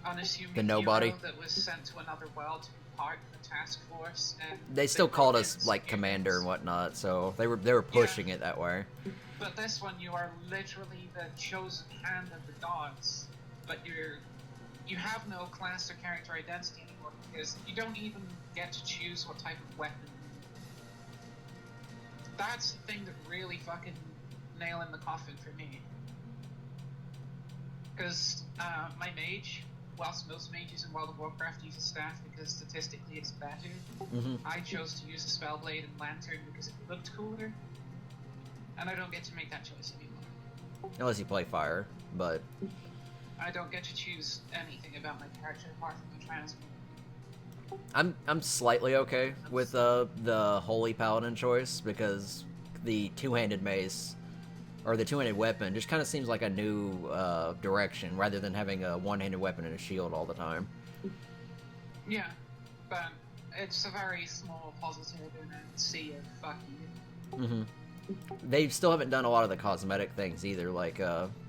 unassuming The nobody. hero that was sent to another world to be part of the task force, and They still called us brought in like some commander and humans. whatnot, so they were pushing it that way. But this one, you are literally the chosen hand of the gods, but you have no class or character identity anymore because you don't even get to choose what type of weapon. That's the thing that really fucking nail in the coffin for me. Because my mage, whilst most mages in World of Warcraft use a staff because statistically it's better, I chose to use a spellblade and lantern because it looked cooler, and I don't get to make that choice anymore. Unless you play fire, but I don't get to choose anything about my character apart from the transmute. I'm slightly okay with the Holy Paladin choice because the two-handed mace or the two-handed weapon just kind of seems like a new direction rather than having a one-handed weapon and a shield all the time. Yeah, but it's a very small positive in a sea of fuck you. They still haven't done a lot of the cosmetic things either. Like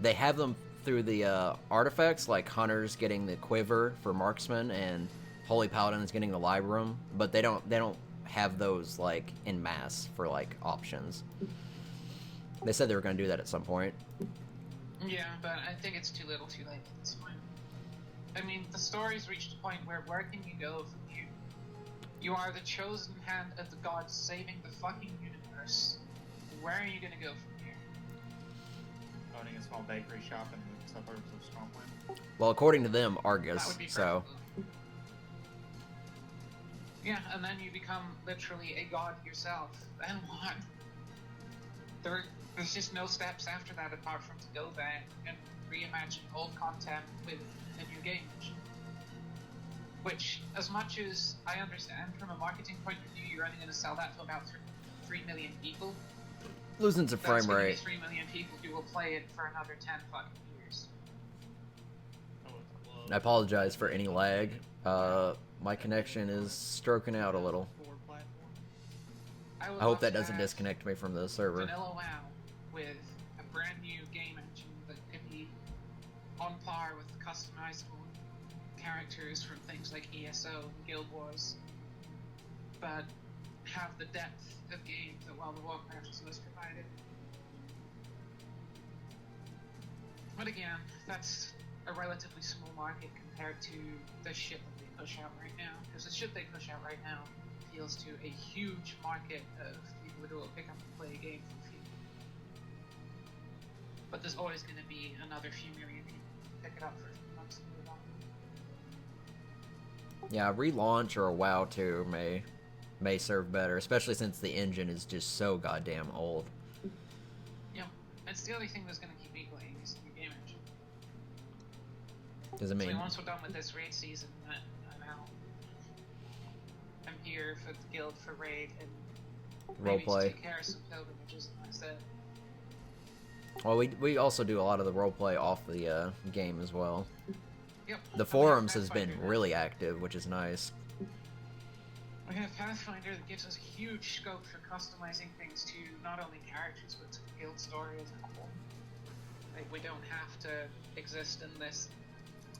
they have them through the artifacts, like Hunter's getting the quiver for marksman and Holy Paladin's getting the Librum, but they don't have those like in mass for like options. They said they were going to do that at some point. Yeah, but I think it's too little too late at this point. I mean, the story's reached a point where can you go from here? You are the chosen hand of the gods saving the fucking universe. Where are you gonna go from here? Owning a small bakery shop in the suburbs of Swampland. Well, according to them, That Argus. would be So preferable. Yeah, and then you become literally a god yourself. Then what? There's just no steps after that apart from to go back and reimagine old content with a new game engine. Which, as much as I understand from a marketing point of view, you're only going to sell that to about 3 million people. losing some frame That's going to be rate. 3 million people who will play it for another 10 fucking years. Oh, I apologize for any lag. My connection is stroking out a little. I hope that doesn't disconnect me from the server. Vanilla WoW with a brand new game engine that can be on par with customizable characters from things like ESO and Guild Wars, but have the depth of game that World of Warcraft has always provided. But again, that's a relatively small market compared to the shit that they push out right now. Because the shit they push out right now appeals to a huge market of people who will pick up and play a game for free. But there's always going to be another few million people who pick it up for a few months and move on. Yeah, a relaunch or a WoW 2 may serve better, especially since the engine is just so goddamn old. Yeah, it's the only thing that's going to keep me playing is the new game engine. Does it mean? So once we're done with this raid season, I'm out. I'm here for the guild for raid and maybe to Roleplay. take care of some pilgrimages, and that's it. Well, we also do a lot of the roleplay off the game as well. Yep. The forums has been really active, which is nice. We have Pathfinder that gives us huge scope for customizing things to not only characters but to the guild story as a whole. Like, we don't have to exist in this.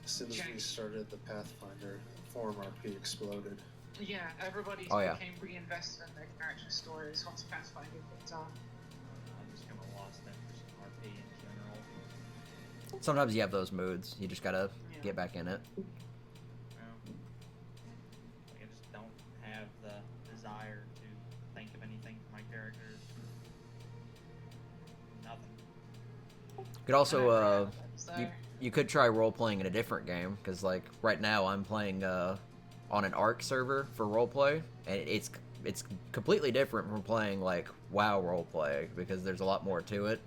As soon as we started the Pathfinder, forum RP exploded. Yeah, everybody became reinvested in their character stories once Pathfinder picked up. I'm just kind of lost interest in RP in general. Sometimes you have those moods. You just gotta get back in it. I just don't have the desire to think of anything for my characters. Nothing. You could also you could try role playing in a different game, because like right now I'm playing on an ARK server for roleplay, and it's completely different from playing like WoW roleplay because there's a lot more to it,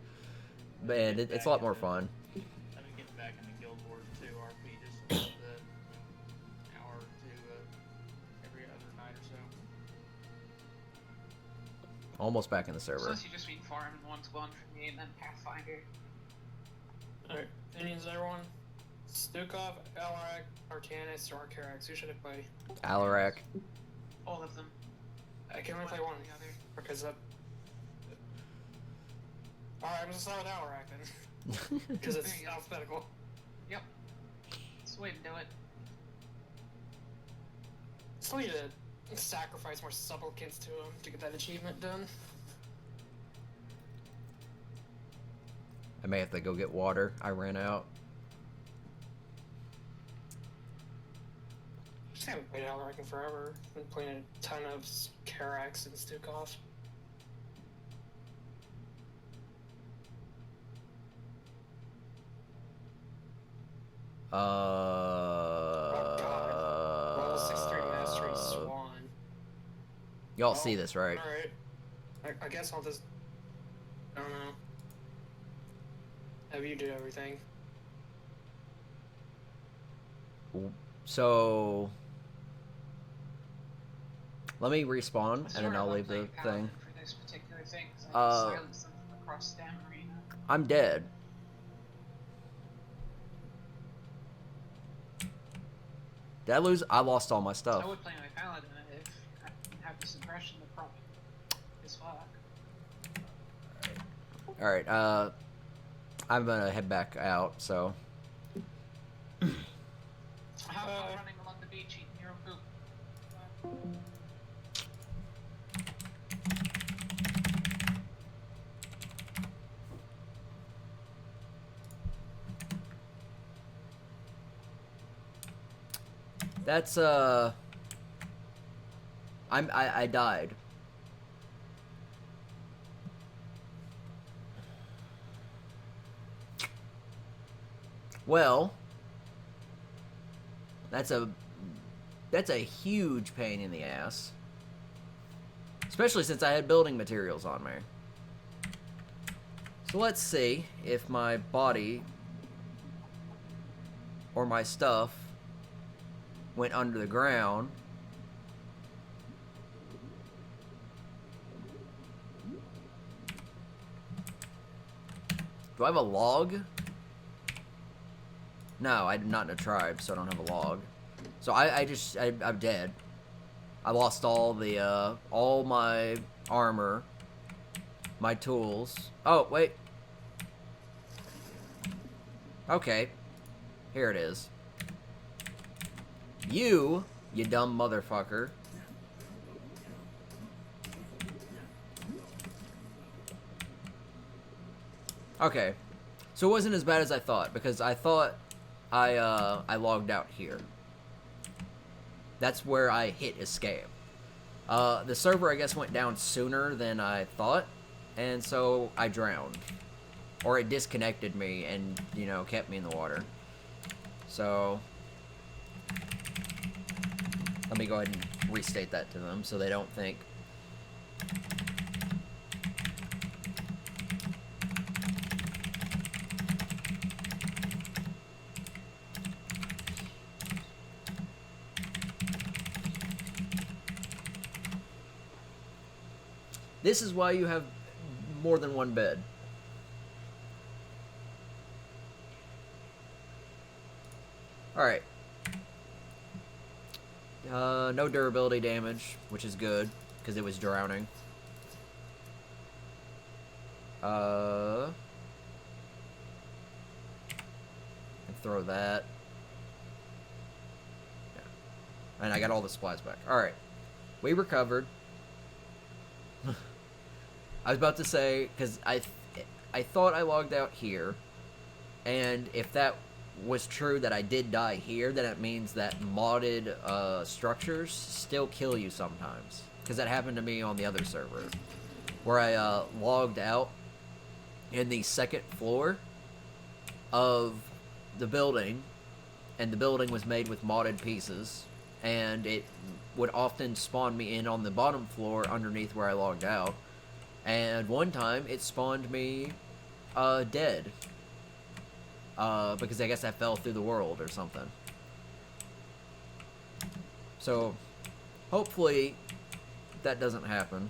and it's a lot more fun. I've been getting back into Guild Wars 2 RP just about the hour or two every other night or so. Almost back in the server. Unless you just mean farming 1-1 from me and then Pathfinder. Alright, opinions everyone? Stukov, Alarak, Artanis, or Arcarax? Who should I play? Alarak. All of them. I can only play one. The other. Because Alright, I'm gonna start with Alarak then. Because it's There you go. alphabetical. Yep. That's the way to do it. Still need to sacrifice more supplicants to him to get that achievement done. I may have to go get water. I ran out. Just haven't played Alarak in forever. Been playing a ton of Carax and Stukov. Oh god. Level 63 Mastery Swan. Y'all see this, right? Alright. I guess I'll just... I don't know. Have you do everything. So let me respawn, and then I'll leave the thing. For this particular thing, 'cause I can silence them from across the damn arena. I'm dead. Did I lose? I lost all my stuff. I would play my paladin if I didn't have the suppression that probably is fuck. Alright, I'm gonna head back out, so. How about running along the beach eating your own poop? That's, I died. Well, that's a huge pain in the ass. Especially since I had building materials on me. So let's see if my body or my stuff went under the ground. Do I have a log? No, I'm not in a tribe, so I don't have a log. So I'm dead. I lost all my armor, my tools. Oh, wait. Okay. Here it is. You dumb motherfucker. Okay. So it wasn't as bad as I thought, because I thought I logged out here. That's where I hit escape. The server, I guess, went down sooner than I thought, and so I drowned. Or it disconnected me and, you know, kept me in the water. So, let me go ahead and restate that to them so they don't think. This is why you have more than one bed. Alright. No durability damage, which is good, because it was drowning. And throw that. Yeah. And I got all the supplies back. Alright. We recovered. I was about to say, because I thought I logged out here, and if that was true that I did die here, then it means that modded structures still kill you sometimes. Because that happened to me on the other server, where I logged out in the second floor of the building, and the building was made with modded pieces, and it would often spawn me in on the bottom floor underneath where I logged out. And one time, it spawned me dead. Because I guess I fell through the world or something. So, hopefully, that doesn't happen.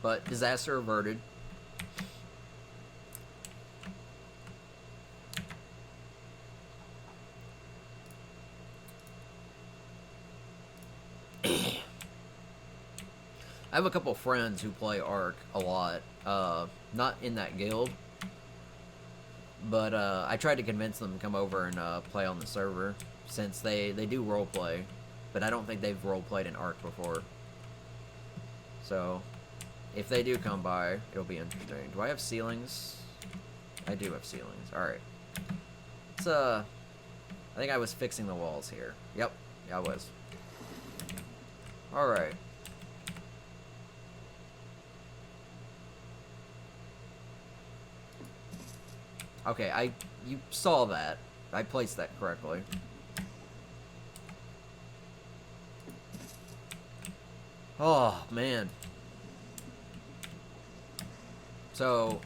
But, disaster averted. I have a couple friends who play Ark a lot. Not in that guild. But I tried to convince them to come over and play on the server, since they do roleplay. But I don't think they've roleplayed in Ark before. So, if they do come by, it'll be interesting. Do I have ceilings? I do have ceilings. Alright. It's, I think I was fixing the walls here. Yep, yeah, I was. Alright. Okay, you saw that. I placed that correctly. Oh, man. So,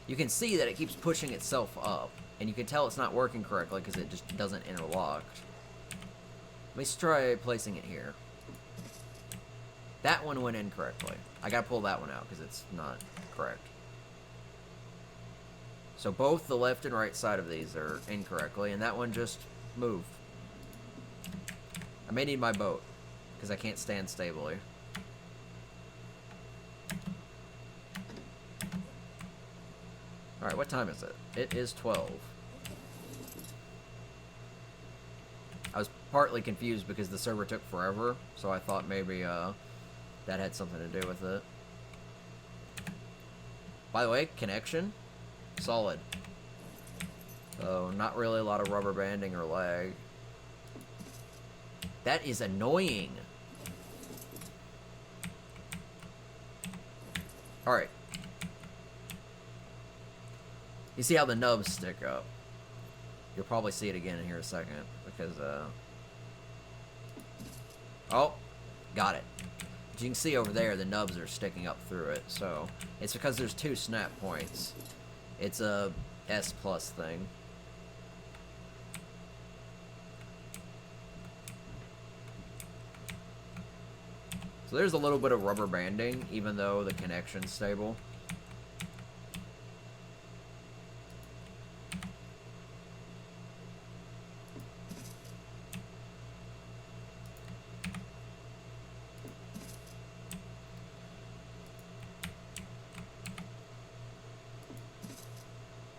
you can see that it keeps pushing itself up, and you can tell it's not working correctly because it just doesn't interlock. Let's try placing it here. That one went in correctly. I gotta pull that one out because it's not correct. So both the left and right side of these are incorrectly, and that one just moved. I may need my boat because I can't stand stably. Alright, what time is it? It is 12. I was partly confused because the server took forever, so I thought maybe that had something to do with it. By the way, connection, solid. So, not really a lot of rubber banding or lag. That is annoying. Alright. You see how the nubs stick up. You'll probably see it again in here in a second, because, oh, got it. As you can see over there, the nubs are sticking up through it, so it's because there's two snap points. It's a S+ thing. So there's a little bit of rubber banding, even though the connection's stable.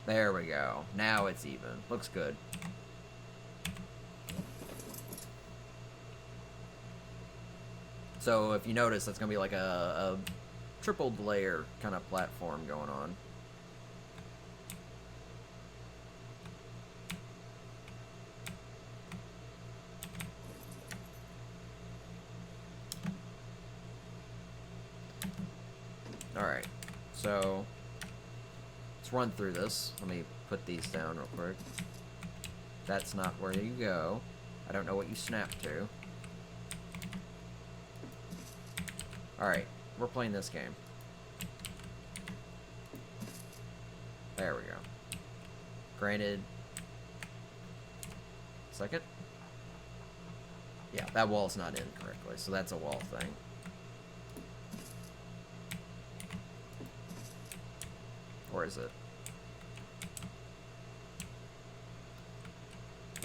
There we go. Now it's even. Looks good. So if you notice, that's going to be like a triple layer kind of platform going on. Alright, so let's run through this. Let me put these down real quick. That's not where you go. I don't know what you snap to. Alright, we're playing this game. There we go. Granted. Second? Yeah, that wall's not in correctly, so that's a wall thing. Or is it?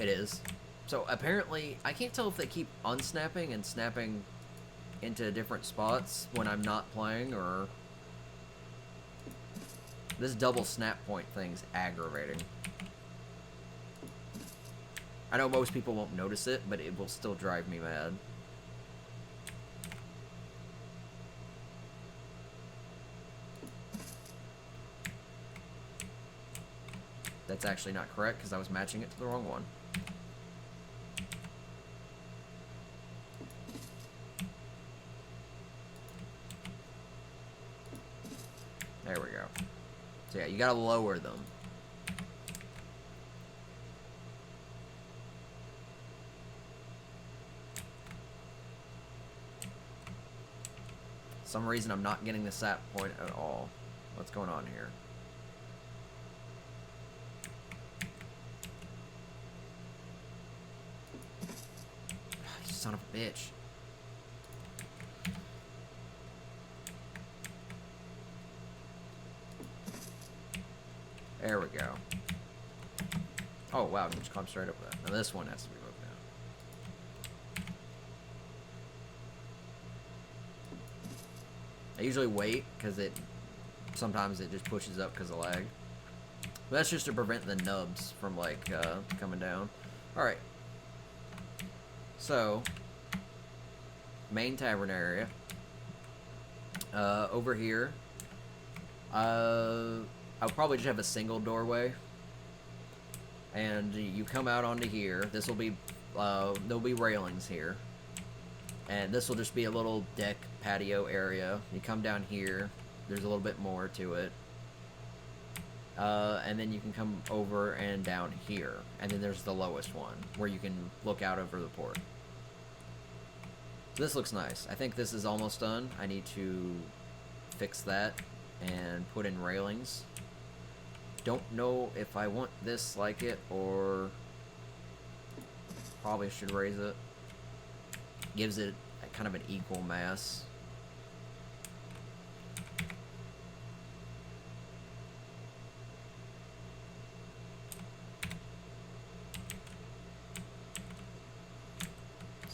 It is. So apparently, I can't tell if they keep unsnapping and snapping into different spots when I'm not playing, or... This double snap point thing's aggravating. I know most people won't notice it, but it will still drive me mad. That's actually not correct, because I was matching it to the wrong one. There we go. So yeah, you gotta lower them. For some reason I'm not getting the sap point at all. What's going on here? You son of a bitch. There we go. Oh wow, we just climb straight up with that. Now this one has to be moved down. I usually wait because sometimes it just pushes up because of lag. But that's just to prevent the nubs from like coming down. All right. So main tavern area. Over here. I'll probably just have a single doorway, and you come out onto here. This will be, there'll be railings here, and this will just be a little deck patio area. You come down here, there's a little bit more to it, and then you can come over and down here, and then there's the lowest one, where you can look out over the port. So this looks nice. I think this is almost done. I need to fix that and put in railings. Don't know if I want this like it, or probably should raise it. Gives it a kind of an equal mass.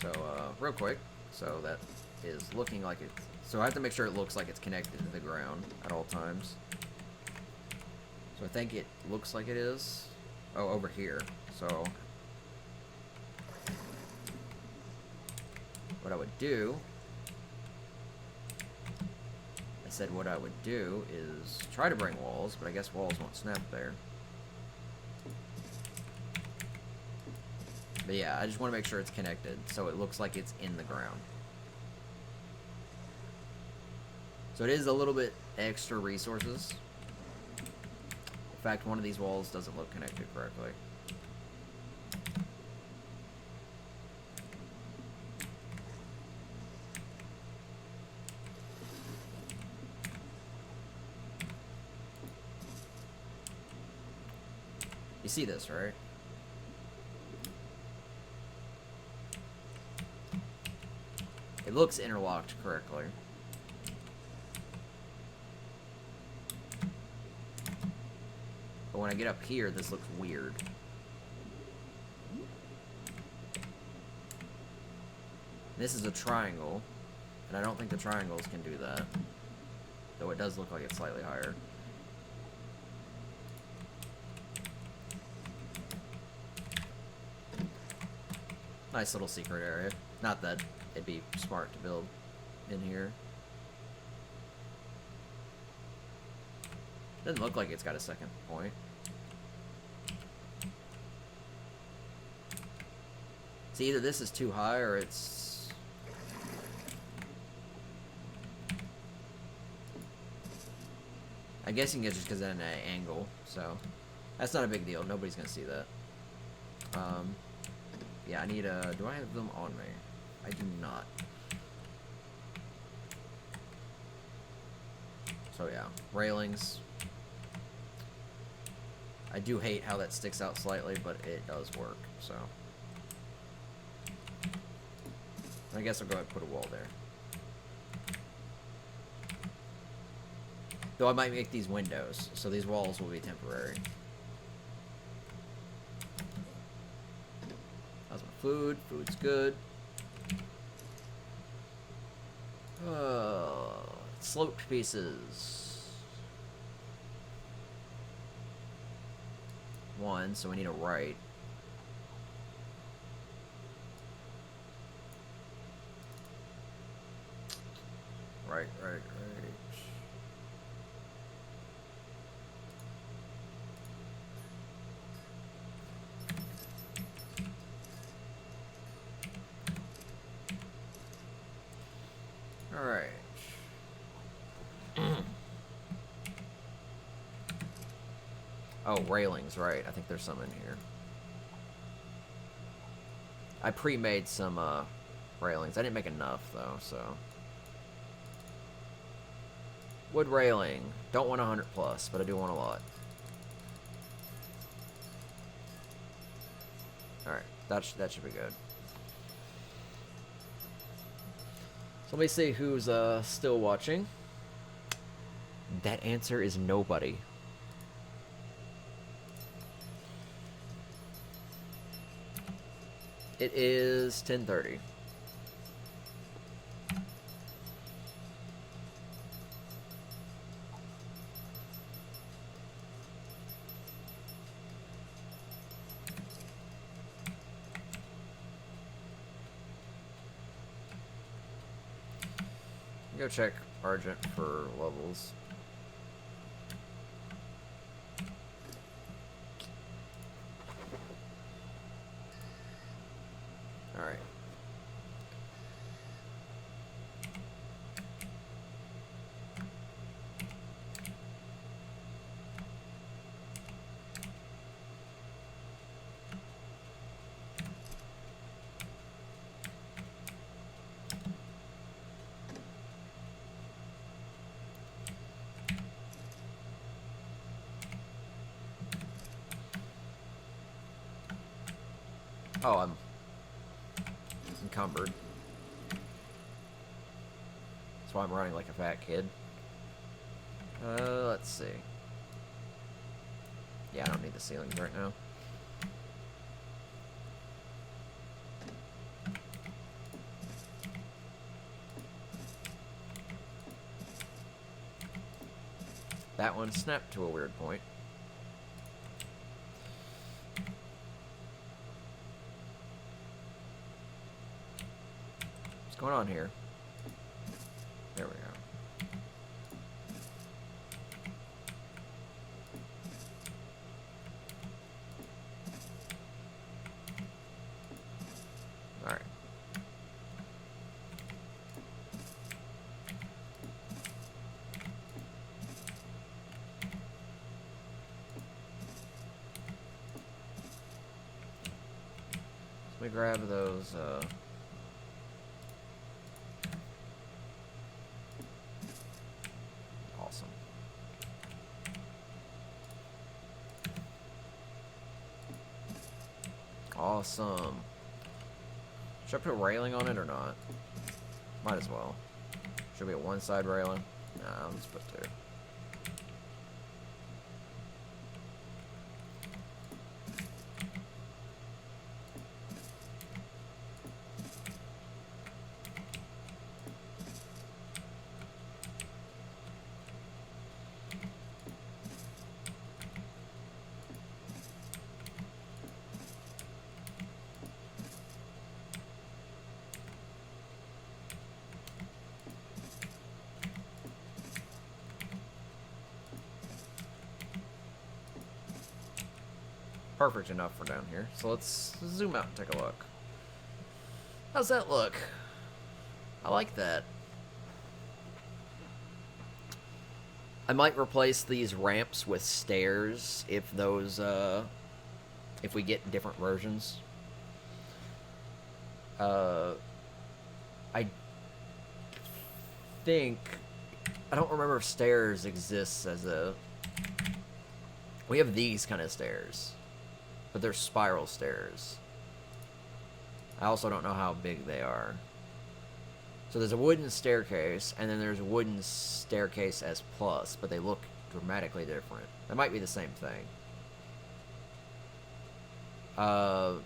So, real quick. So that is looking like it. So I have to make sure it looks like it's connected to the ground at all times. So I think it looks like it is. Oh, over here. So what I would do, I said what I would do is try to bring walls, but I guess walls won't snap there. But yeah, I just want to make sure it's connected so it looks like it's in the ground. So it is a little bit extra resources. In fact, one of these walls doesn't look connected correctly. You see this, right? It looks interlocked correctly. But when I get up here, this looks weird. This is a triangle, and I don't think the triangles can do that. Though it does look like it's slightly higher. Nice little secret area. Not that it'd be smart to build in here. Doesn't look like it's got a second point. So either this is too high or it's... I'm guessing it's just because of an angle, so... That's not a big deal. Nobody's gonna see that. Yeah, I need a... Do I have them on me? I do not. So yeah, railings. I do hate how that sticks out slightly, but it does work, so... I guess I'll go ahead and put a wall there. Though I might make these windows, so these walls will be temporary. How's my food? Food's good. Sloped pieces. 1, so we need a right. Right. Alright. Oh, railings, right. I think there's some in here. I pre-made some railings. I didn't make enough, though, so... Wood railing. Don't want 100 plus, but I do want a lot. Alright, that should be good. So let me see who's still watching. That answer is nobody. It is 10:30. Go check Argent for levels. Alright. Oh, I'm encumbered. That's why I'm running like a fat kid. Let's see. Yeah, I don't need the ceilings right now. That one snapped to a weird point. What's going on here? There we go. All right. Let me grab those, awesome. Awesome. Should I put a railing on it or not? Might as well. Should be a one-side railing? Nah, let's put two. perfect enough for down here. So let's zoom out and take a look. How's that look? I like that. I might replace these ramps with stairs if those, if we get different versions. I think, I don't remember if stairs exists as a, we have these kind of stairs, but they're spiral stairs. I also don't know how big they are. So there's a wooden staircase, and then there's a wooden staircase as plus, but they look dramatically different. That might be the same thing. I'll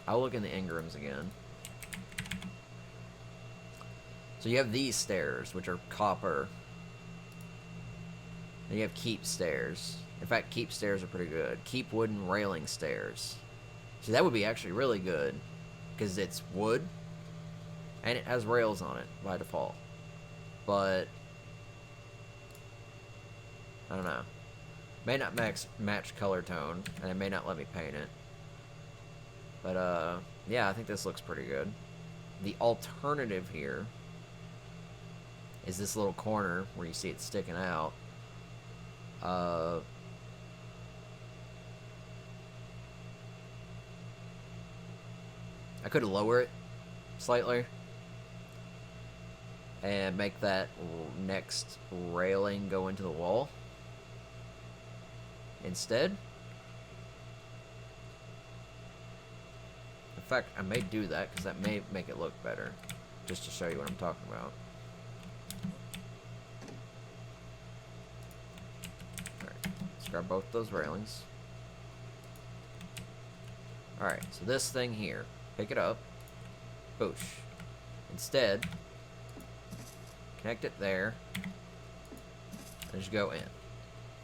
look in the Ingrams again. So you have these stairs, which are copper. And you have keep stairs. In fact, keep stairs are pretty good. Keep wooden railing stairs. See, that would be actually really good, because it's wood, and it has rails on it by default. But I don't know. May not match color tone, and it may not let me paint it. But yeah, I think this looks pretty good. The alternative here is this little corner where you see it sticking out. I could lower it slightly and make that next railing go into the wall instead. In fact, I may do that because that may make it look better, just to show you what I'm talking about. Alright, let's grab both those railings. Alright, so this thing here, pick it up, boosh. Instead, connect it there, and just go in.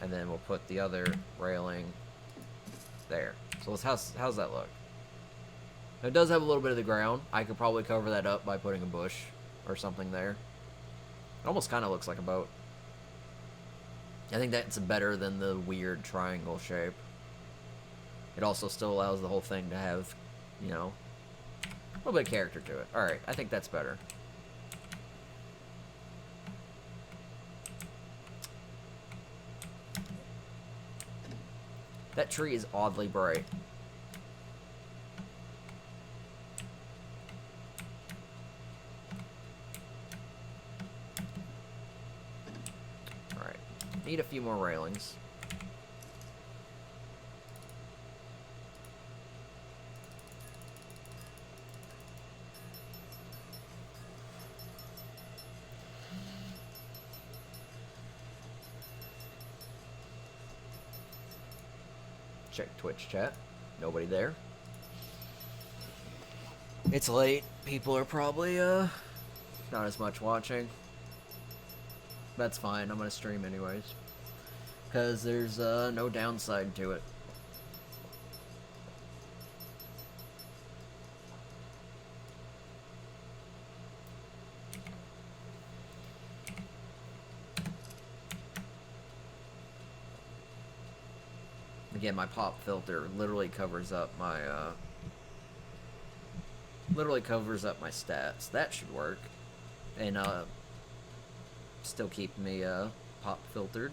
And then we'll put the other railing there. So let's, how's that look? Now, it does have a little bit of the ground. I could probably cover that up by putting a bush or something there. It almost kind of looks like a boat. I think that's better than the weird triangle shape. It also still allows the whole thing to have, you know, a little bit of character to it. Alright, I think that's better. That tree is oddly bright. Alright, need a few more railings. Check Twitch chat. Nobody there. It's late. People are probably not as much watching. That's fine. I'm gonna stream anyways, because there's no downside to it. Again, my pop filter literally covers up my stats. That should work, and still keep me pop filtered.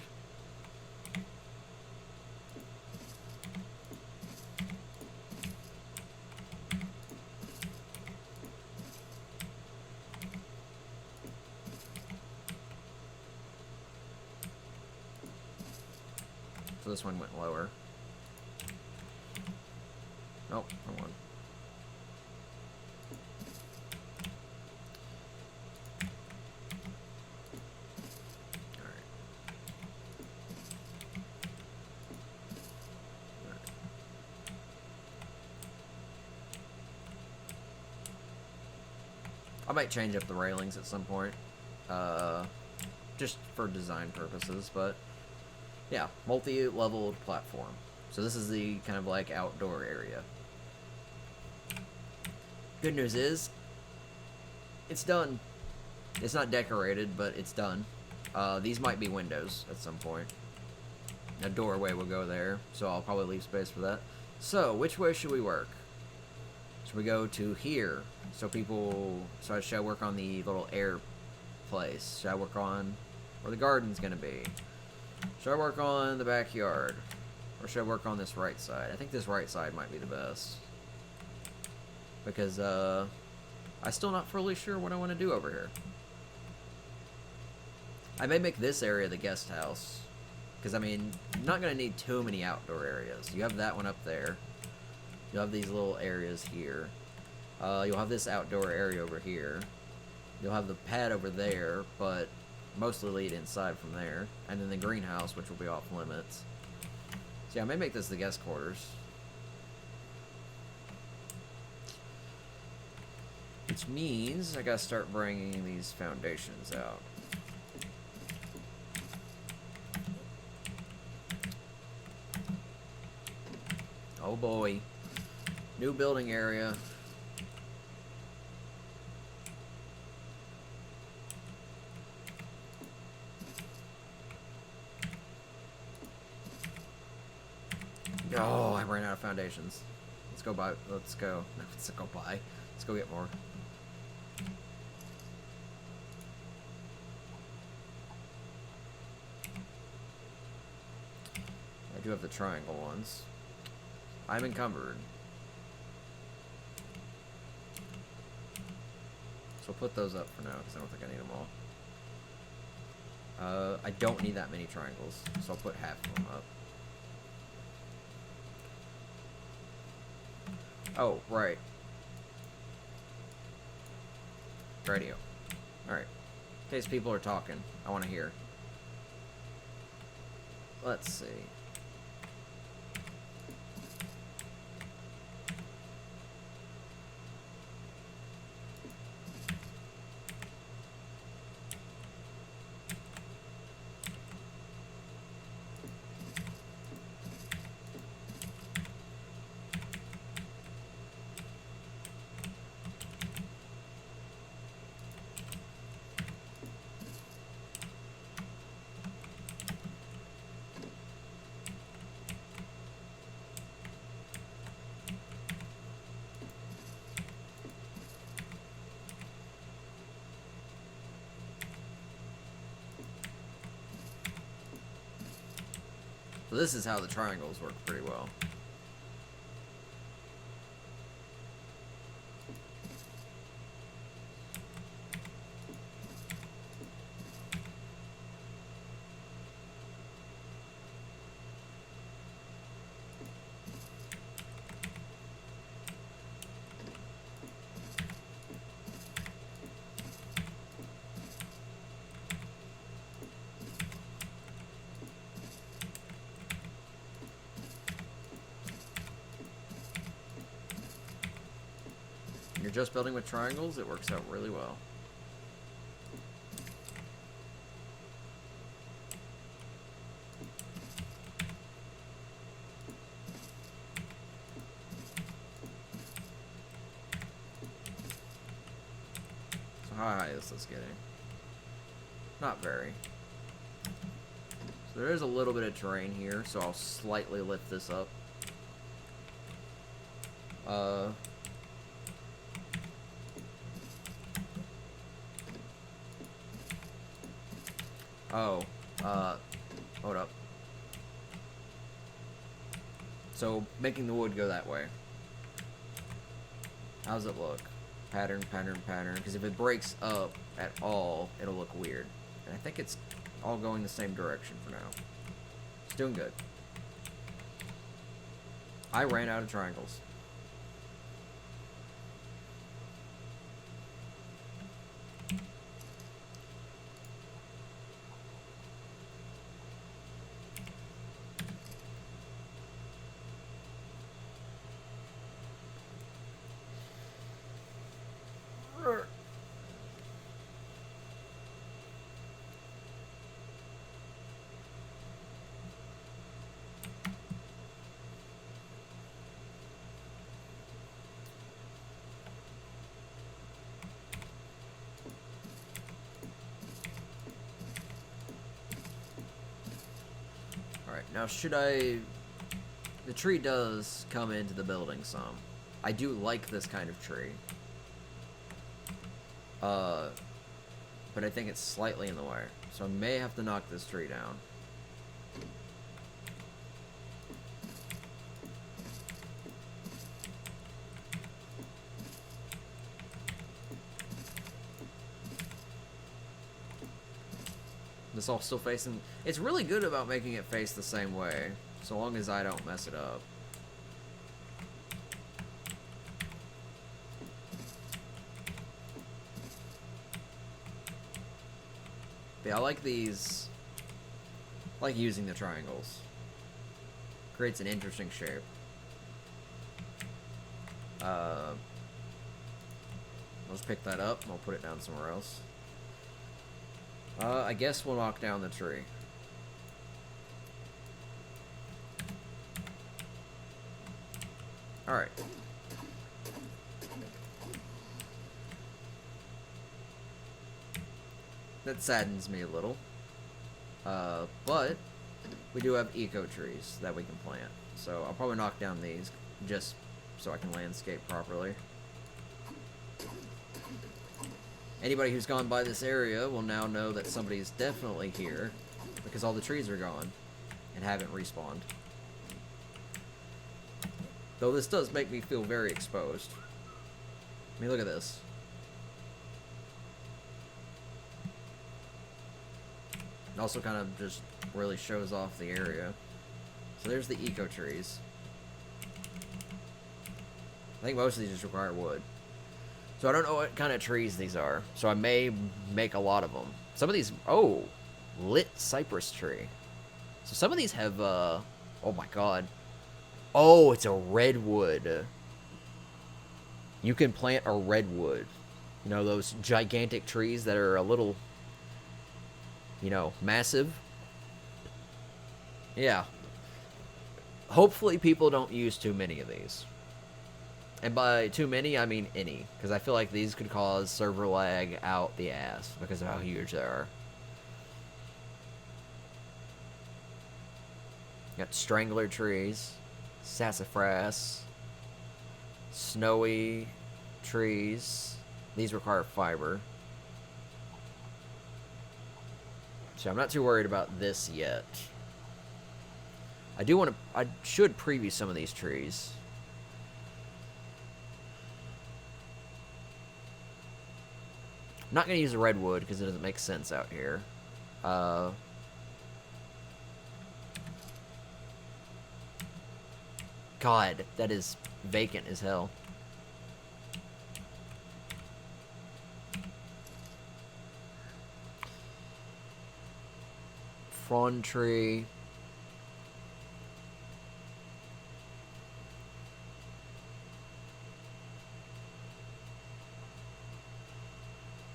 So this one went lower. Nope, wrong one. Alright. I might change up the railings at some point, just for design purposes, but yeah, multi-leveled platform. So this is the kind of like outdoor area. Good news is, it's done. It's not decorated, but it's done. These might be windows at some point. A doorway will go there, so I'll probably leave space for that. So, which way should we work? Should we go to here? So should I work on the little air place? Should I work on where the garden's gonna be? Should I work on the backyard? Or should I work on this right side? I think this right side might be the best. Because, I'm still not fully sure what I want to do over here. I may make this area the guest house. Because, I mean, you're not going to need too many outdoor areas. You have that one up there. You'll have these little areas here. You'll have this outdoor area over here. You'll have the pad over there, but mostly lead inside from there. And then the greenhouse, which will be off limits. So yeah, I may make this the guest quarters. Which means I gotta start bringing these foundations out. Oh boy. New building area. Oh, I ran out of foundations. Let's go buy. Let's go. Let's go buy. Let's go get more. I do have the triangle ones. I'm encumbered. So I'll put those up for now because I don't think I need them all. I don't need that many triangles, so I'll put half of them up. Oh, right. Radio. Alright. In case people are talking, I want to hear. Let's see. So this is how the triangles work pretty well. You're just building with triangles, it works out really well. So how high is this getting? Not very. So there is a little bit of terrain here, so I'll slightly lift this up. Hold up. So, making the wood go that way. How does it look? Pattern, pattern, pattern. Because if it breaks up at all, it'll look weird. And I think it's all going the same direction for now. It's doing good. I ran out of triangles. Alright, now should I... The tree does come into the building some. I do like this kind of tree. But I think it's slightly in the way. So I may have to knock this tree down. This all still facing... It's really good about making it face the same way, so long as I don't mess it up. But yeah, I like these... I like using the triangles. Creates an interesting shape. I'll just pick that up and I'll put it down somewhere else. I guess we'll knock down the tree. Alright. That saddens me a little. But we do have eco trees that we can plant. So I'll probably knock down these just so I can landscape properly. Anybody who's gone by this area will now know that somebody's definitely here because all the trees are gone and haven't respawned. Though this does make me feel very exposed. I mean, look at this. It also kind of just really shows off the area. So there's the eco trees. I think most of these just require wood. So I don't know what kind of trees these are. So I may make a lot of them. Some of these... Oh! Lit cypress tree. So some of these have, oh my god. Oh, it's a redwood. You can plant a redwood. You know, those gigantic trees that are a little... You know, massive. Yeah. Hopefully people don't use too many of these. And by too many, I mean any. Because I feel like these could cause server lag out the ass. Because of how huge they are. Got strangler trees. Sassafras. Snowy trees. These require fiber. So I'm not too worried about this yet. I do want to... I should preview some of these trees. I'm not going to use a redwood because it doesn't make sense out here. God, that is vacant as hell. Frond tree.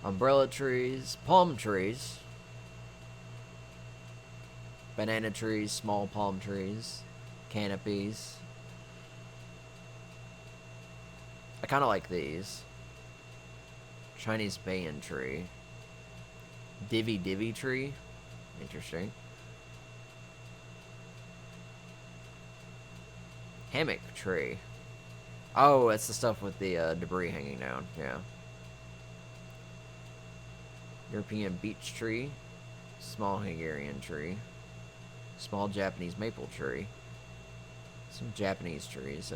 Umbrella trees, palm trees, banana trees, small palm trees, canopies. I kind of like these. Chinese banyan tree. Divvy tree. Interesting. Hammock tree. Oh, that's the stuff with the debris hanging down. Yeah. European beech tree. Small Hungarian tree. Small Japanese maple tree. Some Japanese trees.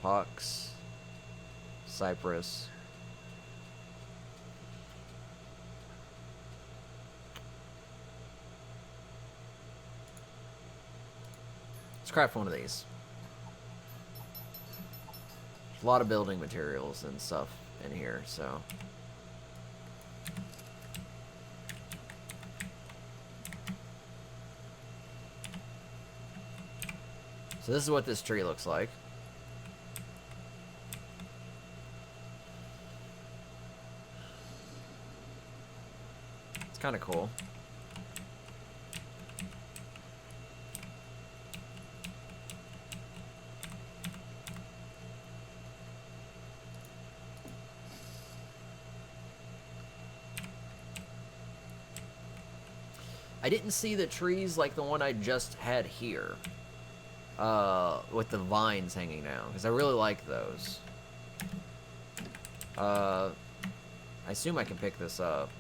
Kapox. Cypress. Let's craft one of these. There's a lot of building materials and stuff in here, so... So this is what this tree looks like. It's kind of cool. I didn't see the trees like the one I just had here. With the vines hanging down, because I really like those. I assume I can pick this up.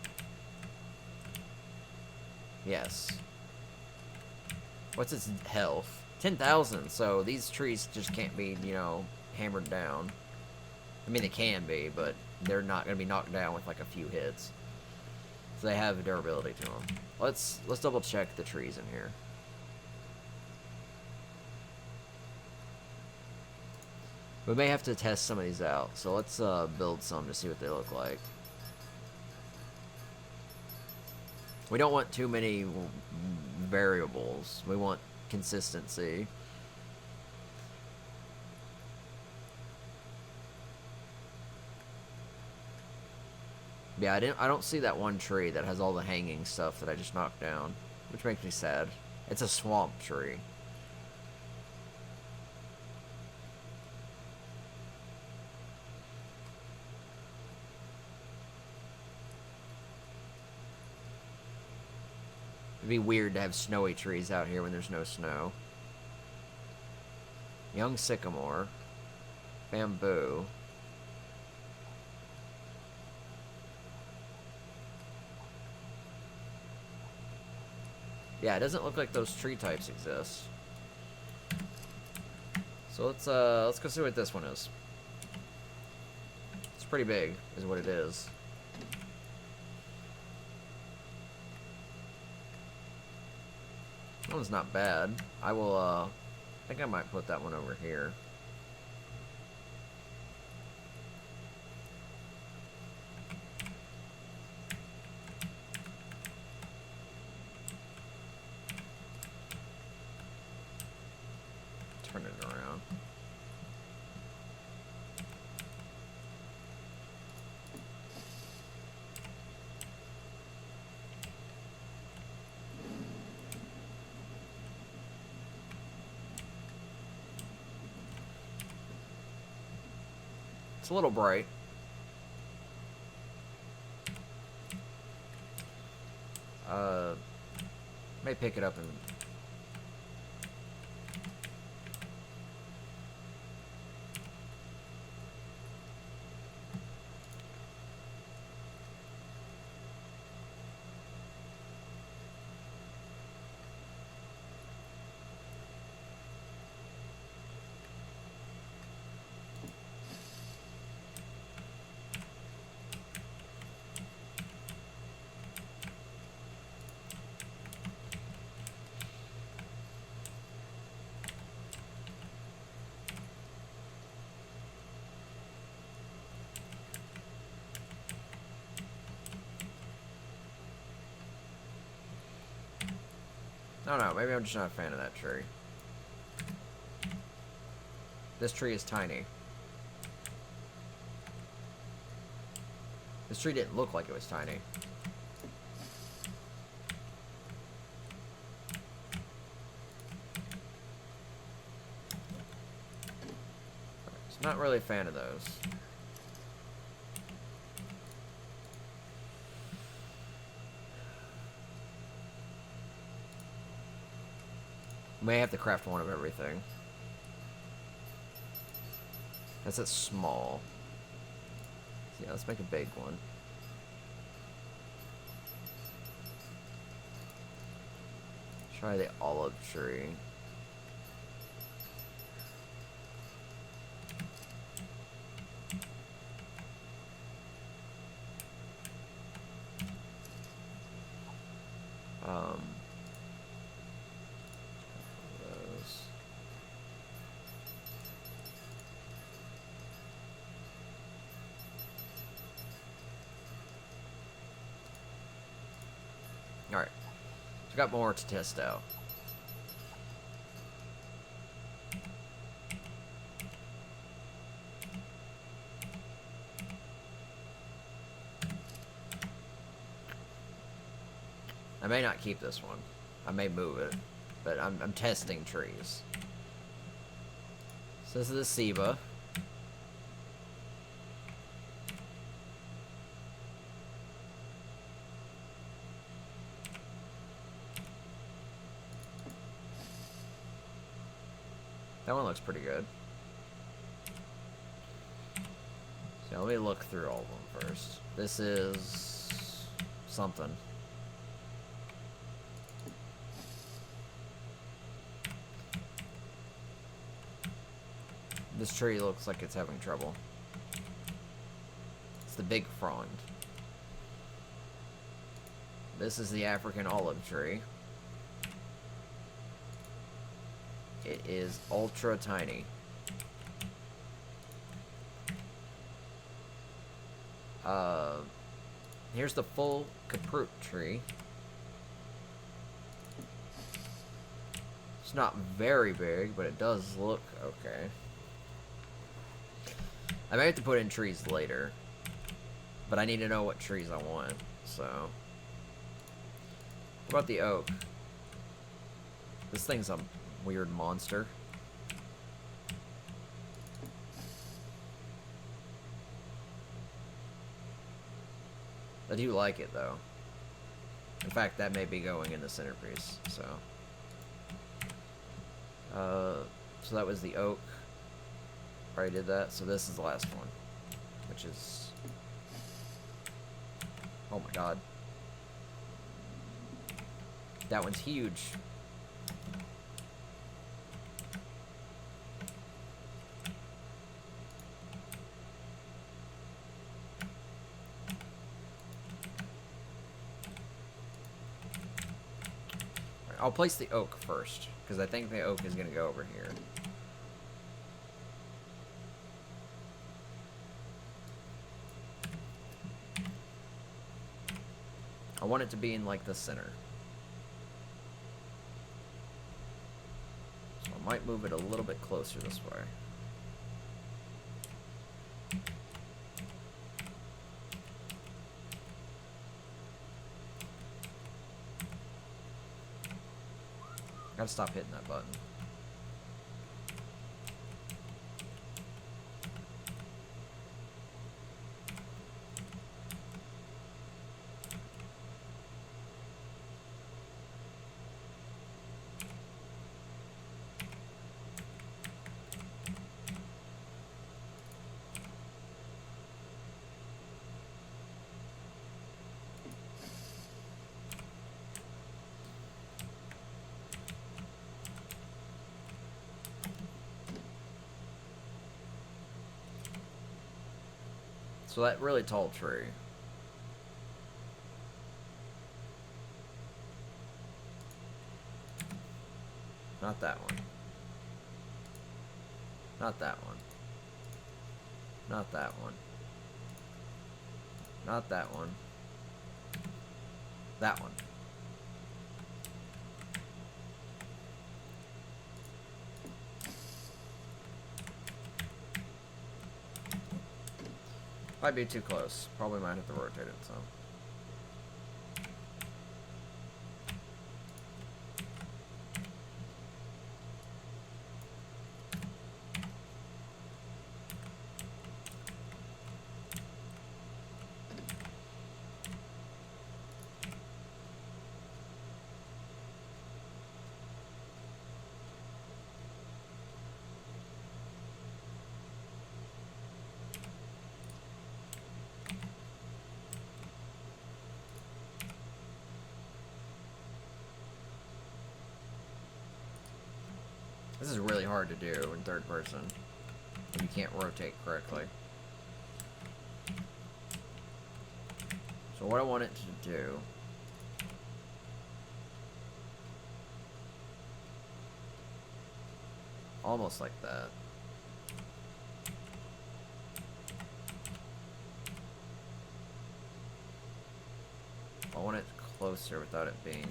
Yes. What's its health? 10,000, so these trees just can't be, you know, hammered down. I mean, they can be, but they're not going to be knocked down with, like, a few hits. So they have durability to them. Let's double check the trees in here. We may have to test some of these out, so let's build some to see what they look like. We don't want too many variables. We want consistency. Yeah, I don't see that one tree that has all the hanging stuff that I just knocked down, which makes me sad. It's a swamp tree. It'd be weird to have snowy trees out here when there's no snow. Young sycamore. Bamboo. Yeah, it doesn't look like those tree types exist. So let's go see what this one is. It's pretty big, is what it is. That one's not bad. I will, I think I might put that one over here. Turn it around. It's a little bright. May pick it up and I don't know, maybe I'm just not a fan of that tree. This tree is tiny. This tree didn't look like it was tiny. So I'm not really a fan of those. May have to craft one of everything. That's a small. Yeah, let's make a big one. Try the olive tree. Those. Alright. So got more to test out. I may not keep this one. I may move it. But I'm testing trees. So this is the Ceiba. That one looks pretty good. So let me look through all of them first. This is something. This tree looks like it's having trouble. It's the big frond. This is the African olive tree. It is ultra tiny. Here's the full caproot tree. It's not very big, but it does look okay. I may have to put in trees later, but I need to know what trees I want, so. What about the oak? This thing's a weird monster. I do like it, though. In fact, that may be going in the centerpiece, so. So that was the oak. Already did that, so this is the last one. Which is... Oh my god. That one's huge. I'll place the oak first, because I think the oak is going to go over here. I want it to be in, like, the center. So I might move it a little bit closer this way. Gotta stop hitting that button. So that really tall tree. Not that one. Not that one. Not that one. Not that one. That one. Might be too close. Probably might have to rotate it some. This is really hard to do in third person when you can't rotate correctly. So what I want it to do almost like that. I want it closer without it being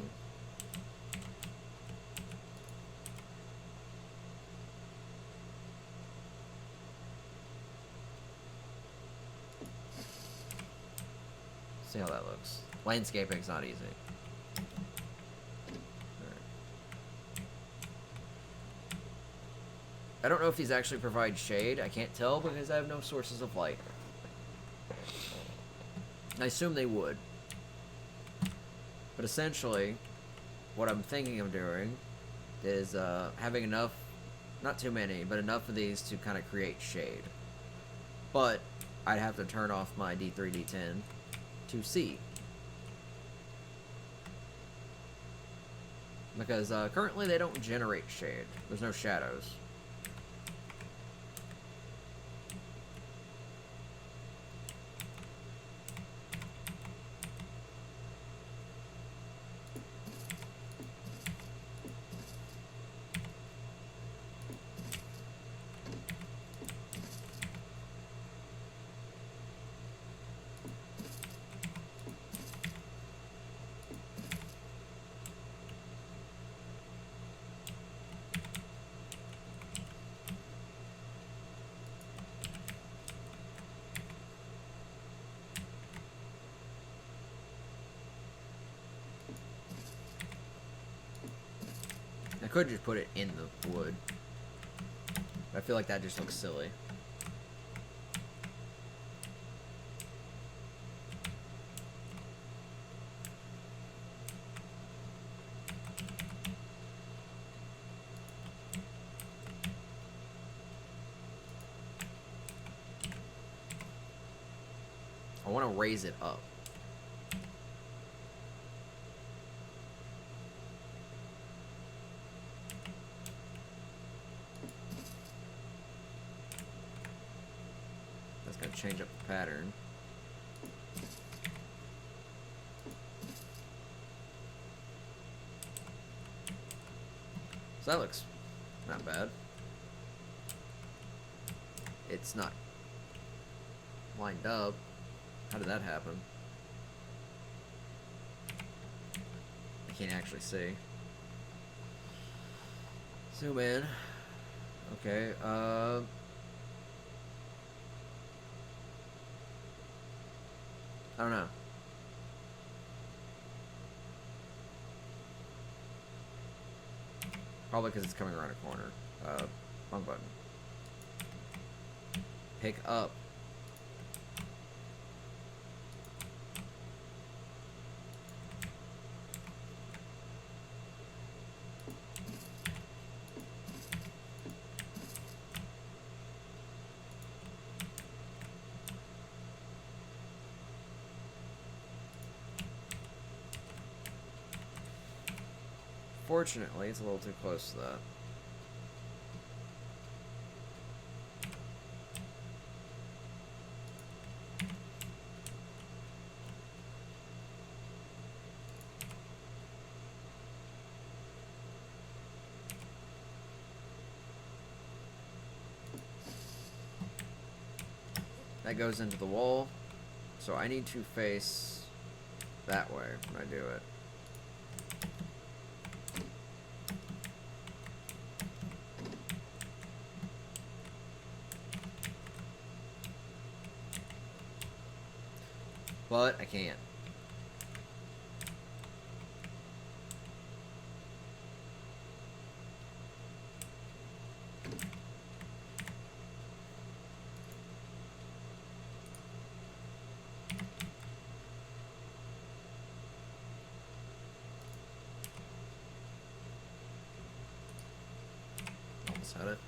see how that looks. Landscaping's not easy. I don't know if these actually provide shade. I can't tell because I have no sources of light. I assume they would. But essentially, what I'm thinking of doing is having enough Not too many, but enough of these to kind of create shade. But I'd have to turn off my D3, D10 to see. Because currently they don't generate shade. There's no shadows. I could just put it in the wood. But I feel like that just looks silly. I want to raise it up. That's going to change up the pattern. So that looks not bad. It's not lined up. How did that happen? I can't actually see. Zoom in. Okay, I don't know. Probably because it's coming around a corner. Wrong button. Pick up. Fortunately, it's a little too close to that. That goes into the wall, so I need to face that way when I do it. But I can't. Almost had it.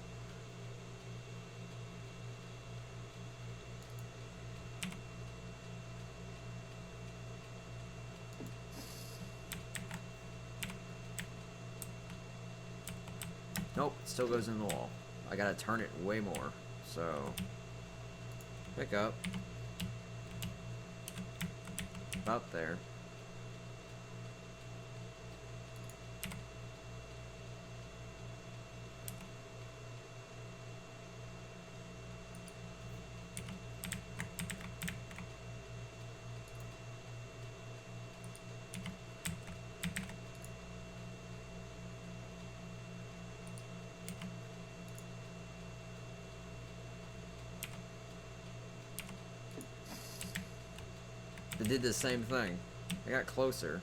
Nope, it still goes in the wall. I gotta turn it way more. So, pick up. About there. It did the same thing. I got closer.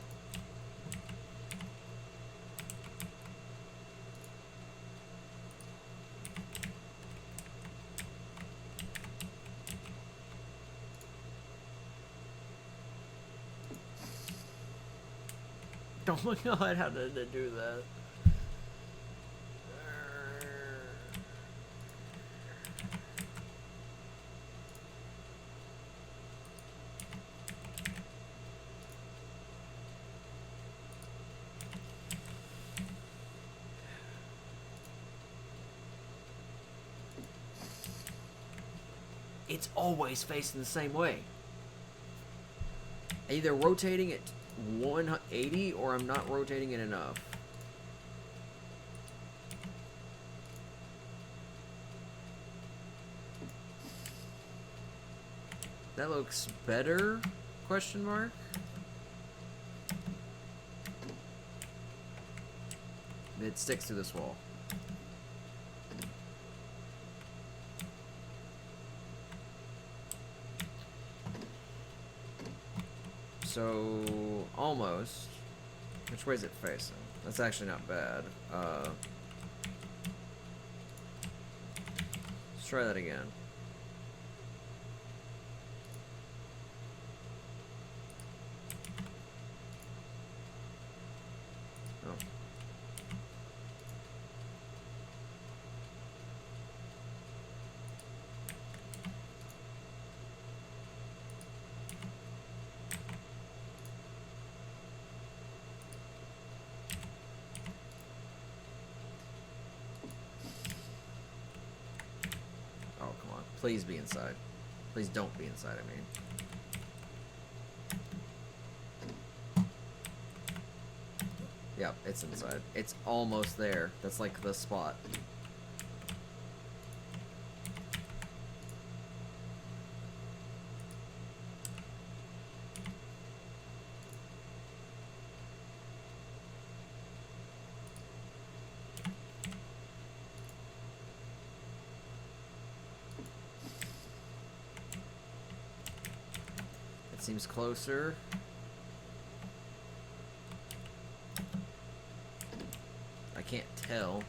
Oh my god, how did it do that? it's always facing the same way. Either rotating it 180 or I'm not rotating it enough. That looks better? Question mark? It sticks to this wall. So, almost. Which way is it facing? That's actually not bad. Let's try that again. Oh. Oh, come on. Please be inside. Please don't be inside, I mean. Yep, it's inside. It's almost there. That's like the spot. It seems closer. I can't tell.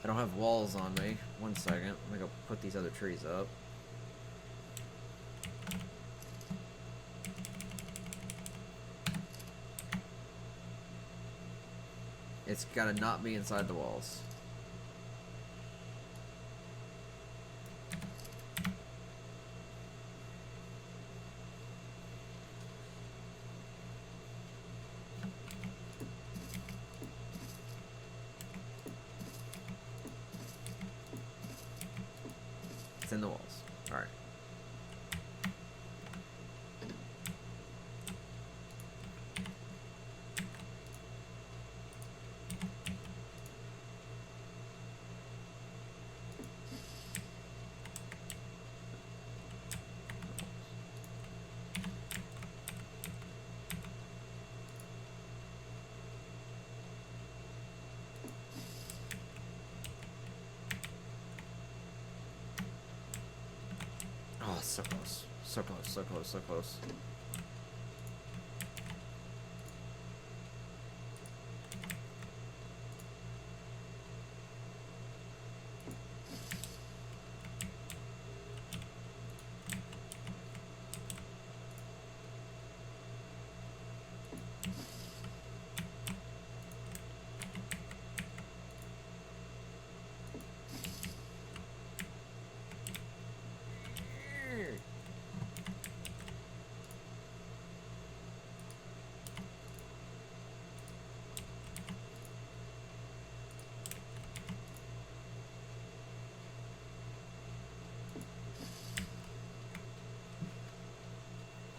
I don't have walls on me. 1 second. Let me go put these other trees up. It's gotta not be inside the walls. It's in the walls. Alright. Oh, so close. So close, so close, so close.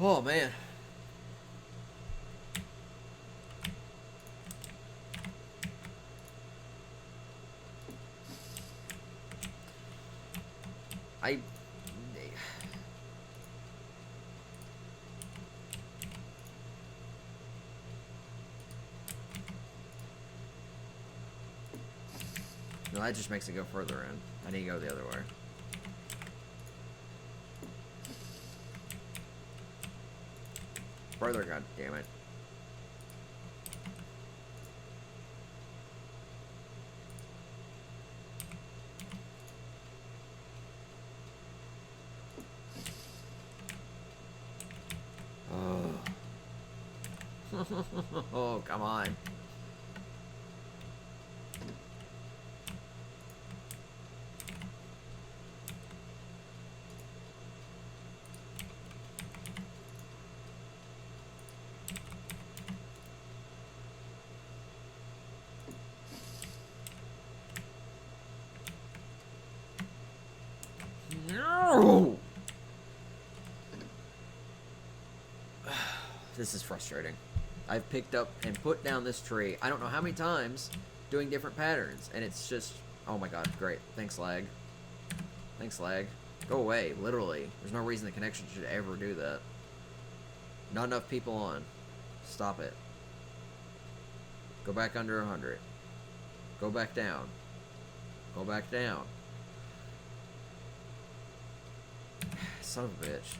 Oh, man. No, that just makes it go further in. I need to go the other way. Further, god damn it. Oh. Oh, come on. This is frustrating. I've picked up and put down this tree I don't know how many times doing different patterns, and it's just, oh my god, great. Thanks, lag. Thanks, lag. Go away, literally. There's no reason the connection should ever do that. Not enough people on. Stop it. Go back under 100. Go back down. Go back down. Son of a bitch.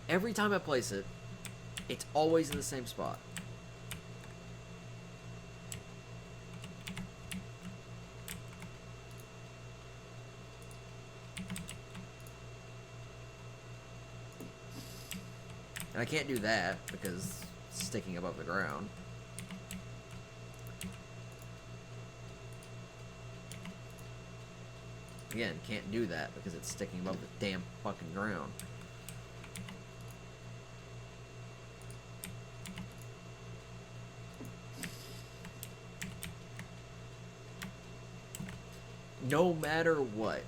Every time I place it, it's always in the same spot. And I can't do that because it's sticking above the ground. Again, can't do that because it's sticking above the damn fucking ground. No matter what,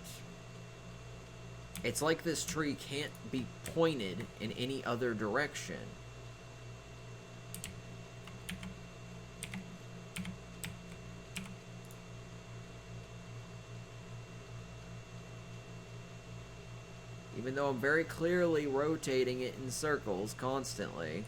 it's like this tree can't be pointed in any other direction. Even though I'm very clearly rotating it in circles constantly.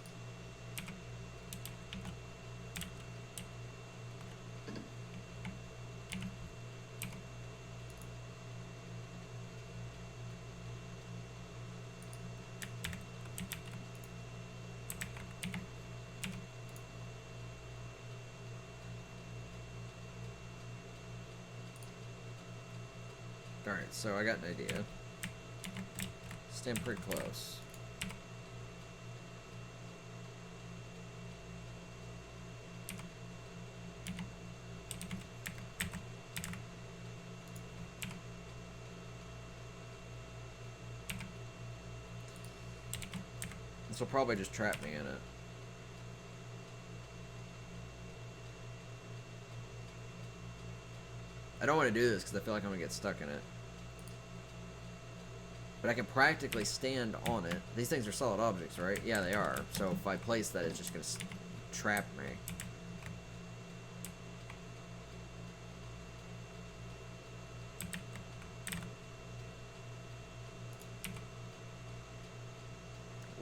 Alright, so I got an idea. Stand pretty close. This will probably just trap me in it. I don't want to do this because I feel like I'm going to get stuck in it. But I can practically stand on it. These things are solid objects, right? Yeah, they are. So if I place that, it's just going to trap me.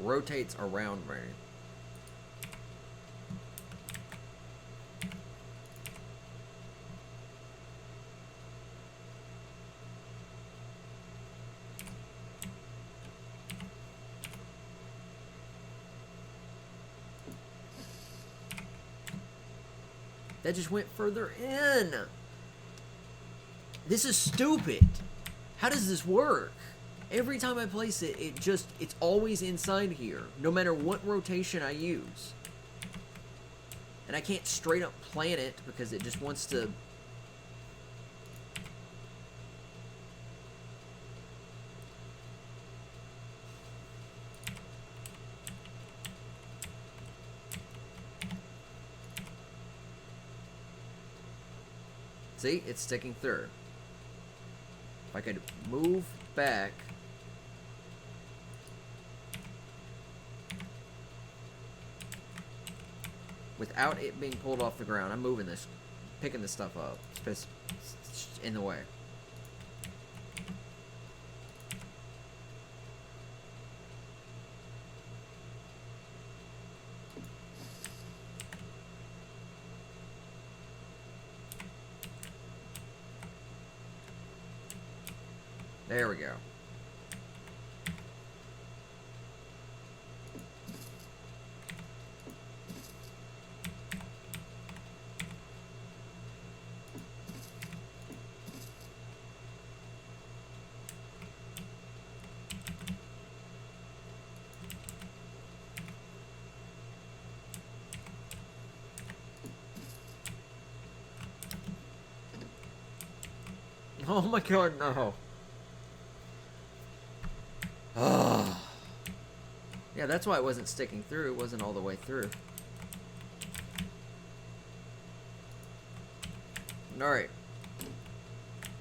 Rotates around me. That just went further in. This is stupid. How does this work? Every time I place it, it's always inside here, no matter what rotation I use. And I can't straight up plant it because it just wants to... See, it's sticking through. If I could move back. Without it being pulled off the ground, I'm moving this, picking this stuff up. It's in the way. There we go. Oh my god, no. Oh. Yeah, that's why it wasn't sticking through. It wasn't all the way through. Alright.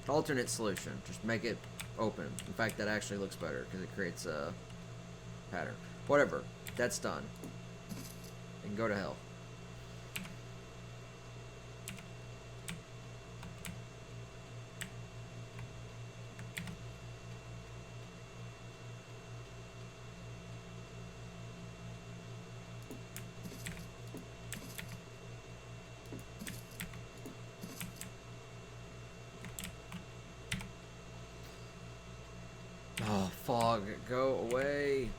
Alternate solution. Just make it open. In fact, that actually looks better because it creates a pattern. Whatever. That's done. It can go to hell. Oh, fog, go away.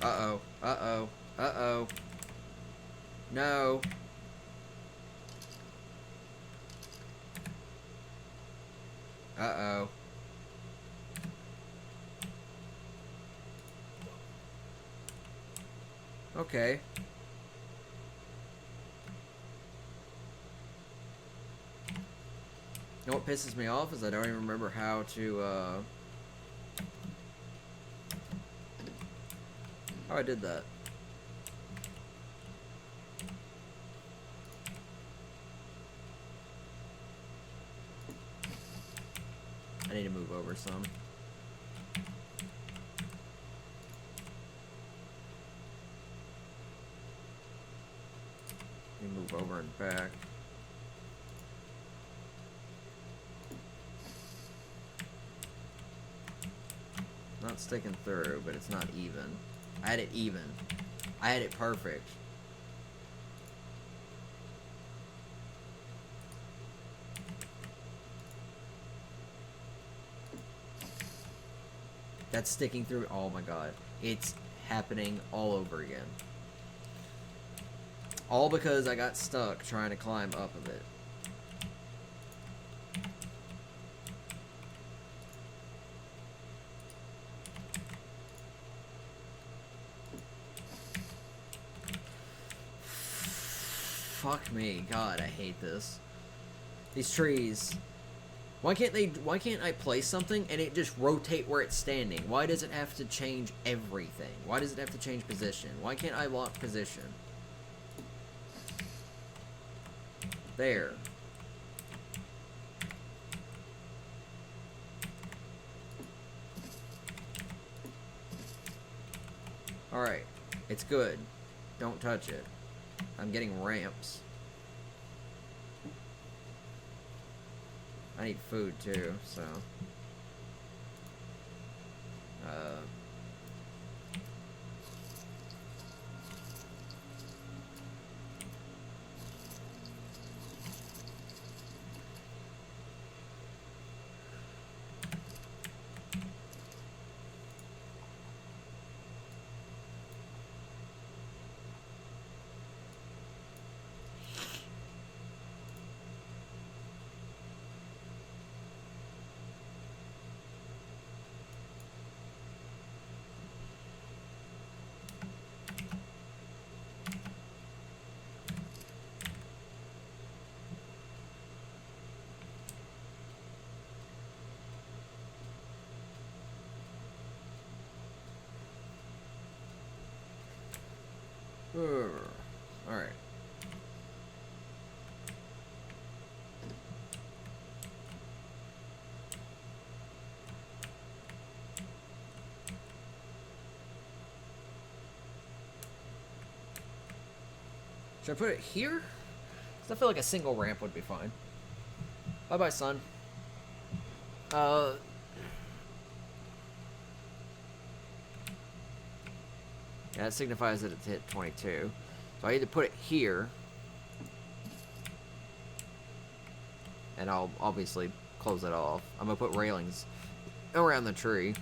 Uh-oh, uh-oh, uh-oh. No. Uh-oh. Okay. You know what pisses me off is I don't even remember how to, how I did that. I need to move over some. Let me move over and back. Not sticking through, but it's not even. I had it even. I had it perfect. That's sticking through. Oh my god. It's happening all over again. All because I got stuck trying to climb up of it. Fuck me. God, I hate this. These trees. Why can't I place something and it just rotate where it's standing? Why does it have to change everything? Why does it have to change position? Why can't I lock position? There. Alright. It's good. Don't touch it. I'm getting ramps. I need food too, so. Alright. Should I put it here? Because I feel like a single ramp would be fine. Bye-bye, son. Yeah, that signifies that it's hit 22. So I either put it here, and I'll obviously close it off. I'm gonna put railings around the tree.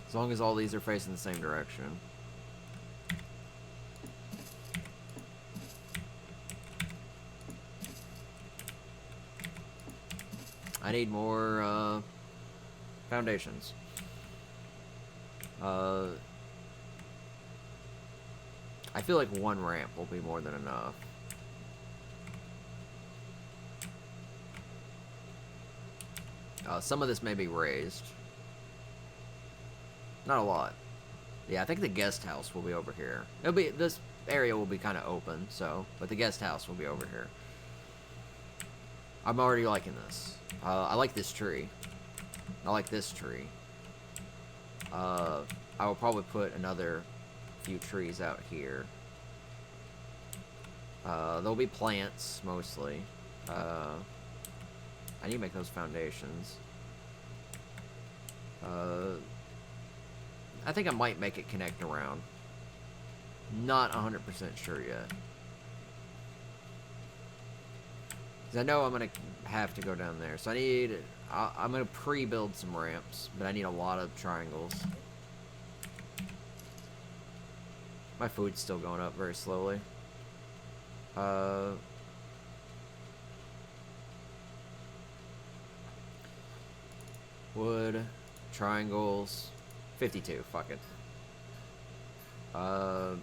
As long as all these are facing the same direction. I need more foundations. I feel like one ramp will be more than enough. Some of this may be raised. Not a lot. Yeah, I think the guest house will be over here. This area will be kind of open, but the guest house will be over here. I'm already liking this. I like this tree. I like this tree. I will probably put another few trees out here. There'll be plants, mostly. I need to make those foundations. I think I might make it connect around. Not 100% sure yet. Because I know I'm going to have to go down there. So I'm going to pre-build some ramps, but I need a lot of triangles. My food's still going up very slowly. Wood, triangles, 52, fuck it. I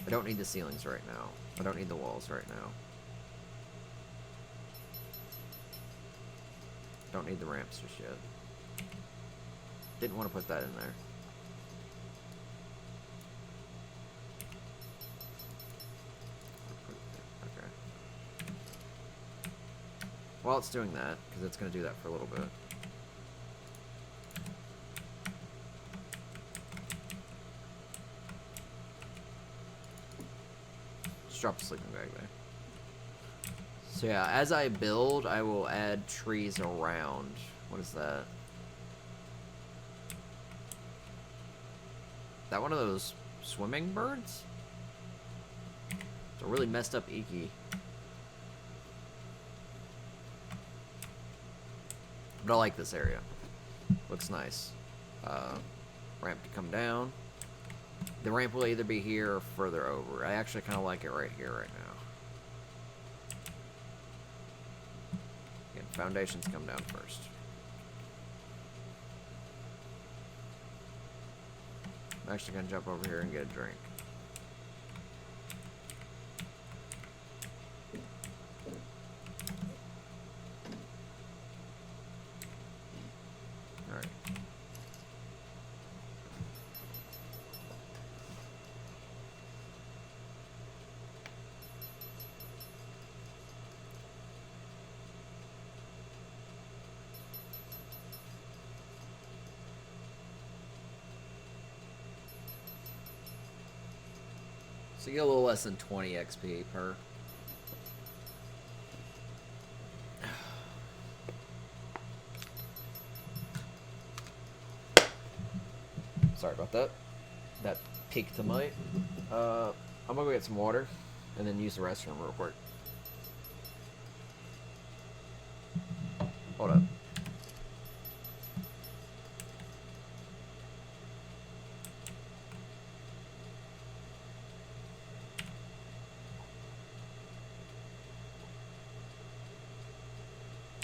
don't need the ceilings right now. I don't need the walls right now. Don't need the ramps just yet. Didn't want to put that in there. Okay. While it's doing that, because it's going to do that for a little bit. Just drop a sleeping bag there. So yeah, as I build, I will add trees around. What is that? That one of those swimming birds? It's a really messed up Iki. But I like this area. Looks nice. Ramp to come down. The ramp will either be here or further over. I actually kind of like it right here, right now. Again, foundations come down first. I'm actually going to jump over here and get a drink. Alright. So you get a little less than 20 XP per. Sorry about that. That peaked the mic. I'm gonna go get some water and then use the restroom real quick. Hold up.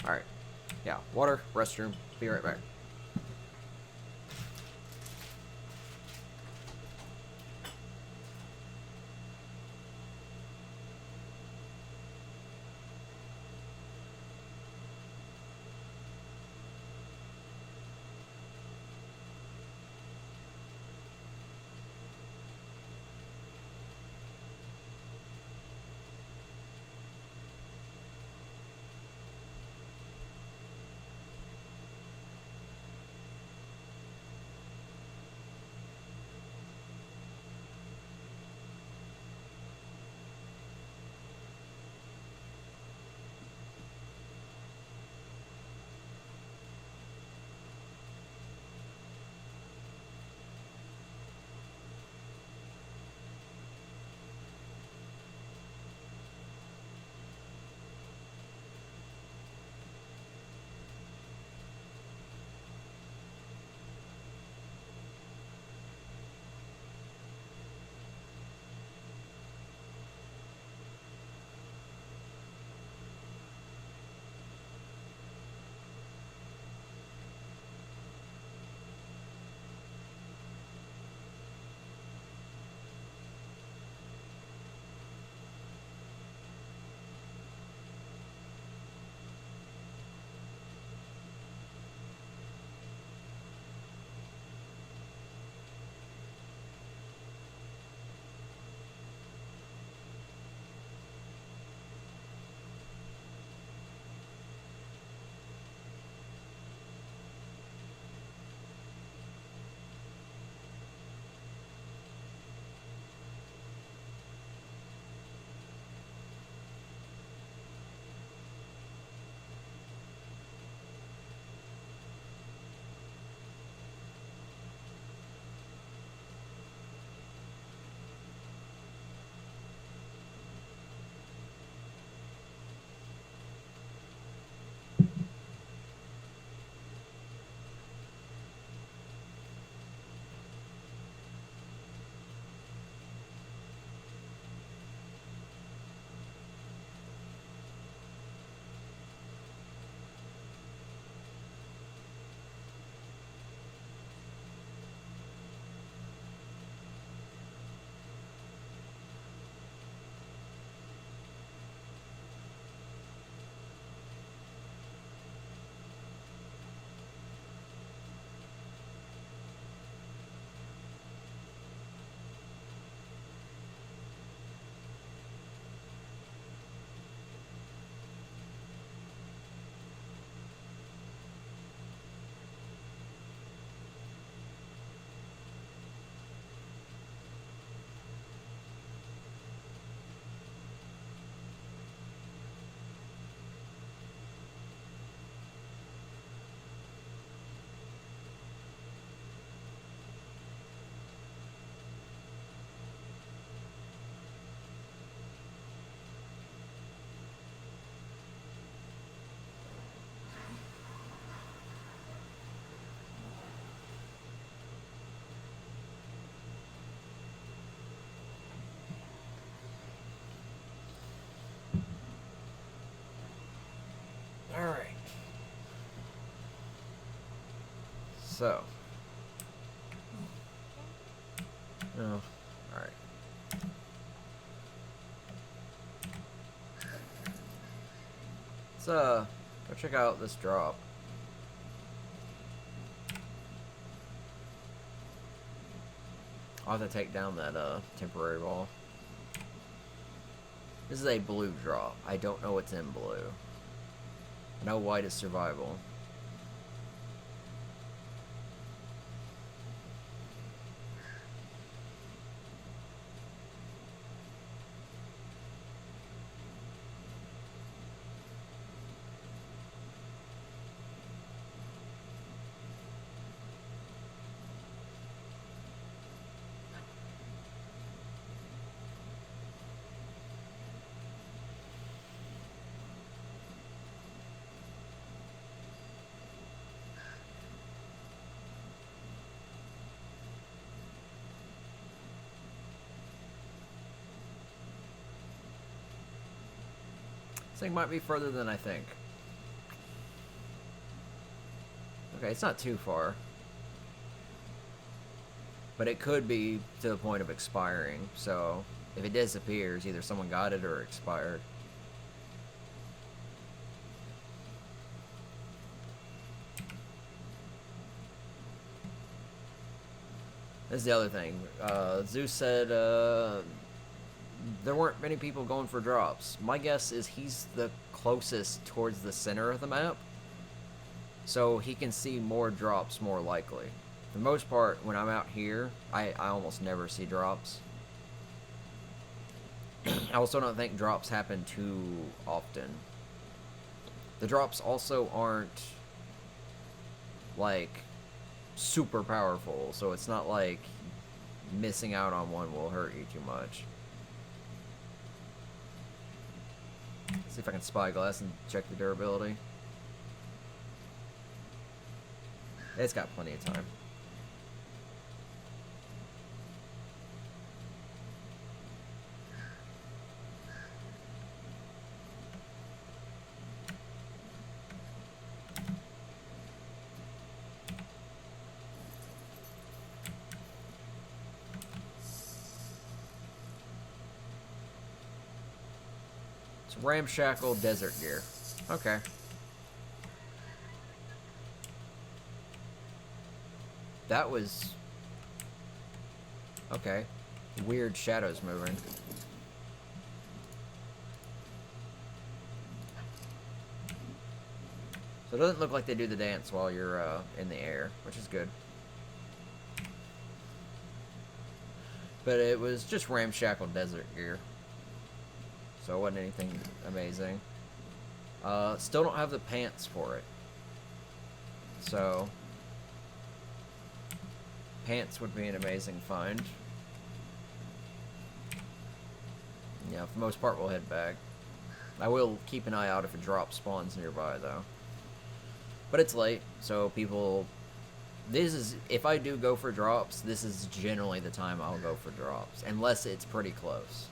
Alright. Yeah, water, restroom. Be right back. So. Oh, alright. Let's, go check out this drop. I'll have to take down that, temporary wall. This is a blue drop. I don't know what's in blue. I know white is survival. This thing might be further than I think. Okay, it's not too far. But it could be to the point of expiring, so if it disappears, either someone got it or expired. This is the other thing. Zeus said there weren't many people going for drops. My guess is he's the closest towards the center of the map, so he can see more drops more likely. For the most part, when I'm out here, I almost never see drops. I also don't think drops happen too often. The drops also aren't, like, super powerful, so it's not like missing out on one will hurt you too much. See if I can spyglass and check the durability. It's got plenty of time. Ramshackle desert gear. Okay. That was... okay. Weird shadows moving. So it doesn't look like they do the dance while you're in the air, which is good. But it was just ramshackle desert gear. So it wasn't anything amazing. Still don't have the pants for it. So pants would be an amazing find. Yeah, for the most part we'll head back. I will keep an eye out if a drop spawns nearby though. But it's late, so people... this is... if I do go for drops, this is generally the time I'll go for drops. Unless it's pretty close.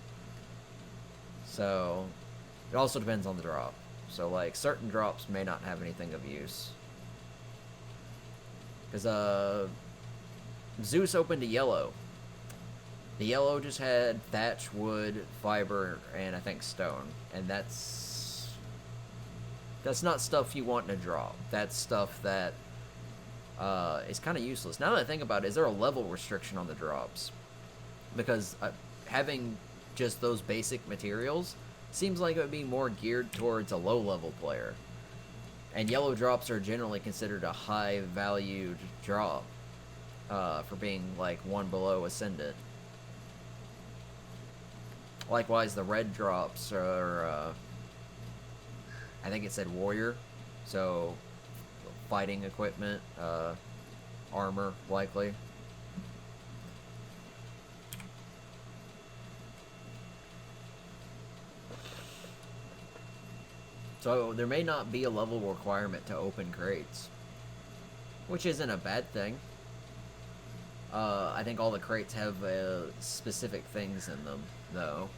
So, it also depends on the drop. So, like, certain drops may not have anything of use. Because, Zeus opened a yellow. The yellow just had thatch, wood, fiber, and I think stone. And that's not stuff you want in a drop. That's stuff that, is kind of useless. Now that I think about it, is there a level restriction on the drops? Because, having... just those basic materials seems like it would be more geared towards a low-level player. And yellow drops are generally considered a high-valued drop for being, like, one below Ascendant. Likewise, the red drops are, I think it said Warrior, so fighting equipment, armor, likely. So there may not be a level requirement to open crates, which isn't a bad thing. I think all the crates have specific things in them, though.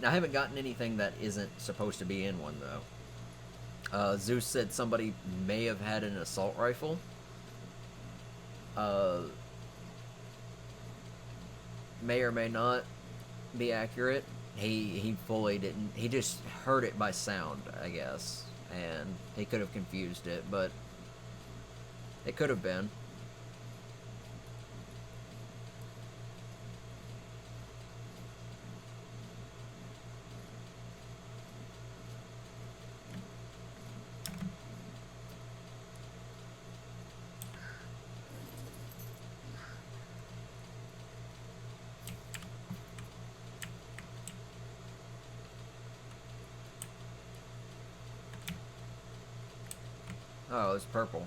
Now, I haven't gotten anything that isn't supposed to be in one, though. Zeus said somebody may have had an assault rifle. May or may not be accurate. He fully didn't. He just heard it by sound, I guess, and he could have confused it, but it could have been. Oh, it's purple.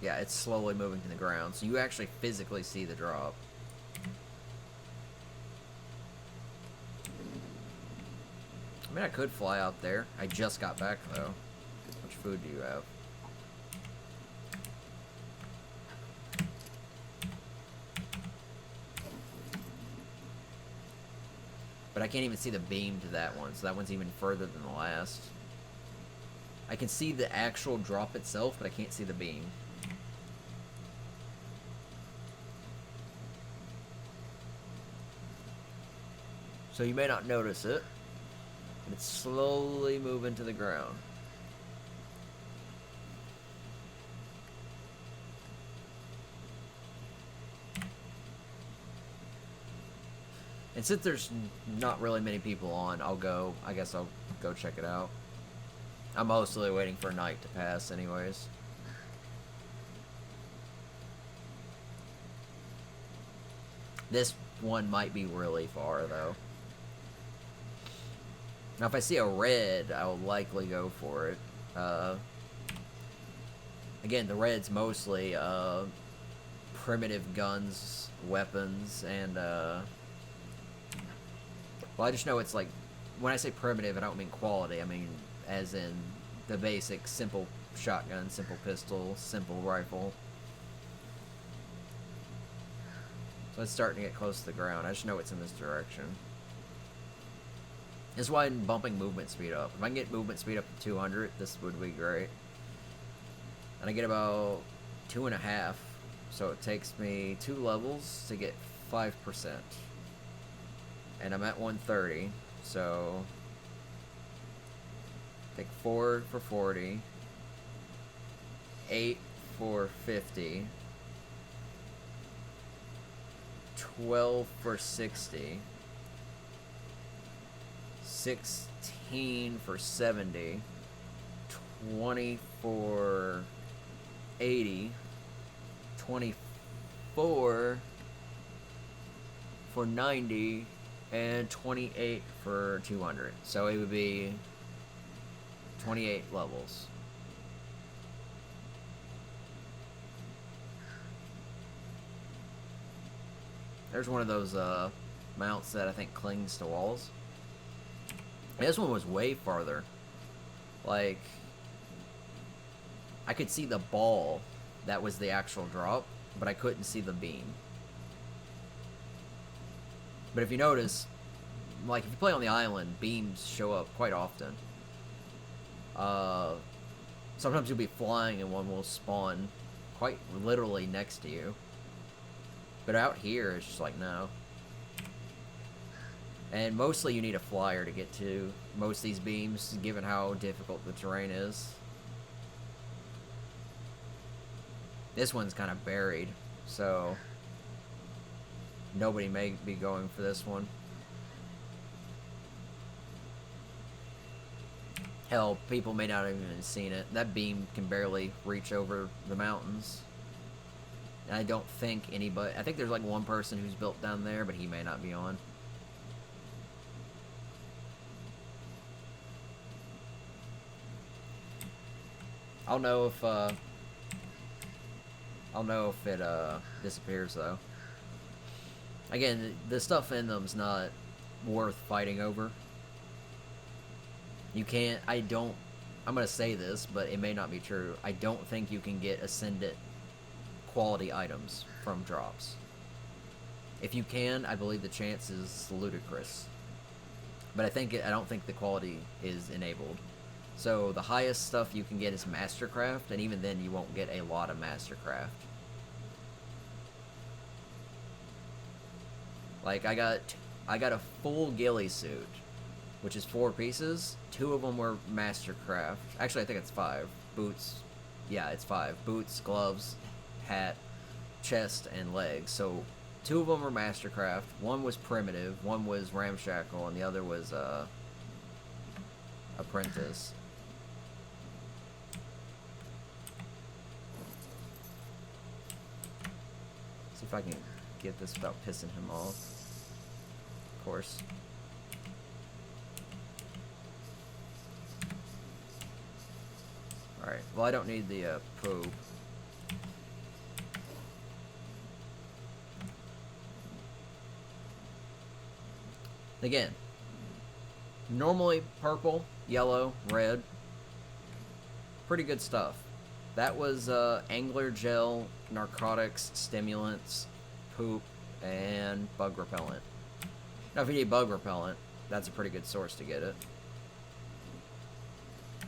Yeah, it's slowly moving to the ground, so you actually physically see the drop. I mean, I could fly out there. I just got back, though. How much food do you have? But I can't even see the beam to that one, so that one's even further than the last. I can see the actual drop itself, but I can't see the beam. So you may not notice it, but it's slowly moving to the ground. And since there's not really many people on, I guess I'll go check it out. I'm mostly waiting for night to pass anyways. This one might be really far though. Now if I see a red, I will likely go for it. Again, the red's mostly primitive guns, weapons, and well, I just know it's like, when I say primitive, I don't mean quality. I mean as in the basic simple shotgun, simple pistol, simple rifle. So it's starting to get close to the ground. I just know it's in this direction. This is why I'm bumping movement speed up. If I can get movement speed up to 200, this would be great. And I get about 2.5. So it takes me 2 levels to get 5%. And I'm at 130, so take 4 for 40, 8 for 50, 12 for 60, 16 for 70, 20 for 80, 24 for 90, and 28 for 200. So it would be 28 levels. There's one of those mounts that I think clings to walls. This one was way farther. Like, I could see the ball that was the actual drop, but I couldn't see the beam. But if you notice, like if you play on the island, beams show up quite often. Sometimes you'll be flying and one will spawn quite literally next to you. But out here, it's just like, no. And mostly you need a flyer to get to most of these beams, given how difficult the terrain is. This one's kind of buried, so nobody may be going for this one. Hell, people may not have even seen it. That beam can barely reach over the mountains. And I don't think anybody... I think there's like one person who's built down there, but he may not be on. I'll know if it disappears though. Again, the stuff in them's not worth fighting over. You can't, I'm gonna say this, but it may not be true. I don't think you can get Ascendant quality items from drops. If you can, I believe the chance is ludicrous. But I don't think the quality is enabled. So the highest stuff you can get is Mastercraft, and even then you won't get a lot of Mastercraft. Like I got a full ghillie suit, which is 4 pieces. 2 of them were Mastercraft. Actually, I think it's 5. Boots, yeah, it's 5. Boots, gloves, hat, chest, and legs. So 2 of them were Mastercraft. 1 was primitive. 1 was ramshackle, and the other was apprentice. See if I can get this without pissing him off. Of course. Alright, well I don't need the poop. Again, normally purple, yellow, red, pretty good stuff. That was angler gel, narcotics, stimulants, poop, and bug repellent. Now if you need bug repellent, that's a pretty good source to get it.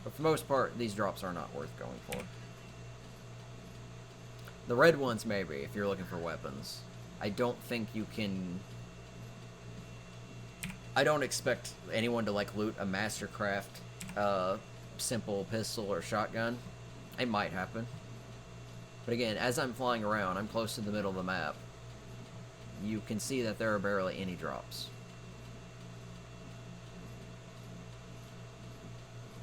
But for the most part, these drops are not worth going for. The red ones maybe, if you're looking for weapons. I don't think you can... I don't expect anyone to like loot a Mastercraft simple pistol or shotgun. It might happen. But again, as I'm flying around, I'm close to the middle of the map. You can see that there are barely any drops.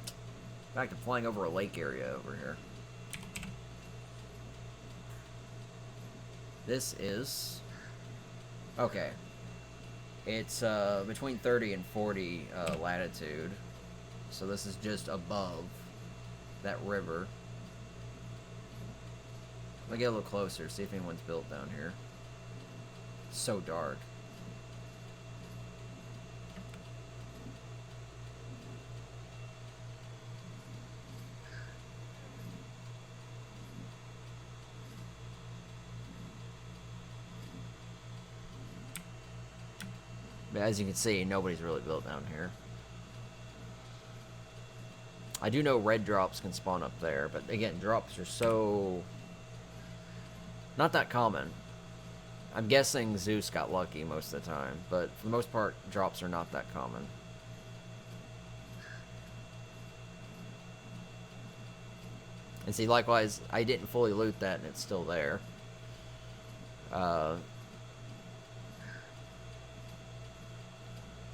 In fact, I'm flying over a lake area over here. This is... okay. It's between 30 and 40 latitude. So this is just above that river. Let me get a little closer, see if anyone's built down here. It's so dark. But as you can see, nobody's really built down here. I do know red drops can spawn up there, but again, drops are so... not that common. I'm guessing Zeus got lucky most of the time, but for the most part, drops are not that common. And see, likewise, I didn't fully loot that, and it's still there.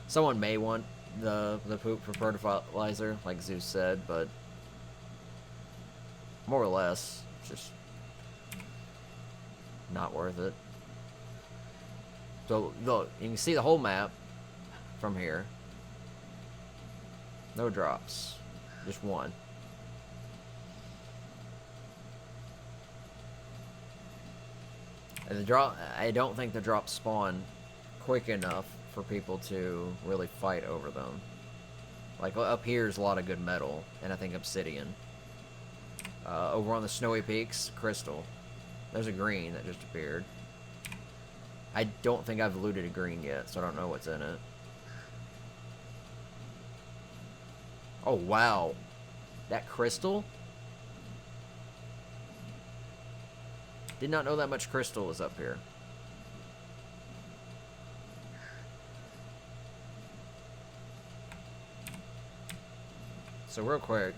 Someone may want the poop for fertilizer, like Zeus said, but more or less, just not worth it. So look, you can see the whole map from here. No drops, just one. And the drop, I don't think the drops spawn quick enough for people to really fight over them. Like up here is a lot of good metal, and I think obsidian. Over on the snowy peaks, crystal. There's a green that just appeared. I don't think I've looted a green yet, so I don't know what's in it. Oh wow, that crystal? Did not know that much crystal was up here. So real quick,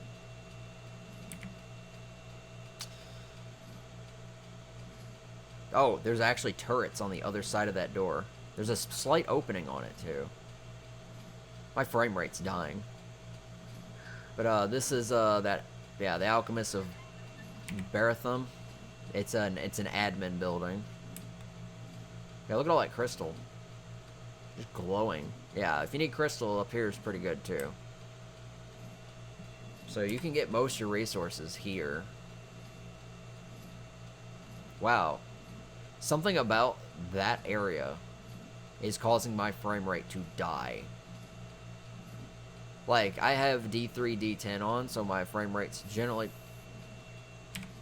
oh, there's actually turrets on the other side of that door. There's a slight opening on it too. My frame rate's dying. But this is the Alchemist of Barathum. It's an admin building. Yeah, look at all that crystal. Just glowing. Yeah, if you need crystal, up here is pretty good too. So you can get most of your resources here. Wow. Something about that area is causing my frame rate to die. Like, I have D3, D10 on, so my frame rate's generally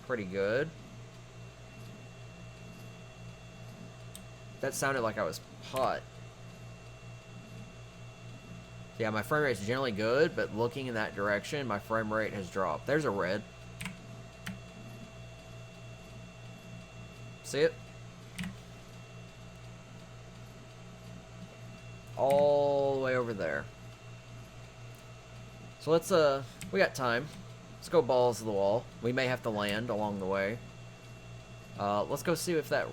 pretty good. That sounded like I was hot. Yeah, my frame rate's generally good, but looking in that direction, my frame rate has dropped. There's a red. See it? All the way over there. So let's, we got time. Let's go balls to the wall. We may have to land along the way. Let's go see if that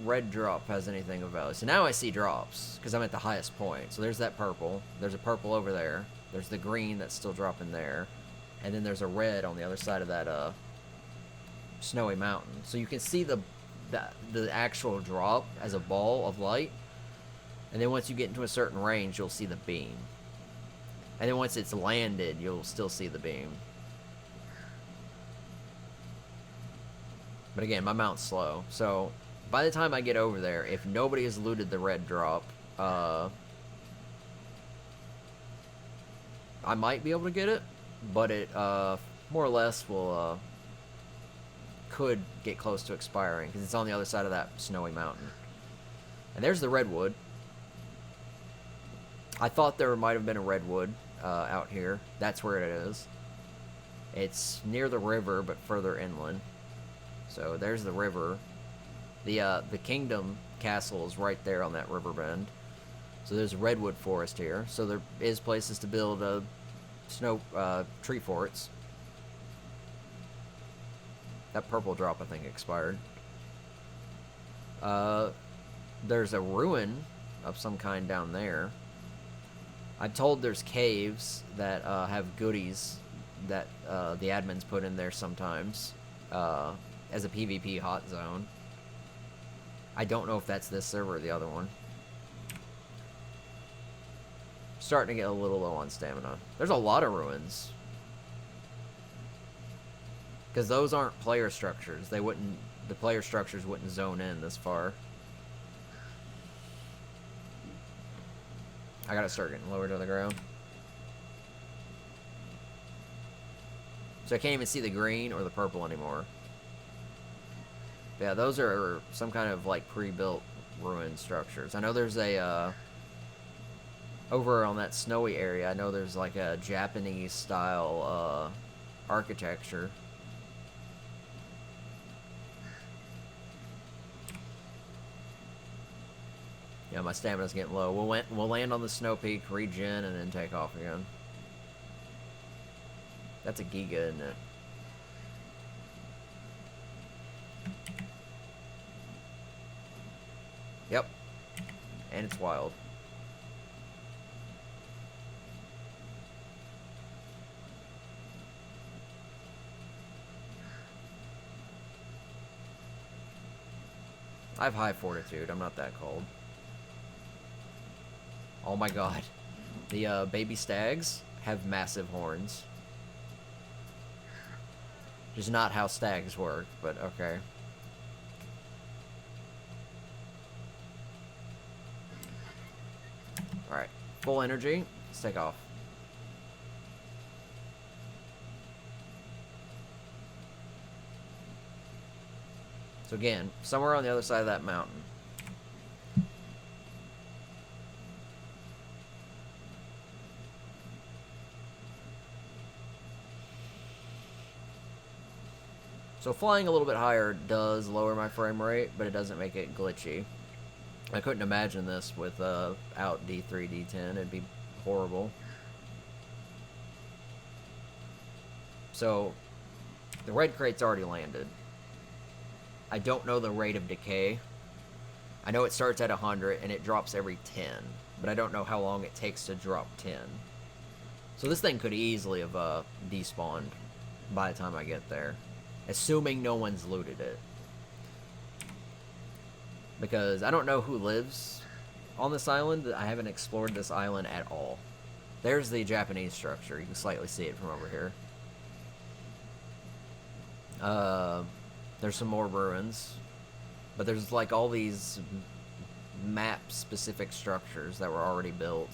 red drop has anything of value. So now I see drops, because I'm at the highest point. So there's that purple. There's a purple over there. There's the green that's still dropping there. And then there's a red on the other side of that, snowy mountain. So you can see the actual drop as a ball of light. And then once you get into a certain range, you'll see the beam. And then once it's landed, you'll still see the beam. But again, my mount's slow. So by the time I get over there, if nobody has looted the red drop, I might be able to get it. But it more or less will could get close to expiring, because it's on the other side of that snowy mountain. And there's the redwood. I thought there might have been a redwood out here. That's where it is. It's near the river, but further inland. So there's the river. The kingdom castle is right there on that river bend. So there's a redwood forest here. So there is places to build tree forts. That purple drop, I think, expired. There's a ruin of some kind down there. I'm told there's caves that have goodies that the admins put in there sometimes as a PvP hot zone. I don't know if that's this server or the other one. Starting to get a little low on stamina. There's a lot of ruins. Because those aren't player structures. The player structures wouldn't zone in this far. I gotta start getting lower to the ground. So I can't even see the green or the purple anymore. But yeah, those are some kind of like pre-built ruin structures. I know there's a over on that snowy area, I know there's like a Japanese style architecture. Yeah, my stamina's getting low. We'll land on the snow peak, regen, and then take off again. That's a giga, isn't it? Yep. And it's wild. I have high fortitude. I'm not that cold. Oh my god. The baby stags have massive horns. Just not how stags work, but okay. Alright. Full energy. Let's take off. So again, somewhere on the other side of that mountain. So flying a little bit higher does lower my frame rate, but it doesn't make it glitchy. I couldn't imagine this without D3, D10. It'd be horrible. So the red crate's already landed. I don't know the rate of decay. I know it starts at 100 and it drops every 10, but I don't know how long it takes to drop 10. So this thing could easily have despawned by the time I get there. Assuming no one's looted it. Because I don't know who lives on this island. I haven't explored this island at all. There's the Japanese structure. You can slightly see it from over here. There's some more ruins. But there's like all these map-specific structures that were already built.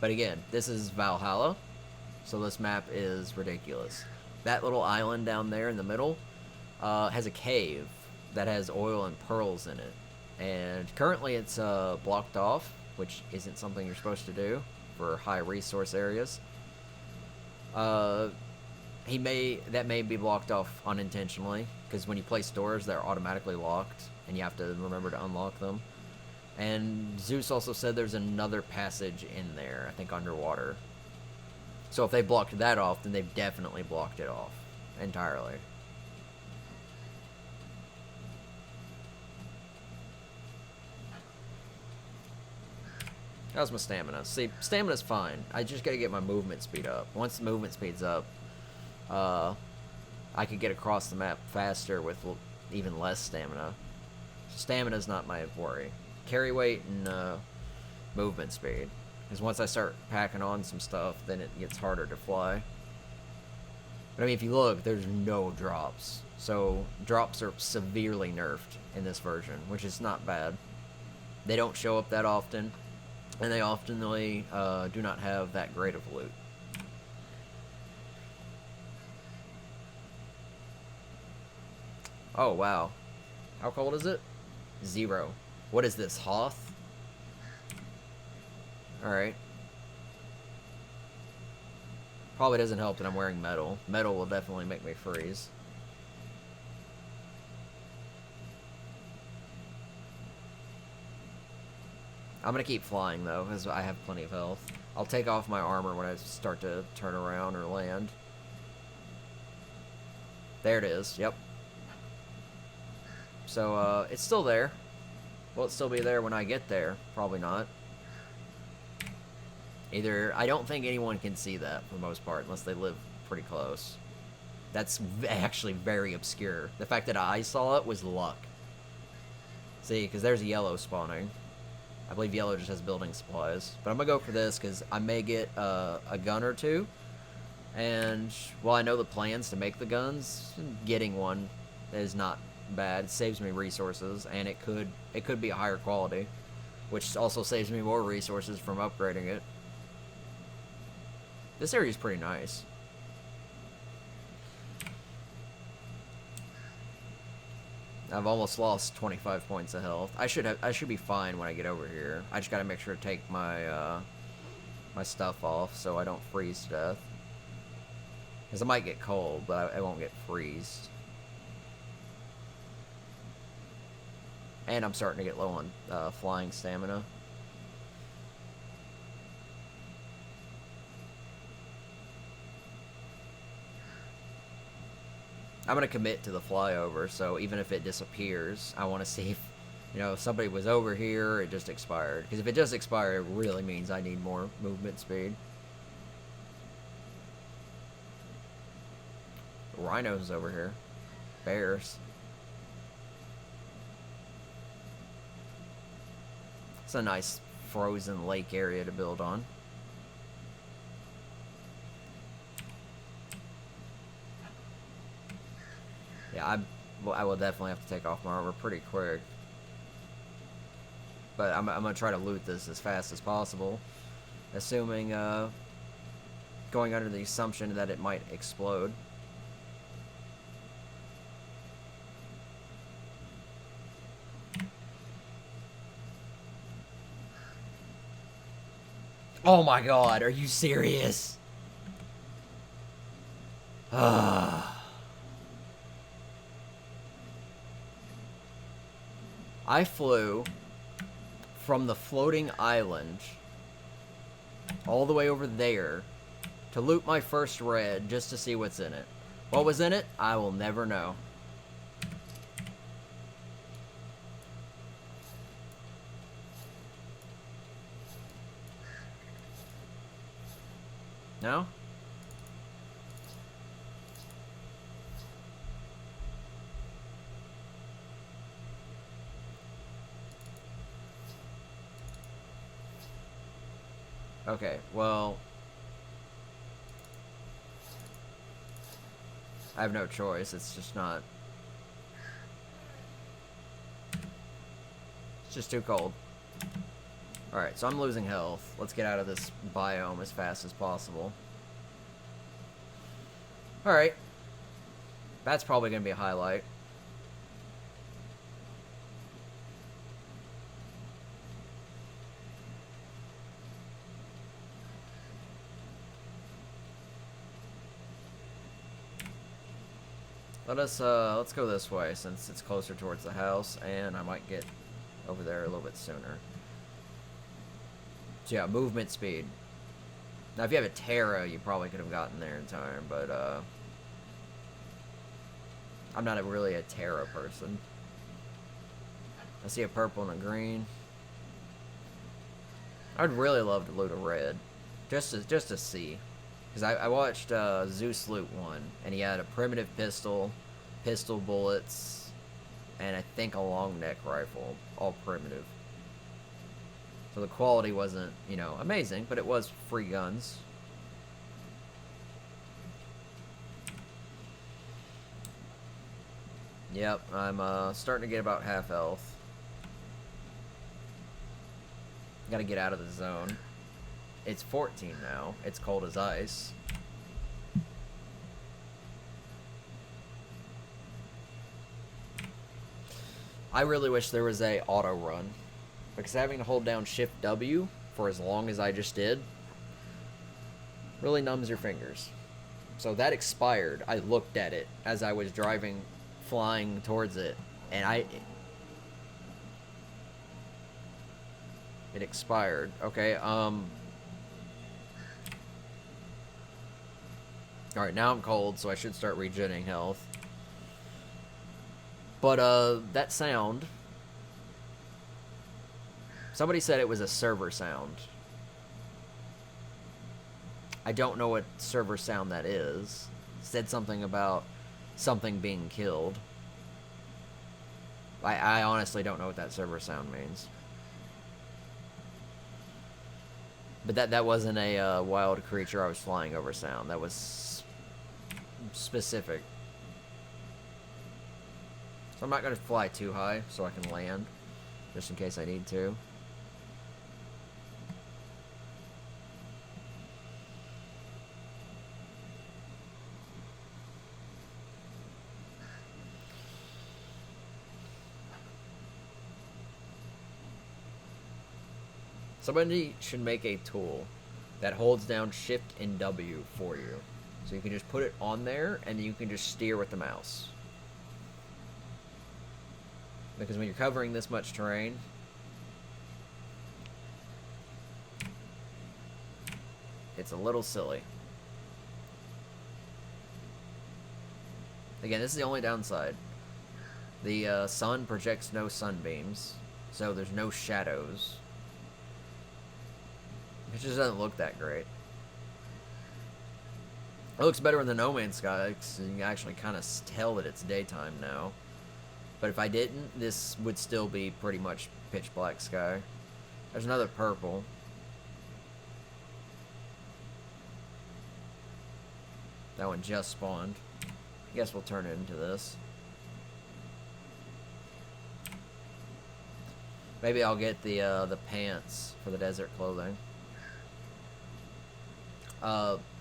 But again, this is Valhalla, so this map is ridiculous. That little island down there in the middle has a cave that has oil and pearls in it. And currently it's blocked off, which isn't something you're supposed to do for high resource areas. That may be blocked off unintentionally, because when you place doors, they're automatically locked, and you have to remember to unlock them. And Zeus also said there's another passage in there, I think underwater. So if they blocked that off, then they've definitely blocked it off entirely. How's my stamina? See, stamina's fine. I just gotta get my movement speed up. Once the movement speed's up, I could get across the map faster with even less stamina. Stamina's not my worry. Carry weight and movement speed. Because once I start packing on some stuff, then it gets harder to fly. But I mean, if you look, there's no drops. So drops are severely nerfed in this version, which is not bad. They don't show up that often, and they oftenly do not have that great of loot. Oh, wow. How cold is it? 0. What is this, Hoth? Alright. Probably doesn't help that I'm wearing metal. Metal will definitely make me freeze. I'm gonna keep flying, though, because I have plenty of health. I'll take off my armor when I start to turn around or land. There it is, yep. So, it's still there. Will it still be there when I get there? Probably not. Either, I don't think anyone can see that, for the most part, unless they live pretty close. That's actually very obscure. The fact that I saw it was luck. See, because there's a yellow spawning. I believe yellow just has building supplies. But I'm going to go for this, because I may get a gun or two. And, while I know the plans to make the guns, getting one is not bad. It saves me resources, and it could be a higher quality, which also saves me more resources from upgrading it. This area is pretty nice. I've almost lost 25 points of health. I should be fine when I get over here. I just gotta make sure to take my my stuff off so I don't freeze to death. Because I might get cold, but I won't get freezed. And I'm starting to get low on flying stamina. I'm going to commit to the flyover, so even if it disappears, I want to see if, if somebody was over here or it just expired. Because if it just expired, it really means I need more movement speed. Rhinos over here. Bears. It's a nice frozen lake area to build on. Yeah, I will definitely have to take off my armor pretty quick. But I'm going to try to loot this as fast as possible. Assuming, going under the assumption that it might explode. Oh my god, are you serious? I flew from the floating island all the way over there to loot my first red just to see what's in it. What was in it? I will never know. No? Okay, well, I have no choice. It's just not. It's just too cold. Alright, so I'm losing health. Let's get out of this biome as fast as possible. Alright. That's probably going to be a highlight. Let's go this way since it's closer towards the house, and I might get over there a little bit sooner. So yeah, movement speed. Now if you have a Terra, you probably could have gotten there in time, but I'm not really a Terra person. I see a purple and a green. I'd really love to loot a red, just to see, because I watched Zeus loot one, and he had a primitive pistol, pistol bullets, and I think a long neck rifle, all primitive. So the quality wasn't, you know, amazing, but it was free guns. Yep, I'm starting to get about half health. Gotta get out of the zone. It's 14 now. It's cold as ice. I really wish there was a auto run, because having to hold down Shift W for as long as I just did really numbs your fingers. So that expired. I looked at it as I was driving, flying towards it, and it expired. Okay, alright, now I'm cold, so I should start regenerating health. But, that sound... Somebody said it was a server sound. I don't know what server sound that is. Said something about something being killed. I honestly don't know what that server sound means. But that wasn't a wild creature I was flying over sound. That was specific. So I'm not going to fly too high so I can land, just in case I need to. Somebody should make a tool that holds down Shift and W for you. So you can just put it on there, and you can just steer with the mouse. Because when you're covering this much terrain, it's a little silly. Again, this is the only downside. The sun projects no sunbeams, so there's no shadows. It just doesn't look that great. It looks better in the No Man's Sky, because you can actually kind of tell that it's daytime now. But if I didn't, this would still be pretty much pitch black sky. There's another purple. That one just spawned. I guess we'll turn it into this. Maybe I'll get the pants for the desert clothing.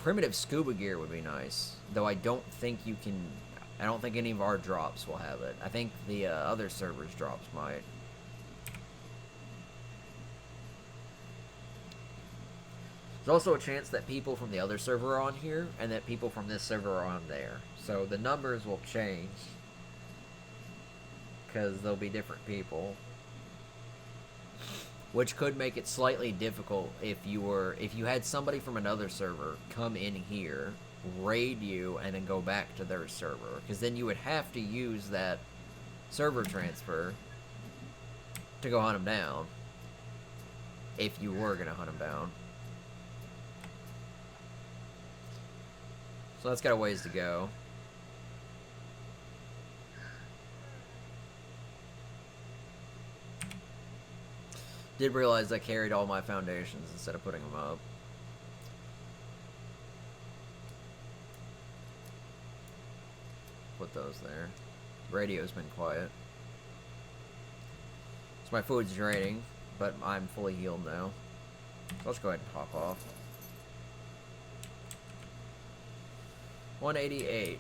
Primitive scuba gear would be nice, though I don't think you can. I don't think any of our drops will have it. I think the other servers' drops might. There's also a chance that people from the other server are on here, and that people from this server are on there. So the numbers will change, because there'll be different people. Which could make it slightly difficult if you had somebody from another server come in here, raid you, and then go back to their server, because then you would have to use that server transfer to go hunt them down, if you were gonna hunt them down. So that's got a ways to go. Did realize I carried all my foundations instead of putting them up. Put those there. Radio's been quiet. So my food's draining. but I'm fully healed now. So let's go ahead and pop off. 188.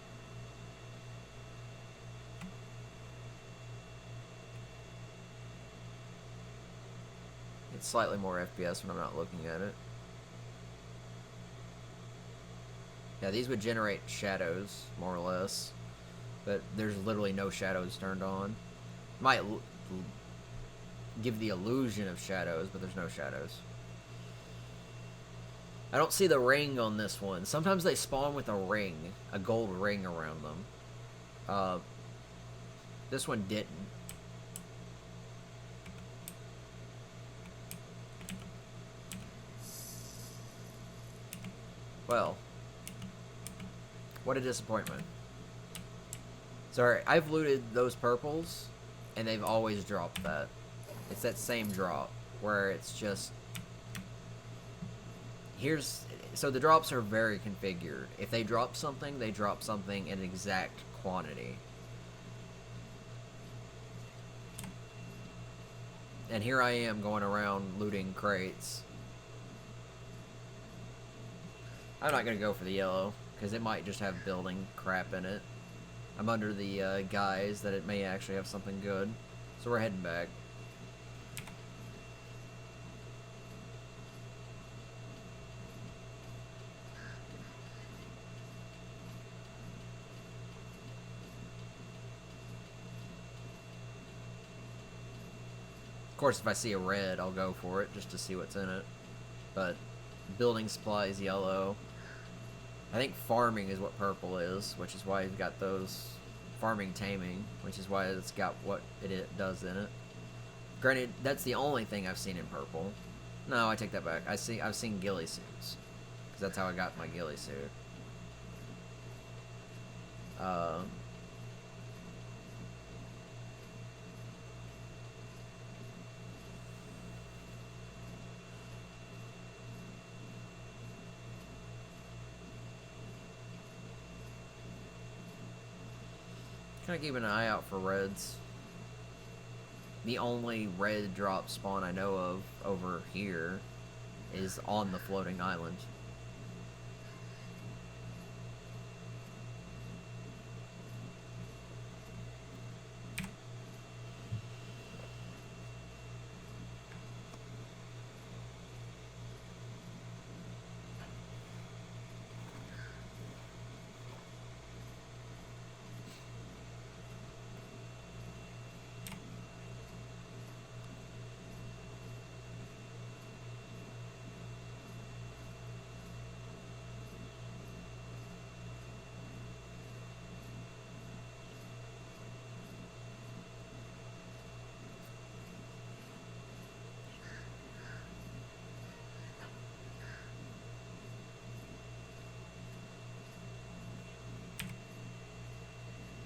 It's slightly more FPS when I'm not looking at it. Yeah, these would generate shadows, more or less. But there's literally no shadows turned on. Might give the illusion of shadows, but there's no shadows. I don't see the ring on this one. Sometimes they spawn with a ring, a gold ring around them. This one didn't. Well, what a disappointment. Sorry, I've looted those purples, and they've always dropped that. It's that same drop, where it's just... So the drops are very configured. If they drop something in exact quantity. And here I am going around looting crates. I'm not going to go for the yellow, because it might just have building crap in it. I'm under the guise that it may actually have something good. So we're heading back. Of course, if I see a red, I'll go for it, just to see what's in it. But building supplies, yellow. I think farming is what purple is, which is why you've got those. Farming taming, which is why it's got what it does in it. Granted, that's the only thing I've seen in purple. No, I take that back. I've seen ghillie suits, because that's how I got my ghillie suit. Kind of keeping an eye out for reds. The only red drop spawn I know of over here is on the floating island.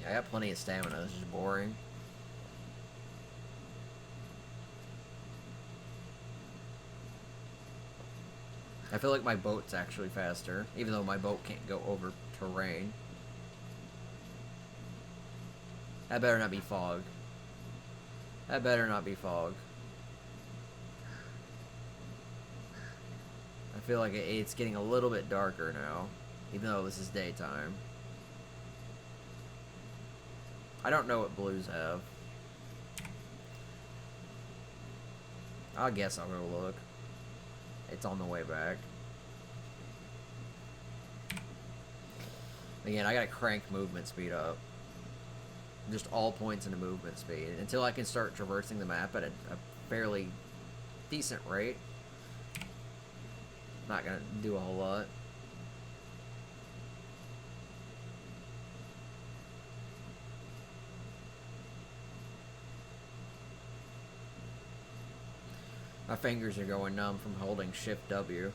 Yeah, I got plenty of stamina. This is boring. I feel like my boat's actually faster, even though my boat can't go over terrain. That better not be fog. That better not be fog. I feel like it's getting a little bit darker now, even though this is daytime. I don't know what blues have. I guess I'll go look. It's on the way back. Again, I gotta crank movement speed up. Just all points into movement speed. Until I can start traversing the map at a fairly decent rate. Not gonna do a whole lot. My fingers are going numb from holding Shift W.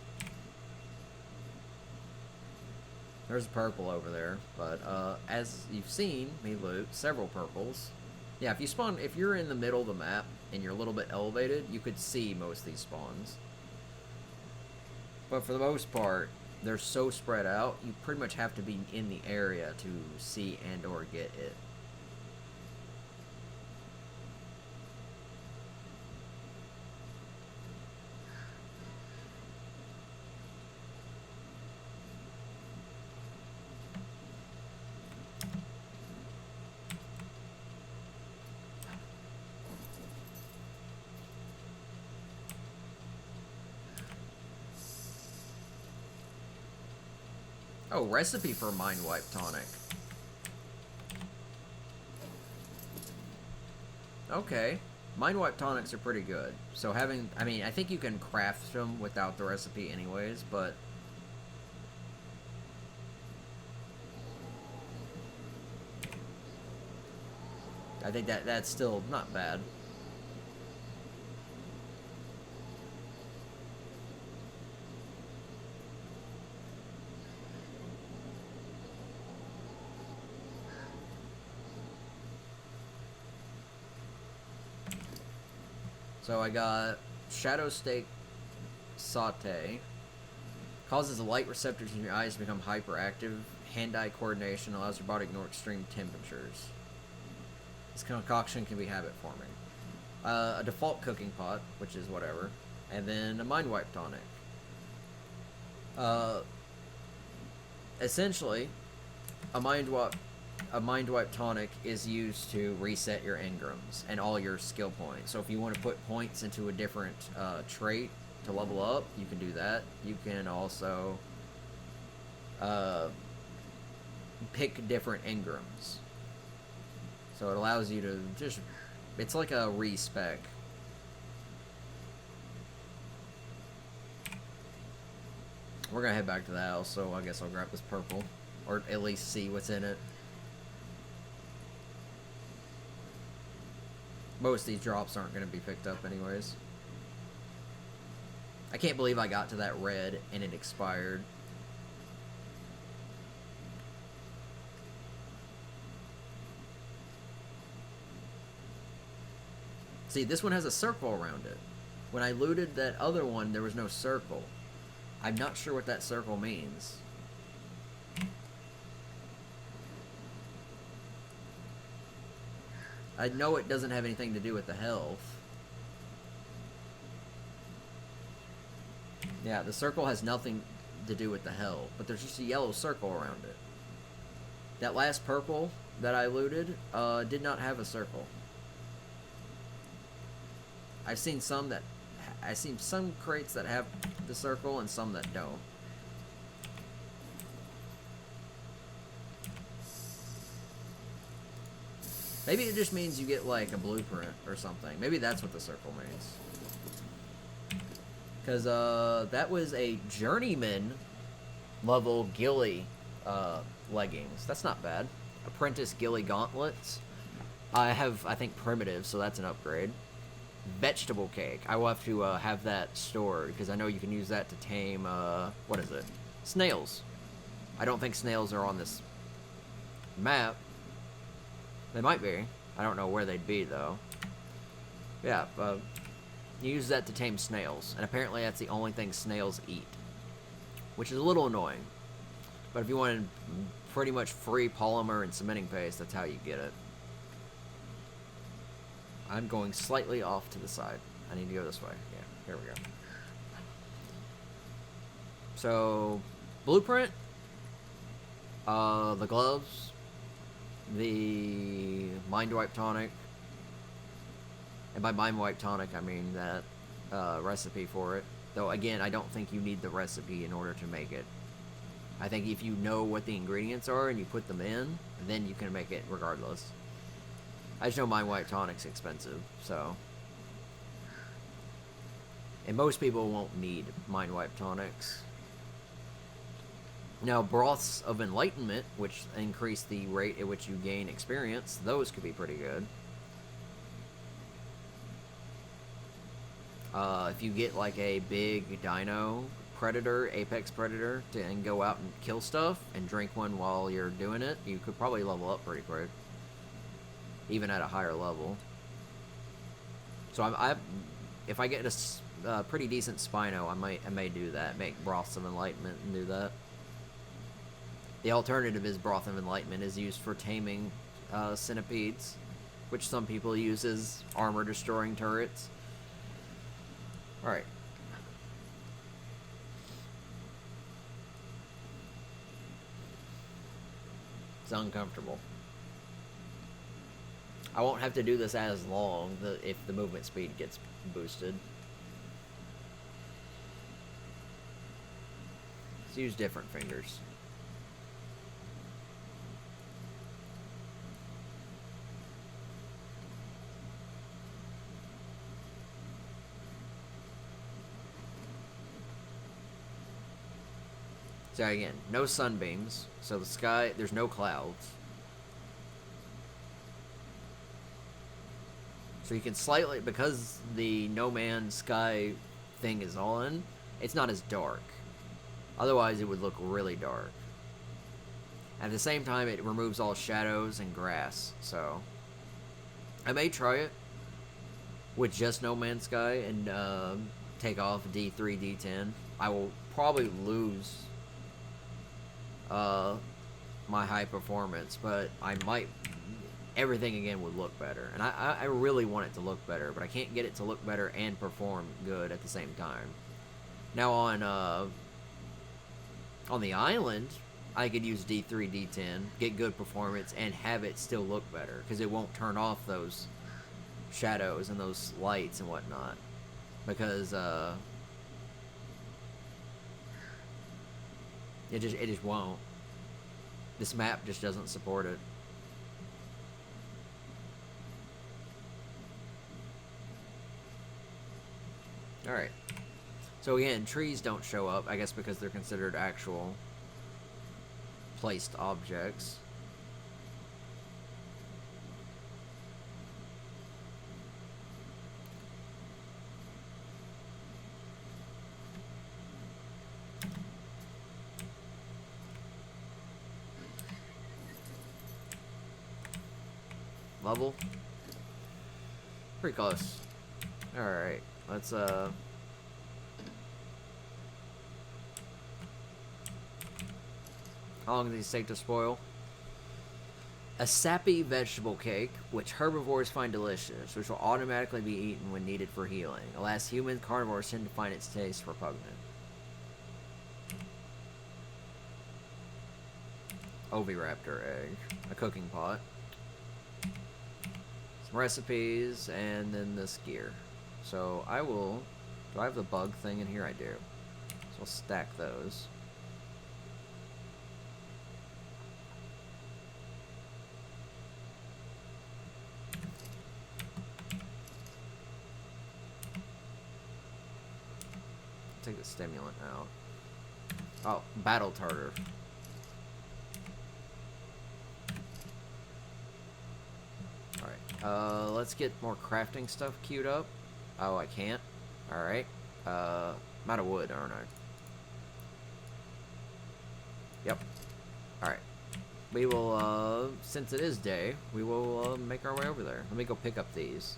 There's a purple over there, but as you've seen me loot several purples. Yeah, if you're in the middle of the map and you're a little bit elevated, you could see most of these spawns. But for the most part, they're so spread out, you pretty much have to be in the area to see and or get it. Oh, recipe for Mind Wipe Tonic. Okay. Mind Wipe Tonics are pretty good. So having... I mean, I think you can craft them without the recipe anyways, but... I think that's still not bad. So I got Shadow Steak Saute. Causes the light receptors in your eyes to become hyperactive. Hand-eye coordination allows your body to ignore extreme temperatures. This concoction can be habit forming. A default cooking pot, which is whatever, and then a Mind Wipe Tonic. Essentially, a Mind Wipe Tonic is used to reset your engrams and all your skill points. So if you want to put points into a different trait to level up, you can do that. You can also pick different engrams. So it allows you to just... It's like a respec. We're gonna head back to the house, so I guess I'll grab this purple. Or at least see what's in it. Most of these drops aren't gonna be picked up anyways. I can't believe I got to that red and it expired. See, this one has a circle around it. When I looted that other one, there was no circle. I'm not sure what that circle means. I know it doesn't have anything to do with the health. Yeah, the circle has nothing to do with the health, but there's just a yellow circle around it. That last purple that I looted did not have a circle. I've seen some crates that have the circle and some that don't. Maybe it just means you get like a blueprint or something. Maybe that's what the circle means. Because that was a journeyman level ghillie leggings. That's not bad. Apprentice ghillie gauntlets. I have, I think, primitive, so that's an upgrade. Vegetable cake. I will have to have that stored because I know you can use that to tame, what is it? Snails. I don't think snails are on this map. They might be. I don't know where they'd be, though. Yeah, you use that to tame snails. And apparently that's the only thing snails eat. Which is a little annoying. But if you wanted pretty much free polymer and cementing paste, that's how you get it. I'm going slightly off to the side. I need to go this way. Yeah, here we go. So, blueprint, the gloves, the Mind Wipe Tonic, and by Mind Wipe Tonic I mean that recipe for it. Though again, I don't think you need the recipe in order to make it. I think if you know what the ingredients are and you put them in, then you can make it regardless. I just know Mind Wipe Tonic's expensive, so. And most people won't need Mind Wipe Tonics. Now, Broths of Enlightenment, which increase the rate at which you gain experience, those could be pretty good. If you get like a big dino predator, apex predator, and go out and kill stuff and drink one while you're doing it, you could probably level up pretty quick. Even at a higher level. So if I get a pretty decent Spino, I may do that. Make Broths of Enlightenment and do that. The alternative is Broth of Enlightenment is used for taming centipedes, which some people use as armor destroying turrets. Alright. It's uncomfortable. I won't have to do this as long if the movement speed gets boosted. Let's use different fingers. So again, no sunbeams. So the sky, there's no clouds. So you can slightly, because the No Man's Sky thing is on, it's not as dark. Otherwise, it would look really dark. At the same time, it removes all shadows and grass. So I may try it with just No Man's Sky and take off D3, D10. I will probably lose my high performance, but I might. Everything again would look better, and I really want it to look better, but I can't get it to look better and perform good at the same time. Now on the island, I could use D3, D10, get good performance, and have it still look better because it won't turn off those shadows and those lights and whatnot, because it just won't. This map just doesn't support it. Alright. So again, trees don't show up, I guess because they're considered actual placed objects. Level? Pretty close. Alright, let's how long do these take to spoil? A sappy vegetable cake, which herbivores find delicious, which will automatically be eaten when needed for healing. Alas, human carnivores tend to find its taste repugnant. Oviraptor egg. A cooking pot. Some recipes, and then this gear. So I will... Do I have the bug thing in here? I do. So I'll stack those. Take the stimulant out. Oh, battle tartar. Alright, let's get more crafting stuff queued up. Oh, I can't. Alright. I'm out of wood, aren't I? Yep. Alright. We will, since it is day, we will make our way over there. Let me go pick up these.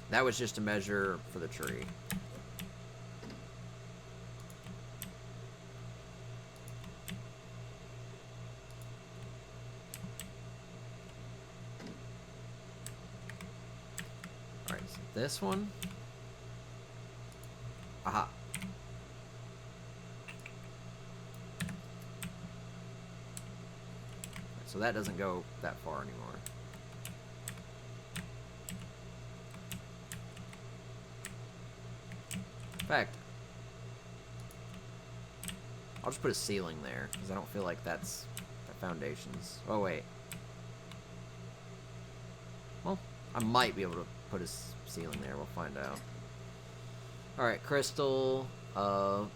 That was just a measure for the tree. Alright, so this one. Aha. So that doesn't go that far anymore. In fact, I'll just put a ceiling there, because I don't feel like that's the foundations. Oh, wait. Well, I might be able to put a ceiling there. We'll find out. Alright, crystal. I'll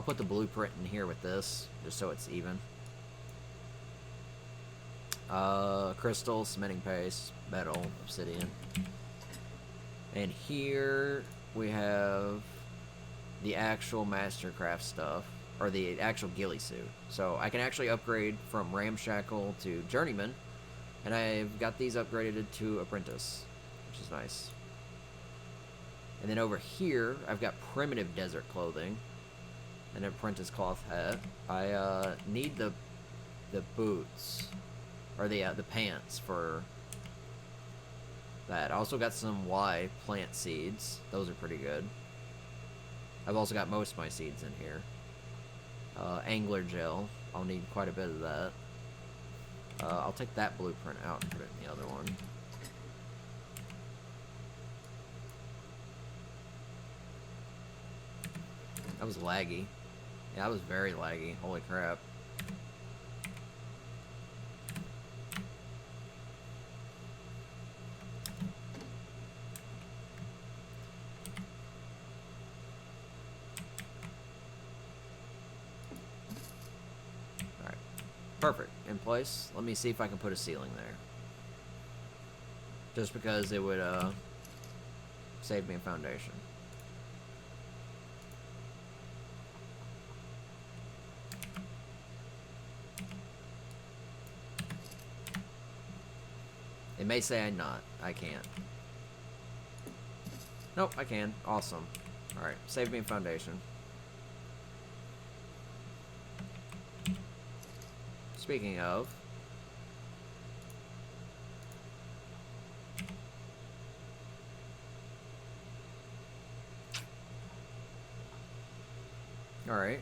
put the blueprint in here with this, just so it's even. Crystal, cementing paste, metal, obsidian. And here we have the actual Mastercraft stuff, or the actual ghillie suit. So I can actually upgrade from Ramshackle to Journeyman, and I've got these upgraded to Apprentice, which is nice. And then over here, I've got Primitive Desert Clothing, and an Apprentice Cloth hat. I need the boots, or the pants for that. I also got some Y plant seeds. Those are pretty good. I've also got most of my seeds in here. Angler gel. I'll need quite a bit of that. I'll take that blueprint out and put it in the other one. That was laggy. Yeah, that was very laggy. Holy crap. Perfect. In place. Let me see if I can put a ceiling there. Just because it would save me a foundation. It may say I can't. Nope, I can. Awesome. Alright, save me a foundation. Speaking of... Alright.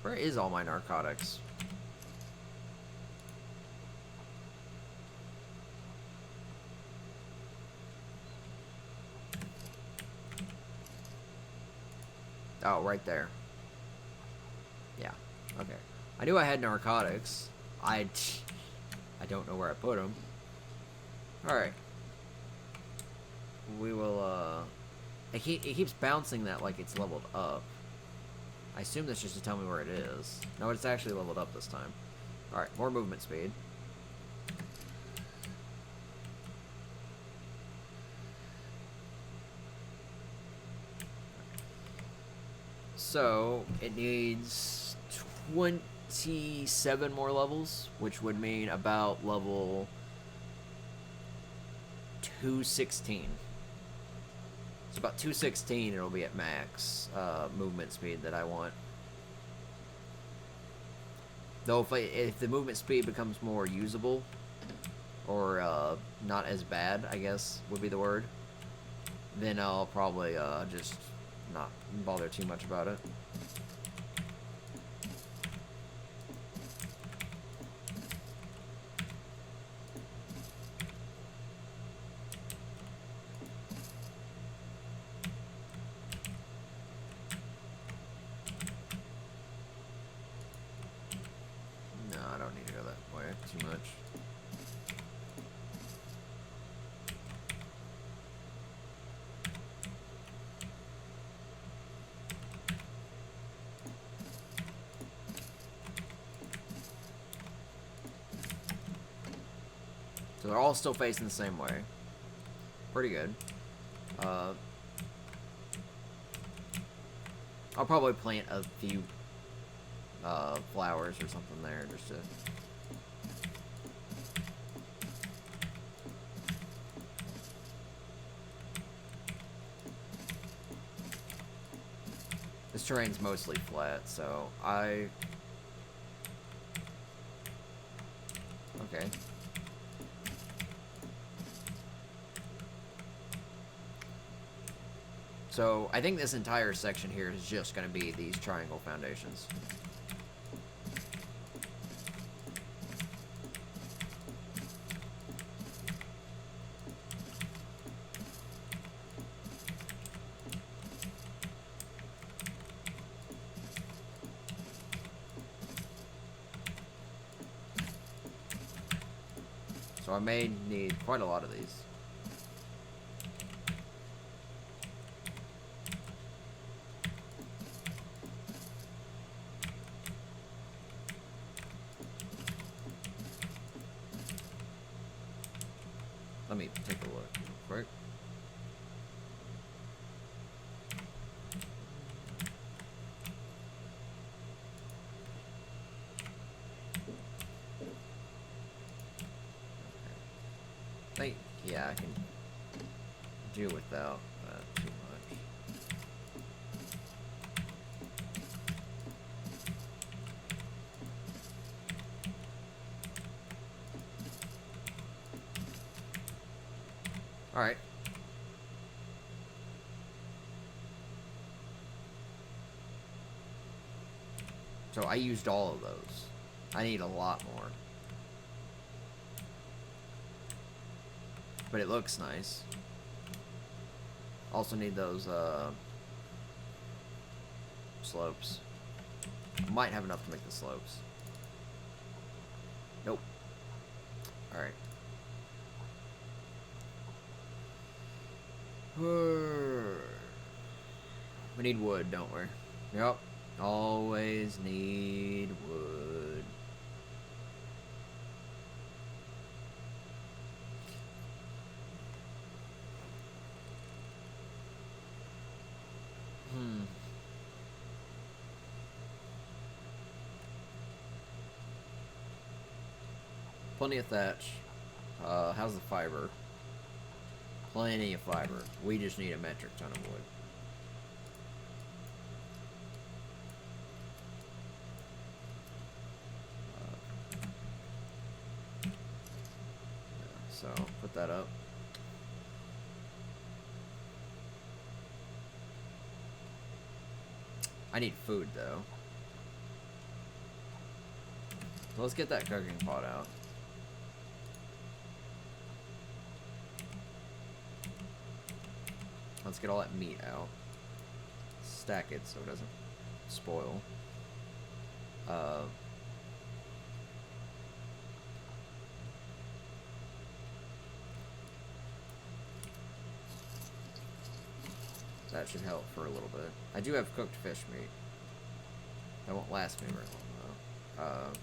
Where is all my narcotics? Oh, right there. Yeah. Okay. I knew I had narcotics. I don't know where I put them. Alright. We will, it keeps bouncing that like it's leveled up. I assume that's just to tell me where it is. No, it's actually leveled up this time. Alright, more movement speed. So, it needs 27 more levels, which would mean about level 216. So about 216 it'll be at max movement speed that I want. Though if the movement speed becomes more usable, or not as bad, I guess would be the word, then I'll probably just not bother too much about it. No, I don't need to go that way too much. So they're all still facing the same way. Pretty good. I'll probably plant a few flowers or something there just to... This terrain's mostly flat, so okay. So, I think this entire section here is just going to be these triangle foundations. So I may need quite a lot of these. Let me take a look real quick. Yeah, I can do without that too much. Alright. So I used all of those. I need a lot more. But it looks nice. Also need those slopes. Might have enough to make the slopes. Nope. Alright. We need wood, don't we? Yep. Always need wood. Plenty of thatch. How's the fiber? Plenty of fiber. We just need a metric ton of wood. So, put that up. I need food, though. So let's get that cooking pot out. Let's get all that meat out. Stack it so it doesn't spoil. That should help for a little bit. I do have cooked fish meat. That won't last me very long, though.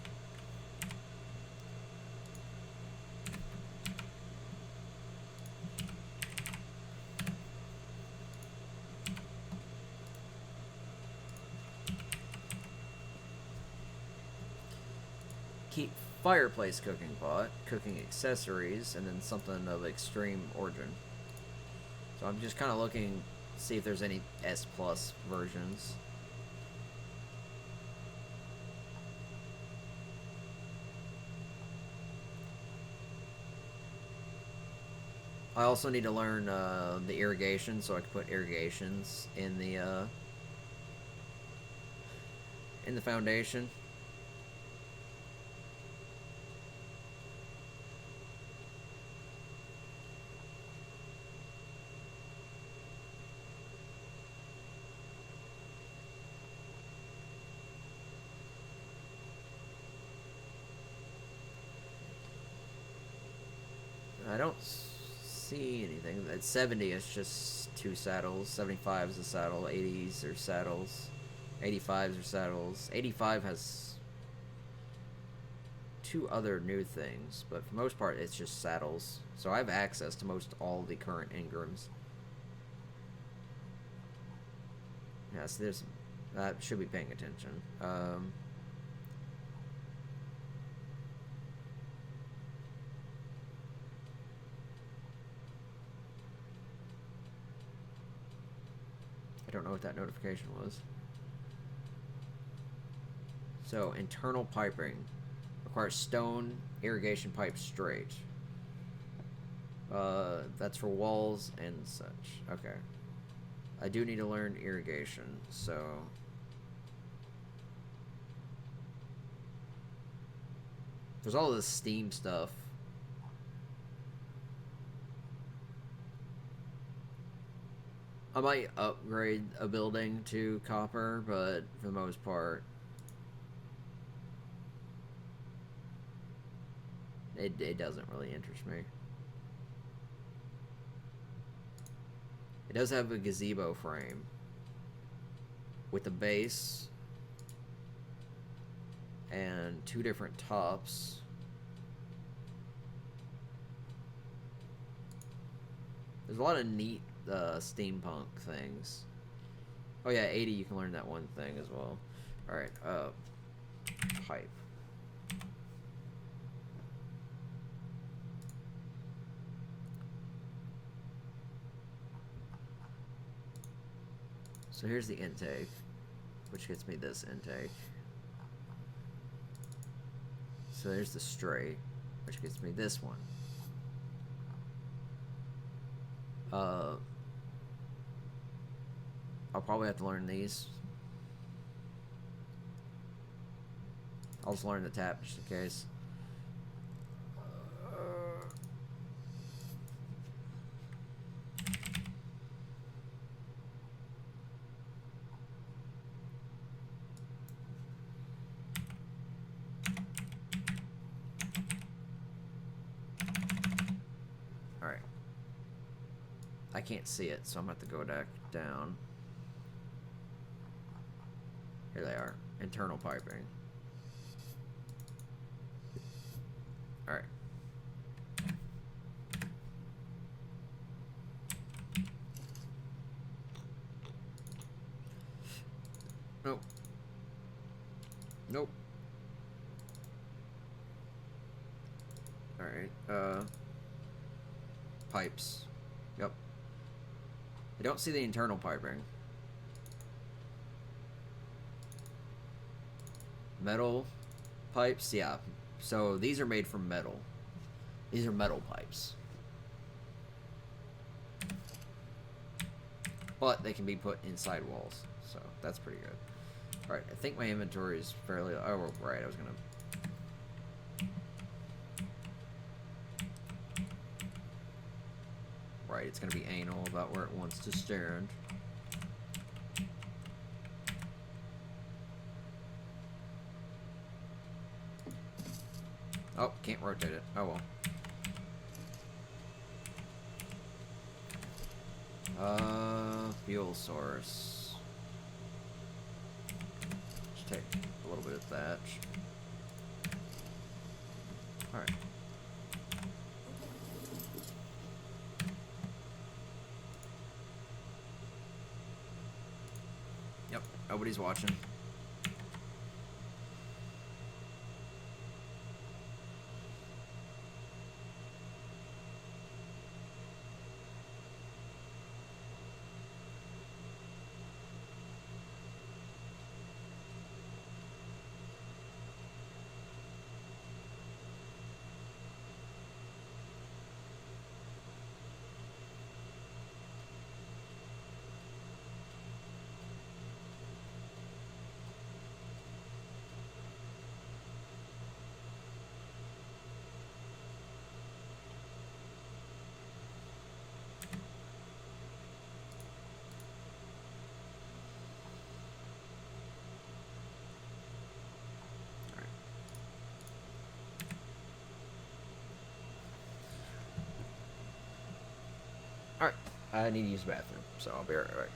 Keep fireplace cooking pot, cooking accessories, and then something of extreme origin. So I'm just kind of looking, see if there's any S plus versions. I also need to learn the irrigation, so I can put irrigations in the foundation. I don't see anything. At 70, it's just 2 saddles. 75 is a saddle. 80s are saddles. 85s are saddles. 85 has 2 other new things, but for the most part, it's just saddles. So I have access to most all the current engrams. Yes, there's. Should be paying attention. I don't know what that notification was. So, internal piping. Requires stone irrigation pipe straight. That's for walls and such. Okay. I do need to learn irrigation, so... There's all this steam stuff. I might upgrade a building to copper, but for the most part, it doesn't really interest me. It does have a gazebo frame with a base and 2 different tops. There's a lot of neat steampunk things. Oh yeah, 80, you can learn that one thing as well. Alright, pipe. So here's the intake, which gets me this intake. So there's the straight, which gets me this one. I'll probably have to learn these. I'll just learn the tap just in case. Alright. I can't see it, so I'm going to have to go back down. Here they are. Internal piping. Alright. Nope. Nope. Alright, pipes. Yep. I don't see the internal piping. Metal pipes, yeah. So these are made from metal. These are metal pipes. But they can be put inside walls, so that's pretty good. Alright, I think my inventory is fairly... Oh, right, I was gonna... Right, it's gonna be anal about where it wants to stand. Oh, can't rotate it. Oh well. Fuel source. Just take a little bit of thatch. Alright. Yep, nobody's watching. Alright, I need to use the bathroom, so I'll be right back.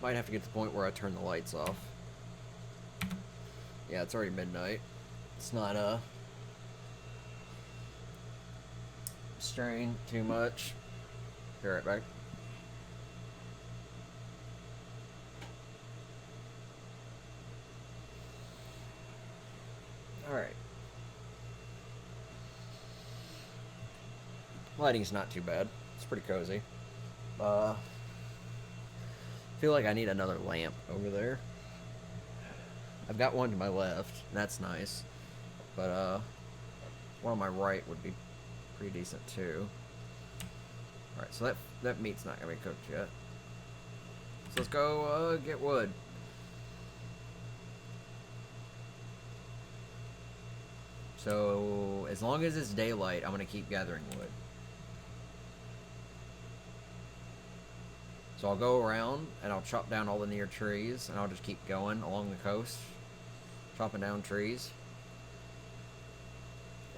Might have to get to the point where I turn the lights off. Yeah, it's already midnight. It's not, strain too much. Be right back. Alright. Lighting's not too bad. It's pretty cozy. Feel like I need another lamp over there. I've got one to my left. That's nice. But, one on my right would be pretty decent, too. Alright, so that meat's not gonna be cooked yet. So let's go, get wood. So, as long as it's daylight, I'm gonna keep gathering wood. So I'll go around, and I'll chop down all the near trees, and I'll just keep going along the coast, chopping down trees.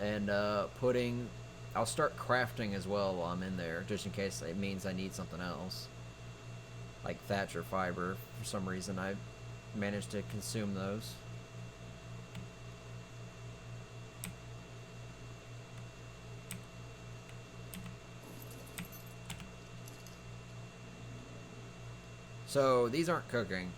And, I'll start crafting as well while I'm in there, just in case it means I need something else. Like thatch or fiber. For some reason, I managed to consume those. So, these aren't cooking.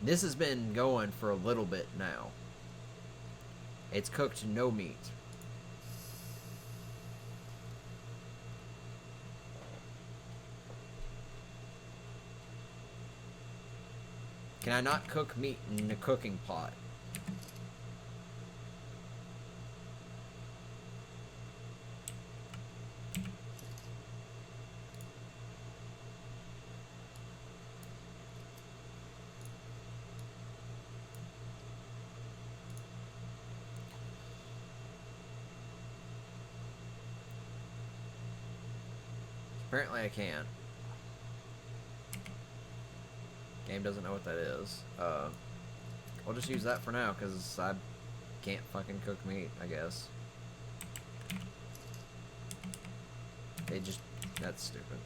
This has been going for a little bit now. It's cooked no meat. Can I not cook meat in a cooking pot? Apparently I can. Game doesn't know what that is. I'll just use that for now, because I can't fucking cook meat, I guess. That's stupid.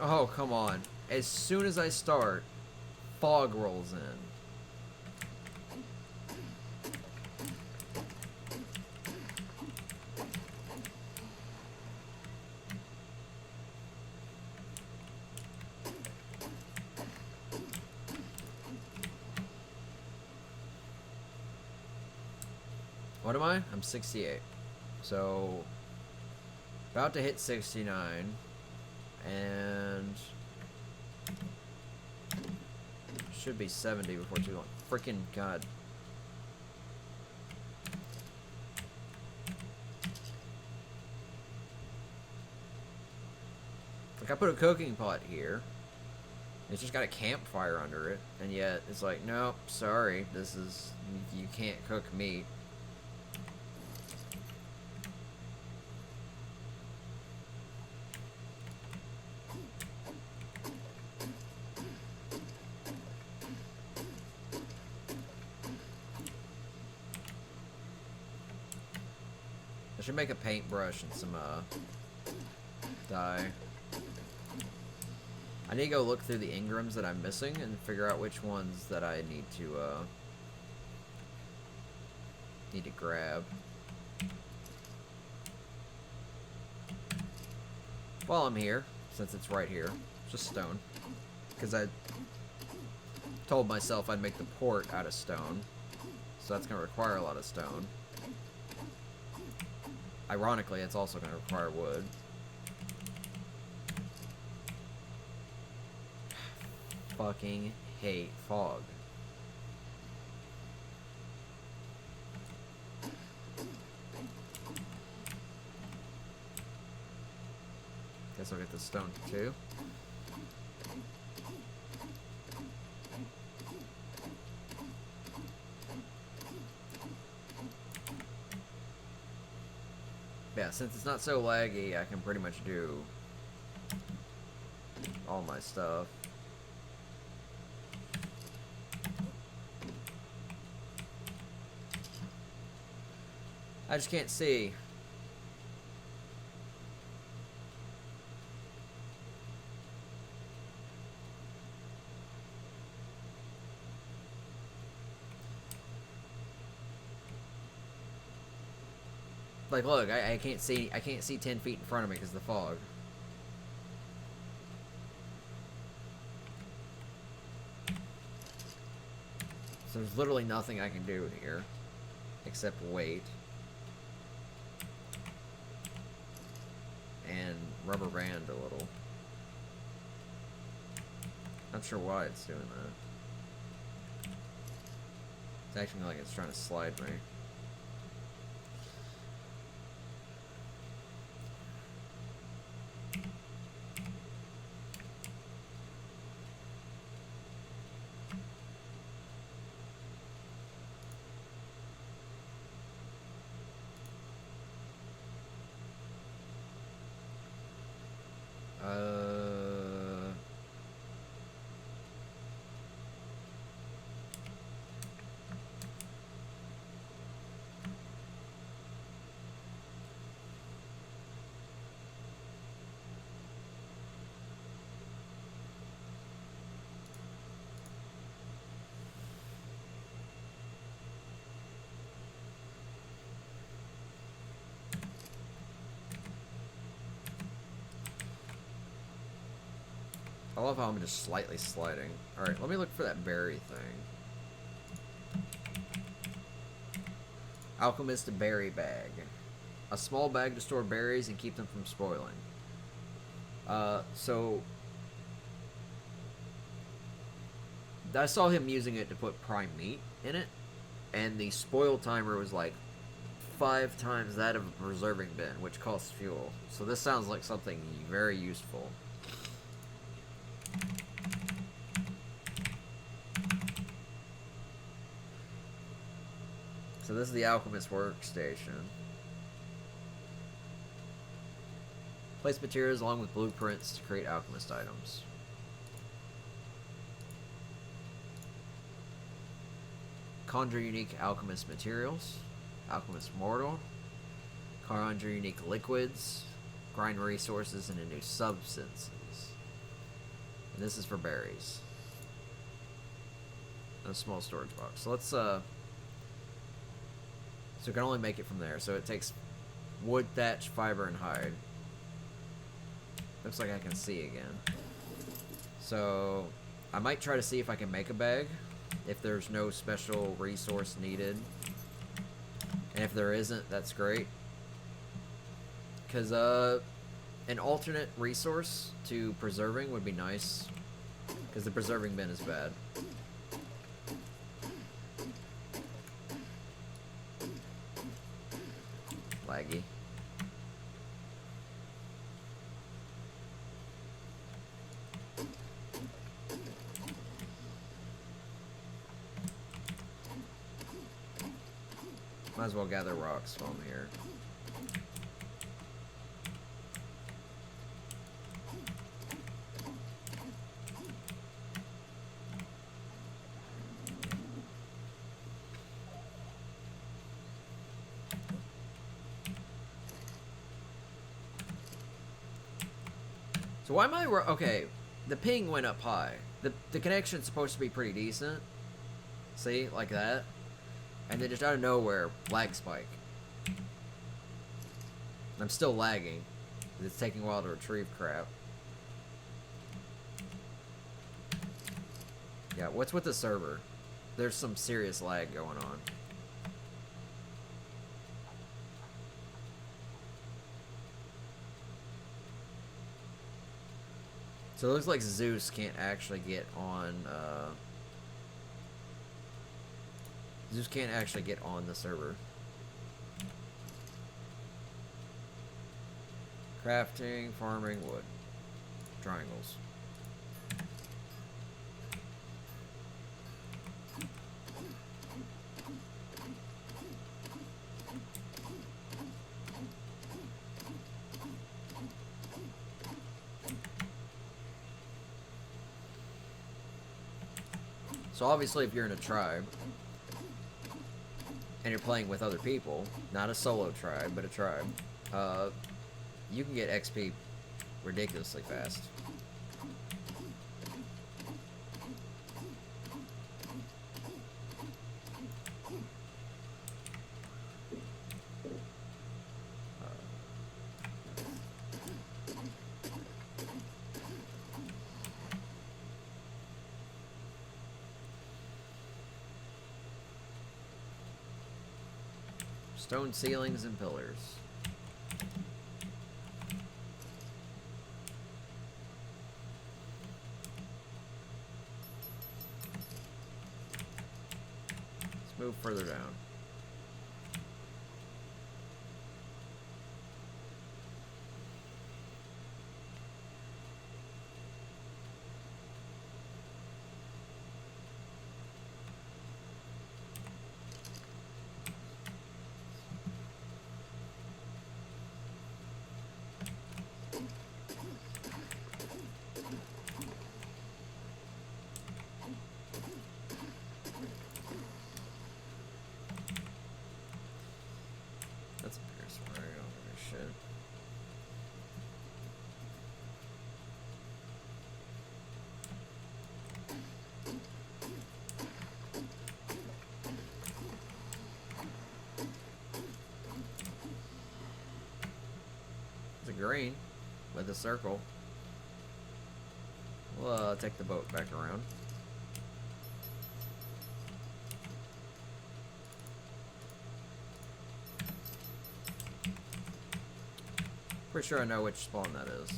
Oh, come on. As soon as I start, fog rolls in. What am I? I'm 68. So, about to hit 69. And should be 70 before too long. Freaking God. Like, I put a cooking pot here. It's just got a campfire under it. And yet, it's like, nope, sorry. This is... You can't cook meat. I should make a paintbrush and some, dye. I need to go look through the engrams that I'm missing and figure out which ones that I need to grab. While I'm here, since it's right here, just stone. Because I told myself I'd make the port out of stone. So that's going to require a lot of stone. Ironically, it's also going to require wood. Fucking hate fog. Guess I'll get the stone too. Yeah, since it's not so laggy, I can pretty much do all my stuff. I just can't see. Like, look, I can't see 10 feet in front of me because of the fog. So there's literally nothing I can do here except wait. And rubber band a little. Not sure why it's doing that. It's acting like it's trying to slide me. I love how I'm just slightly sliding. Alright, let me look for that berry thing. Alchemist berry bag. A small bag to store berries and keep them from spoiling. So I saw him using it to put prime meat in it, and the spoil timer was like 5 times that of a preserving bin, which costs fuel. So this sounds like something very useful. So this is the Alchemist workstation. Place materials along with blueprints to create Alchemist items. Conjure unique Alchemist materials. Alchemist mortal. Conjure unique liquids. Grind resources into new substances. And this is for berries. And a small storage box. So let's so it can only make it from there. So it takes wood, thatch, fiber, and hide. Looks like I can see again. So I might try to see if I can make a bag, if there's no special resource needed. And if there isn't, that's great. Because an alternate resource to preserving would be nice. Because the preserving bin is bad. Laggy. Might as well gather rocks while I'm here. So why am I... Okay, the ping went up high. The connection's supposed to be pretty decent. See? Like that. And then just out of nowhere, lag spike. I'm still lagging. It's taking a while to retrieve crap. Yeah, what's with the server? There's some serious lag going on. So it looks like Zeus can't actually get on, Zeus can't actually get on the server. Crafting, farming, wood. Triangles. So obviously if you're in a tribe, and you're playing with other people, not a solo tribe, but a tribe, you can get XP ridiculously fast. Stone ceilings and pillars. Let's move further down. That's a Pierce right? I don't give a shit. It's a green with a circle. We'll take the boat back around. Pretty sure I know which spawn that is.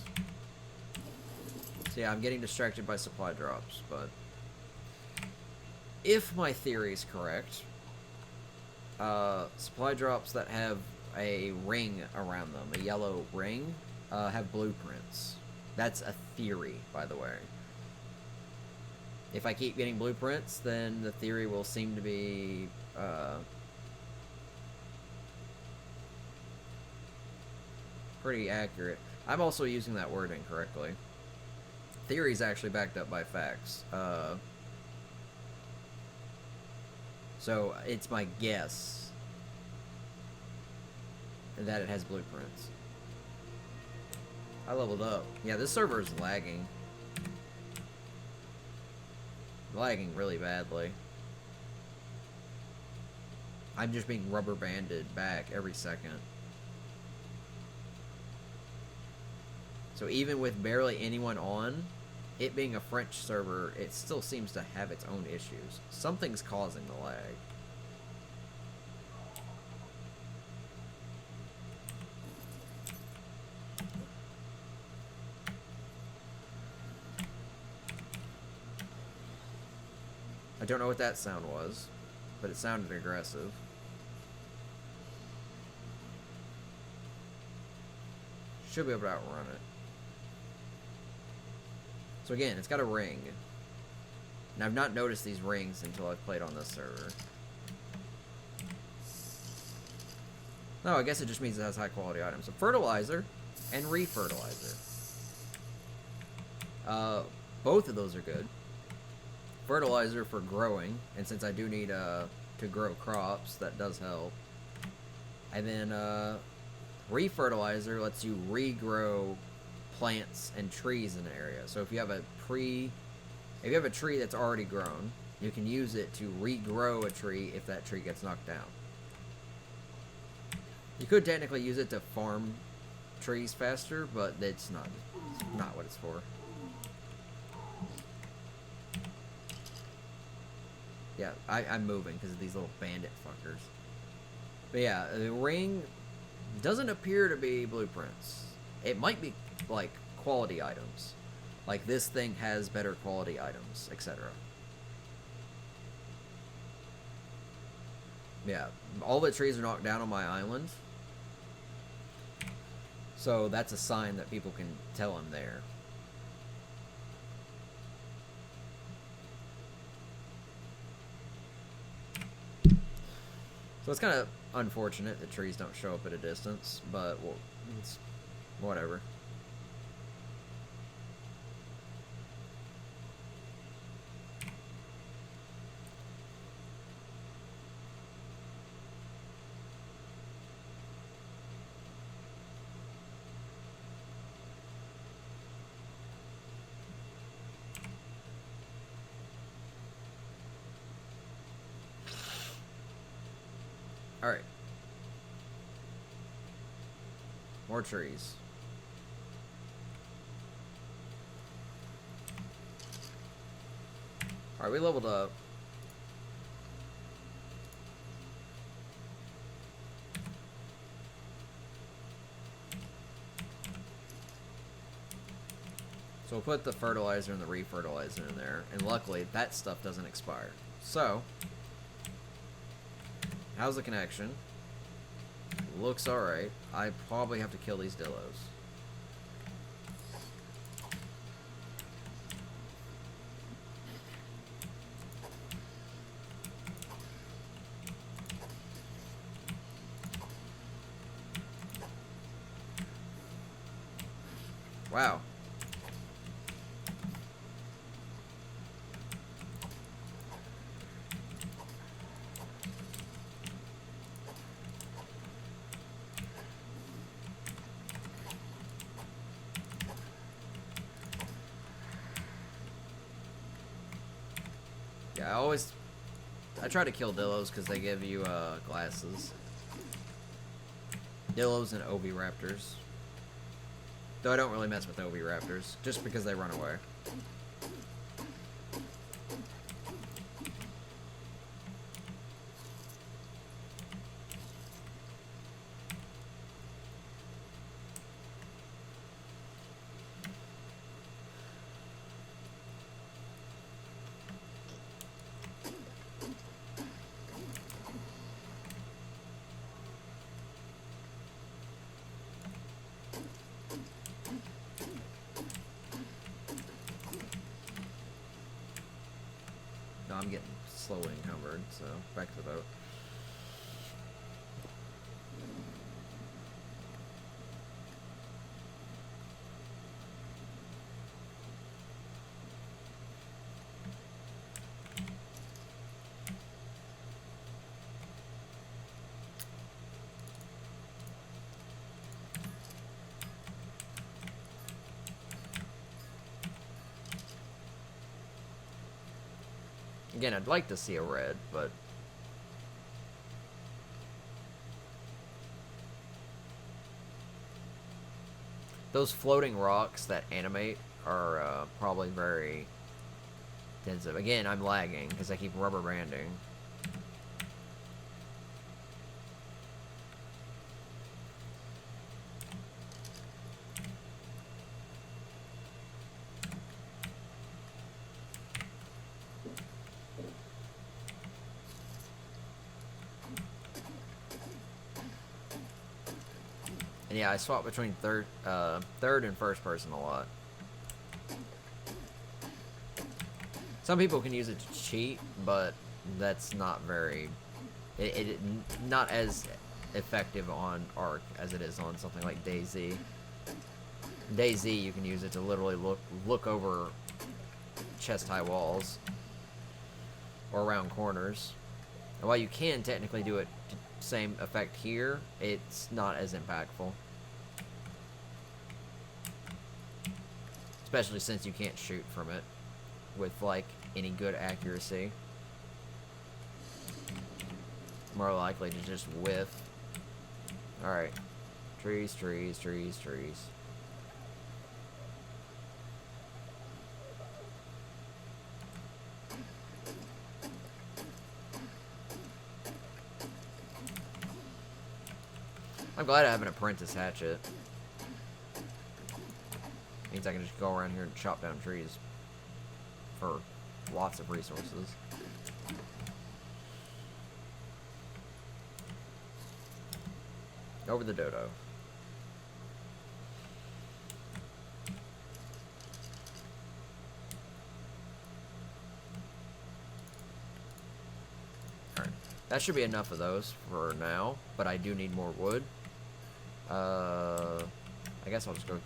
So yeah, I'm getting distracted by supply drops, but if my theory is correct, supply drops that have a ring around them, a yellow ring, have blueprints. That's a theory, by the way. If I keep getting blueprints, then the theory will seem to be pretty accurate. I'm also using that word incorrectly. Theory is actually backed up by facts. So it's my guess that it has blueprints. I leveled up. Yeah, this server is lagging. Lagging really badly. I'm just being rubber banded back every second. So even with barely anyone on, it being a French server, it still seems to have its own issues. Something's causing the lag. I don't know what that sound was, but it sounded aggressive. Should be able to outrun it. So again, it's got a ring. And I've not noticed these rings until I've played on this server. No, I guess it just means it has high quality items. So fertilizer and refertilizer. Both of those are good. Fertilizer for growing, and since I do need to grow crops, that does help. And then refertilizer lets you regrow plants and trees in an area. So if you have a tree that's already grown, you can use it to regrow a tree if that tree gets knocked down. You could technically use it to farm trees faster, but it's not what it's for. Yeah, I'm moving because of these little bandit fuckers. But yeah, the ring doesn't appear to be blueprints. It might be like quality items. Like this thing has better quality items, etc. Yeah, all the trees are knocked down on my island. So that's a sign that people can tell I'm there. So it's kind of unfortunate that trees don't show up at a distance, but well, it's whatever. Alright. More trees. Alright, we leveled up. So we'll put the fertilizer and the refertilizer in there, and luckily that stuff doesn't expire. So, how's the connection? Looks alright. I probably have to kill these dillos. Wow. Yeah, I try to kill dillos because they give you glasses. Dillos and oviraptors. Though I don't really mess with oviraptors, just because they run away. No, I'm getting slowly encumbered, so back to the boat. Again, I'd like to see a red, but those floating rocks that animate are probably very intensive. Again, I'm lagging because I keep rubber banding. And yeah, I swap between third and first person a lot. Some people can use it to cheat, but that's not very, not as effective on Ark as it is on something like DayZ. DayZ, you can use it to literally look over chest-high walls or around corners. And while you can technically do it same effect here, it's not as impactful. Especially since you can't shoot from it with, like, any good accuracy. More likely to just whiff. Alright. Trees, trees, trees, trees. I'm glad I have an apprentice hatchet. Means I can just go around here and chop down trees for lots of resources. Over the dodo. Alright. That should be enough of those for now, but I do need more wood. I guess I'll just go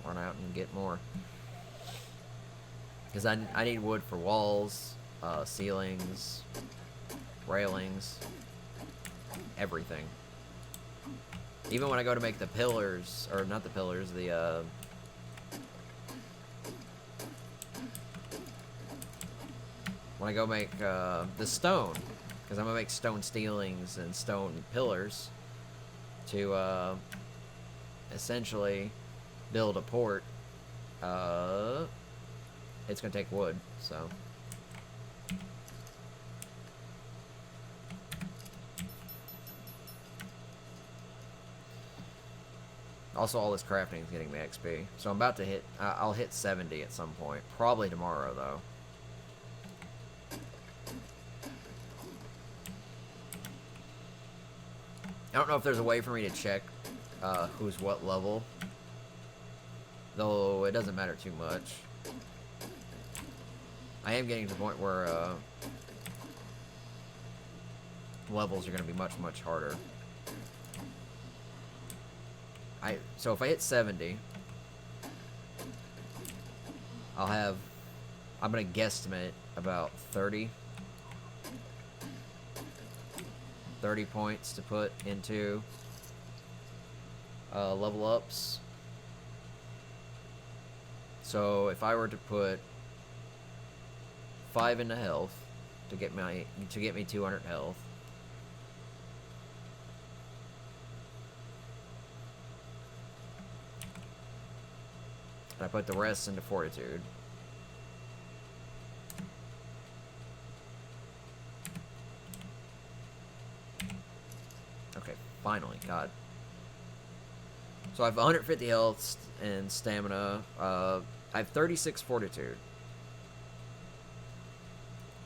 run out and get more. Because I need wood for walls, ceilings, railings, everything. Even when I go to make the pillars, or not the pillars, the, when I go make, the stone, because I'm going to make stone ceilings and stone pillars to, essentially build a port, it's going to take wood, so. Also, all this crafting is getting me XP. So I'm about to hit... I'll hit 70 at some point. Probably tomorrow, though. I don't know if there's a way for me to check who's what level. Though it doesn't matter too much. I am getting to the point where levels are going to be much, much harder. So if I hit 70, I'll have... I'm going to guesstimate about 30 points to put into level ups. So if I were to put 5 into health to get me 200 health, and I put the rest into fortitude. Okay, finally, God. So I have 150 health and stamina. I have 36 fortitude,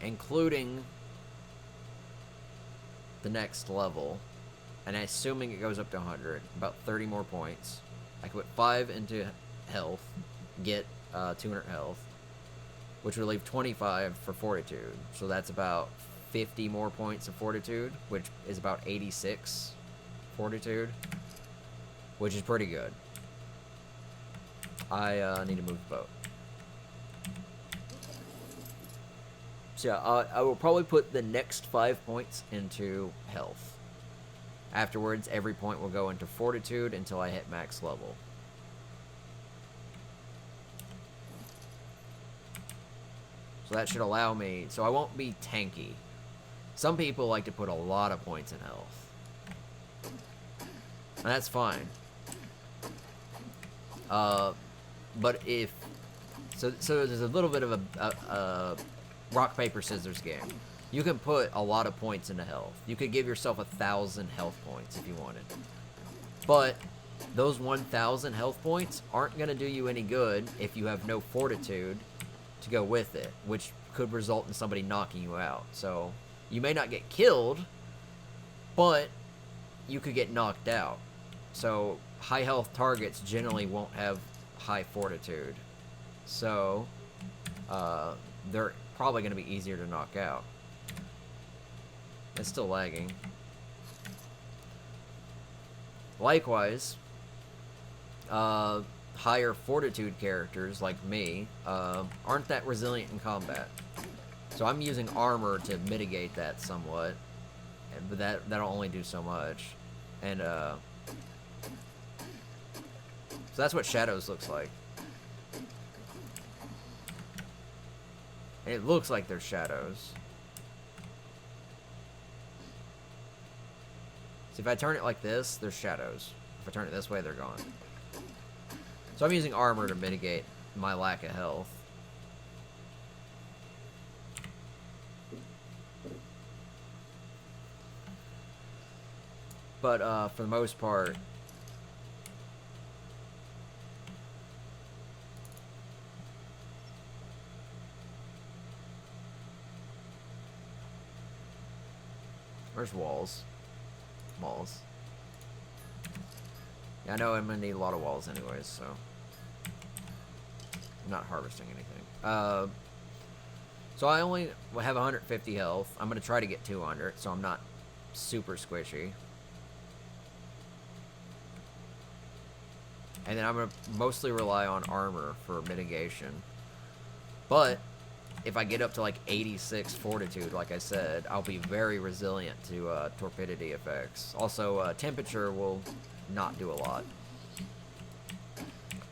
including the next level, and assuming it goes up to 100, about 30 more points. I could put 5 into health, get 200 health, which would leave 25 for fortitude. So that's about 50 more points of fortitude, which is about 86 fortitude, which is pretty good. I need to move the boat. So yeah, I will probably put the next 5 points into health. Afterwards, every point will go into fortitude until I hit max level. So that should allow me... So I won't be tanky. Some people like to put a lot of points in health. And that's fine. But if... So there's a little bit of a rock, paper, scissors game. You can put a lot of points into health. You could give yourself 1,000 health points if you wanted. But those 1,000 health points aren't going to do you any good if you have no fortitude to go with it, which could result in somebody knocking you out. So you may not get killed, but you could get knocked out. So high health targets generally won't have high fortitude. So they're probably going to be easier to knock out. It's still lagging. Likewise, higher fortitude characters like me aren't that resilient in combat. So I'm using armor to mitigate that somewhat, but that'll only do so much. And so that's what Shadows looks like. And it looks like there's shadows. So if I turn it like this, there's shadows. If I turn it this way, they're gone. So I'm using armor to mitigate my lack of health. But for the most part, where's walls? Walls. Yeah, I know I'm gonna need a lot of walls anyways, so I'm not harvesting anything. So I only have 150 health. I'm gonna try to get 200, so I'm not super squishy. And then I'm gonna mostly rely on armor for mitigation. But if I get up to like 86 fortitude, like I said, I'll be very resilient to torpidity effects. Also, temperature will not do a lot.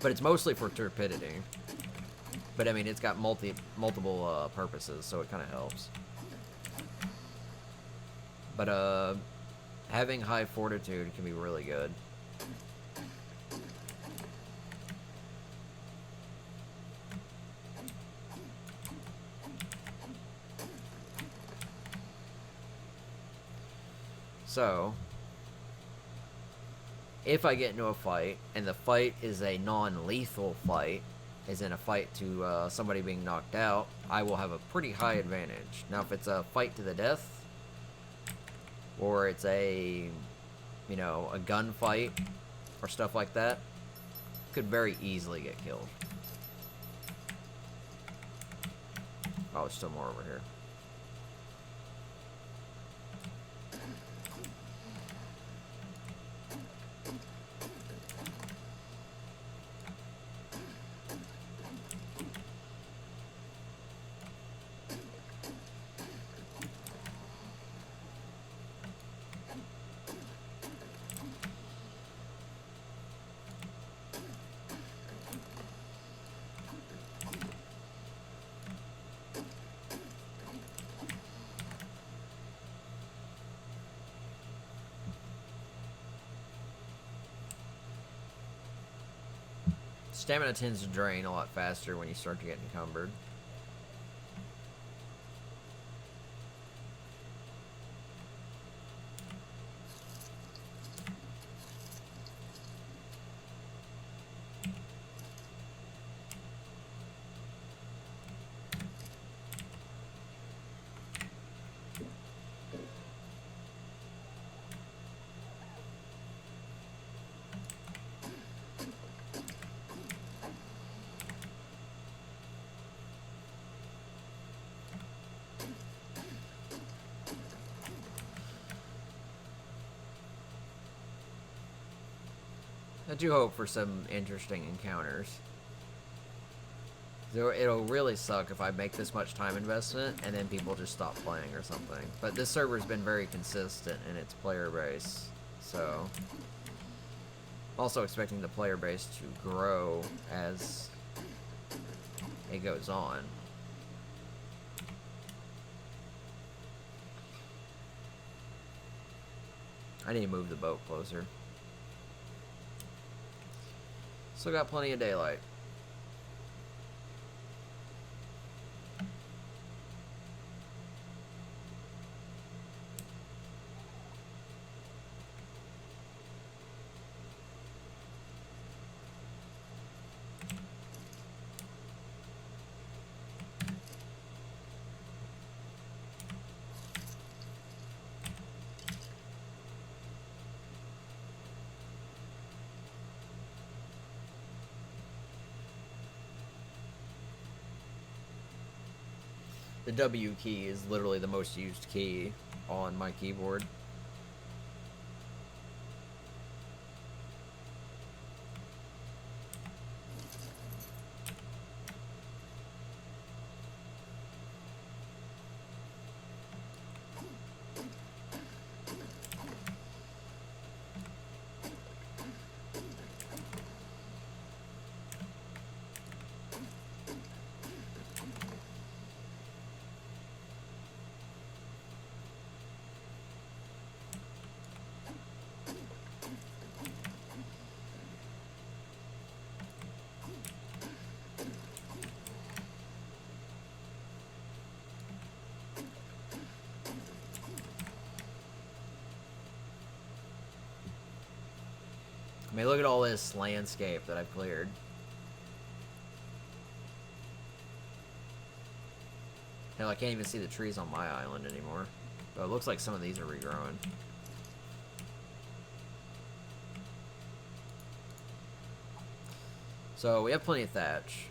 But it's mostly for torpidity. But I mean, it's got multiple purposes, so it kind of helps. But having high fortitude can be really good. So if I get into a fight, and the fight is a non-lethal fight, as in a fight to somebody being knocked out, I will have a pretty high advantage. Now, if it's a fight to the death, or it's a, you know, a gunfight, or stuff like that, could very easily get killed. Oh, there's still more over here. Stamina tends to drain a lot faster when you start to get encumbered. I do hope for some interesting encounters. It'll really suck if I make this much time investment and then people just stop playing or something. But this server's been very consistent in its player base, so I'm also expecting the player base to grow as it goes on. I need to move the boat closer. Still got plenty of daylight. The W key is literally the most used key on my keyboard. I mean, look at all this landscape that I've cleared. Hell, I can't even see the trees on my island anymore. But it looks like some of these are regrowing. So, we have plenty of thatch.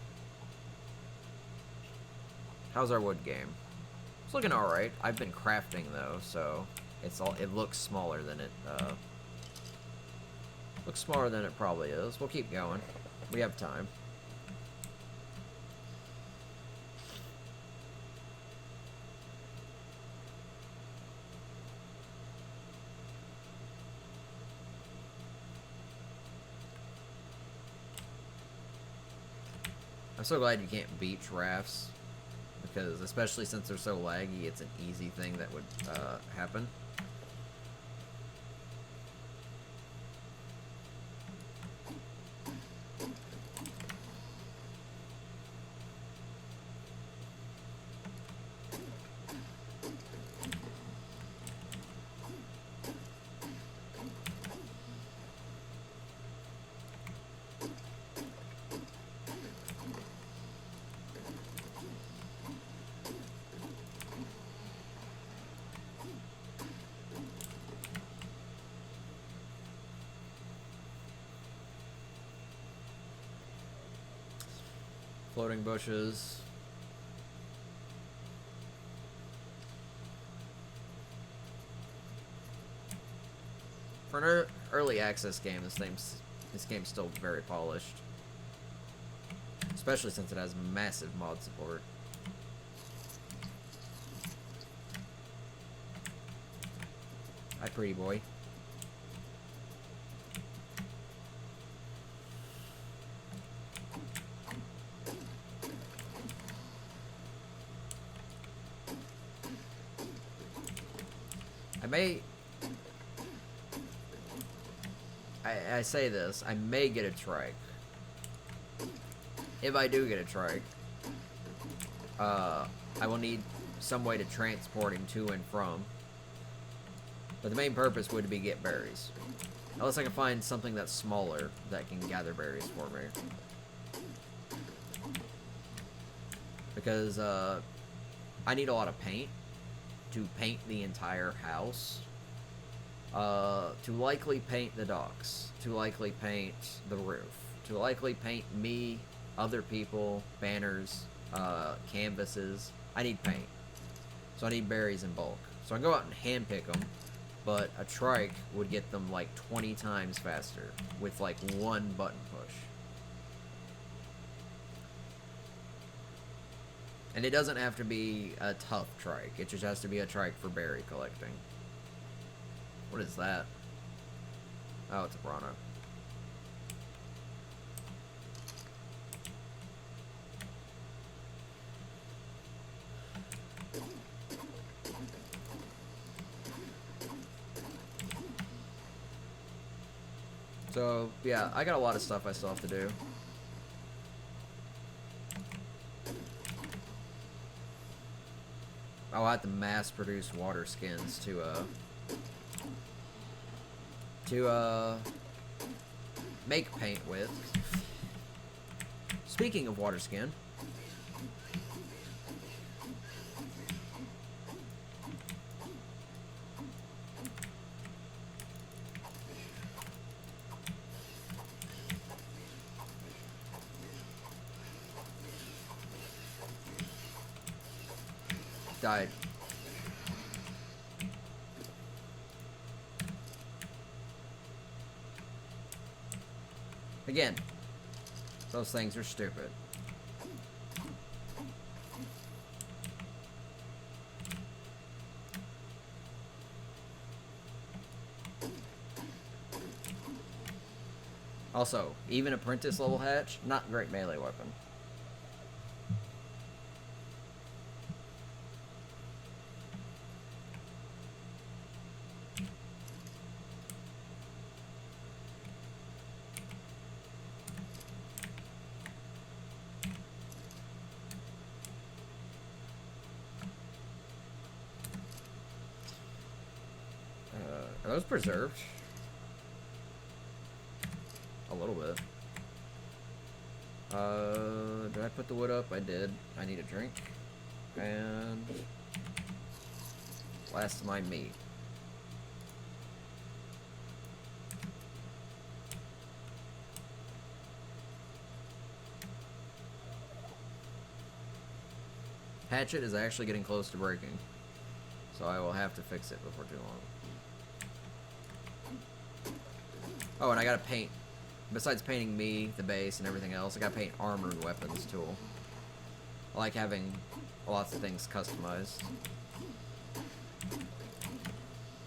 How's our wood game? It's looking alright. I've been crafting, though, so it looks smaller than it, looks smaller than it probably is. We'll keep going. We have time. I'm so glad you can't beach rafts, because especially since they're so laggy, it's an easy thing that would happen. Floating bushes. For an early access game, this game's still very polished. Especially since it has massive mod support. Hi, pretty boy. I say this, I may get a trike. If I do get a trike, I will need some way to transport him to and from. But the main purpose would be get berries. Unless I can find something that's smaller that can gather berries for me. Because I need a lot of paint to paint the entire house. To likely paint the docks. To likely paint the roof. To likely paint me, other people, banners, canvases. I need paint. So I need berries in bulk. So I can go out and hand pick them. But a trike would get them like 20 times faster with like one button push. And it doesn't have to be a tough trike. It just has to be a trike for berry collecting. What is that? Oh, it's a piranha. So, yeah, I got a lot of stuff I still have to do. I'll have to mass produce water skins to make paint with. Speaking of water skin, died. Again, those things are stupid. Also, even apprentice level hatch, not great melee weapon. Are those preserved? A little bit. Did I put the wood up? I did. I need a drink. And last my meat. Hatchet is actually getting close to breaking, so I will have to fix it before too long. Oh, and I gotta paint. Besides painting me, the base, and everything else, I gotta paint armor and weapons tool. I like having lots of things customized.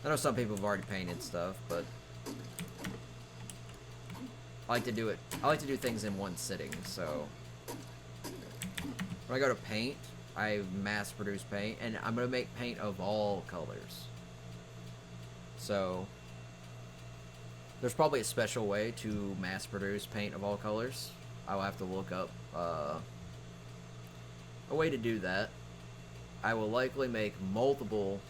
I know some people have already painted stuff, but I like to do it. I like to do things in one sitting, so when I go to paint, I mass produce paint, and I'm gonna make paint of all colors. So there's probably a special way to mass produce paint of all colors. I'll have to look up a way to do that. I will likely make multiple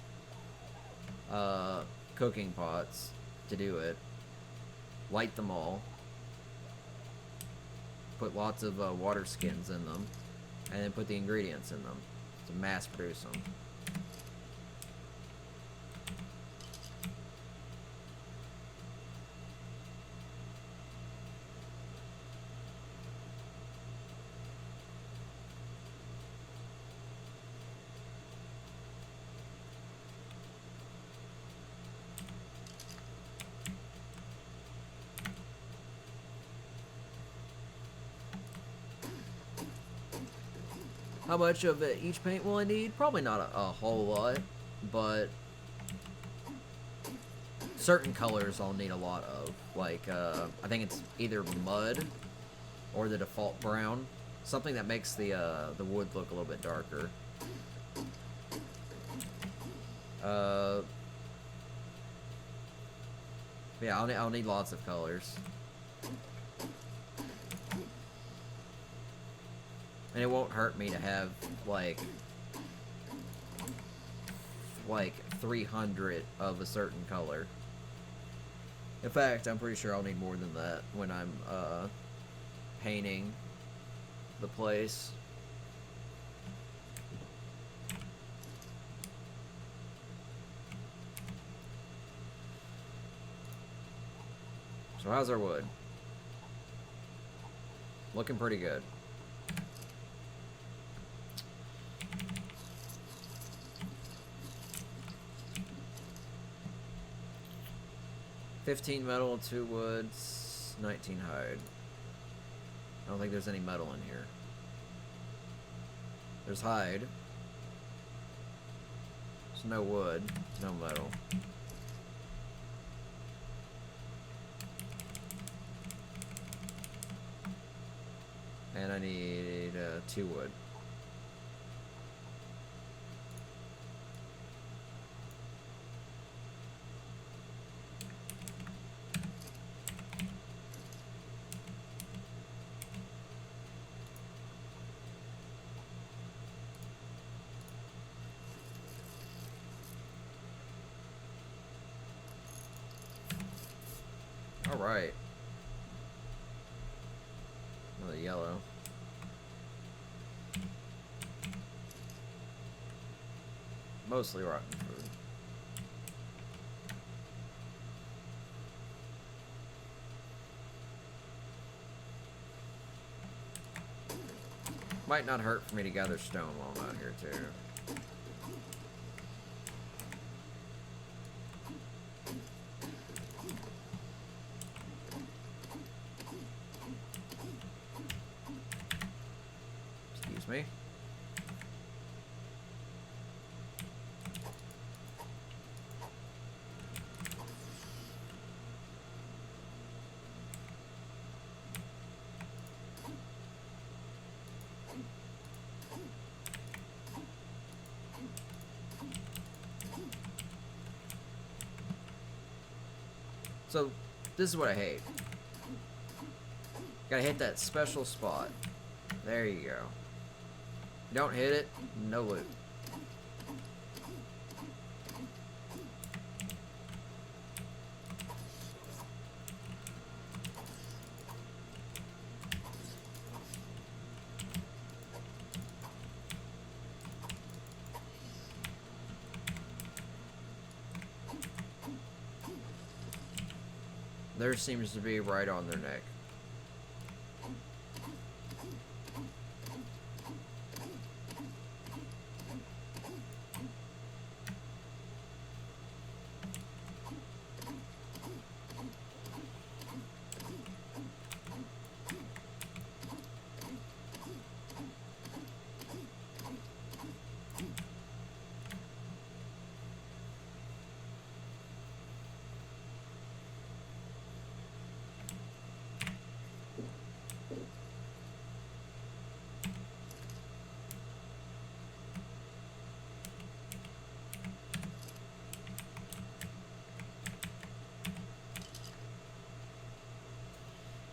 cooking pots to do it. Light them all. Put lots of water skins in them. And then put the ingredients in them to mass produce them. How much of each paint will I need? Probably not a whole lot, but certain colors I'll need a lot of. Like, I think it's either mud or the default brown. Something that makes the wood look a little bit darker. Yeah, I'll need lots of colors. And it won't hurt me to have, like 300 of a certain color. In fact, I'm pretty sure I'll need more than that when I'm, painting the place. So how's our wood? Looking pretty good. $15 metal, 2 woods, 19 hide. I don't think there's any metal in here. There's hide. There's no wood, no metal. And I need 2 wood. Alright. Another yellow. Mostly rotten food. Might not hurt for me to gather stone while I'm out here too. Excuse me. So, this is what I hate. Gotta hit that special spot. There you go. Don't hit it, no loot. There seems to be right on their neck.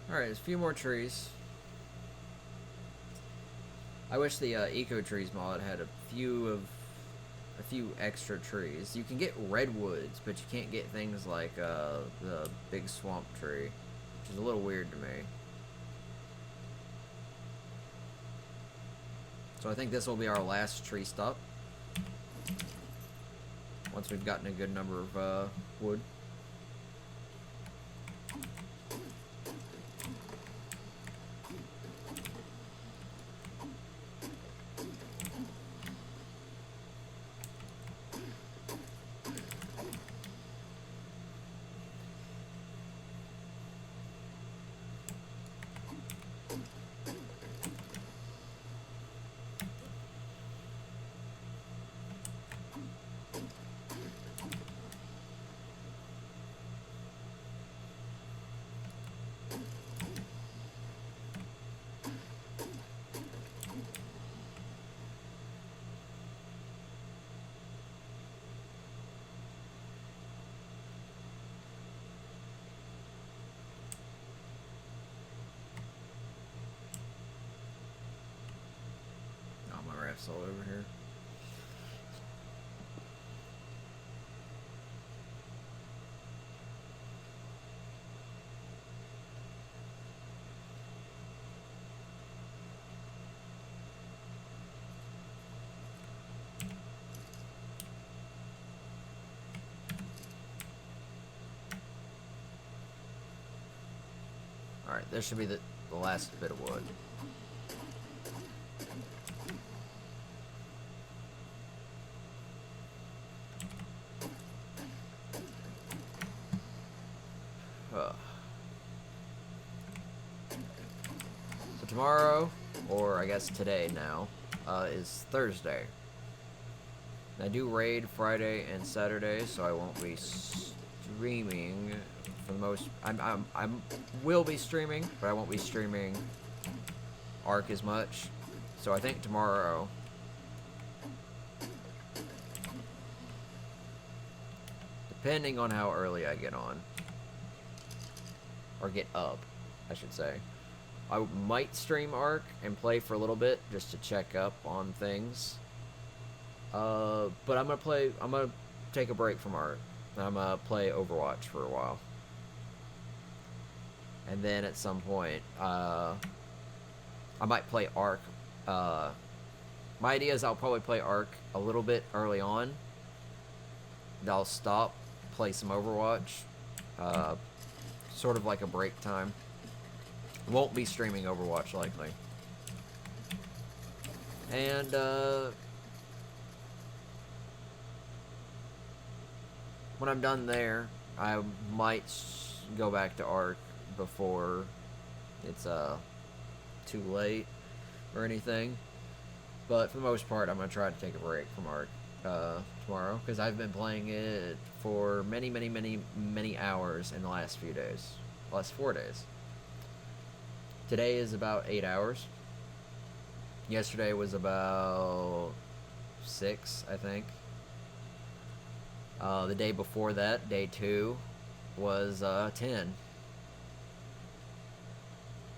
Alright, there's a few more trees. I wish the Eco Trees mod had a few extra trees. You can get redwoods, but you can't get things like the big swamp tree, which is a little weird to me. So I think this will be our last tree stop. Once we've gotten a good number of wood. Axel over here. Alright, this should be the last bit of wood. So tomorrow, or I guess today now, is Thursday. And I do raid Friday and Saturday, so I won't be streaming for the most. I will be streaming, but I won't be streaming Ark as much. So I think tomorrow. Depending on how early I get on. Or get up, I should say. I might stream Ark and play for a little bit just to check up on things. But I'm gonna take a break from Ark. I'm gonna play Overwatch for a while. And then at some point, I might play Ark. My idea is I'll probably play Ark a little bit early on. Then I'll stop, play some Overwatch. Sort of like a break time. Won't be streaming Overwatch likely. And when I'm done there, I might go back to Ark before it's too late or anything. But for the most part, I'm gonna try to take a break from Ark tomorrow, because I've been playing it for many hours in the last few days. Last 4 days. Today is about 8 hours. Yesterday was about 6, I think. The day before that, day 2, was 10.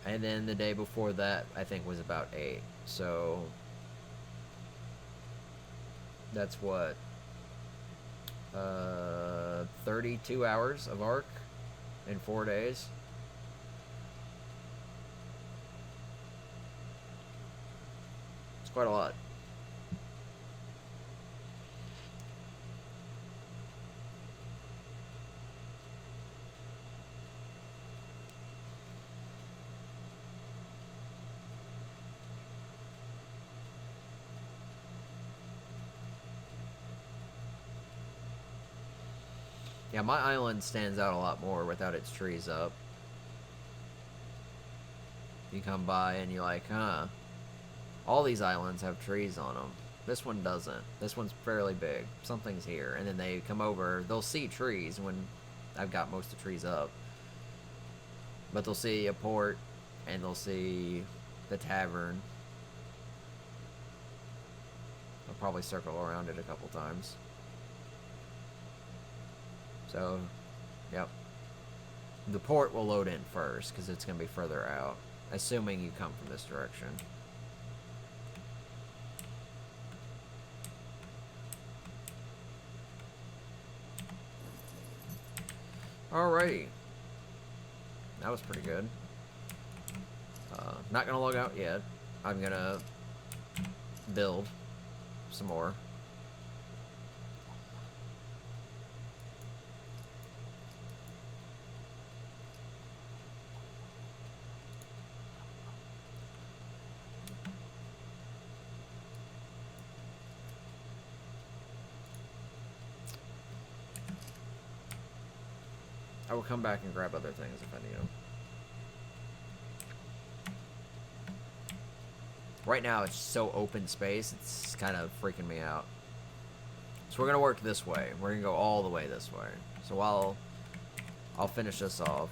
And then the day before that, I think, was about 8. So that's what, 32 hours of Ark in 4 days. It's quite a lot. Yeah, my island stands out a lot more without its trees up. You come by and you're like, huh, all these islands have trees on them. This one doesn't. This one's fairly big. Something's here. And then they come over, they'll see trees when I've got most of the trees up. But they'll see a port, and they'll see the tavern. I'll probably circle around it a couple times. So, yep. The port will load in first, because it's going to be further out. Assuming you come from this direction. Alrighty. That was pretty good. Not going to log out yet. I'm going to build some more. I will come back and grab other things if I need them. Right now, it's so open space, it's kind of freaking me out. So we're going to work this way. We're going to go all the way this way. So while I'll finish this off.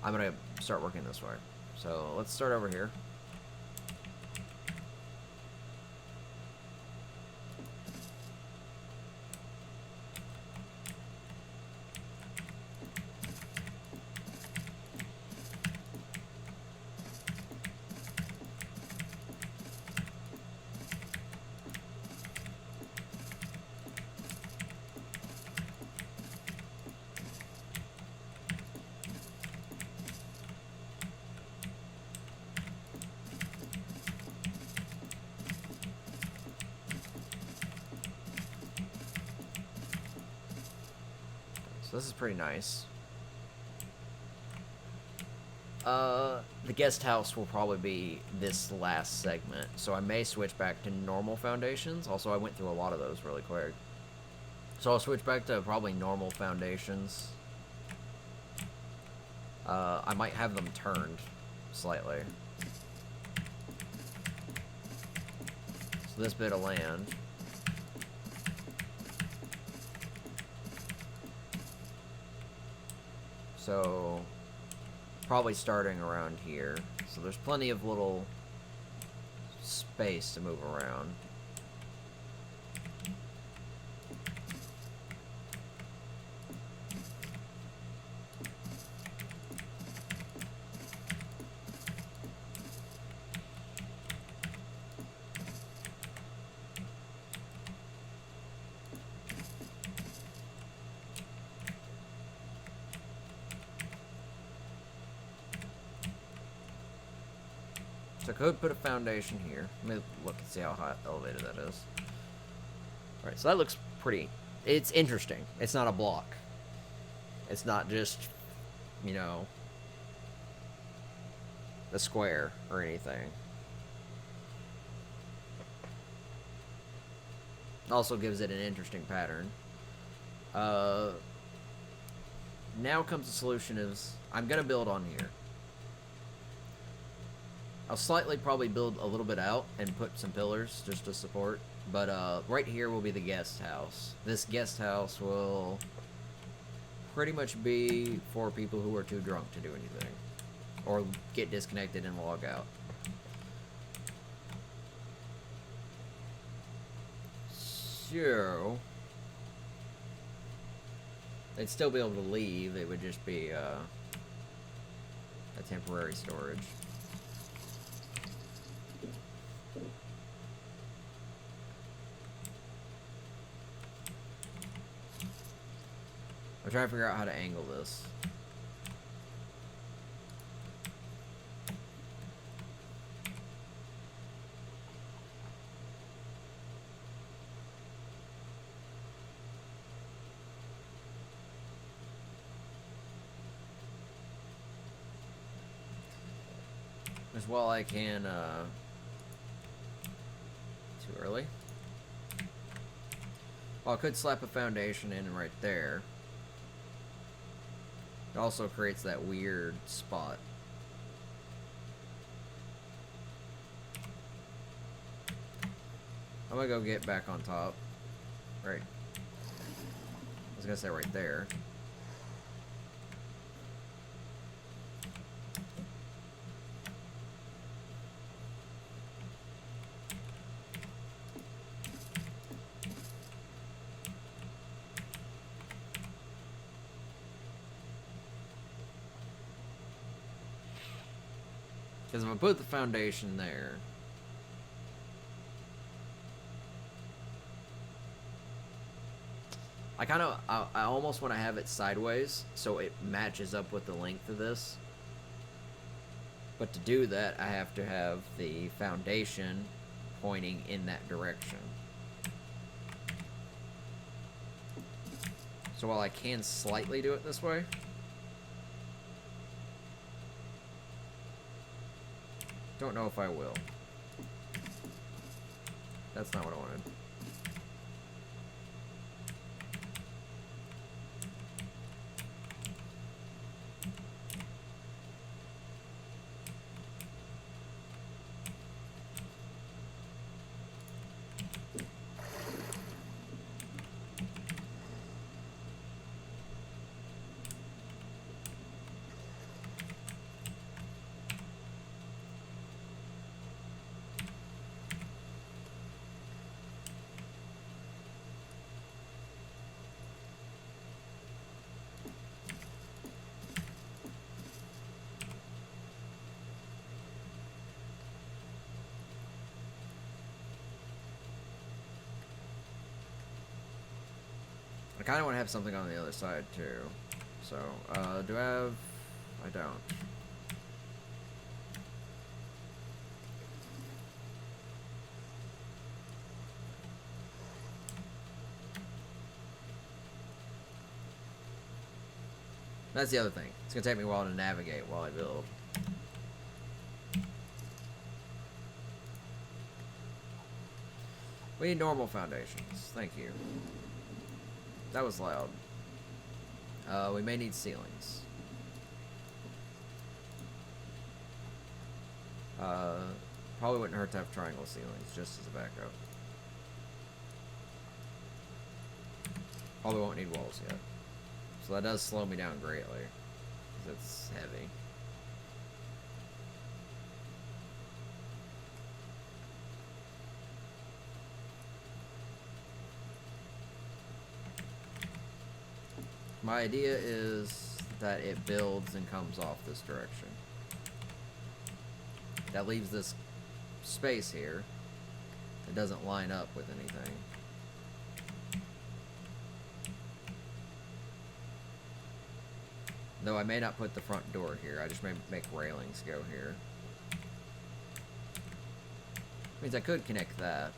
I'm going to start working this way. So let's start over here. So this is pretty nice. The guest house will probably be this last segment, so I may switch back to normal foundations. Also, I went through a lot of those really quick. So I'll switch back to probably normal foundations. I might have them turned slightly. So this bit of land. So probably starting around here. So there's plenty of little space to move around. So I could put a foundation here. Let me look and see how high elevated that is. Alright, so that looks pretty... It's interesting. It's not a block. It's not just, you know, a square or anything. Also gives it an interesting pattern. Now comes the solution is, I'm going to build on here. I'll slightly probably build a little bit out and put some pillars just to support. But right here will be the guest house. This guest house will pretty much be for people who are too drunk to do anything. Or get disconnected and log out. So... they'd still be able to leave. It would just be a temporary storage. I'm trying to figure out how to angle this. As well I can, too early. Well, I could slap a foundation in right there. It also creates that weird spot. I'm gonna go get back on top. Right. I was gonna say right there. Because if I put the foundation there, I almost want to have it sideways so it matches up with the length of this. But to do that, I have to have the foundation pointing in that direction. So while I can slightly do it this way, don't know if I will. That's not what I wanted. I kind of want to have something on the other side too. So, do I have... I don't. That's the other thing. It's gonna take me a while to navigate while I build. We need normal foundations. Thank you. That was loud. We may need ceilings. Probably wouldn't hurt to have triangle ceilings, just as a backup. Although we won't need walls yet. So that does slow me down greatly, because it's heavy. My idea is that it builds and comes off this direction. That leaves this space here. It doesn't line up with anything. Though I may not put the front door here, I just may make railings go here. Means I could connect that.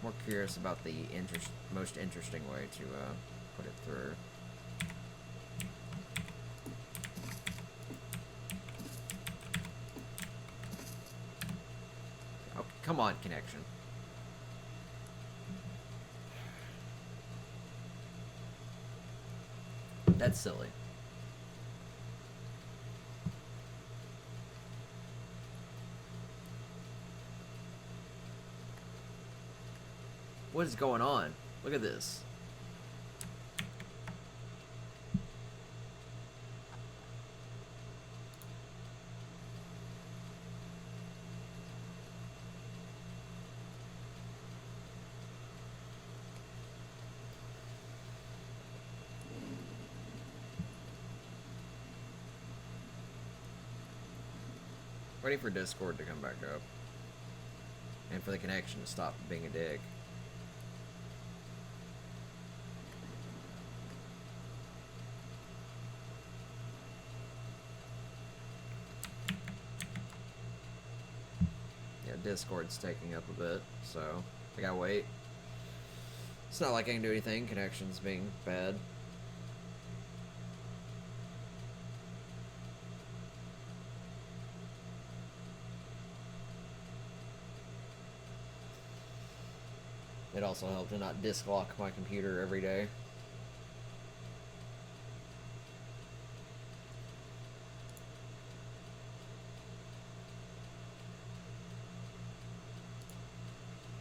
More curious about the most interesting way to put it through. Oh, come on, connection. That's silly. What is going on? Look at this. Waiting for Discord to come back up. And for the connection to stop being a dick. Yeah, Discord's taking up a bit, so I gotta wait. It's not like I can do anything, connection's being bad. It also helped to not disk lock my computer every day.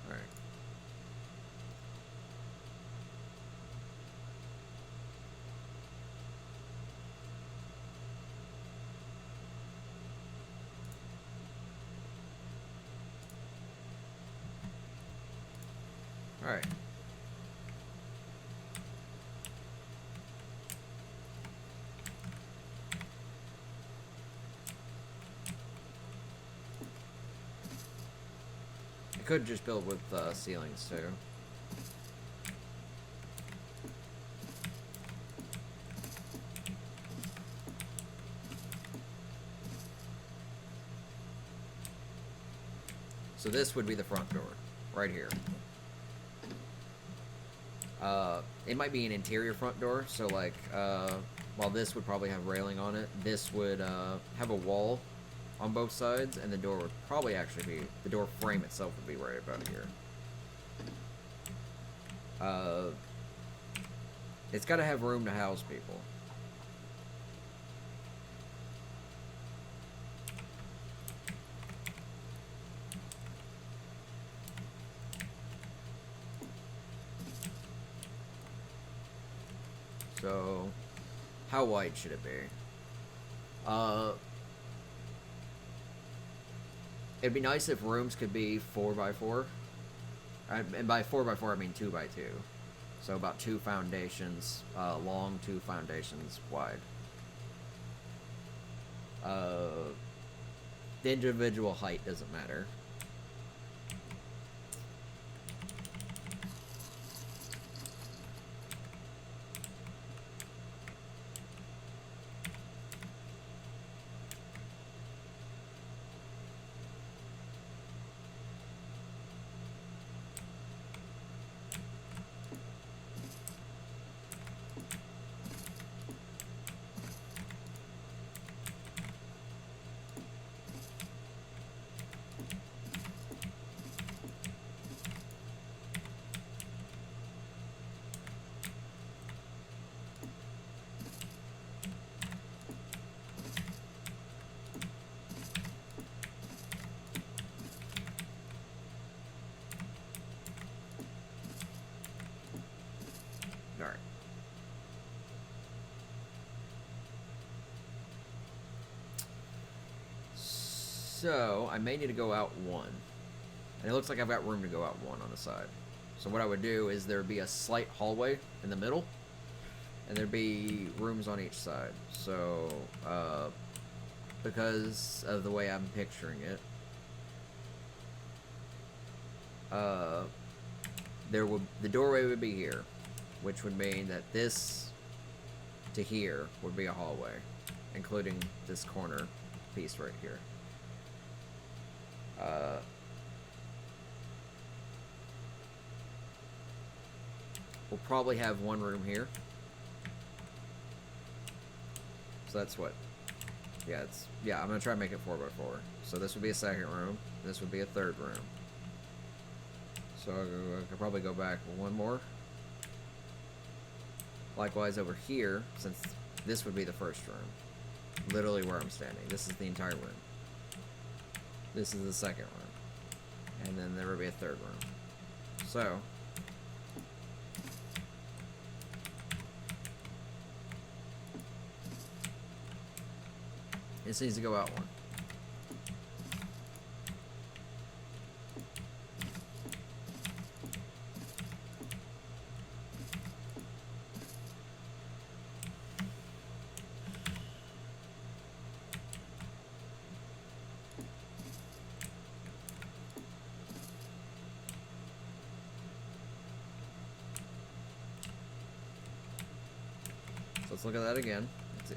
Alright. Alright. I could just build with ceilings too. So this would be the front door, right here. It might be an interior front door, so like, while this would probably have railing on it, this would have a wall on both sides, and the door would probably actually be, the door frame itself would be right about here. It's got to have room to house people. So, how wide should it be? It'd be nice if rooms could be 4x4. And by 4x4, I mean 2x2. So about 2 foundations long, 2 foundations wide. The individual height doesn't matter. Alright. So, I may need to go out one. And it looks like I've got room to go out one on the side. So what I would do is there would be a slight hallway in the middle, and there'd be rooms on each side. So, because of the way I'm picturing it, the doorway would be here, which would mean that this to here would be a hallway, including this corner piece right here. We'll probably have one room here. So that's what. Yeah, I'm gonna try to make it 4x4. So this would be a second room. This would be a third room. So I could probably go back one more. Likewise over here, since this would be the first room. Literally where I'm standing. This is the entire room. This is the second room. And then there would be a third room. So this needs to go out one. So let's look at that again.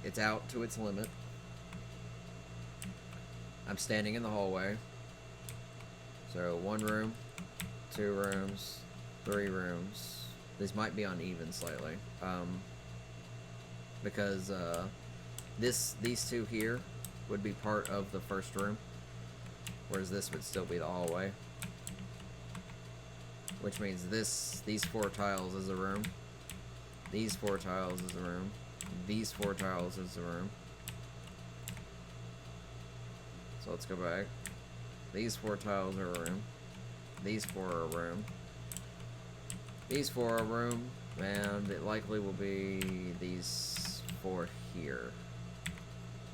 It's out to its limit. I'm standing in the hallway. So 1 room, 2 rooms, 3 rooms. These might be uneven slightly. Because these two here would be part of the first room, whereas this would still be the hallway. Which means these 4 tiles is a room. These 4 tiles is a room. These 4 tiles is a room. So let's go back. These 4 tiles are a room. These 4 are a room. These 4 are a room. And it likely will be these 4 here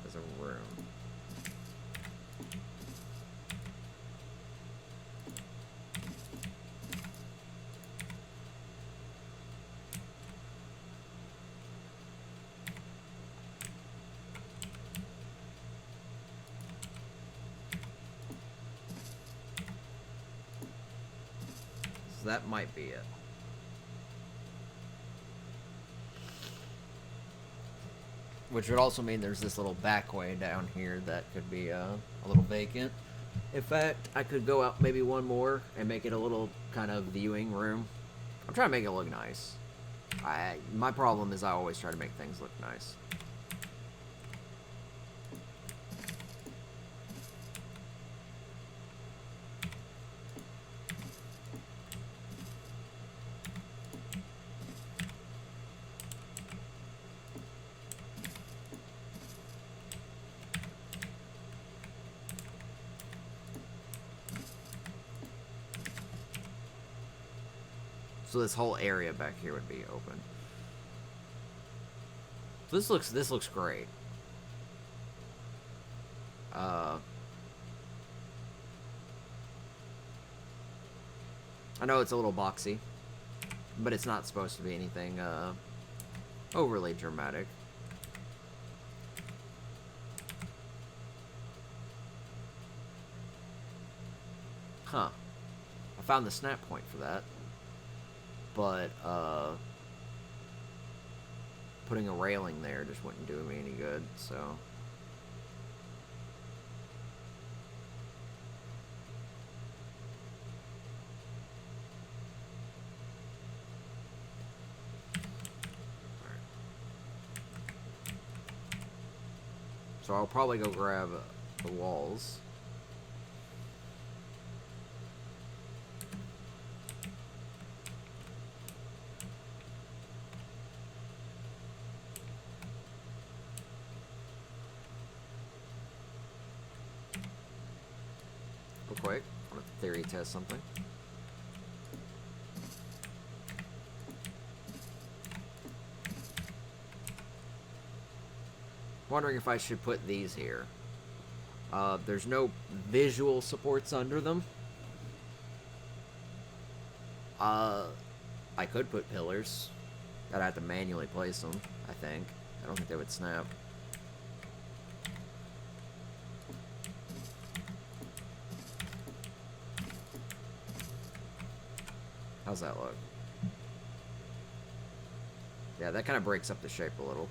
as a room. So that might be it. Which would also mean there's this little back way down here that could be a little vacant. In fact, I could go out maybe one more and make it a little kind of viewing room. I'm trying to make it look nice. My problem is I always try to make things look nice. So this whole area back here would be open. So this looks great. I know it's a little boxy, but it's not supposed to be anything overly dramatic. Huh. I found the snap point for that. But, putting a railing there just wouldn't do me any good, so. Alright. So I'll probably go grab the walls. Quick, I'm gonna theory test something. wondering if I should put these here. There's no visual supports under them. I could put pillars. I'd have to manually place them, I think. I don't think they would snap. How's that look? Yeah, that kind of breaks up the shape a little.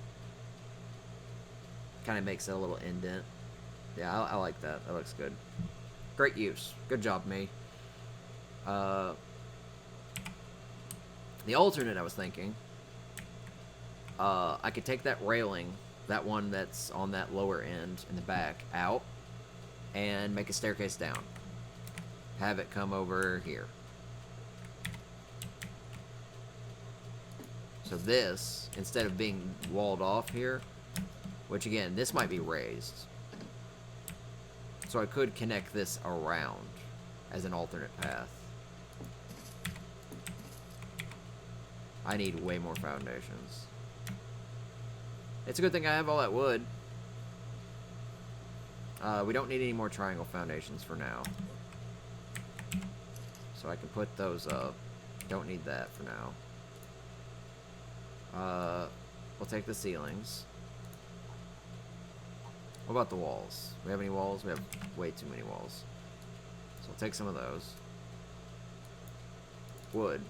Kind of makes it a little indent. Yeah, I like that. That looks good. Great use. Good job, me. The alternate I was thinking, I could take that railing, that one that's on that lower end in the back, out, and make a staircase down. Have it come over here. So this, instead of being walled off here, which again, this might be raised. So I could connect this around as an alternate path. I need way more foundations. It's a good thing I have all that wood. We don't need any more triangle foundations for now. So I can put those up. Don't need that for now. We'll take the ceilings. What about the walls? We have any walls? We have way too many walls. So I'll take some of those. Wood.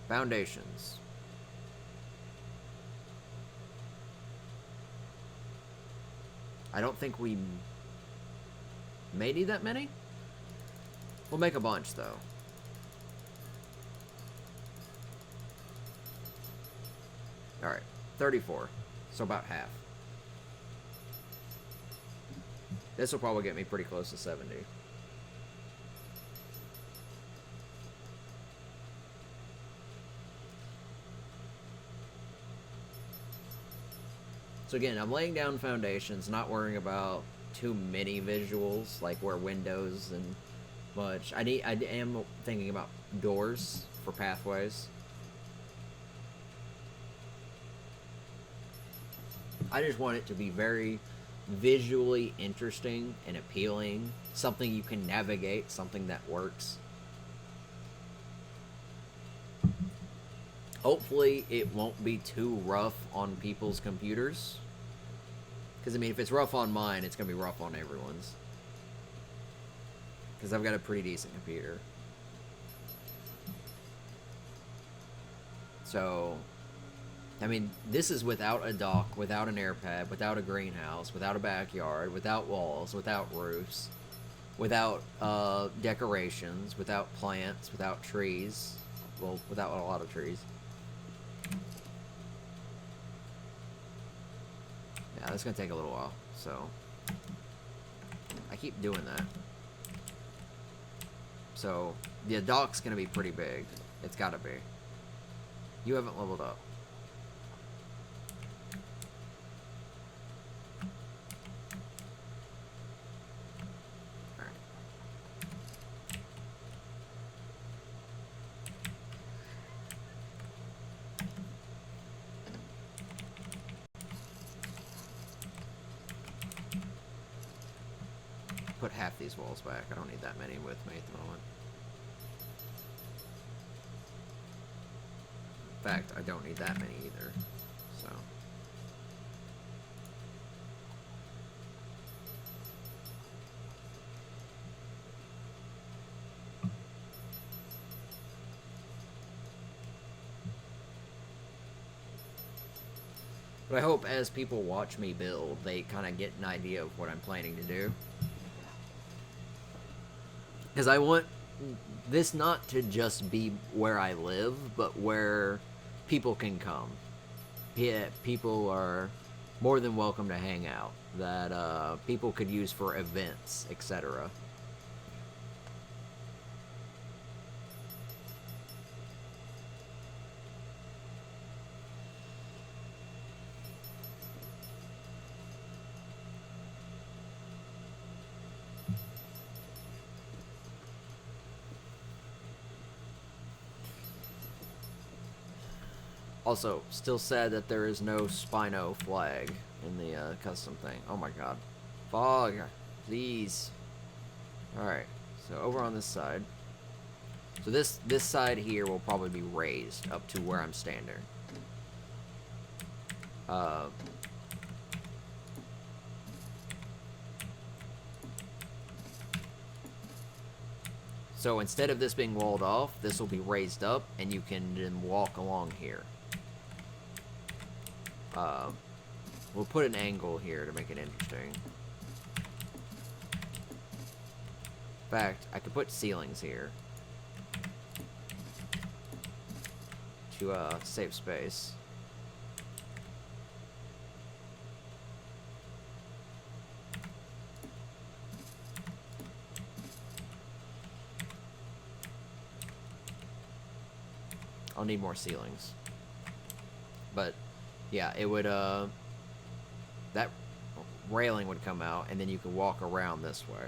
Foundations. I don't think we may need that many. We'll make a bunch though. Alright, 34. So about half. This will probably get me pretty close to 70. So again, I'm laying down foundations, not worrying about too many visuals, like where windows and much. I am thinking about doors for pathways. I just want it to be very visually interesting and appealing. Something you can navigate, something that works. Hopefully it won't be too rough on people's computers. Because, I mean, if it's rough on mine, it's going to be rough on everyone's. Because I've got a pretty decent computer. So, I mean, this is without a dock, without an air pad, without a greenhouse, without a backyard, without walls, without roofs, without decorations, without plants, without trees. Well, without a lot of trees. Yeah, that's gonna take a little while, so I keep doing that. So the dock's gonna be pretty big. It's gotta be. You haven't leveled up. Alright. Put half these walls back. I don't need that many with me at the moment. In fact, I don't need that many either. So. But I hope as people watch me build, they kind of get an idea of what I'm planning to do. Because I want this not to just be where I live, but where people can come. Yeah, people are more than welcome to hang out. That people could use for events, etc. Also, still sad that there is no Spino flag in the custom thing. Oh my god. Fog, please. Alright, so over on this side. So this side here will probably be raised up to where I'm standing. So instead of this being walled off, this will be raised up, and you can then walk along here. We'll put an angle here to make it interesting. In fact, I could put ceilings here to save space. I'll need more ceilings. But yeah, it would that railing would come out, and then you could walk around this way.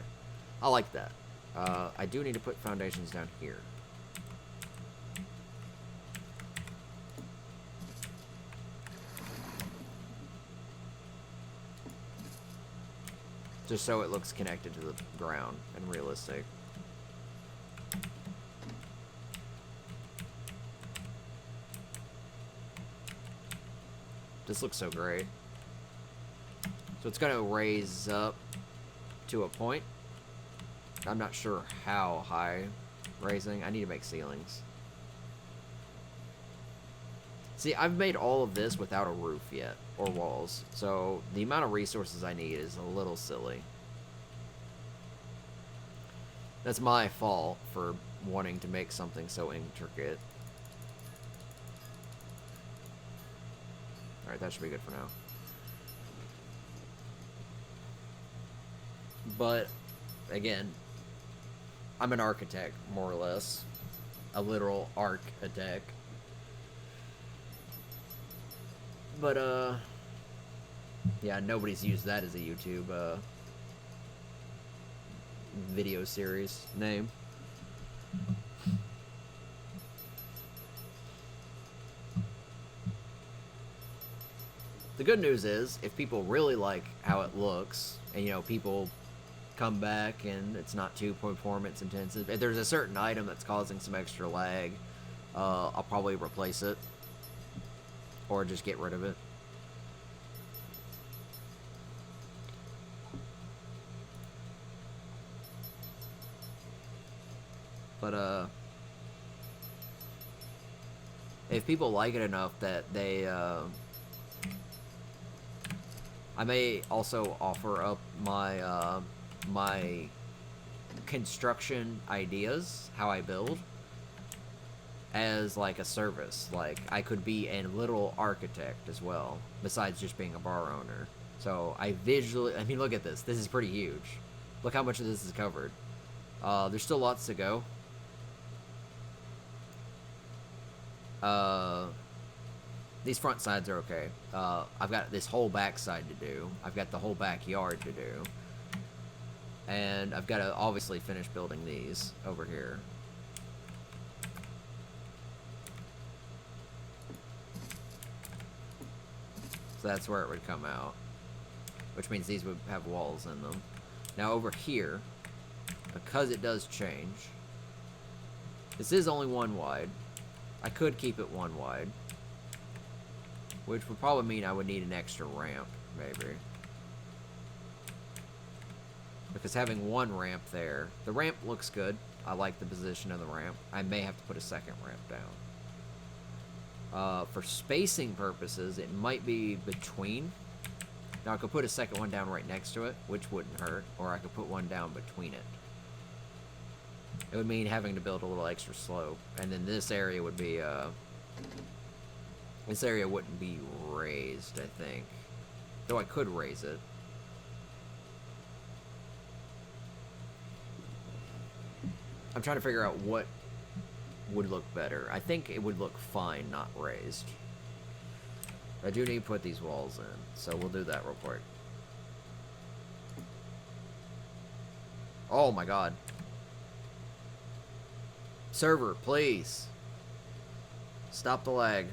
I like that. I do need to put foundations down here. Just so it looks connected to the ground and realistic. This looks so great. So it's gonna raise up to a point. I'm not sure how high raising. I need to make ceilings. See, I've made all of this without a roof yet, or walls. So the amount of resources I need is a little silly. That's my fault for wanting to make something so intricate. Alright, that should be good for now. But, again, I'm an architect, more or less. A literal architect. But, yeah, nobody's used that as a YouTube, video series name. The good news is, if people really like how it looks, and, you know, people come back and it's not too performance intensive, if there's a certain item that's causing some extra lag, I'll probably replace it. Or just get rid of it. But, if people like it enough that they, I may also offer up my, my construction ideas, how I build, as, like, a service. Like, I could be a literal architect as well, besides just being a bar owner. So, I mean, look at this. This is pretty huge. Look how much of this is covered. There's still lots to go. These front sides are okay. I've got this whole back side to do. I've got the whole backyard to do. And I've got to obviously finish building these over here. So that's where it would come out. Which means these would have walls in them. Now over here, because it does change, this is only one wide. I could keep it one wide. Which would probably mean I would need an extra ramp, maybe. Because having one ramp there, the ramp looks good. I like the position of the ramp. I may have to put a second ramp down. For spacing purposes, it might be between. Now I could put a second one down right next to it, which wouldn't hurt, or I could put one down between it. It would mean having to build a little extra slope, and then this area would be, this area wouldn't be raised, I think. Though I could raise it. I'm trying to figure out what would look better. I think it would look fine not raised. I do need to put these walls in, so we'll do that real quick. Oh my god. Server, please. Stop the lag.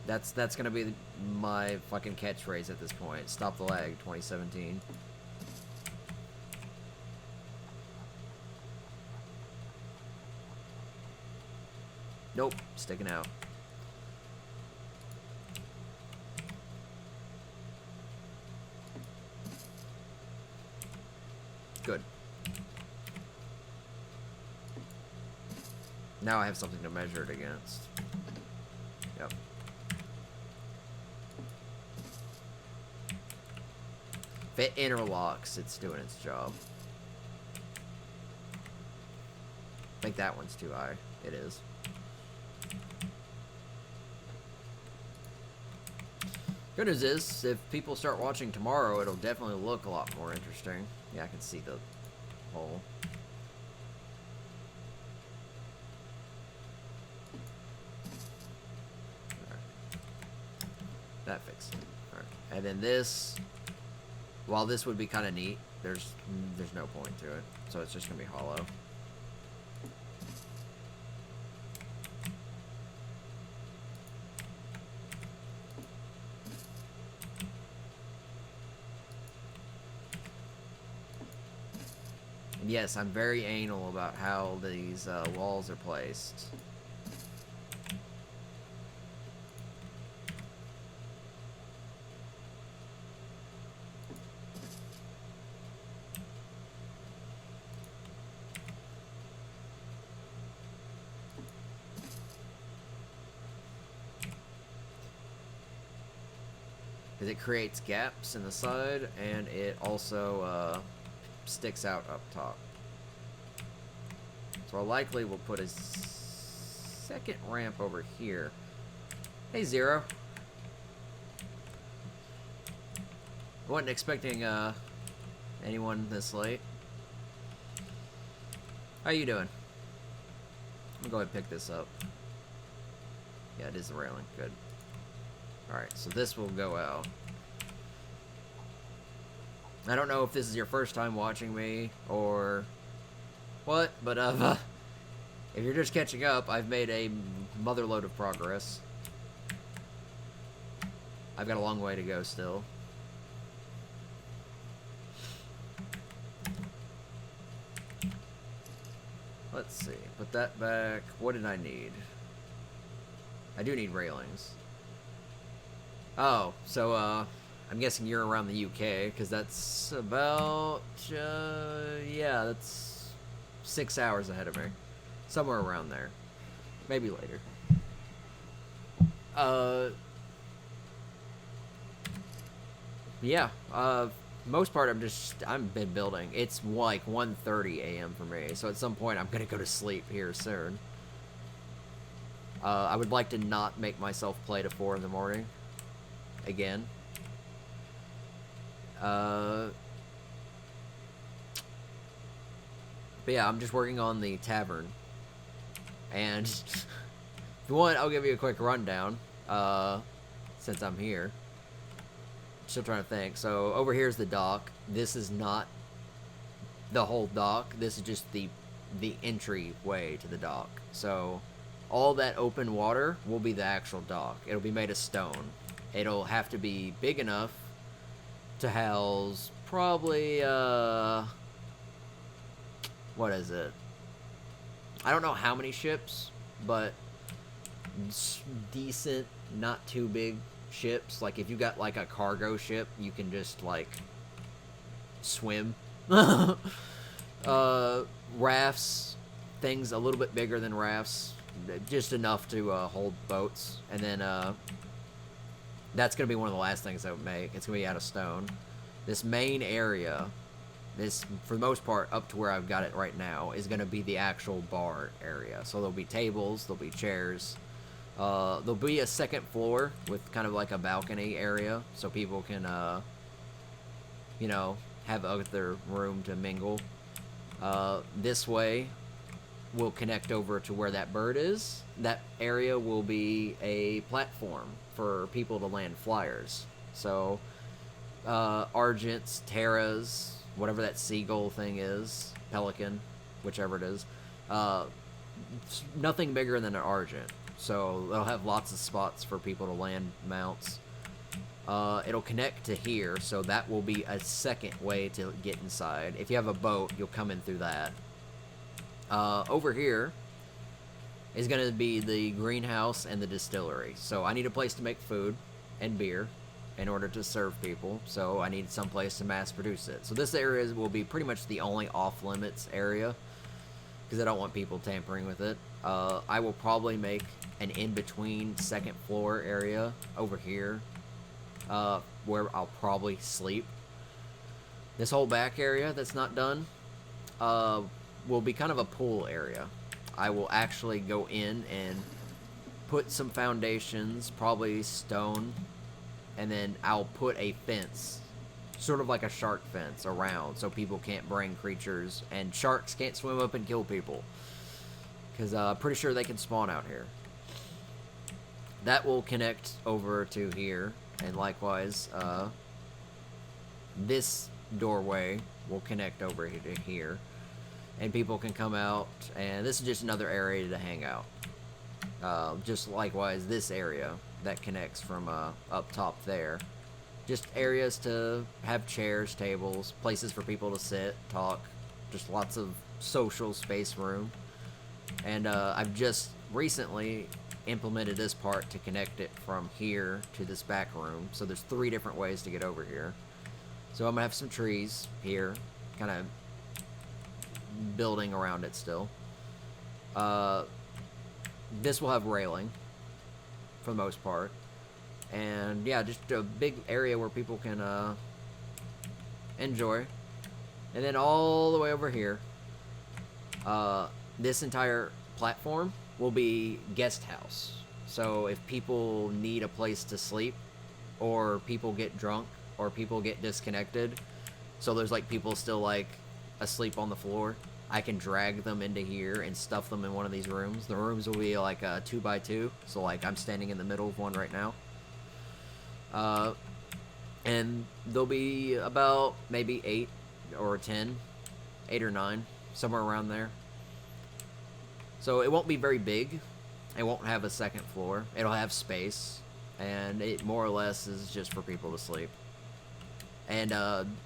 That's gonna be my fucking catchphrase at this point. Stop the lag, 2017. Nope, sticking out. Good. Now I have something to measure it against. Yep. If it interlocks, it's doing its job. I think that one's too high. It is. Good news is, if people start watching tomorrow, it'll definitely look a lot more interesting. Yeah, I can see the hole. Alright. That fixed it. Alright. And then this, while this would be kind of neat, there's no point to it. So it's just going to be hollow. And yes, I'm very anal about how these walls are placed. Because it creates gaps in the side, and it also sticks out up top. So I likely will put a second ramp over here. Hey, Zero. I wasn't expecting anyone this late. How you doing? I'm gonna go ahead and pick this up. Yeah, it is the railing. Good. Alright, so this will go out. I don't know if this is your first time watching me or what, but if you're just catching up, I've made a motherload of progress. I've got a long way to go still. Let's see, put that back. What did I need? I do need railings. Oh, so I'm guessing you're around the UK, because that's about, yeah, that's 6 hours ahead of me. Somewhere around there. Maybe later. Yeah, most part I've been building. It's like 1:30 a.m. for me, so at some point I'm gonna go to sleep here soon. I would like to not make myself play to 4 in the morning. Again. But yeah, I'm just working on the tavern. And if you want, I'll give you a quick rundown, since I'm here. Still trying to think. So over here's the dock. This is not the whole dock. This is just the entryway to the dock. So all that open water will be the actual dock. It'll be made of stone. It'll have to be big enough to house probably, what is it? I don't know how many ships, but decent, not too big ships. Like, if you got, like, a cargo ship, you can just, like, swim. Rafts, things a little bit bigger than rafts, just enough to hold boats. And then that's going to be one of the last things I would make. It's going to be out of stone. This main area, this, for the most part, up to where I've got it right now, is going to be the actual bar area. So there'll be tables, there'll be chairs. There'll be a second floor with kind of like a balcony area, so people can, you know, have other room to mingle. This way will connect over to where that bird is. That area will be a platform for people to land flyers. So, Argents, Terras, whatever that seagull thing is, pelican, whichever it is, nothing bigger than an Argent. so they'll have lots of spots for people to land mounts. It'll connect to here, so that will be a second way to get inside. If you have a boat, you'll come in through that. Over here is going to be the greenhouse and the distillery. So I need a place to make food and beer in order to serve people, so I need some place to mass produce it. So this area will be pretty much the only off-limits area, because I don't want people tampering with it. I will probably make an in-between second floor area over here, where I'll probably sleep. This whole back area that's not done will be kind of a pool area. I will actually go in and put some foundations, probably stone, and then I'll put a fence, sort of like a shark fence, around, so people can't bring creatures, and sharks can't swim up and kill people, because I'm pretty sure they can spawn out here. That will connect over to here, and likewise, this doorway will connect over to here, and people can come out, and this is just another area to hang out. Just likewise, this area that connects from up top there. Just areas to have chairs, tables, places for people to sit, talk, just lots of social space room. And I've just recently implemented this part to connect it from here to this back room. So there's 3 different ways to get over here. So I'm gonna have some trees here, kind of building around it still. This will have railing for the most part, and yeah, just a big area where people can enjoy. And then all the way over here, this entire platform will be guest house. So if people need a place to sleep, or people get drunk, or people get disconnected, so there's like people still like asleep on the floor, I can drag them into here and stuff them in one of these rooms. The rooms will be like 2x2, so like I'm standing in the middle of one right now. And there'll be about maybe 8 or 10, 8 or 9, somewhere around there. So it won't be very big. It won't have a second floor. It'll have space, and it more or less is just for people to sleep. And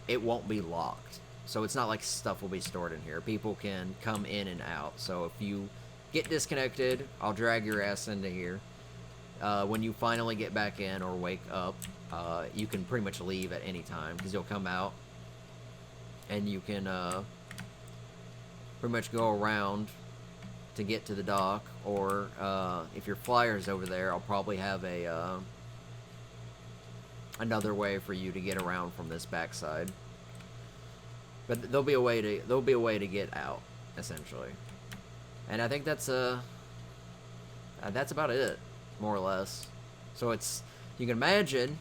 it won't be locked. So it's not like stuff will be stored in here. People can come in and out. So if you get disconnected, I'll drag your ass into here. When you finally get back in or wake up, you can pretty much leave at any time, because you'll come out and you can pretty much go around to get to the dock. Or if your flyer's over there, I'll probably have a another way for you to get around from this backside. But there'll be a way to get out, essentially. And I think that's about it, more or less. So it's, you can imagine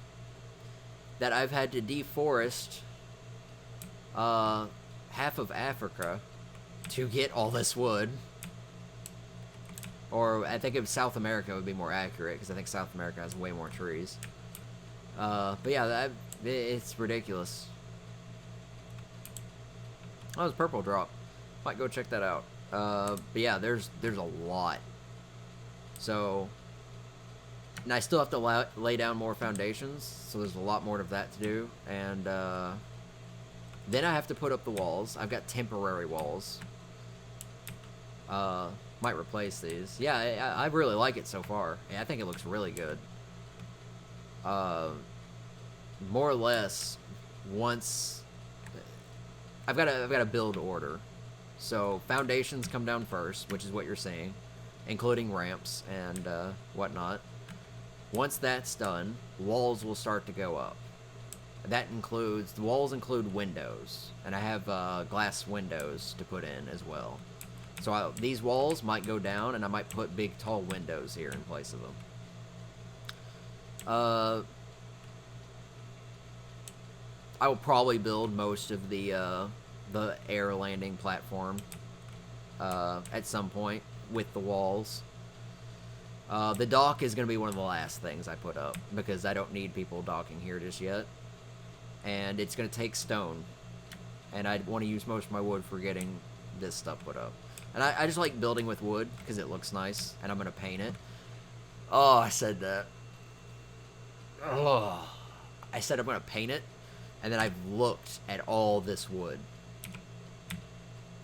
that I've had to deforest half of Africa to get all this wood. Or I think if South America would be more accurate, because I think South America has way more trees. But yeah, it's ridiculous. Oh, it's purple drop. Might go check that out. But yeah, there's a lot. So, and I still have to lay down more foundations, so there's a lot more of that to do. And then I have to put up the walls. I've got temporary walls. Might replace these. Yeah, I really like it so far. Yeah, I think it looks really good. More or less, once I've got a build order. So foundations come down first, which is what you're seeing, including ramps and whatnot. Once that's done, walls will start to go up. That includes, the walls include windows, and I have glass windows to put in as well. So these walls might go down, and I might put big tall windows here in place of them. I will probably build most of the air landing platform at some point with the walls. The dock is going to be one of the last things I put up, because I don't need people docking here just yet. And it's going to take stone, and I want to use most of my wood for getting this stuff put up. And I just like building with wood because it looks nice, and I'm going to paint it. Oh, I said that. Oh. I said I'm going to paint it, and then I've looked at all this wood.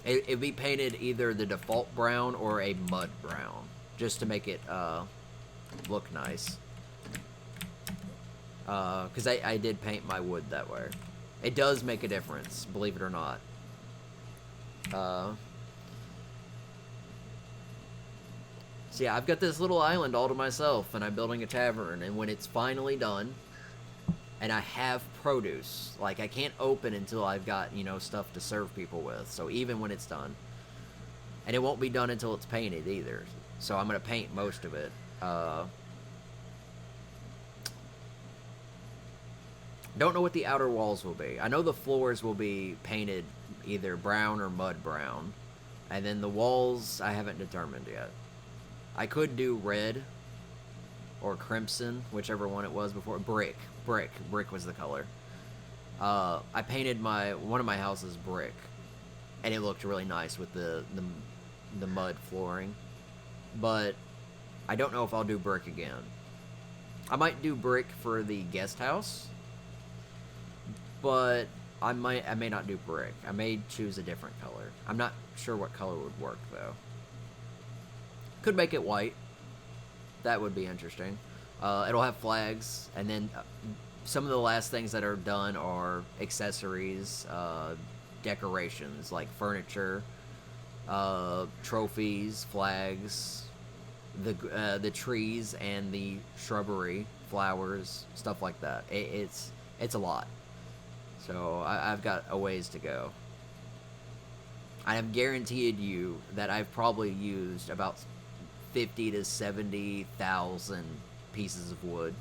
It'd be painted either the default brown or a mud brown, just to make it look nice. Because I did paint my wood that way. It does make a difference, believe it or not. So yeah, I've got this little island all to myself, and I'm building a tavern, and when it's finally done, and I have produce, like, I can't open until I've got, you know, stuff to serve people with, so even when it's done, and it won't be done until it's painted either, so I'm going to paint most of it. Don't know what the outer walls will be. I know the floors will be painted either brown or mud brown, and then the walls I haven't determined yet. I could do red or crimson, whichever one it was before. Brick was the color. I painted one of my houses brick, and it looked really nice with the mud flooring. But I don't know if I'll do brick again. I might do brick for the guest house, but I may not do brick. I may choose a different color. I'm not sure what color would work though. Could make it white. That would be interesting. It'll have flags, and then some of the last things that are done are accessories, decorations like furniture, trophies, flags, the trees and the shrubbery, flowers, stuff like that. It's a lot. So I've got a ways to go. I have guaranteed you that I've probably used about 50 to 70,000 pieces of wood,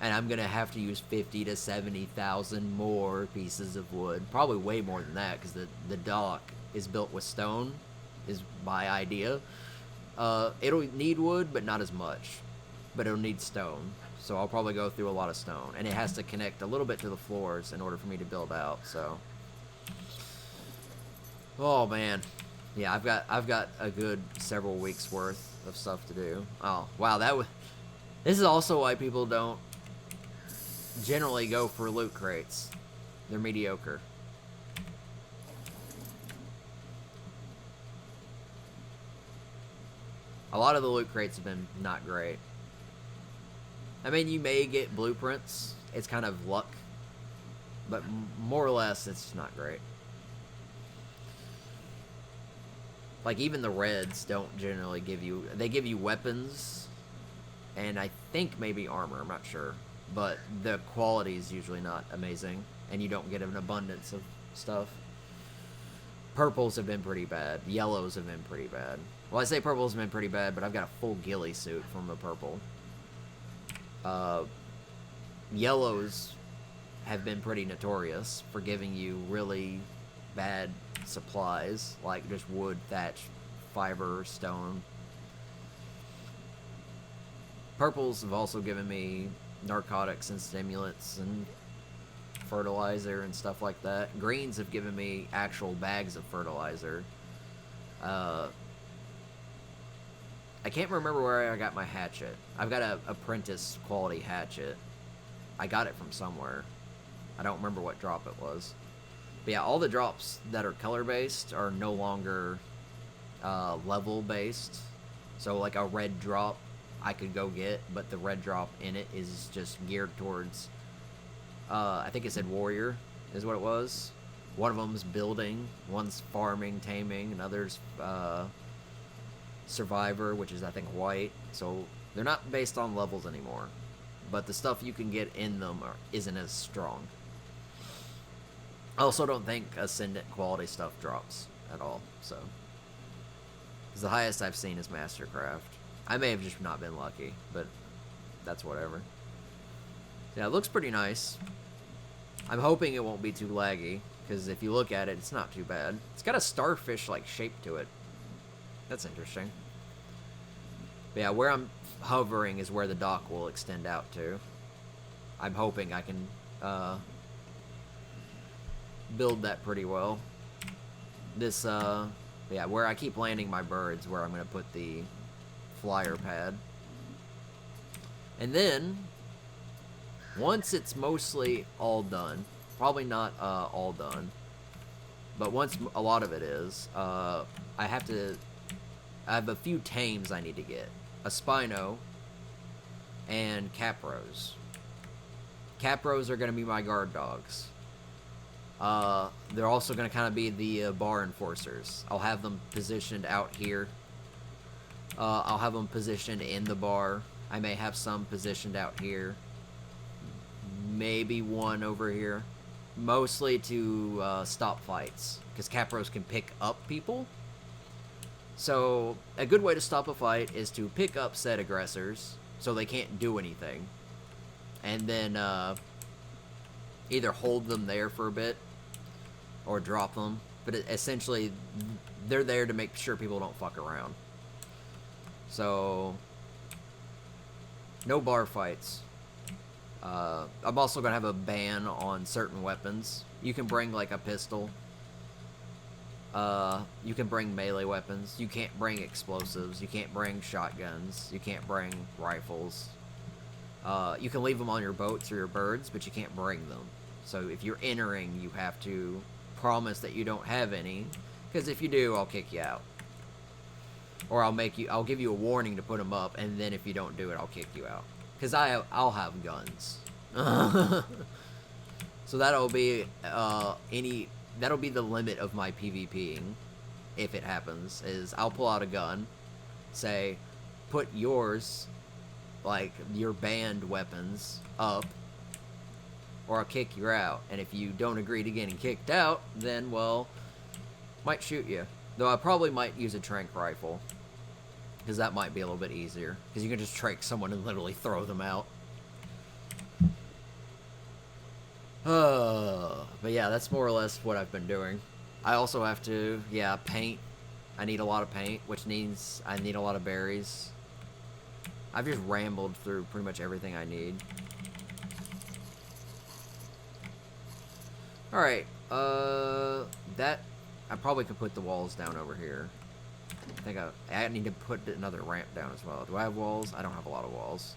and I'm gonna have to use 50 to 70,000 more pieces of wood, probably way more than that, because the dock is built with stone, is my idea. It'll need wood, but not as much, but it'll need stone, so I'll probably go through a lot of stone, and it has to connect a little bit to the floors in order for me to build out. So, oh man. Yeah, I've got a good several weeks worth of stuff to do. Oh, wow, this is also why people don't generally go for loot crates. They're mediocre. A lot of the loot crates have been not great. I mean, you may get blueprints. It's kind of luck. But more or less, it's not great. Like, even the reds don't generally give you... They give you weapons, and I think maybe armor, I'm not sure. But the quality is usually not amazing, and you don't get an abundance of stuff. Purples have been pretty bad. Yellows have been pretty bad. Well, I say purples have been pretty bad, but I've got a full ghillie suit from a purple. Yellows have been pretty notorious for giving you really bad supplies, like just wood, thatch, fiber, stone. Purples have also given me narcotics and stimulants and fertilizer and stuff like that. Greens have given me actual bags of fertilizer. I can't remember where I got my hatchet. I've got a apprentice quality hatchet. I got it from somewhere. I don't remember what drop it was. But yeah, all the drops that are color-based are no longer level-based. So like a red drop I could go get, but the red drop in it is just geared towards, I think it said warrior is what it was. One of them's building, one's farming, taming, another's survivor, which is I think white. So they're not based on levels anymore. But the stuff you can get in them isn't as strong. I also don't think Ascendant quality stuff drops at all, so. Because the highest I've seen is Mastercraft. I may have just not been lucky, but that's whatever. Yeah, it looks pretty nice. I'm hoping it won't be too laggy, because if you look at it, it's not too bad. It's got a starfish-like shape to it. That's interesting. But yeah, where I'm hovering is where the dock will extend out to. I'm hoping I can build that pretty well. This, yeah, where I keep landing my birds, where I'm going to put the flyer pad. And then, once it's mostly all done, probably not all done, but once a lot of it is, I have a few tames I need to get. A Spino and Capros. Capros are going to be my guard dogs. They're also going to kind of be the bar enforcers. I'll have them positioned out here. I'll have them positioned in the bar. I may have some positioned out here. Maybe one over here. Mostly to stop fights. Because Capros can pick up people. So, a good way to stop a fight is to pick up said aggressors so they can't do anything. And then either hold them there for a bit or drop them. But essentially, they're there to make sure people don't fuck around. So, no bar fights. I'm also going to have a ban on certain weapons. You can bring like a pistol. You can bring melee weapons. You can't bring explosives. You can't bring shotguns. You can't bring rifles. You can leave them on your boats or your birds, but you can't bring them. So if you're entering, you have to promise that you don't have any, because if you do, I'll kick you out. Or I'll give you a warning to put them up, and then if you don't do it, I'll kick you out. Because I'll have guns. So that'll be that'll be the limit of my PvPing, if it happens, is I'll pull out a gun, say, put yours, like, your banned weapons up, or I'll kick you out. And if you don't agree to getting kicked out, then, well, might shoot you. Though I probably might use a trank rifle, because that might be a little bit easier, because you can just trank someone and literally throw them out. But yeah, that's more or less what I've been doing. I also have to, paint. I need a lot of paint, which means I need a lot of berries. I've just rambled through pretty much everything I need. Alright, that, I probably could put the walls down over here. I think I need to put another ramp down as well. Do I have walls? I don't have a lot of walls.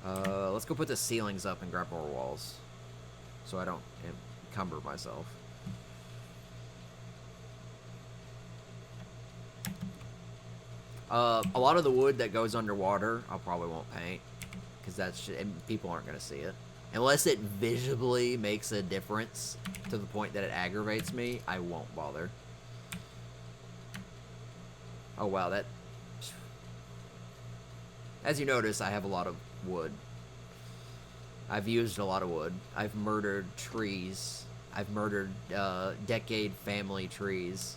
Let's go put the ceilings up and grab more walls, so I don't encumber myself. A lot of the wood that goes underwater, I probably won't paint, because people aren't going to see it. Unless it visibly makes a difference to the point that it aggravates me, I won't bother. Oh wow, that... As you notice, I have a lot of wood. I've used a lot of wood. I've murdered trees. I've murdered decade family trees.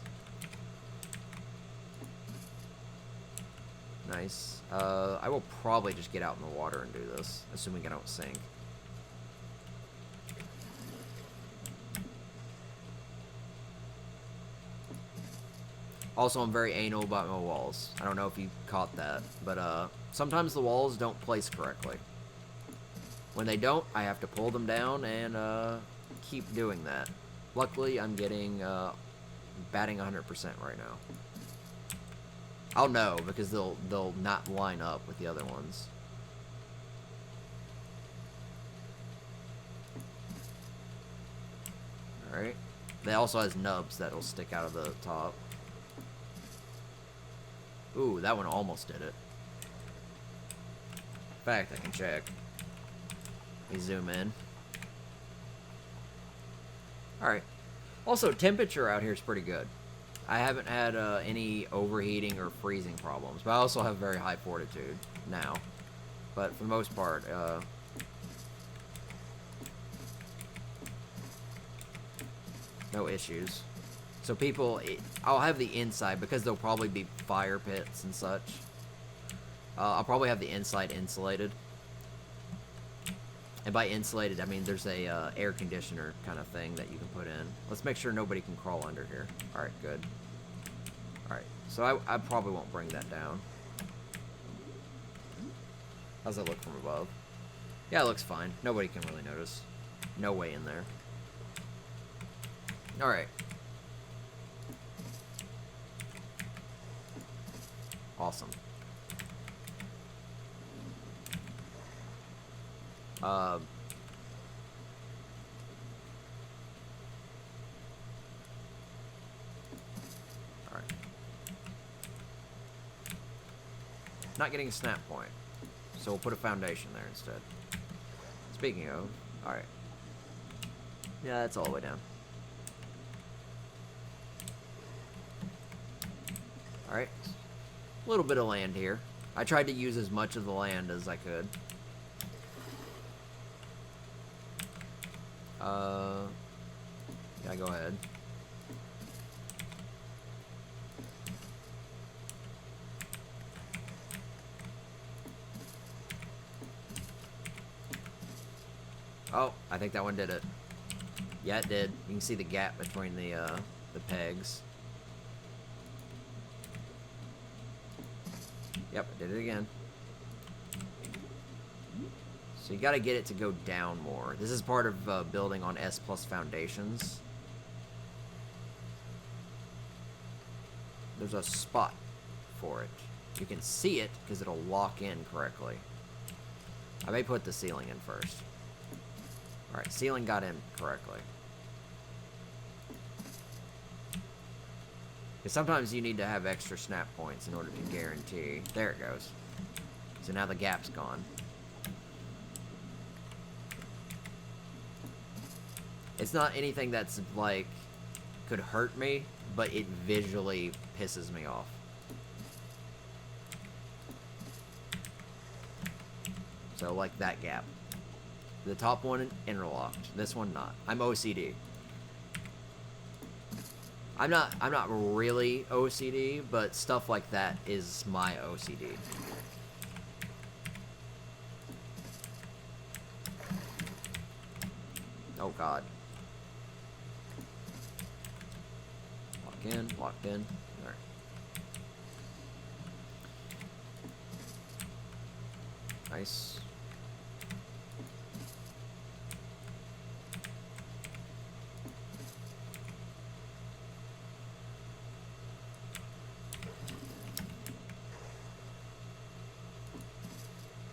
Nice. I will probably just get out in the water and do this, assuming I don't sink. Also, I'm very anal about my walls. I don't know if you caught that, but sometimes the walls don't place correctly. When they don't, I have to pull them down and keep doing that. Luckily, I'm getting batting 100% right now. I'll know because they'll not line up with the other ones. All right. They also has nubs that'll stick out of the top. Ooh, that one almost did it. In fact, I can check. Let me zoom in. Alright. Also, temperature out here is pretty good. I haven't had any overheating or freezing problems, but I also have very high fortitude now. But for the most part, no issues. So people, I'll have the inside, because there'll probably be fire pits and such. I'll probably have the inside insulated. And by insulated, I mean there's a air conditioner kind of thing that you can put in. Let's make sure nobody can crawl under here. Alright, good. Alright, so I probably won't bring that down. How's it look from above? Yeah, it looks fine. Nobody can really notice. No way in there. Alright. Awesome. Alright. Not getting a snap point. So we'll put a foundation there instead. Speaking of, alright. Yeah, that's all the way down. Alright. A little bit of land here. I tried to use as much of the land as I could. Yeah, go ahead. Oh, I think that one did it. Yeah, it did. You can see the gap between the pegs. Yep, I did it again. So you gotta get it to go down more. This is part of building on S+ foundations. There's a spot for it. You can see it because it'll lock in correctly. I may put the ceiling in first. Alright, ceiling got in correctly. Because sometimes you need to have extra snap points in order to guarantee. There it goes. So now the gap's gone. It's not anything that's, like, could hurt me, but it visually pisses me off. So, like that gap. The top one interlocked. This one not. I'm OCD. I'm not really OCD, but stuff like that is my OCD. Oh god. Locked in. Alright. Nice.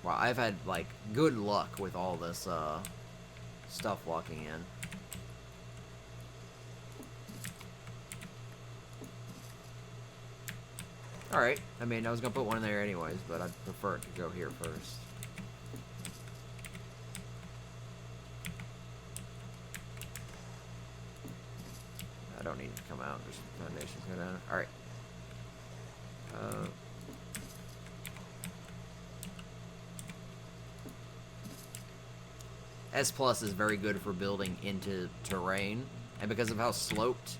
Wow, I've had, like, good luck with all this, stuff locking in. Alright, I mean, I was gonna put one in there anyways, but I'd prefer it to go here first. I don't need it to come out, just foundations go down. Alright. S+ is very good for building into terrain, and because of how sloped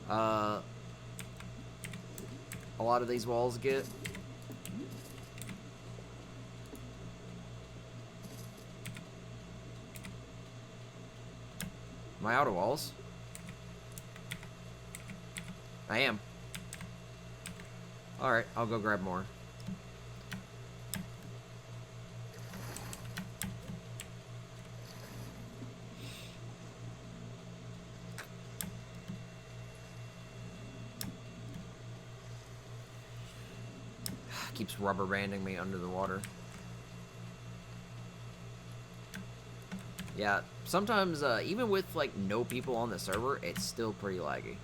a lot of these walls get. Am I out of walls? I am. Alright, I'll go grab more. Keeps rubber banding me under the water. Yeah, sometimes, even with, like, no people on the server, it's still pretty laggy.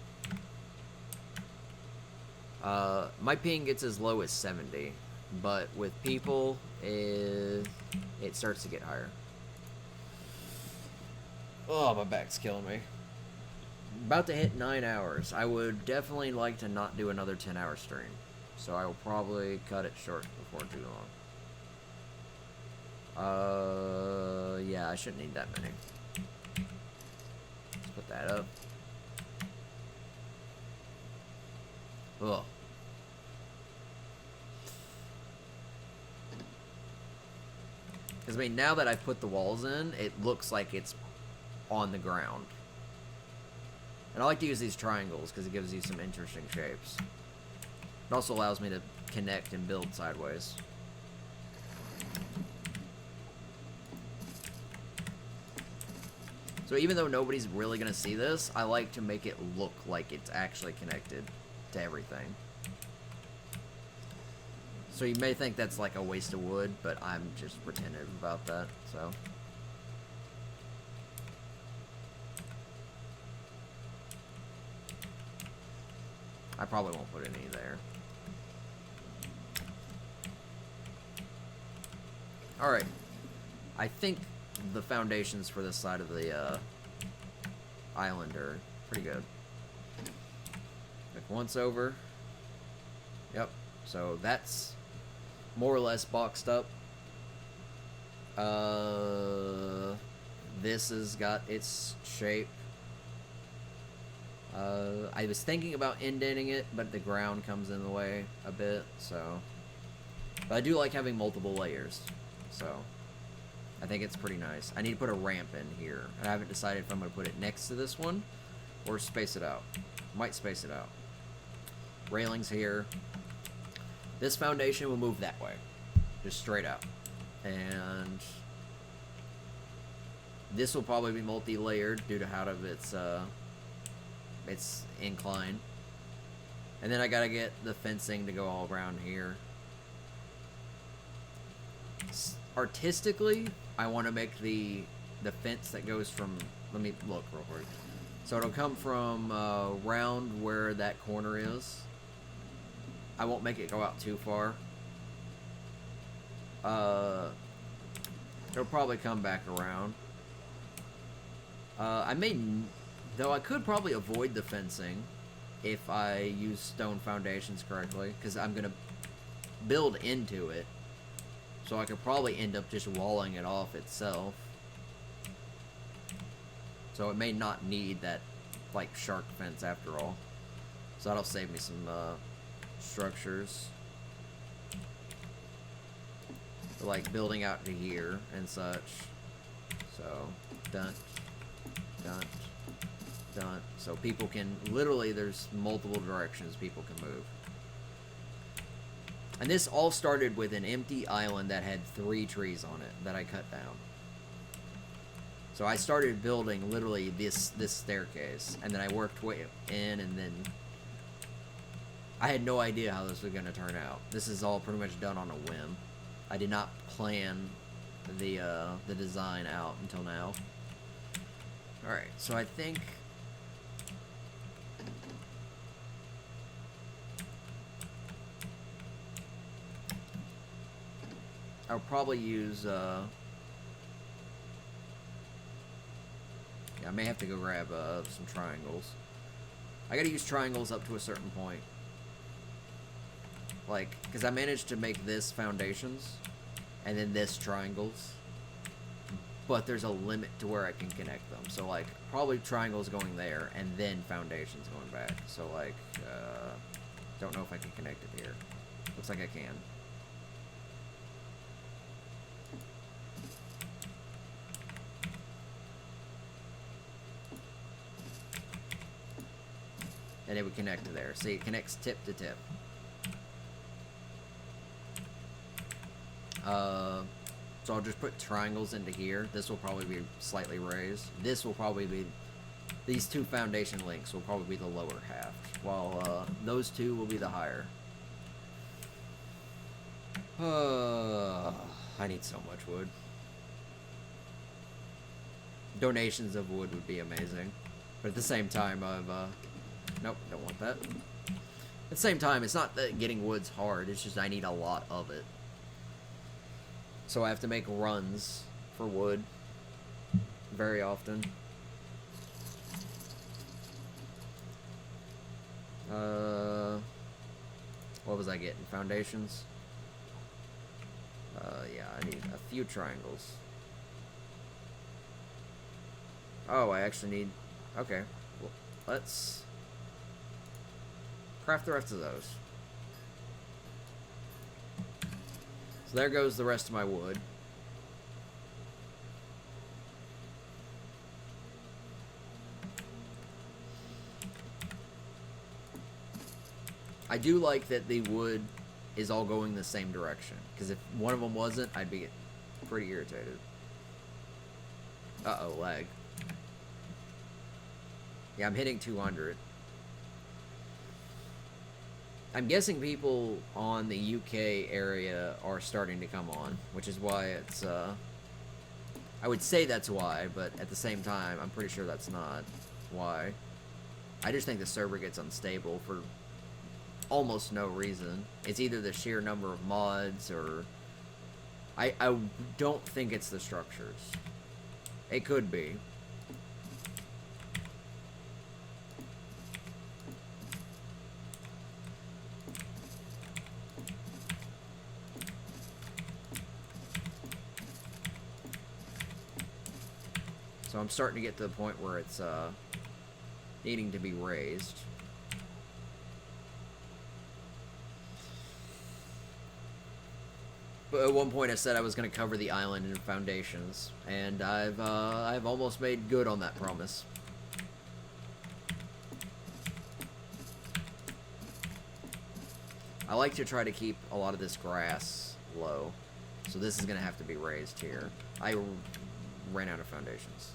My ping gets as low as 70, but with people, it starts to get higher. Oh, my back's killing me. About to hit 9 hours. I would definitely like to not do another 10-hour stream. So I will probably cut it short before too long. Yeah, I shouldn't need that many. Let's put that up. Ugh. Because, I mean, now that I've put the walls in, it looks like it's on the ground. And I like to use these triangles because it gives you some interesting shapes. It also allows me to connect and build sideways. So even though nobody's really going to see this, I like to make it look like it's actually connected to everything. So you may think that's like a waste of wood, but I'm just retentive about that, so. I probably won't put any there. Alright. I think the foundations for this side of the island are pretty good. Like once over. Yep. So that's more or less boxed up. This has got its shape. I was thinking about indenting it, but the ground comes in the way a bit, so. But I do like having multiple layers, so. I think it's pretty nice. I need to put a ramp in here. I haven't decided if I'm going to put it next to this one or space it out. Might space it out. Railings here. This foundation will move that way. Just straight out. And this will probably be multi-layered due to how its incline. And then I gotta get the fencing to go all around here. Artistically, I want to make the fence that goes from, let me look real quick. So it'll come from around where that corner is. I won't make it go out too far. It'll probably come back around. Though I could probably avoid the fencing if I use stone foundations correctly, because I'm going to build into it. So I could probably end up just walling it off itself. So it may not need that, like, shark fence after all. So that'll save me some structures. Like building out to here and such. So, dun, dun, dun. So people can, literally there's multiple directions people can move. And this all started with an empty island that had 3 trees on it that I cut down. So I started building literally this staircase, and then I worked way in, and then I had no idea how this was going to turn out. This is all pretty much done on a whim. I did not plan the design out until now. All right, so I think I'll probably use, yeah, I may have to go grab some triangles. I gotta use triangles up to a certain point. Like, because I managed to make this foundations, and then this triangles. But there's a limit to where I can connect them. So, like, probably triangles going there, and then foundations going back. So, like, don't know if I can connect it here. Looks like I can. And it would connect to there. See, it connects tip to tip. So I'll just put triangles into here. This will probably be slightly raised. This will probably be, these 2 foundation links will probably be the lower half, while those 2 will be the higher. I need so much wood. Donations of wood would be amazing. But at the same time, nope, don't want that. At the same time, it's not that getting wood's hard, it's just I need a lot of it. So I have to make runs for wood very often. What was I getting? Foundations? Yeah, I need a few triangles. Oh, I actually need... Okay. Well, let's craft the rest of those. So there goes the rest of my wood. I do like that the wood is all going the same direction, because if one of them wasn't, I'd be pretty irritated. Uh-oh, lag. Yeah, I'm hitting 200. I'm guessing people on the UK area are starting to come on, which is why it's, I would say that's why, but at the same time, I'm pretty sure that's not why. I just think the server gets unstable for almost no reason. It's either the sheer number of mods or... I don't think it's the structures. It could be. So I'm starting to get to the point where it's needing to be raised. But at one point I said I was going to cover the island in foundations, and I've almost made good on that promise. I like to try to keep a lot of this grass low, so this is going to have to be raised here. I ran out of foundations.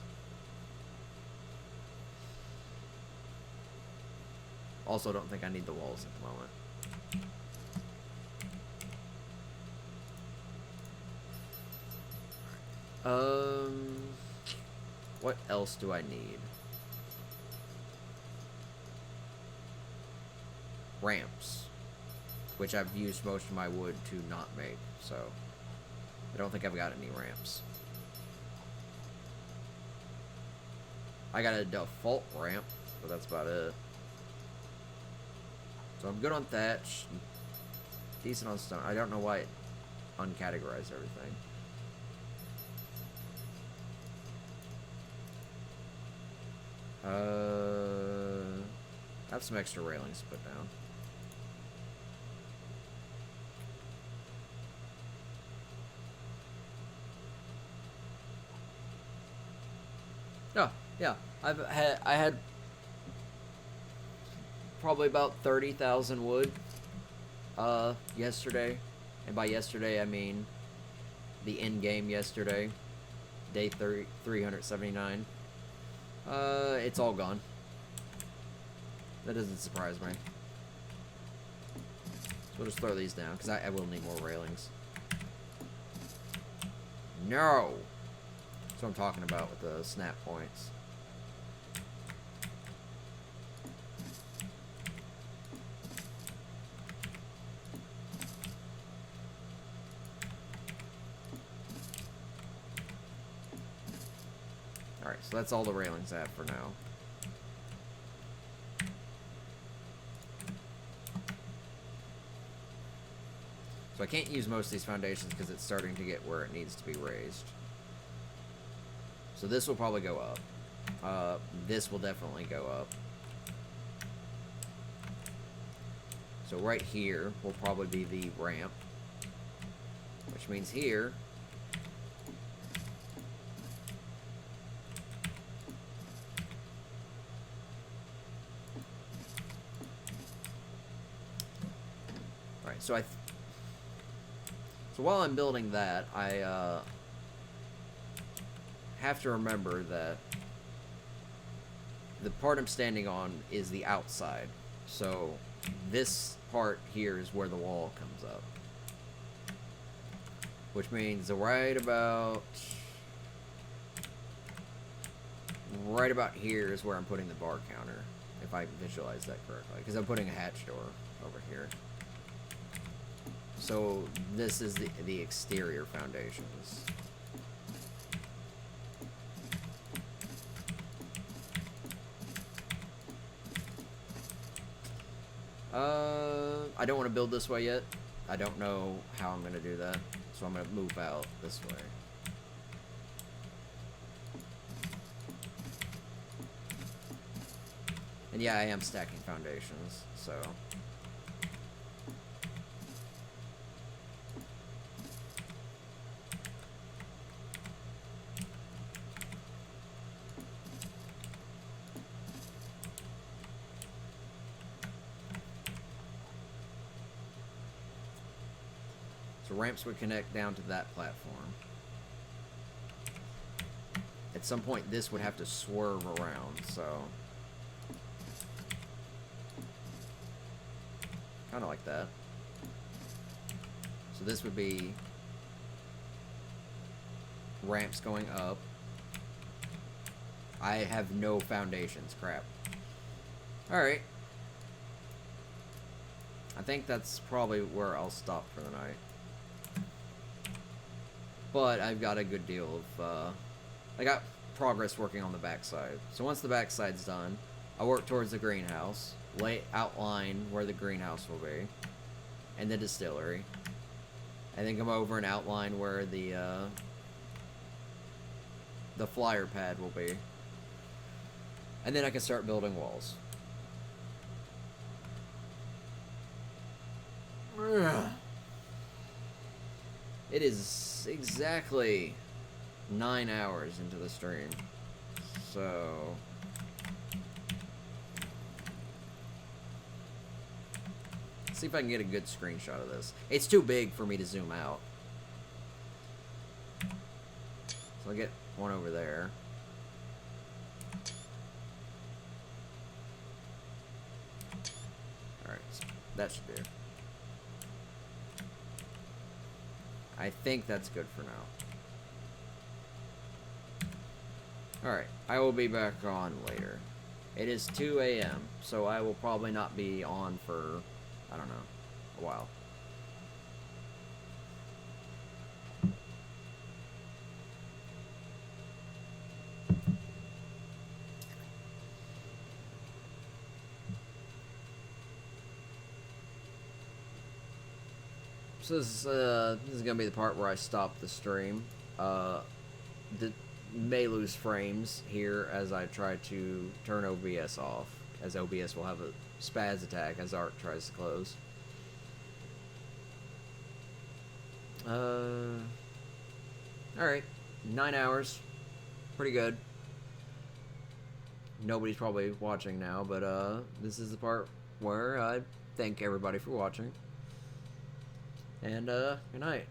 Also, don't think I need the walls at the moment. What else do I need? Ramps, which I've used most of my wood to not make, so I don't think I've got any ramps. I got a default ramp, but that's about it. So I'm good on thatch, decent on stone. I don't know why it uncategorized everything. I have some extra railings to put down. Oh, yeah. I had probably about 30,000 wood yesterday. And by yesterday I mean the end game yesterday. Day 379. It's all gone. That doesn't surprise me. So we'll just throw these down, because I will need more railings. No! That's what I'm talking about with the snap points. Alright, so that's all the railings I have for now. So I can't use most of these foundations because it's starting to get where it needs to be raised. So this will probably go up. This will definitely go up. So right here will probably be the ramp. Which means here... Alright, so so while I'm building that, I have to remember that the part I'm standing on is the outside. So this part here is where the wall comes up. Which means right about here is where I'm putting the bar counter, if I visualize that correctly. Because I'm putting a hatch door over here. So this is the exterior foundations. I don't want to build this way yet. I don't know how I'm going to do that. So I'm going to move out this way. And yeah, I am stacking foundations, so... So ramps would connect down to that platform. At some point, this would have to swerve around, so... Kind of like that. So this would be ramps going up. I have no foundations. Crap. Alright. I think that's probably where I'll stop for the night. But I've got a good deal of, I got progress working on the backside. So once the backside's done, I work towards the greenhouse, outline where the greenhouse will be, and the distillery. And then come over and outline where the flyer pad will be. And then I can start building walls. It is exactly 9 hours into the stream. So... let's see if I can get a good screenshot of this. It's too big for me to zoom out. So I'll get one over there. Alright, that should do. I think that's good for now. Alright, I will be back on later. It is 2 a.m., so I will probably not be on for, I don't know, a while. So this is gonna be the part where I stop the stream. May lose frames here as I try to turn OBS off, as OBS will have a spaz attack as ARK tries to close. Alright, 9 hours, pretty good. Nobody's probably watching now, but this is the part where I thank everybody for watching. And good night.